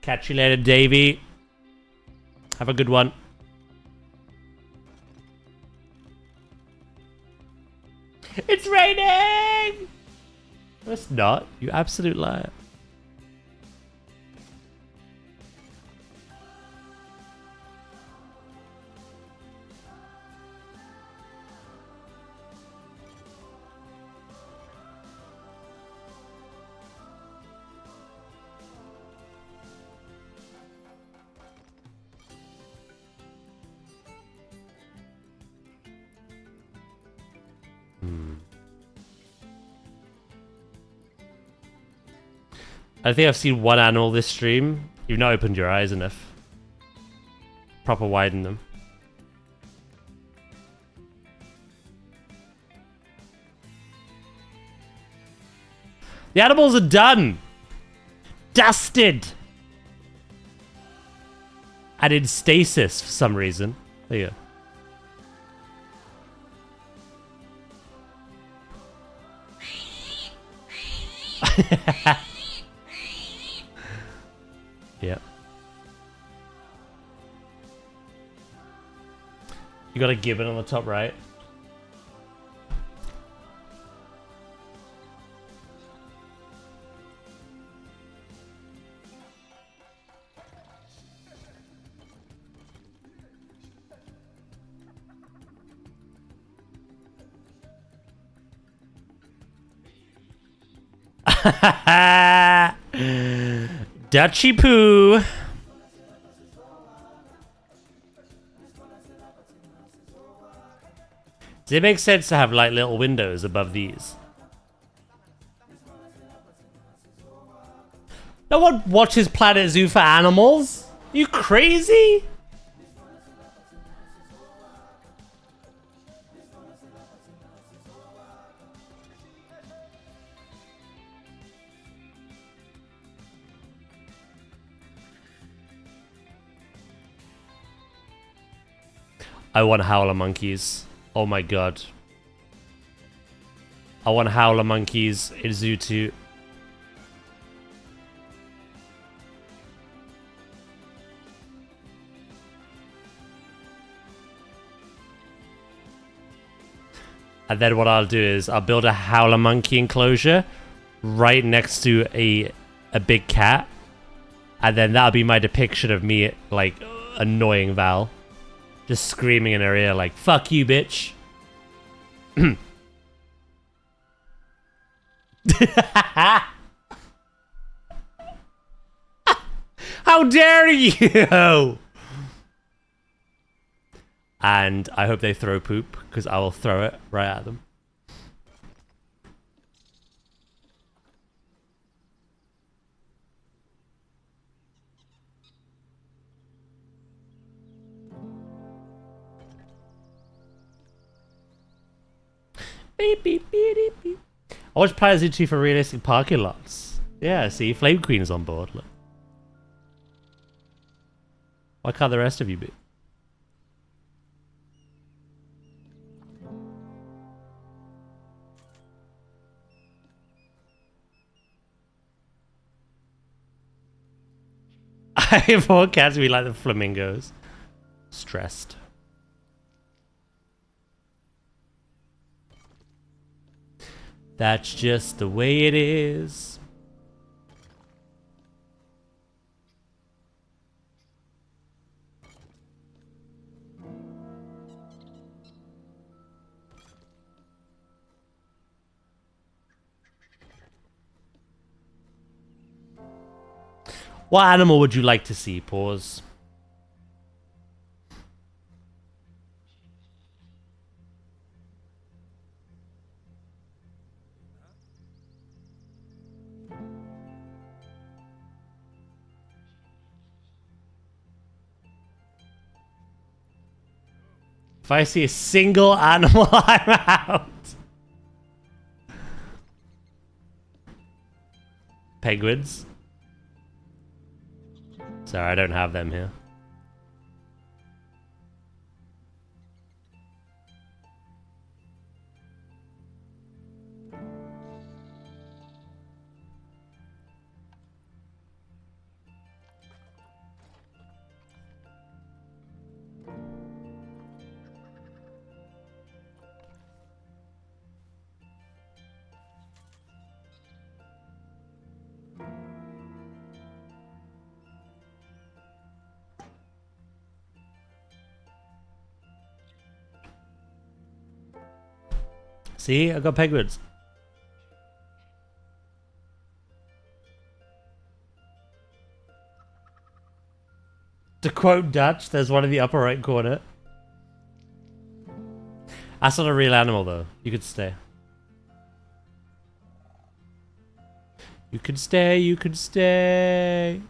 Catch you later, Davey. Have a good one. It's raining! No, it's not. You absolute liar. I think I've seen one animal this stream. You've not opened your eyes enough. Proper widen them. The animals are done. Dusted. And in stasis for some reason. There you go. Yep. You got a gibbon on the top right. Dutchy poo. Does it make sense to have like little windows above these? No one watches Planet Zoo for animals. You crazy? I want howler monkeys. Oh my god. I want howler monkeys in Zoo 2. And then what I'll do is I'll build a howler monkey enclosure right next to a big cat. And then that'll be my depiction of me, like, annoying Val. Just screaming in her ear like, fuck you, bitch. How dare you! And I hope they throw poop, because I will throw it right at them. Beep, beep, beep, beep, beep. I watched Planet Zoo 2 for realistic parking lots. Yeah, see, Flame Queen is on board. Look. Why can't the rest of you be? I want cats to be like the flamingos. Stressed. That's just the way it is. What animal would you like to see? Pause. If I see a single animal, I'm out. Penguins. Sorry, I don't have them here. See, I got penguins. To quote Dutch, there's one in the upper right corner. That's not a real animal, though. You could stay. You can stay, you can stay.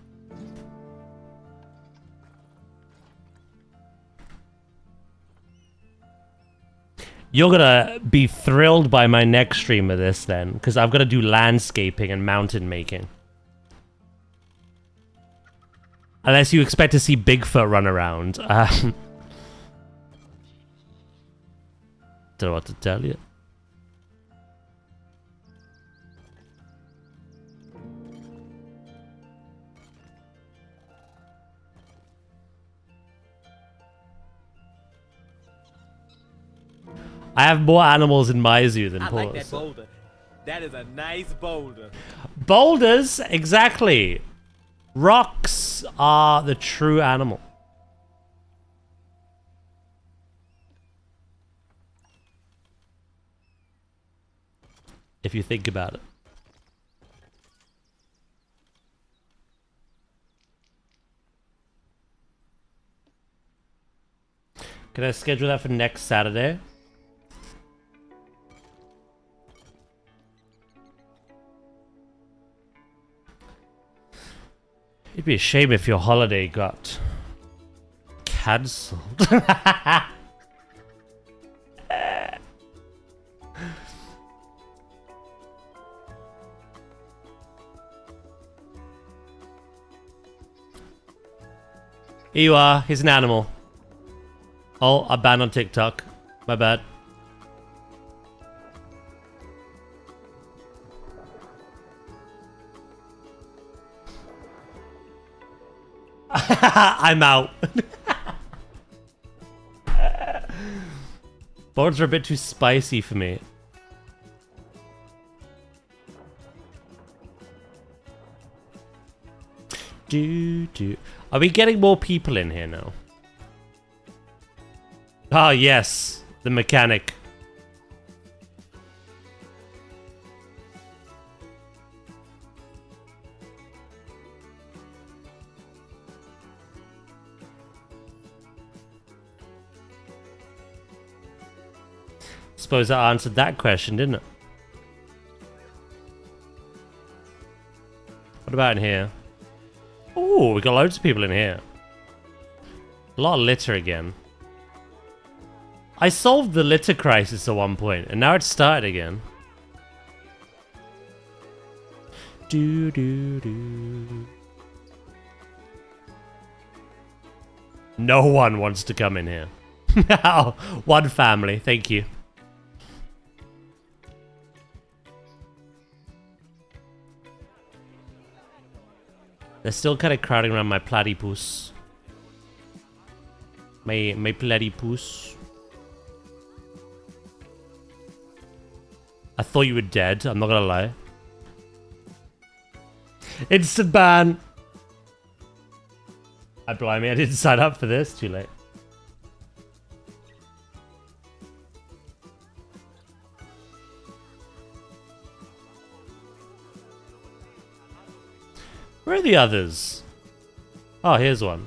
You're gonna be thrilled by my next stream of this then, because I've got to do landscaping and mountain making. Unless you expect to see Bigfoot run around. Don't know what to tell you. I have more animals in my zoo than Paul's. I like that boulder. That is a nice boulder. Boulders, exactly. Rocks are the true animal. If you think about it. Can I schedule that for next Saturday? It'd be a shame if your holiday got cancelled. Here you are. He's an animal. Oh, I'm banned on TikTok. My bad. I'm out. Boards are a bit too spicy for me. Are we getting more people in here now? Ah, yes. The mechanic. Suppose that answered that question, didn't it? What about in here? Oh, we got loads of people in here. A lot of litter again. I solved the litter crisis at one point, and now it's started again. No one wants to come in here. One family, thank you. They're still kind of crowding around my platypus. My platypus. I thought you were dead, I'm not gonna lie. Instant ban! I blimey, I didn't sign up for this, too late. Where are the others? Oh, here's one.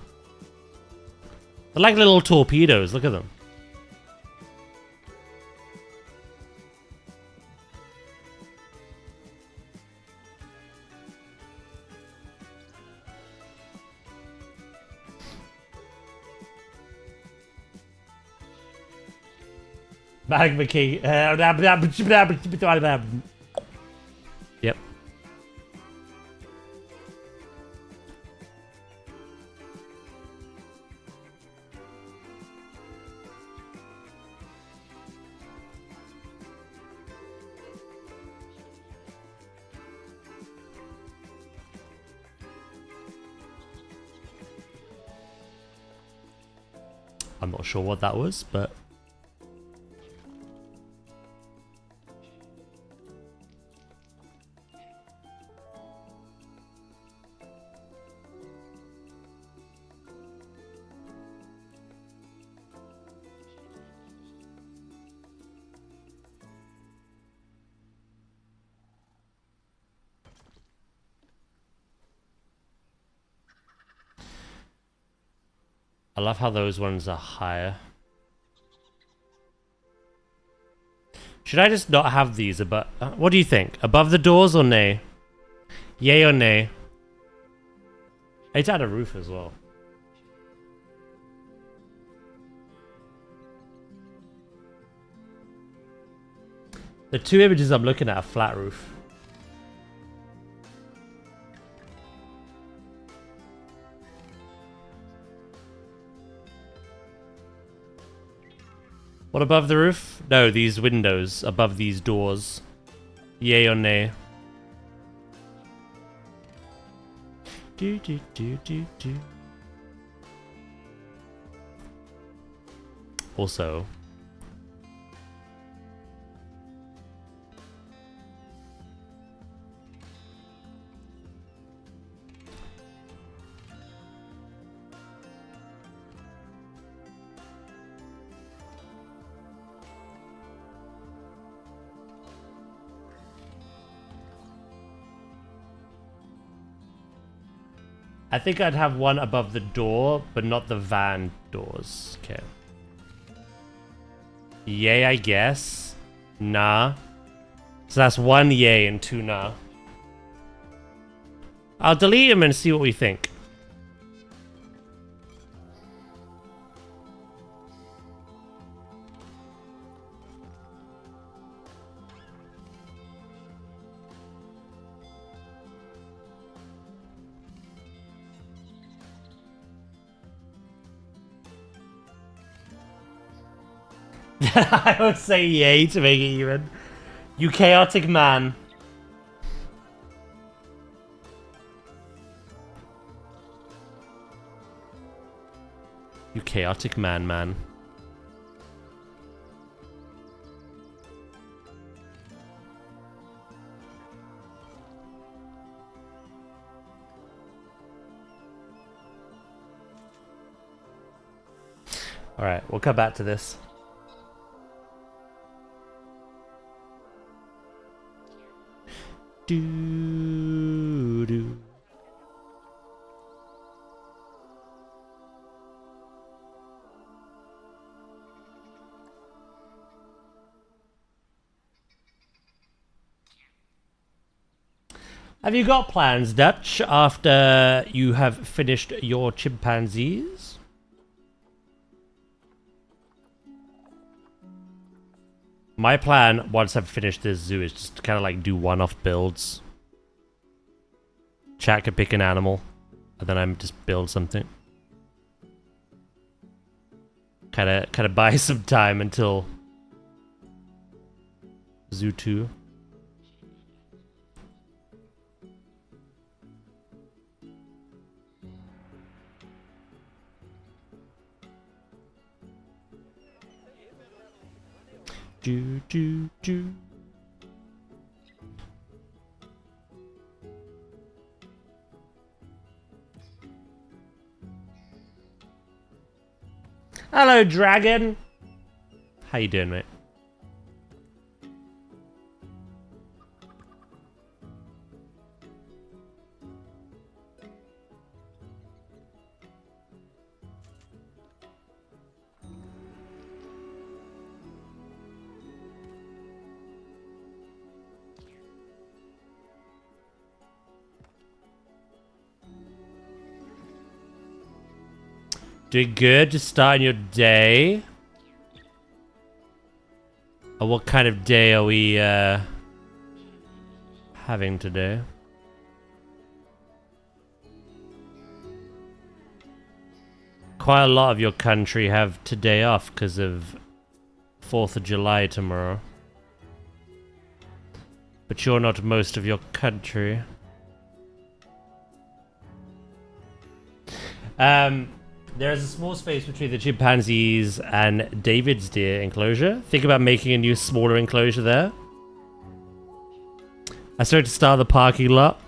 They're like little torpedoes, look at them. Magma King. Yep. I'm not sure what that was, but... I love how those ones are higher. Should I just not have these above? What do you think? Above the doors or nay? Yay or nay? It's at a roof as well. The two images I'm looking at are flat roof. What above the roof? No, these windows above these doors. Yay or nay? Do do do do do. Also, I think I'd have one above the door, but not the van doors. Okay. Yay, I guess. Nah. So that's one yay and two nah. I'll delete them and see what we think. I would say yay to make it even. You chaotic man. You chaotic man. Alright, we'll come back to this. Do. Have you got plans, Dutch, after you have finished your chimpanzees? My plan, once I've finished this zoo, is just to kind of like do one-off builds. Chat can pick an animal, and then I just build something. Kind of buy some time until Zoo 2. Do. Hello, dragon. How you doing, mate? Doing good, just starting your day. What kind of day are we having today? Quite a lot of your country have today off because of 4th of July tomorrow. But you're not most of your country. There is a small space between the chimpanzees and David's deer enclosure. Think about making a new smaller enclosure there. I started to start the parking lot.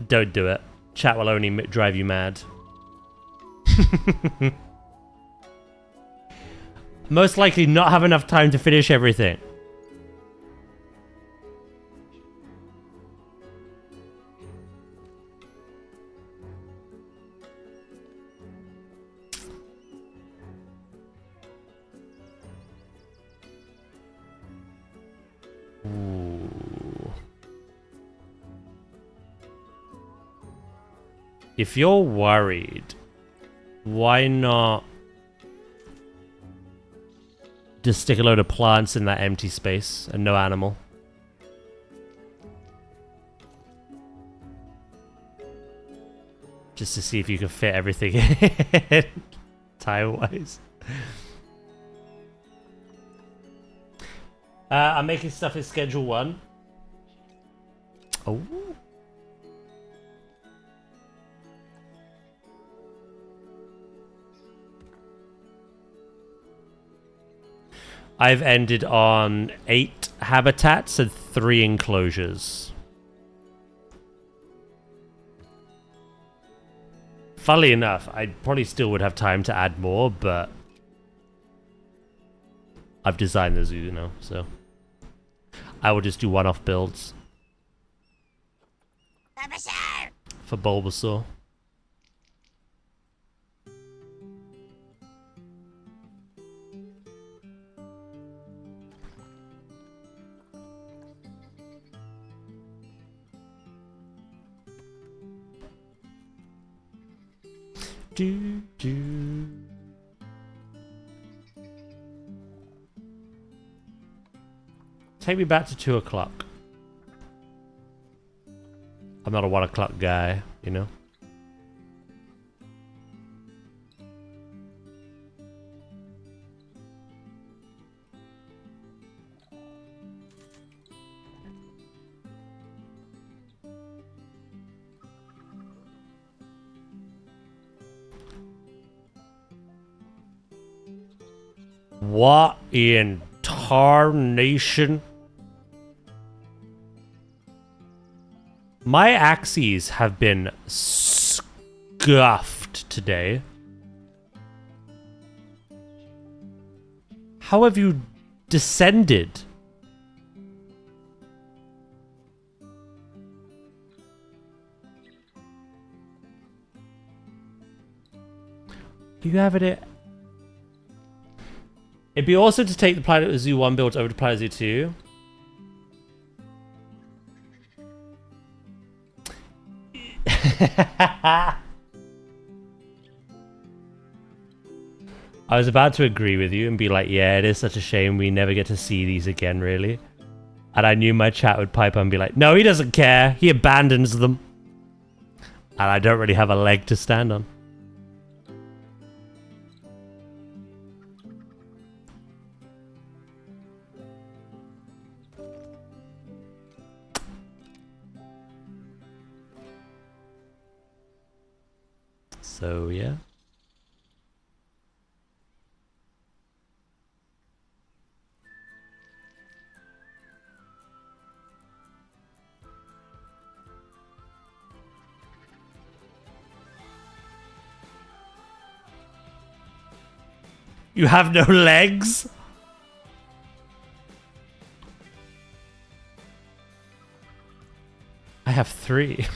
Don't do it. Chat will only drive you mad. Most likely not have enough time to finish everything. Ooh. If you're worried, why not just stick a load of plants in that empty space and no animal? Just to see if you can fit everything in time-wise. I'm making stuff in Schedule 1. Oh. I've ended on 8 habitats and 3 enclosures. Funnily enough, I probably still would have time to add more, but I've designed the zoo, you know, so I will just do one-off builds for Bulbasaur. Do. Take me back to 2 o'clock. I'm not a 1 o'clock guy, you know? What in tarnation? My axes have been scuffed today. How have you descended? You have it. It'd be awesome to take the planetzoo 1 build over to planetzoo 2. I was about to agree with you and be like, yeah, it is such a shame we never get to see these again, really. And I knew my chat would pipe up and be like, no, he doesn't care. He abandons them. And I don't really have a leg to stand on. So, yeah. You have no legs? I have 3.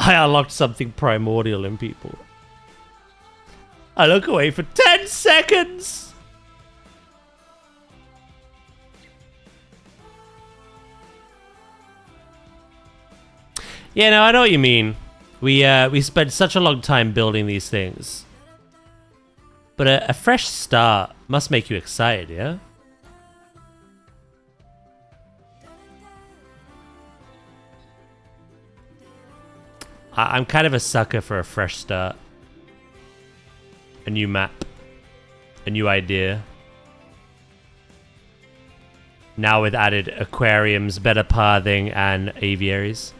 I unlocked something primordial in people. I look away for 10 seconds! Yeah, no, I know what you mean. We spent such a long time building these things. But a fresh start must make you excited, yeah? I'm kind of a sucker for a fresh start. A new map. A new idea. Now with added aquariums, better pathing, and aviaries.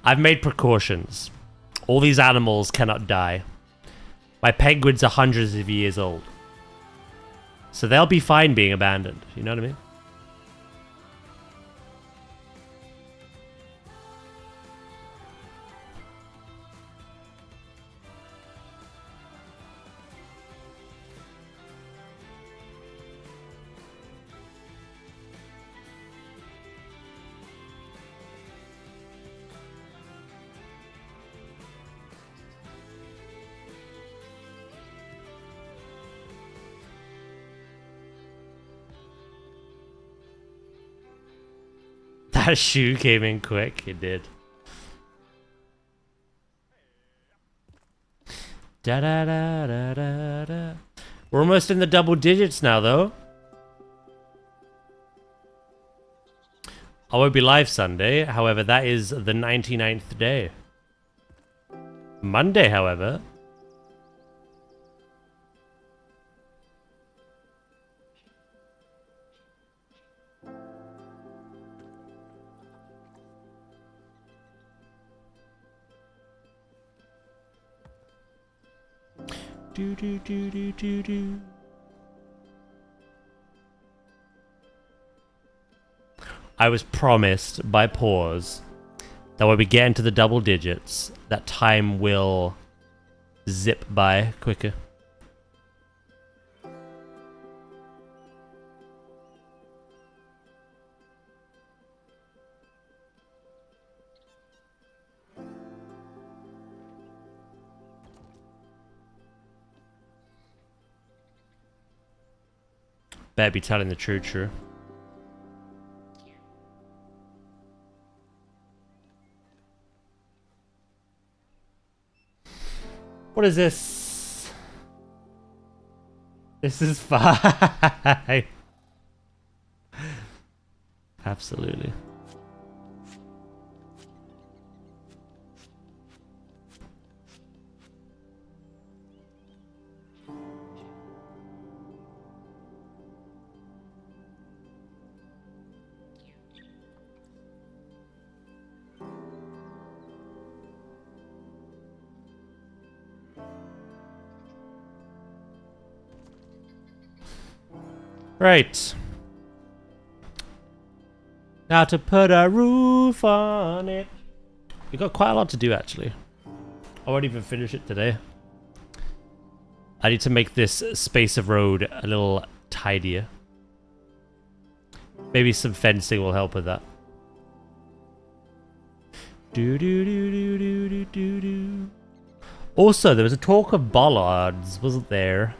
I've made precautions. All these animals cannot die. My penguins are hundreds of years old. So they'll be fine being abandoned. You know what I mean? That shoe came in quick. It did. Da da da da da da. We're almost in the double digits now, though. I won't be live Sunday. However, that is the 99th day. Monday, however. Do do do do do do. I was promised by Pause that when we get into the double digits, that time will zip by quicker. Better be telling the truth. What is this? This is fine. Absolutely. Right. Now to put a roof on it. We got quite a lot to do, actually. I won't even finish it today. I need to make this space of road a little tidier. Maybe some fencing will help with that. Do do do do do do do do. Also, there was a talk of bollards, wasn't there?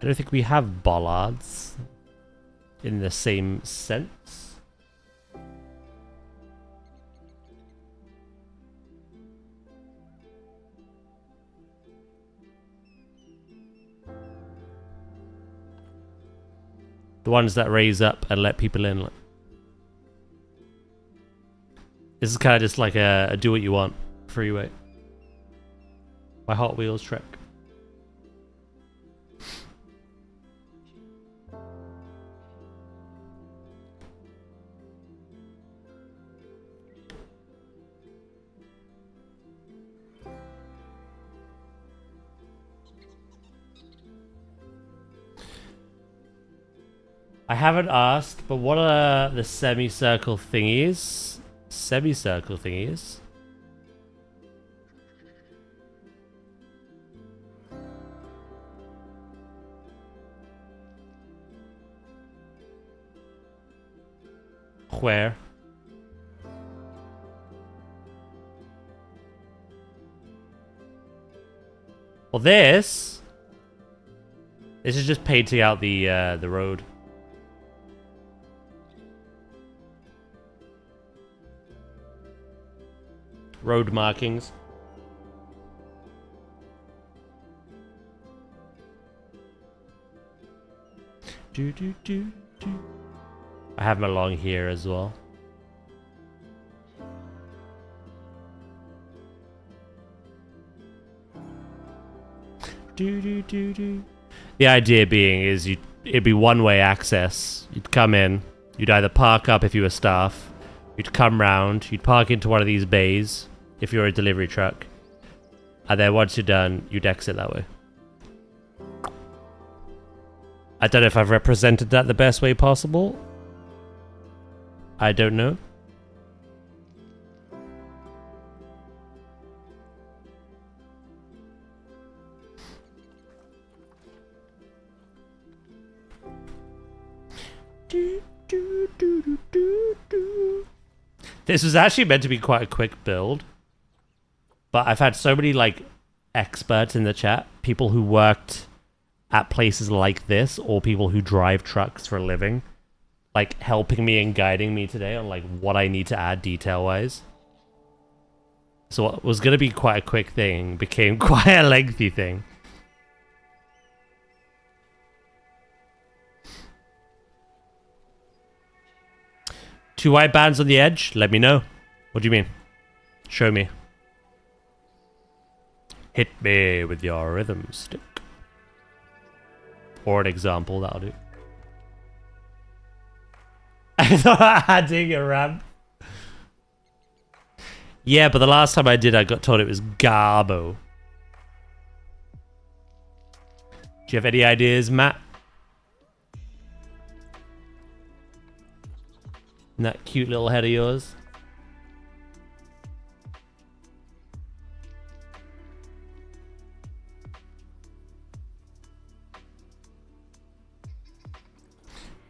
I don't think we have bollards in the same sense. The ones that raise up and let people in. This is kind of just like a do what you want freeway. My Hot Wheels track. I haven't asked, but what are the semicircle thingies? semicircle thingies. Where? Well, this is just painting out the road. Road markings. I have them along here as well. The idea being is it'd be one-way access. You'd come in, you'd either park up if you were staff, you'd come round, you'd park into one of these bays if you're a delivery truck, and then once you're done, you'd exit that way. I don't know if I've represented that the best way possible. I don't know. This was actually meant to be quite a quick build, but I've had so many like experts in the chat, people who worked at places like this or people who drive trucks for a living, like helping me and guiding me today on like what I need to add detail wise. So what was going to be quite a quick thing became quite a lengthy thing. Two white bands on the edge? Let me know. What do you mean? Show me. Hit me with your rhythm stick. Or an example, that'll do. I thought adding a ramp. Yeah, but the last time I did, I got told it was Garbo. Do you have any ideas, Matt? And that cute little head of yours.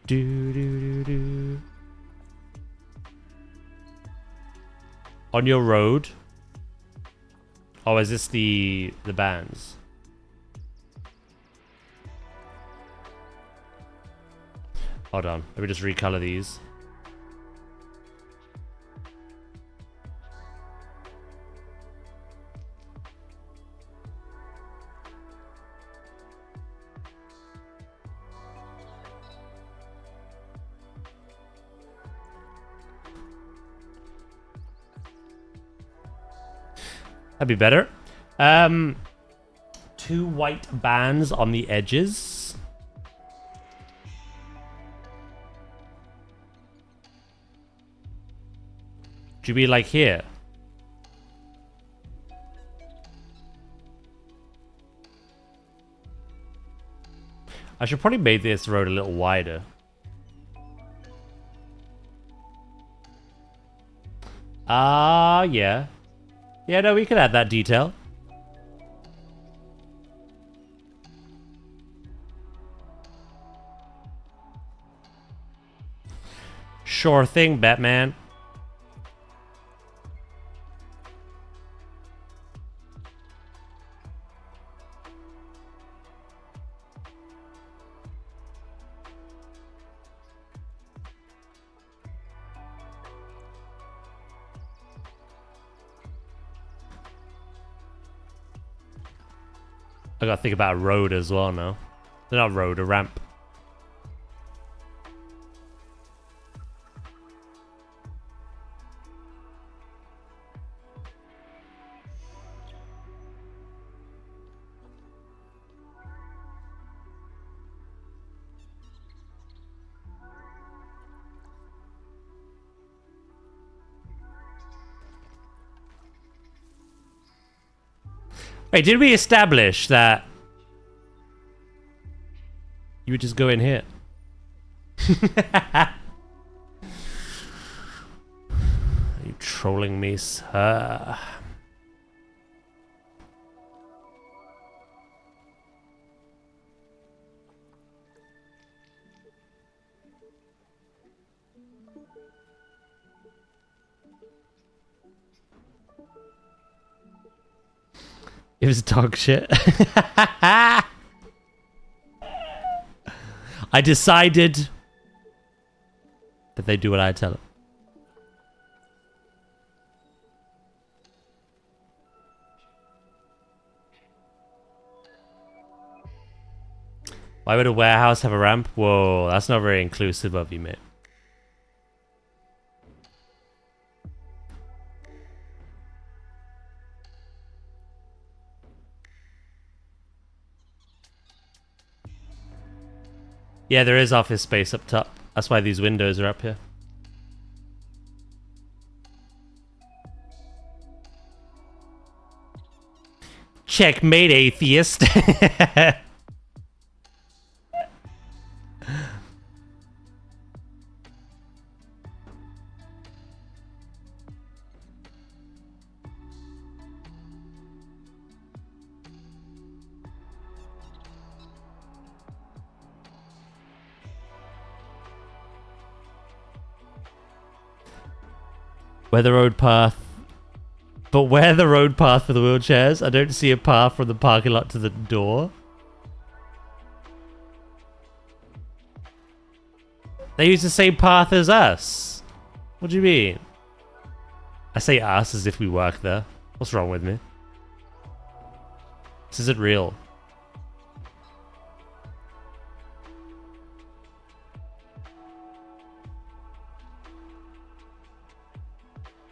Do. On your road. Oh, is this the bands? Hold on, let me just recolor these. That'd be better. 2 white bands on the edges. Do you mean like here? I should probably make this road a little wider. Yeah. Yeah, no, we could add that detail. Sure thing, Batman. I gotta think about a road as well now. Not a road, a ramp. Wait, did we establish that you would just go in here? Are you trolling me, sir? It was dog shit. I decided that they do what I tell them. Why would a warehouse have a ramp? Whoa, that's not very inclusive of you, mate. Yeah, there is office space up top. That's why these windows are up here. Checkmate, atheist. Where the road path... But where the road path for the wheelchairs? I don't see a path from the parking lot to the door. They use the same path as us. What do you mean? I say us as if we work there. What's wrong with me? This isn't real.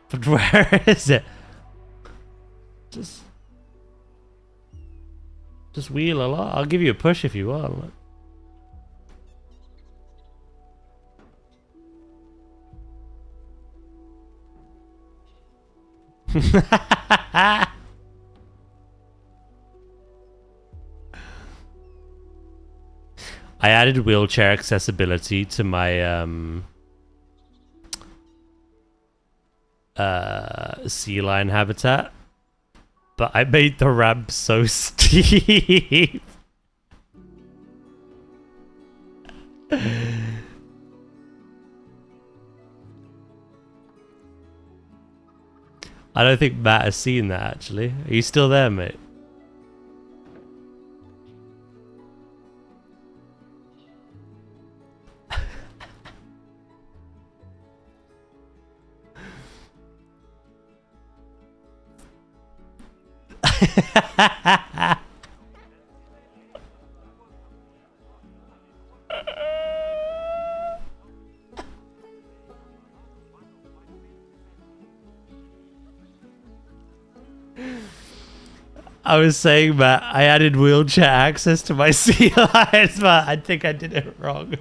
But where is it? Just wheel a lot. I'll give you a push if you want. I added wheelchair accessibility to my sea lion habitat, but I made the ramp so steep. I don't think Matt has seen that, actually. Are you still there, mate? I was saying, Matt, I added wheelchair access to my sea lions, but I think I did it wrong.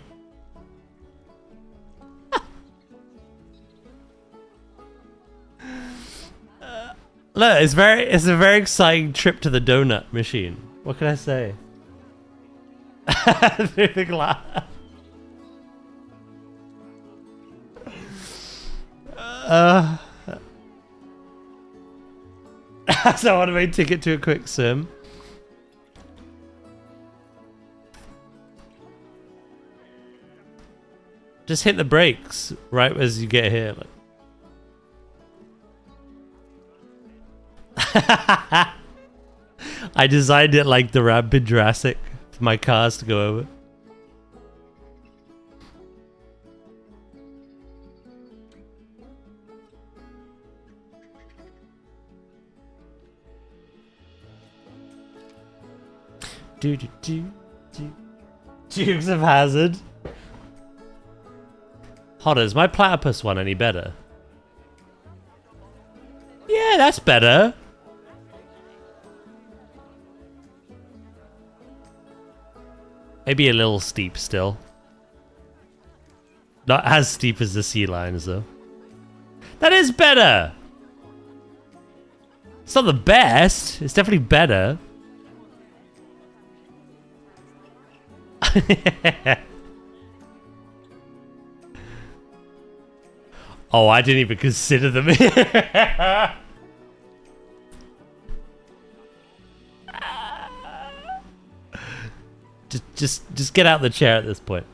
Look, it's a very exciting trip to the donut machine. What can I say? Through the glass. So I want to make ticket to a quick sim. Just hit the brakes right as you get here. Like. I designed it like the ramp in Jurassic for my cars to go over. Dukes of Hazzard. Hodder, is my platypus one any better? Yeah, that's better. Maybe a little steep still. Not as steep as the sea lions, though. That is better! It's not the best. It's definitely better. Oh, I didn't even consider them. just get out the chair at this point.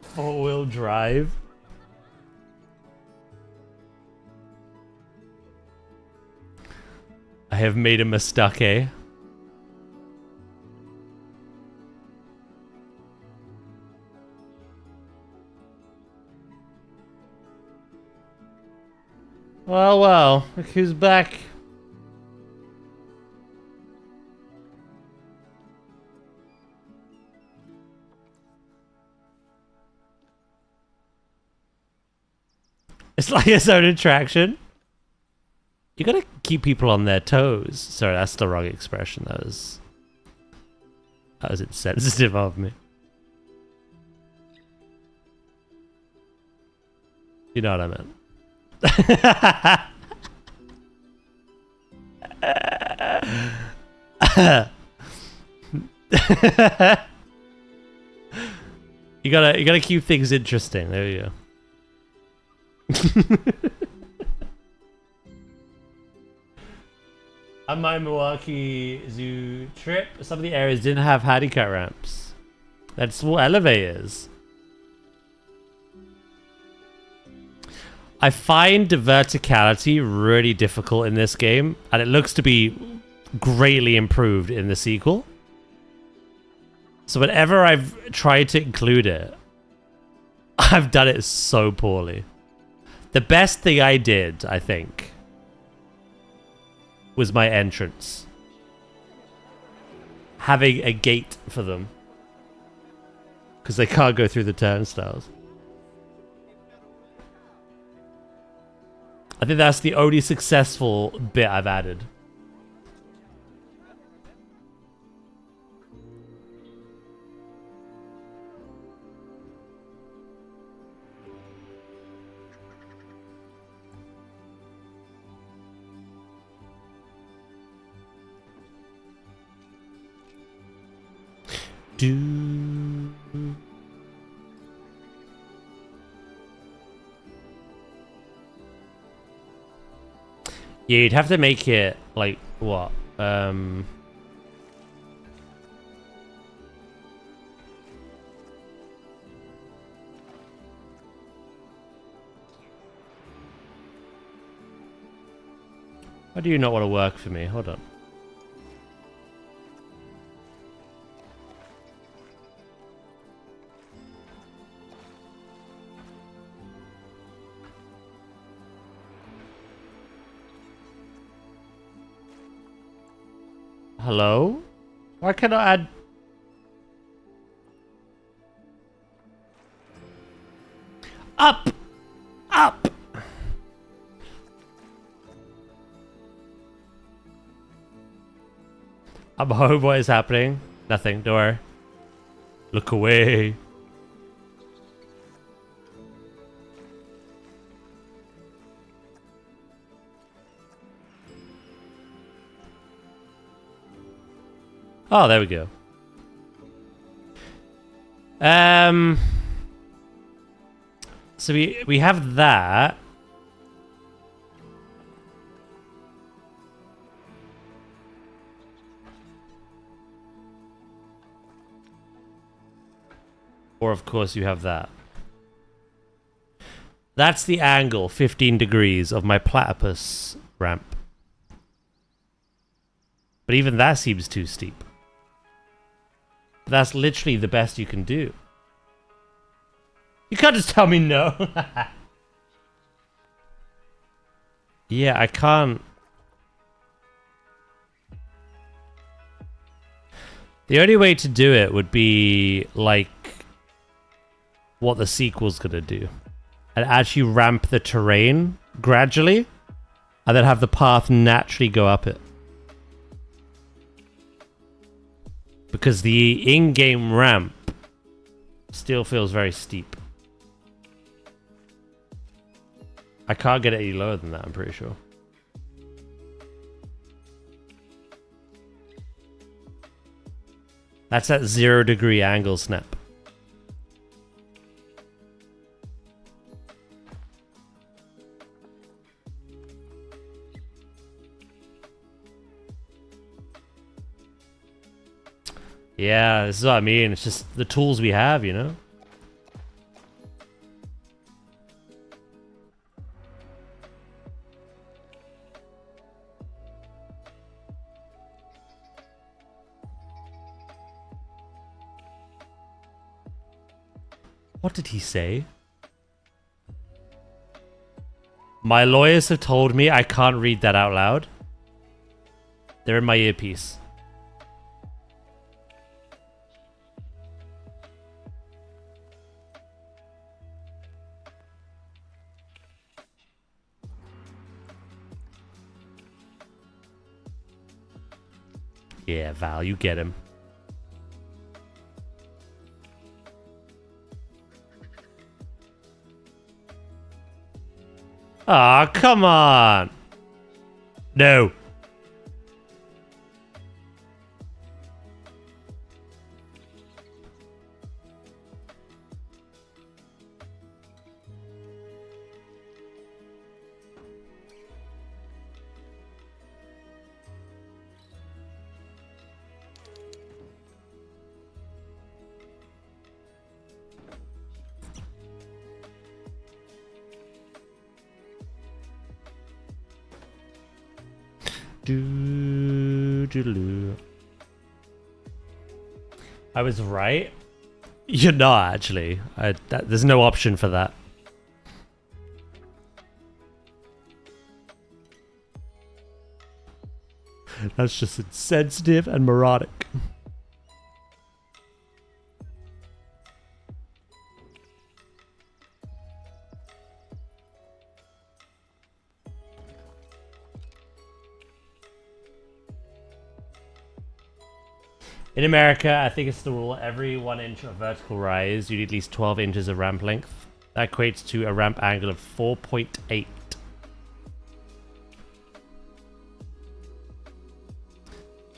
Four-wheel drive. I have made a mistake. Well, look who's back. It's like its own attraction. You gotta keep people on their toes. Sorry, that's the wrong expression. That was insensitive of me. You know what I meant. You gotta keep things interesting. There you go. On my Milwaukee Zoo trip, some of the areas didn't have handicap ramps. That's small elevators. I find the verticality really difficult in this game, and it looks to be greatly improved in the sequel. So whenever I've tried to include it, I've done it so poorly. The best thing I did, I think, was my entrance. Having a gate for them. Because they can't go through the turnstiles. I think that's the only successful bit I've added. Yeah, you'd have to make it like what? Why do you not want to work for me? Hold on. Hello? Why can't I add... Up! Up! I'm home. What is happening? Nothing. Don't worry. Look away. Oh, there we go. So we have that. Or of course you have that. That's the angle, 15 degrees, of my platypus ramp. But even that seems too steep. But that's literally the best you can do. You can't just tell me no. Yeah, I can't. The only way to do it would be like what the sequel's gonna do. And actually ramp the terrain gradually, and then have the path naturally go up it. Because the in-game ramp still feels very steep. I can't get it any lower than that, I'm pretty sure. That's that 0-degree angle snap. Yeah, this is what I mean. It's just the tools we have, you know? What did he say? My lawyers have told me I can't read that out loud. They're in my earpiece. Yeah, Val, you get him. Aw, come on. No. I was right. You're not actually. There's no option for that. That's just insensitive and neurotic. In America, I think it's the rule, every 1 inch of vertical rise, you need at least 12 inches of ramp length. That equates to a ramp angle of 4.8.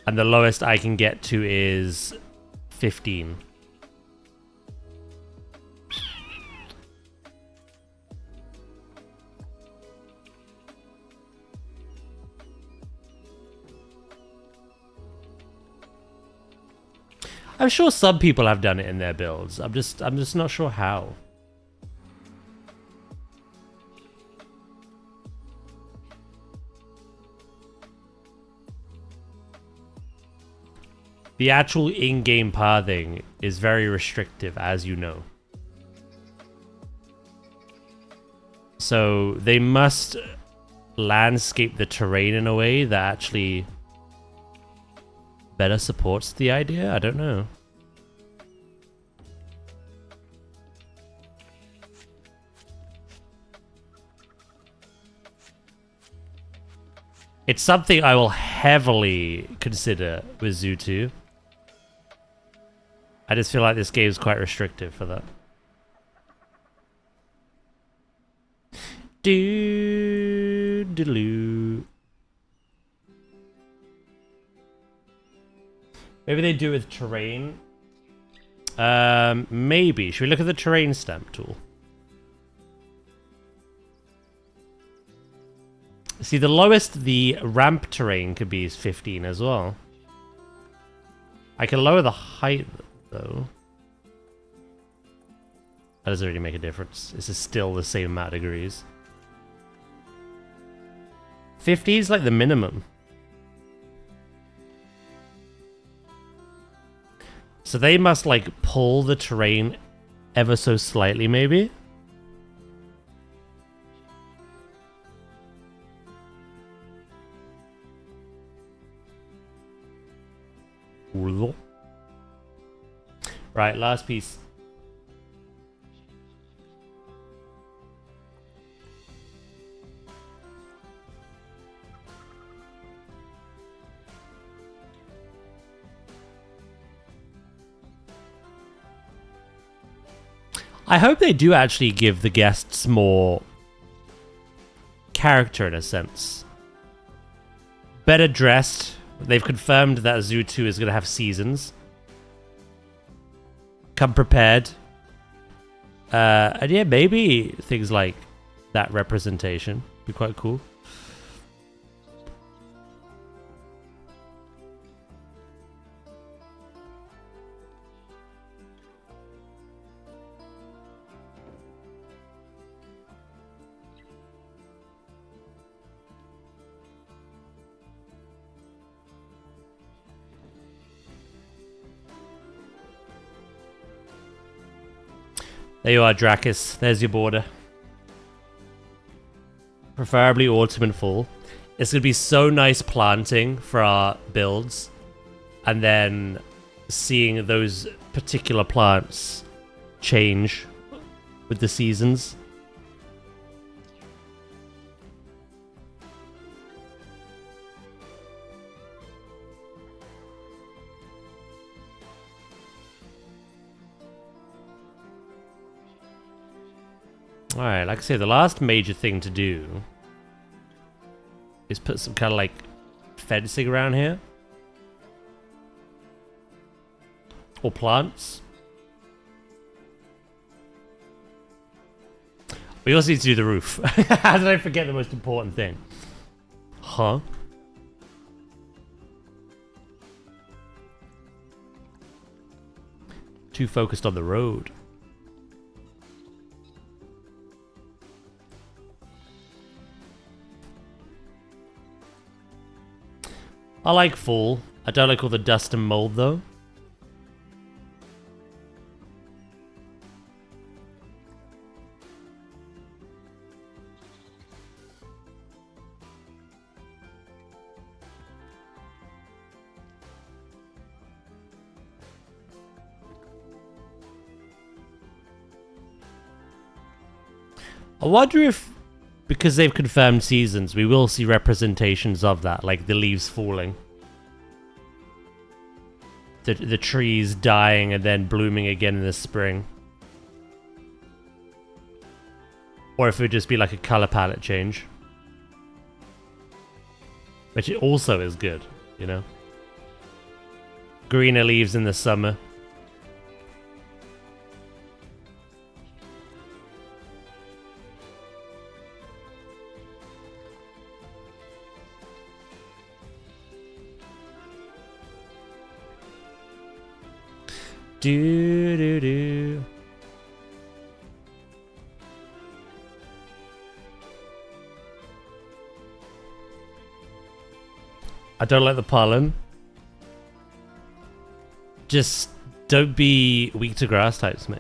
And the lowest I can get to is 15. I'm sure some people have done it in their builds. I'm just not sure how. The actual in-game pathing is very restrictive, as you know. So they must landscape the terrain in a way that actually better supports the idea? I don't know. It's something I will heavily consider with Zoo 2. I just feel like this game is quite restrictive for that. Doo-doo-doo. Maybe they do with terrain. Maybe. Should we look at the terrain stamp tool? See, the lowest the ramp terrain could be is 15 as well. I can lower the height, though. That doesn't really make a difference. This is still the same amount of degrees. 50 is like the minimum. So they must, like, pull the terrain ever so slightly, maybe? Right, last piece. I hope they do actually give the guests more character in a sense. Better dressed. They've confirmed that Zoo 2 is going to have seasons. come prepared. And yeah, maybe things like that representation be quite cool. There you are, Dracus. There's your border. Preferably autumn and fall. It's going to be so nice planting for our builds. And then seeing those particular plants change with the seasons. Alright, like I say, the last major thing to do is put some kind of like fencing around here. Or plants. We also need to do the roof. How did I forget the most important thing? Huh? Too focused on the road. I like fall. I don't like all the dust and mold though. I wonder if, because they've confirmed seasons, we will see representations of that, like the leaves falling. The trees dying and then blooming again in the spring. Or if it would just be like a color palette change. Which it also is good, you know? Greener leaves in the summer. Do do do. I don't like the pollen. Just don't be weak to grass types, mate.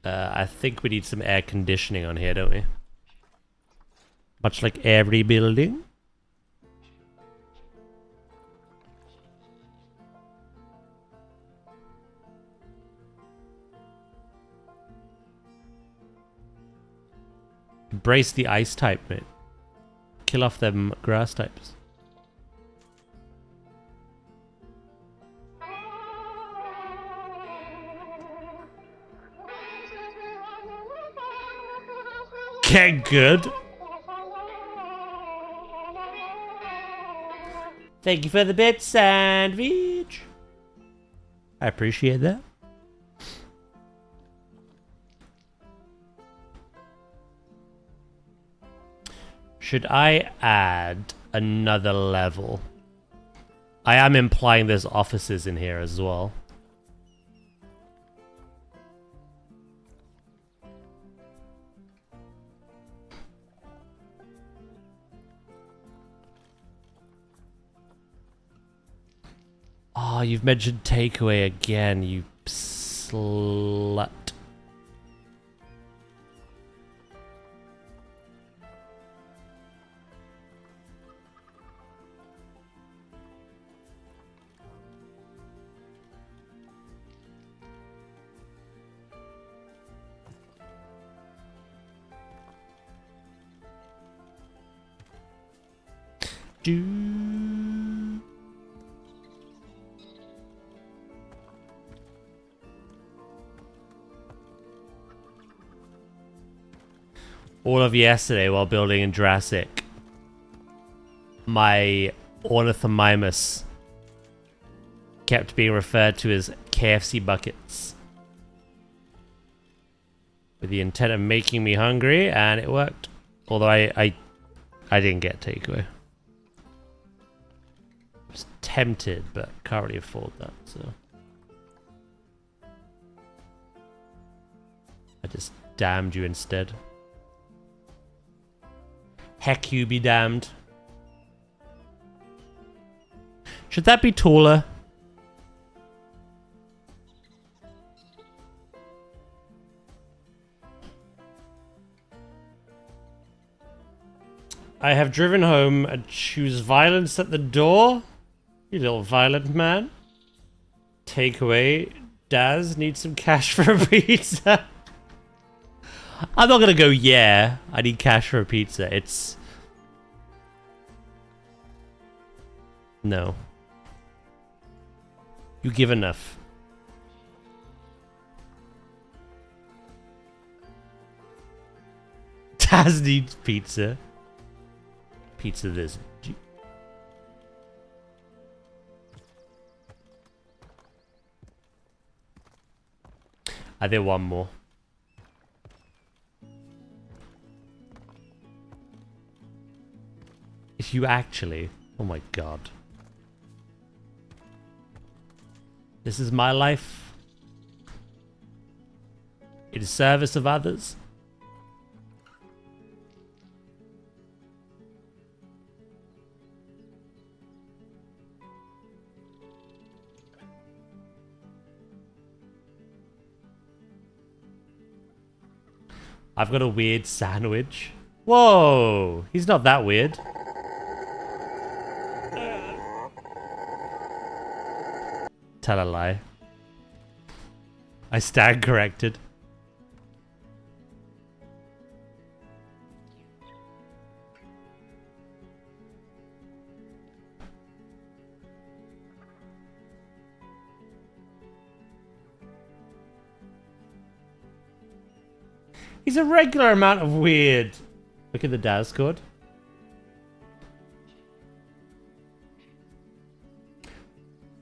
I think we need some air conditioning on here, don't we? Much like every building. Embrace the ice type, mate. Kill off them grass types. Okay, good. Thank you for the bit sandwich. I appreciate that. Should I add another level? I am implying there's offices in here as well. Oh, you've mentioned takeaway again, you slut. all of yesterday while building in Jurassic, my ornithomimus kept being referred to as KFC buckets, with the intent of making me hungry, and it worked. Although I didn't get takeaway. I was tempted, but can't really afford that, so I just damned you instead. Heck, you be damned. Should that be taller? I have driven home and choose violence at the door. You little violent man. Takeaway. Daz needs some cash for a pizza. I'm not gonna go, yeah, I need cash for a pizza. It's... No. You give enough. Taz needs pizza. Pizza this. I did one more. If you actually... Oh my god. This is my life. In service of others. I've got a weird sandwich. Whoa! He's not that weird. Tell a lie. I stand corrected. He's a regular amount of weird. Look at the Daz code.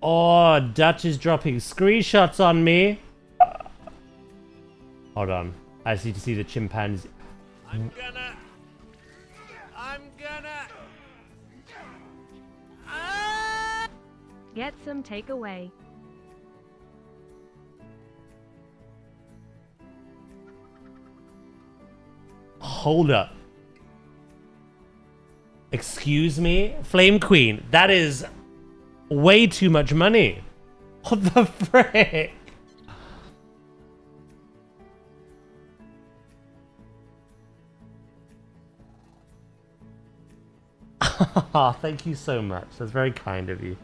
Oh, Dutch is dropping screenshots on me. Hold on. I just need to see the chimpanzee. I'm gonna... Get some takeaway. Hold up. Excuse me? Flame Queen, that is way too much money. What the frick? Thank you so much. That's very kind of you.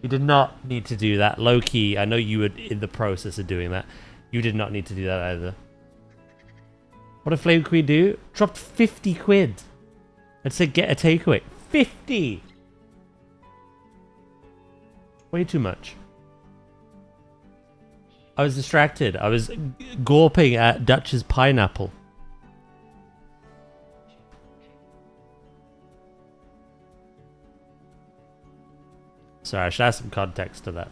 You did not need to do that. Low-key, I know you were in the process of doing that. You did not need to do that either. What did Flame Queen do? Dropped 50 quid. And said get a takeaway. 50! Way too much. I was distracted. I was gawping at Dutch's pineapple. Sorry, I should add some context to that.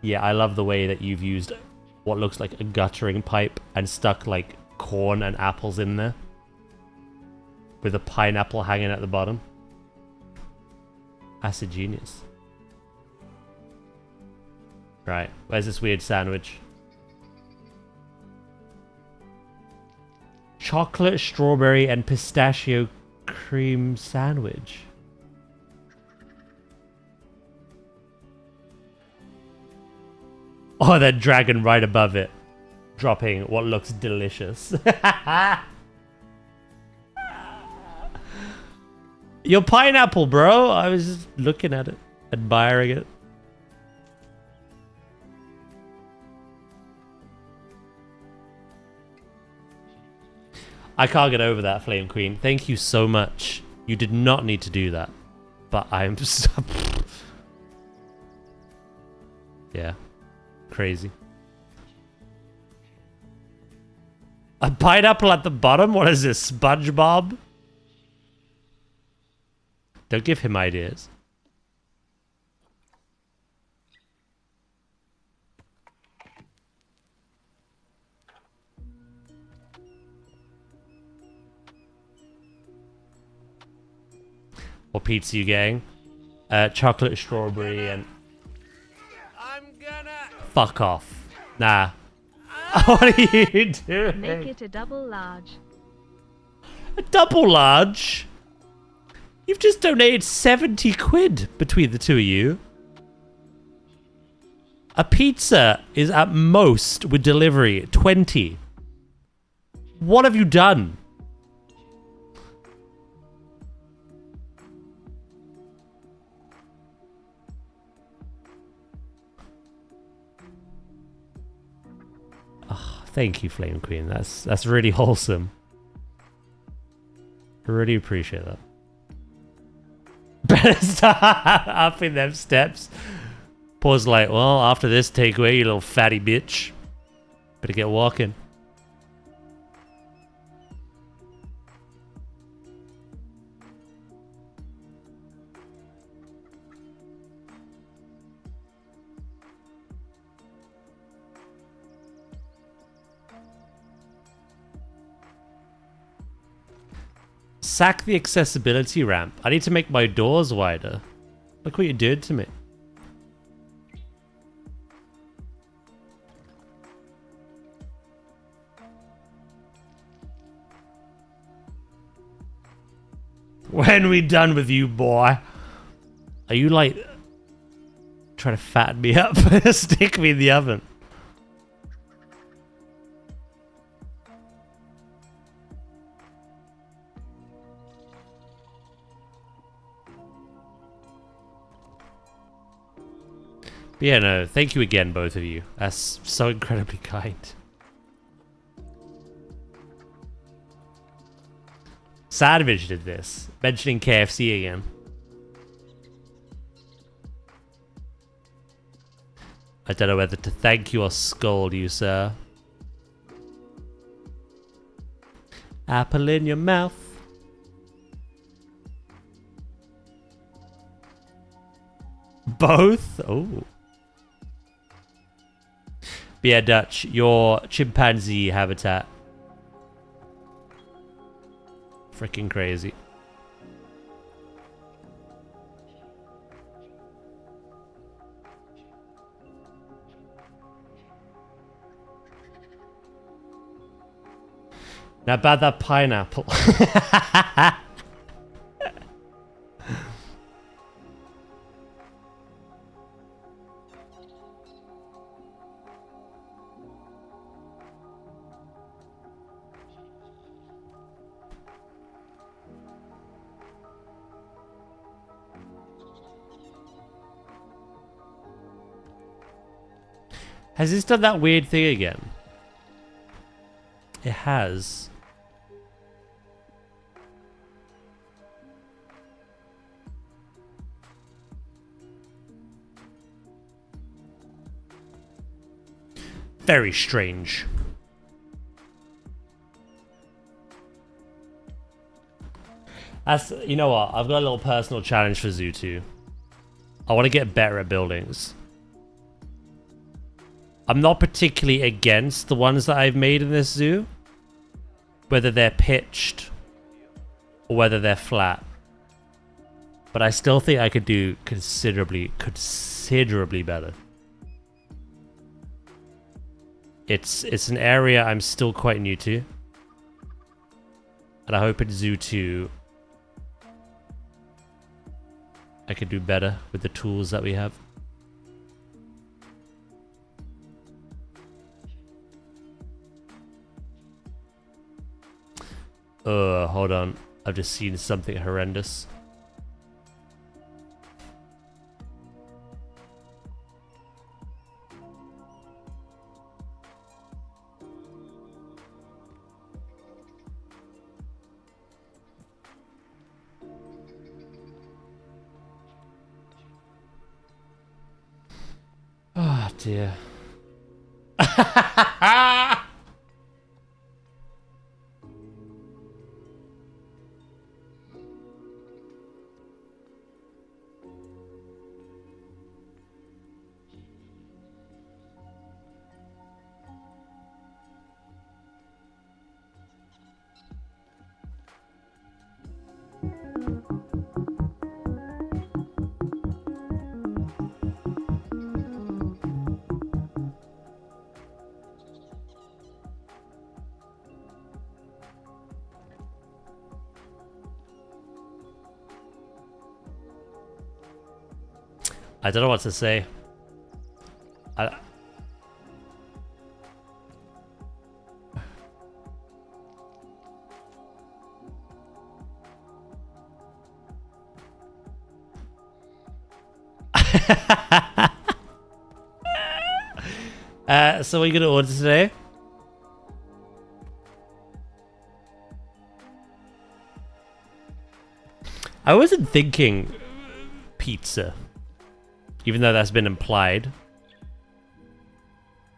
Yeah, I love the way that you've used what looks like a guttering pipe and stuck like corn and apples in there. With a pineapple hanging at the bottom. That's a genius. Right, where's this weird sandwich? Chocolate, strawberry, and pistachio cream sandwich. Oh, that dragon right above it. Dropping what looks delicious. Your pineapple, bro. I was just looking at it. Admiring it. I can't get over that, Flame Queen. Thank you so much. You did not need to do that. But I'm so... Yeah. Crazy. A pineapple at the bottom? What is this, SpongeBob? Don't give him ideas. What pizza you getting? Chocolate, strawberry, and... I'm gonna... Fuck off. Nah. What are you doing? Make it a double large. A double large? You've just donated 70 quid between the two of you. A pizza is at most, with delivery, 20. What have you done? Oh, thank you, Flame Queen. That's really wholesome. I really appreciate that. Better start upping them steps. Paul's like, well, after this takeaway, you little fatty bitch. Better get walking. Sack the accessibility ramp. I need to make my doors wider. Look what you did to me. When we done with you, boy? Are you like trying to fatten me up? Stick me in the oven. But yeah, no, thank you again, both of you. That's so incredibly kind. Savage did this. Mentioning KFC again. I don't know whether to thank you or scold you, sir. Apple in your mouth. Both? Oh. But yeah, Dutch, your chimpanzee habitat. Freaking crazy. Now about that pineapple. Has this done that weird thing again? It has. Very strange. That's, you know what? I've got a little personal challenge for Zoo 2. I want to get better at buildings. I'm not particularly against the ones that I've made in this zoo, whether they're pitched or whether they're flat. But I still think I could do considerably better. It's an area I'm still quite new to. And I hope in Zoo 2 I could do better with the tools that we have. Hold on. I've just seen something horrendous. Oh dear. I don't know what to say. I... So what are you gonna order today? I wasn't thinking pizza, even though that's been implied.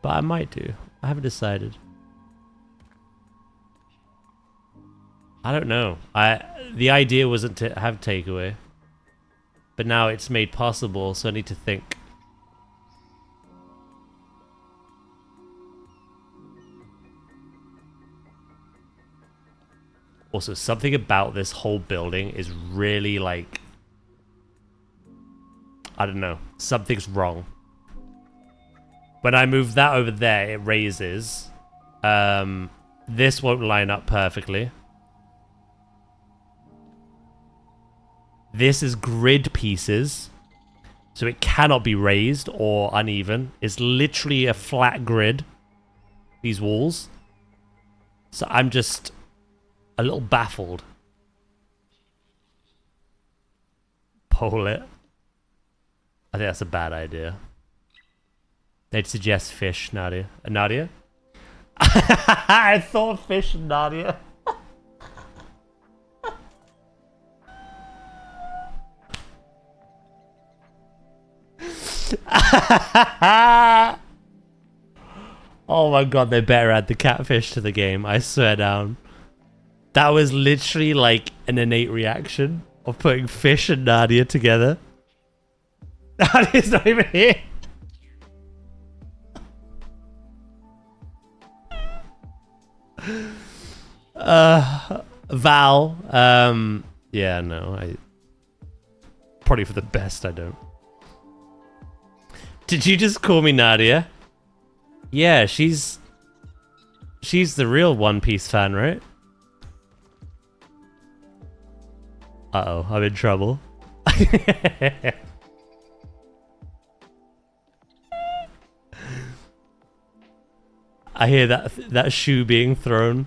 But I might do. I haven't decided. I don't know. The idea wasn't to have takeaway, but now it's made possible, so I need to think. Also, something about this whole building is really like... I don't know. Something's wrong. When I move that over there, it raises. This won't line up perfectly. This is grid pieces, so it cannot be raised or uneven. It's literally a flat grid, these walls. So I'm just a little baffled. Pole it. I think that's a bad idea. They'd suggest fish, Nadia. Nadia? I thought fish, Nadia. Oh my god, they better add the catfish to the game, I swear down. That was literally like an innate reaction of putting fish and Nadia together. Nadia's not even here. Val, yeah, no, probably for the best I don't. Did you just call me Nadia? Yeah, she's the real One Piece fan, right? Uh-oh, I'm in trouble. I hear that shoe being thrown.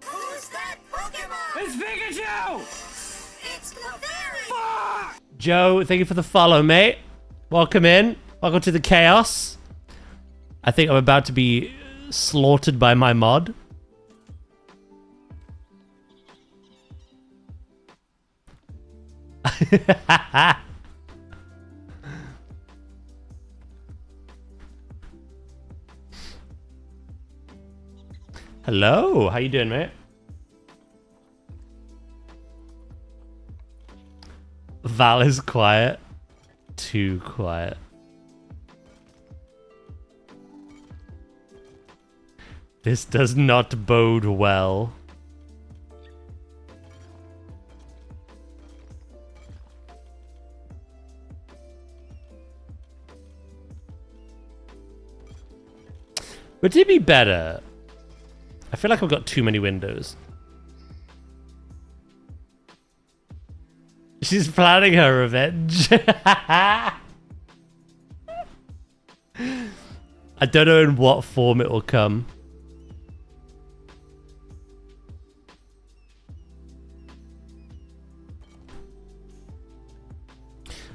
Who's that Pokemon? It's Pikachu! It's Clefairy! Fuck! Joe, thank you for the follow, mate. Welcome in. Welcome to the chaos. I think I'm about to be slaughtered by my mod. Hello, how you doing, mate? Val is quiet. Too quiet. This does not bode well. Would it be better? I feel like I've got too many windows. She's planning her revenge. I don't know in what form it will come.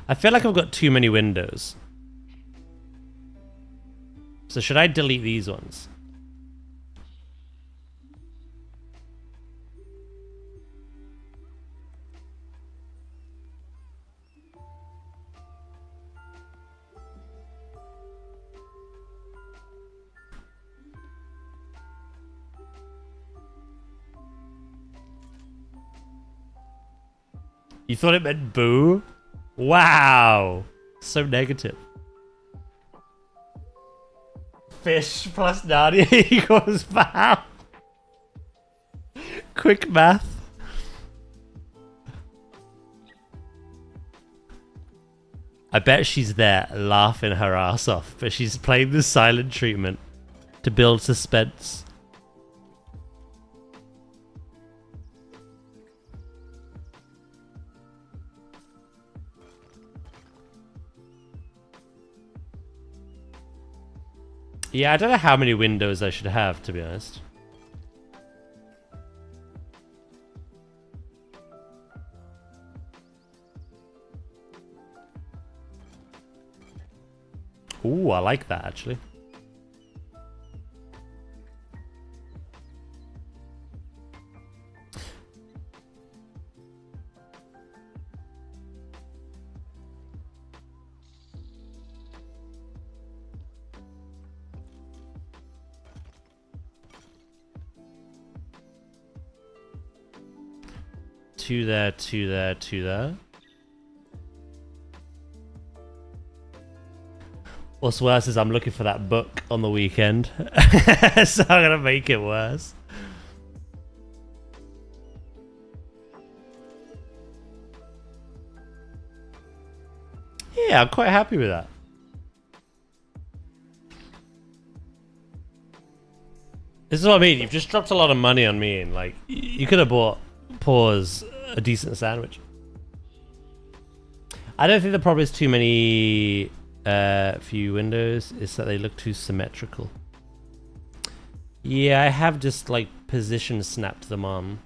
I feel like I've got too many windows. So should I delete these ones? You thought it meant boo? Wow. So negative. Fish plus Nadia equals Val. Quick math. I bet she's there laughing her ass off, but she's playing the silent treatment to build suspense. Yeah, I don't know how many windows I should have, to be honest. Ooh, I like that, actually. Two there, two there, two there. What's worse is I'm looking for that book on the weekend. So I'm gonna make it worse. Yeah, I'm quite happy with that. This is what I mean. You've just dropped a lot of money on me, and like, you could have bought Paws a decent sandwich. I don't think the problem is too many few windows. It's that they look too symmetrical. Yeah, I have just like position snapped them on.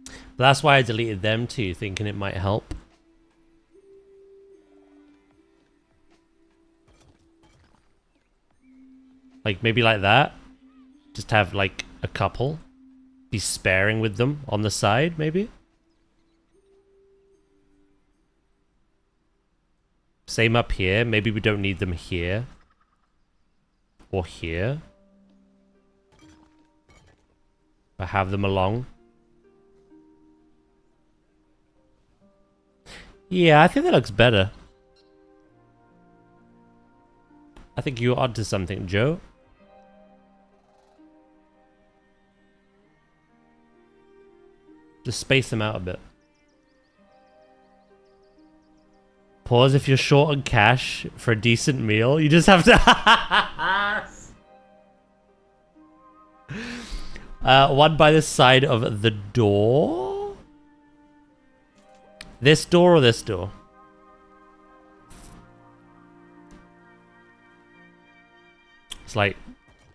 But that's why I deleted them too, thinking it might help. Like maybe like that. Just have like a couple. Be sparing with them on the side, maybe. Same up here. Maybe we don't need them here. Or here. But have them along. Yeah, I think that looks better. I think you're onto something, Joe. Just space them out a bit. Pause if you're short on cash for a decent meal. You just have to... one by the side of the door? This door or this door? It's like,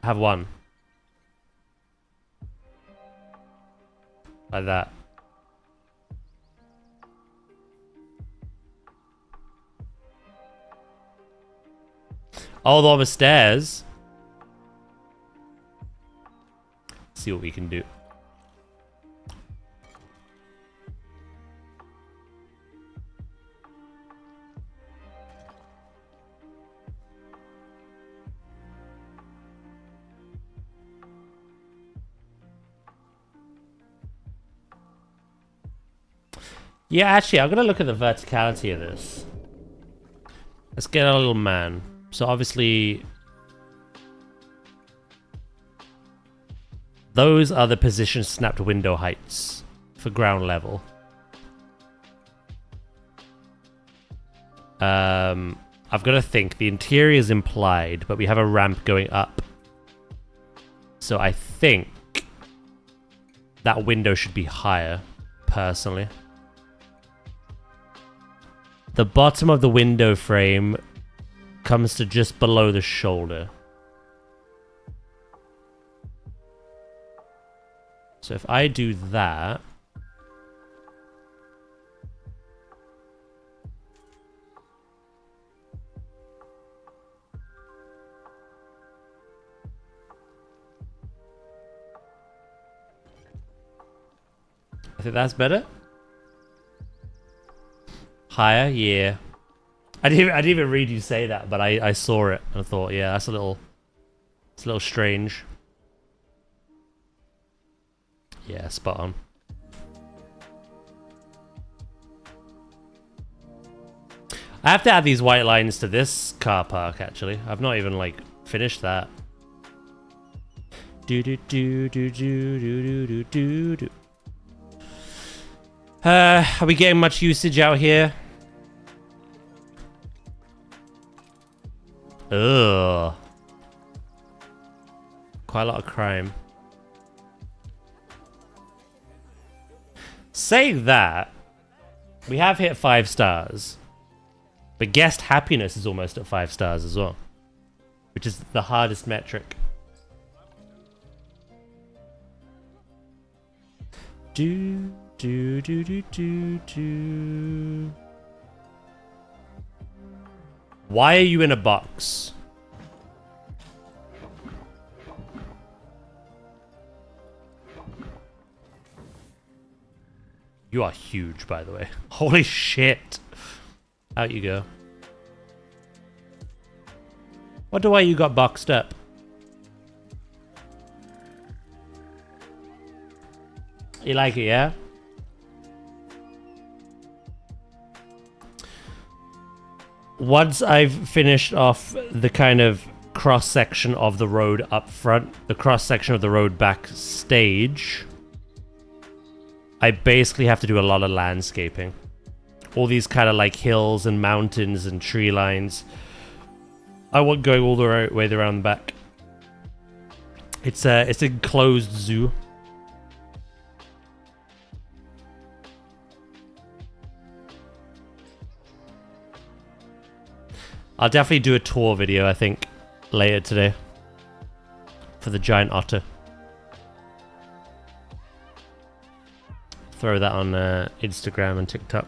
have one. Like that. Oh, the on the stairs. Let's see what we can do. Yeah, actually, I'm gonna look at the verticality of this. Let's get a little man. So obviously, those are the position snapped window heights for ground level. I've got to think. The interior is implied, but we have a ramp going up. So I think that window should be higher, personally. The bottom of the window frame comes to just below the shoulder. So if I do that... I think that's better. Higher, yeah. I didn't even read you say that, but I saw it and I thought, yeah, it's a little strange. Yeah, spot on. I have to add these white lines to this car park, actually. I've not even, like, finished that. Do do do do do do do do do. Are we getting much usage out here? Ugh. Quite a lot of crime. Saying that, we have hit 5 stars. But guest happiness is almost at 5 stars as well. Which is the hardest metric. Do, do, do, do, do, do. Why are you in a box? You are huge, by the way. Holy shit. Out you go. Wonder why you got boxed up. You like it, yeah? Once I've finished off the kind of cross-section of the road up front, the cross-section of the road backstage, I basically have to do a lot of landscaping. All these kind of like hills and mountains and tree lines. I want going all the way around the back. It's a enclosed zoo. I'll definitely do a tour video, I think, later today. For the giant otter. Throw that on Instagram and TikTok.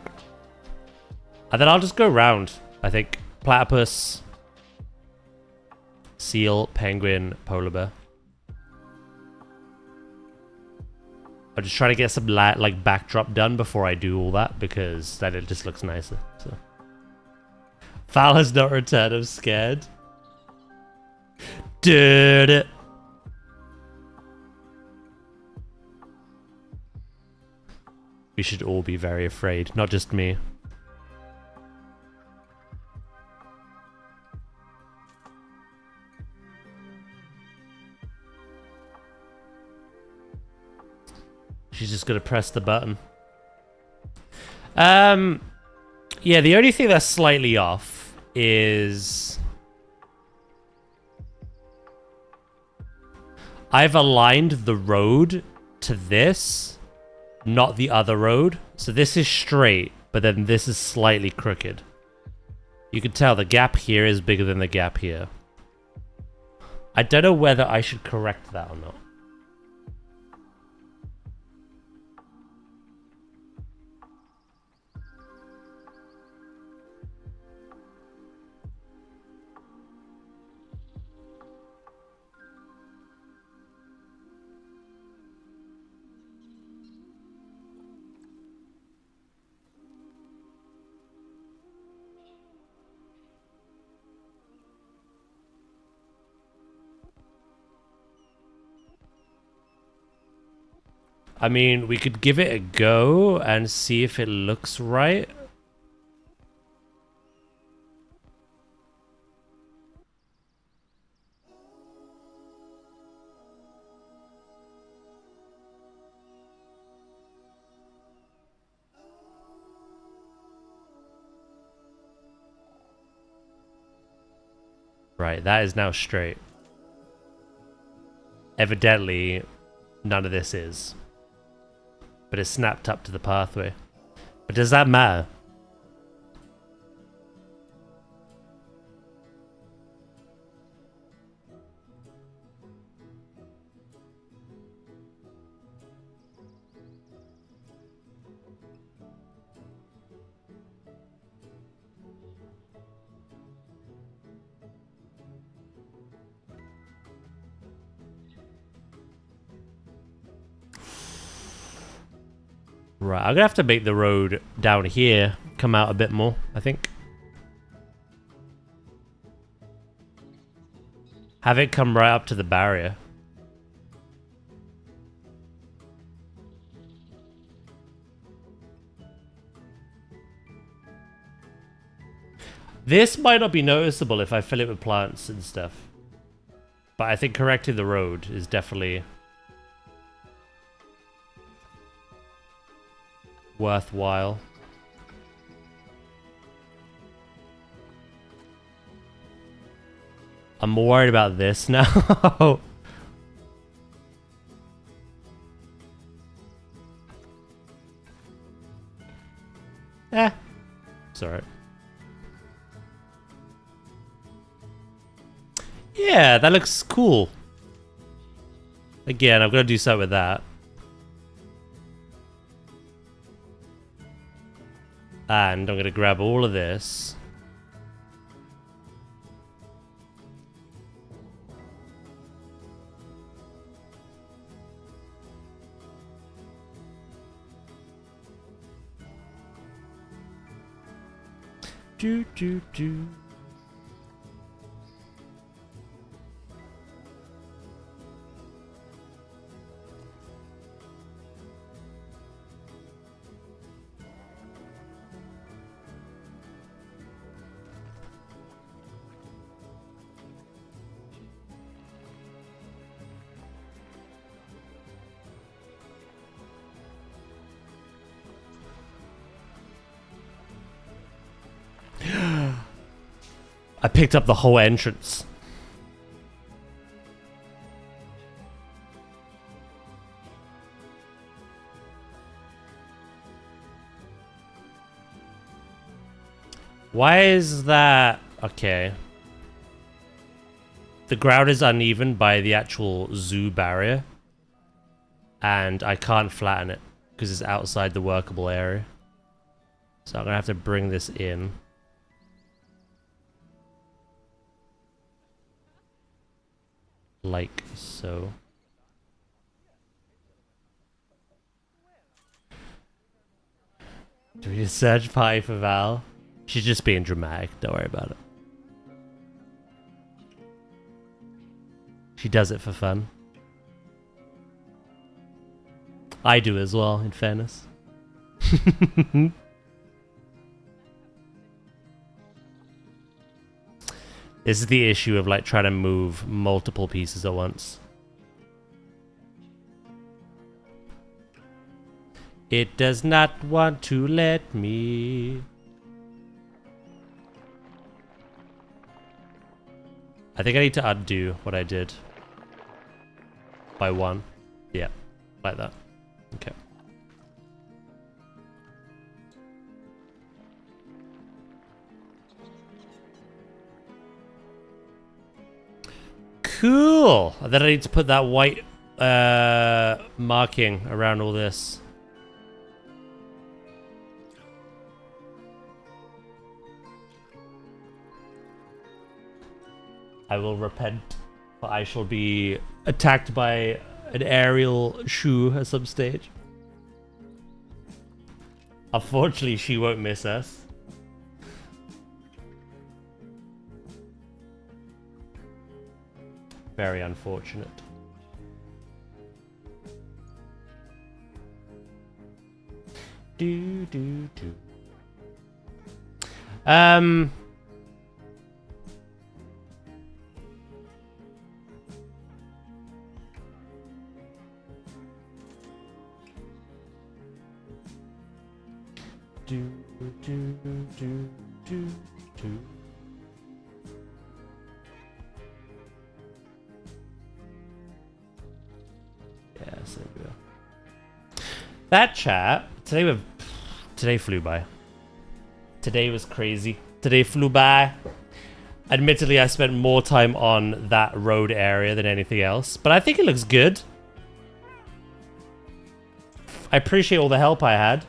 And then I'll just go round, I think. Platypus. Seal, penguin, polar bear. I'll just try to get some like backdrop done before I do all that, because then it just looks nicer. So. Val has not returned, I'm scared. Dude. We should all be very afraid, not just me. She's just gonna press the button. Yeah, the only thing that's slightly off is I've aligned the road to this, not the other road. So this is straight, but then this is slightly crooked. You can tell the gap here is bigger than the gap here. I don't know whether I should correct that or not. I mean, we could give it a go and see if it looks right. Right, that is now straight. Evidently, none of this is. But it's snapped up to the pathway. But does that matter? Right, I'm gonna have to make the road down here come out a bit more, I think. Have it come right up to the barrier. This might not be noticeable if I fill it with plants and stuff. But I think correcting the road is definitely worthwhile. I'm more worried about this now. It's alright. Yeah, that looks cool. Again, I'm gonna do something with that. And I'm gonna grab all of this. Do do do. I picked up the whole entrance. Why is that? Okay. The ground is uneven by the actual zoo barrier. And I can't flatten it because it's outside the workable area. So I'm going to have to bring this in. Like so. Do we just search party for Val? She's just being dramatic, don't worry about it. She does it for fun. I do as well, in fairness. This is the issue of like trying to move multiple pieces at once. It does not want to let me. I think I need to undo what I did. By one. Yeah, like that. Okay. Cool. And then I need to put that white marking around all this. I will repent, for I shall be attacked by an aerial shoe at some stage. Unfortunately, she won't miss us. Very unfortunate. Do do do. Do do do do do. Yes, there we go. That chat today flew by. Today was crazy. Today flew by. Admittedly, I spent more time on that road area than anything else, but I think it looks good. I appreciate all the help I had.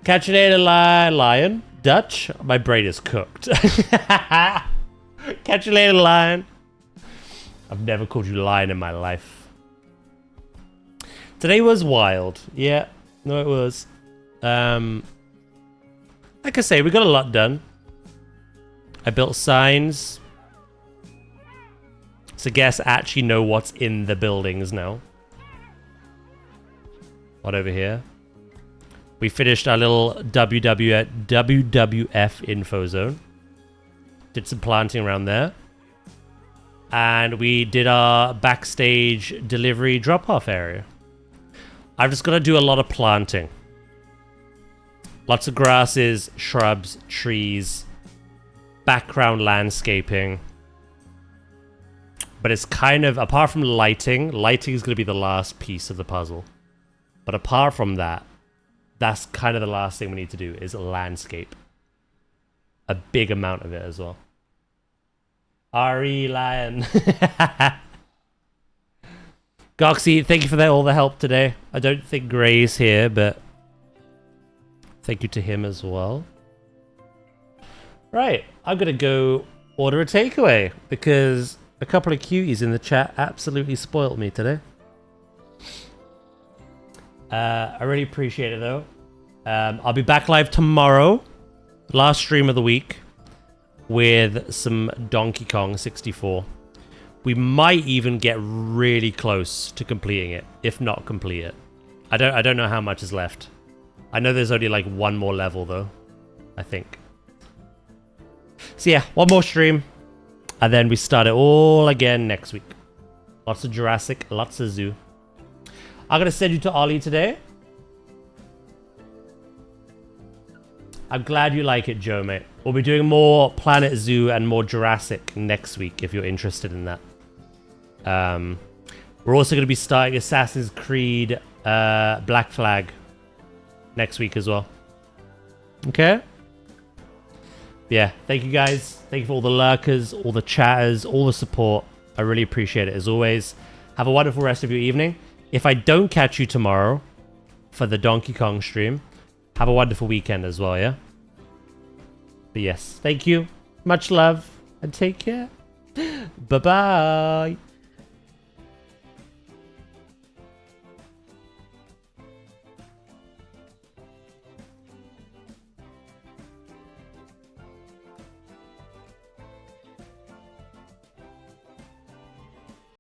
Catch you later, lion. Dutch? My brain is cooked. Catch you later, lion. I've never called you lion in my life. Today was wild. Yeah, no, it was. Like I say, we got a lot done. I built signs. So guests actually know what's in the buildings now. What over here? We finished our little WWF info zone. Did some planting around there. And we did our backstage delivery drop-off area. I've just got to do a lot of planting. Lots of grasses, shrubs, trees. background landscaping. But it's kind of, apart from lighting is going to be the last piece of the puzzle. But apart from that, that's kind of the last thing we need to do is landscape. A big amount of it as well. RE Lion. Goxie, thank you for all the help today. I don't think Gray's here, but thank you to him as well. Right, I'm going to go order a takeaway because a couple of cuties in the chat absolutely spoiled me today. I really appreciate it though. I'll be back live tomorrow, last stream of the week, with some Donkey Kong 64. We might even get really close to completing it, if not complete it. I don't know how much is left. I know there's only like one more level though, I think. So yeah, one more stream, and then we start it all again next week. Lots of Jurassic, lots of Zoo. I'm gonna send you to Ollie today. I'm glad you like it, Joe, mate. We'll be doing more Planet Zoo and more Jurassic next week if you're interested in that. We're also going to be starting Assassin's Creed Black Flag next week as well. Okay? Yeah, thank you guys. Thank you for all the lurkers, all the chatters, all the support. I really appreciate it as always. Have a wonderful rest of your evening. If I don't catch you tomorrow for the Donkey Kong stream, have a wonderful weekend as well, yeah? But yes, thank you. Much love and take care. Bye-bye.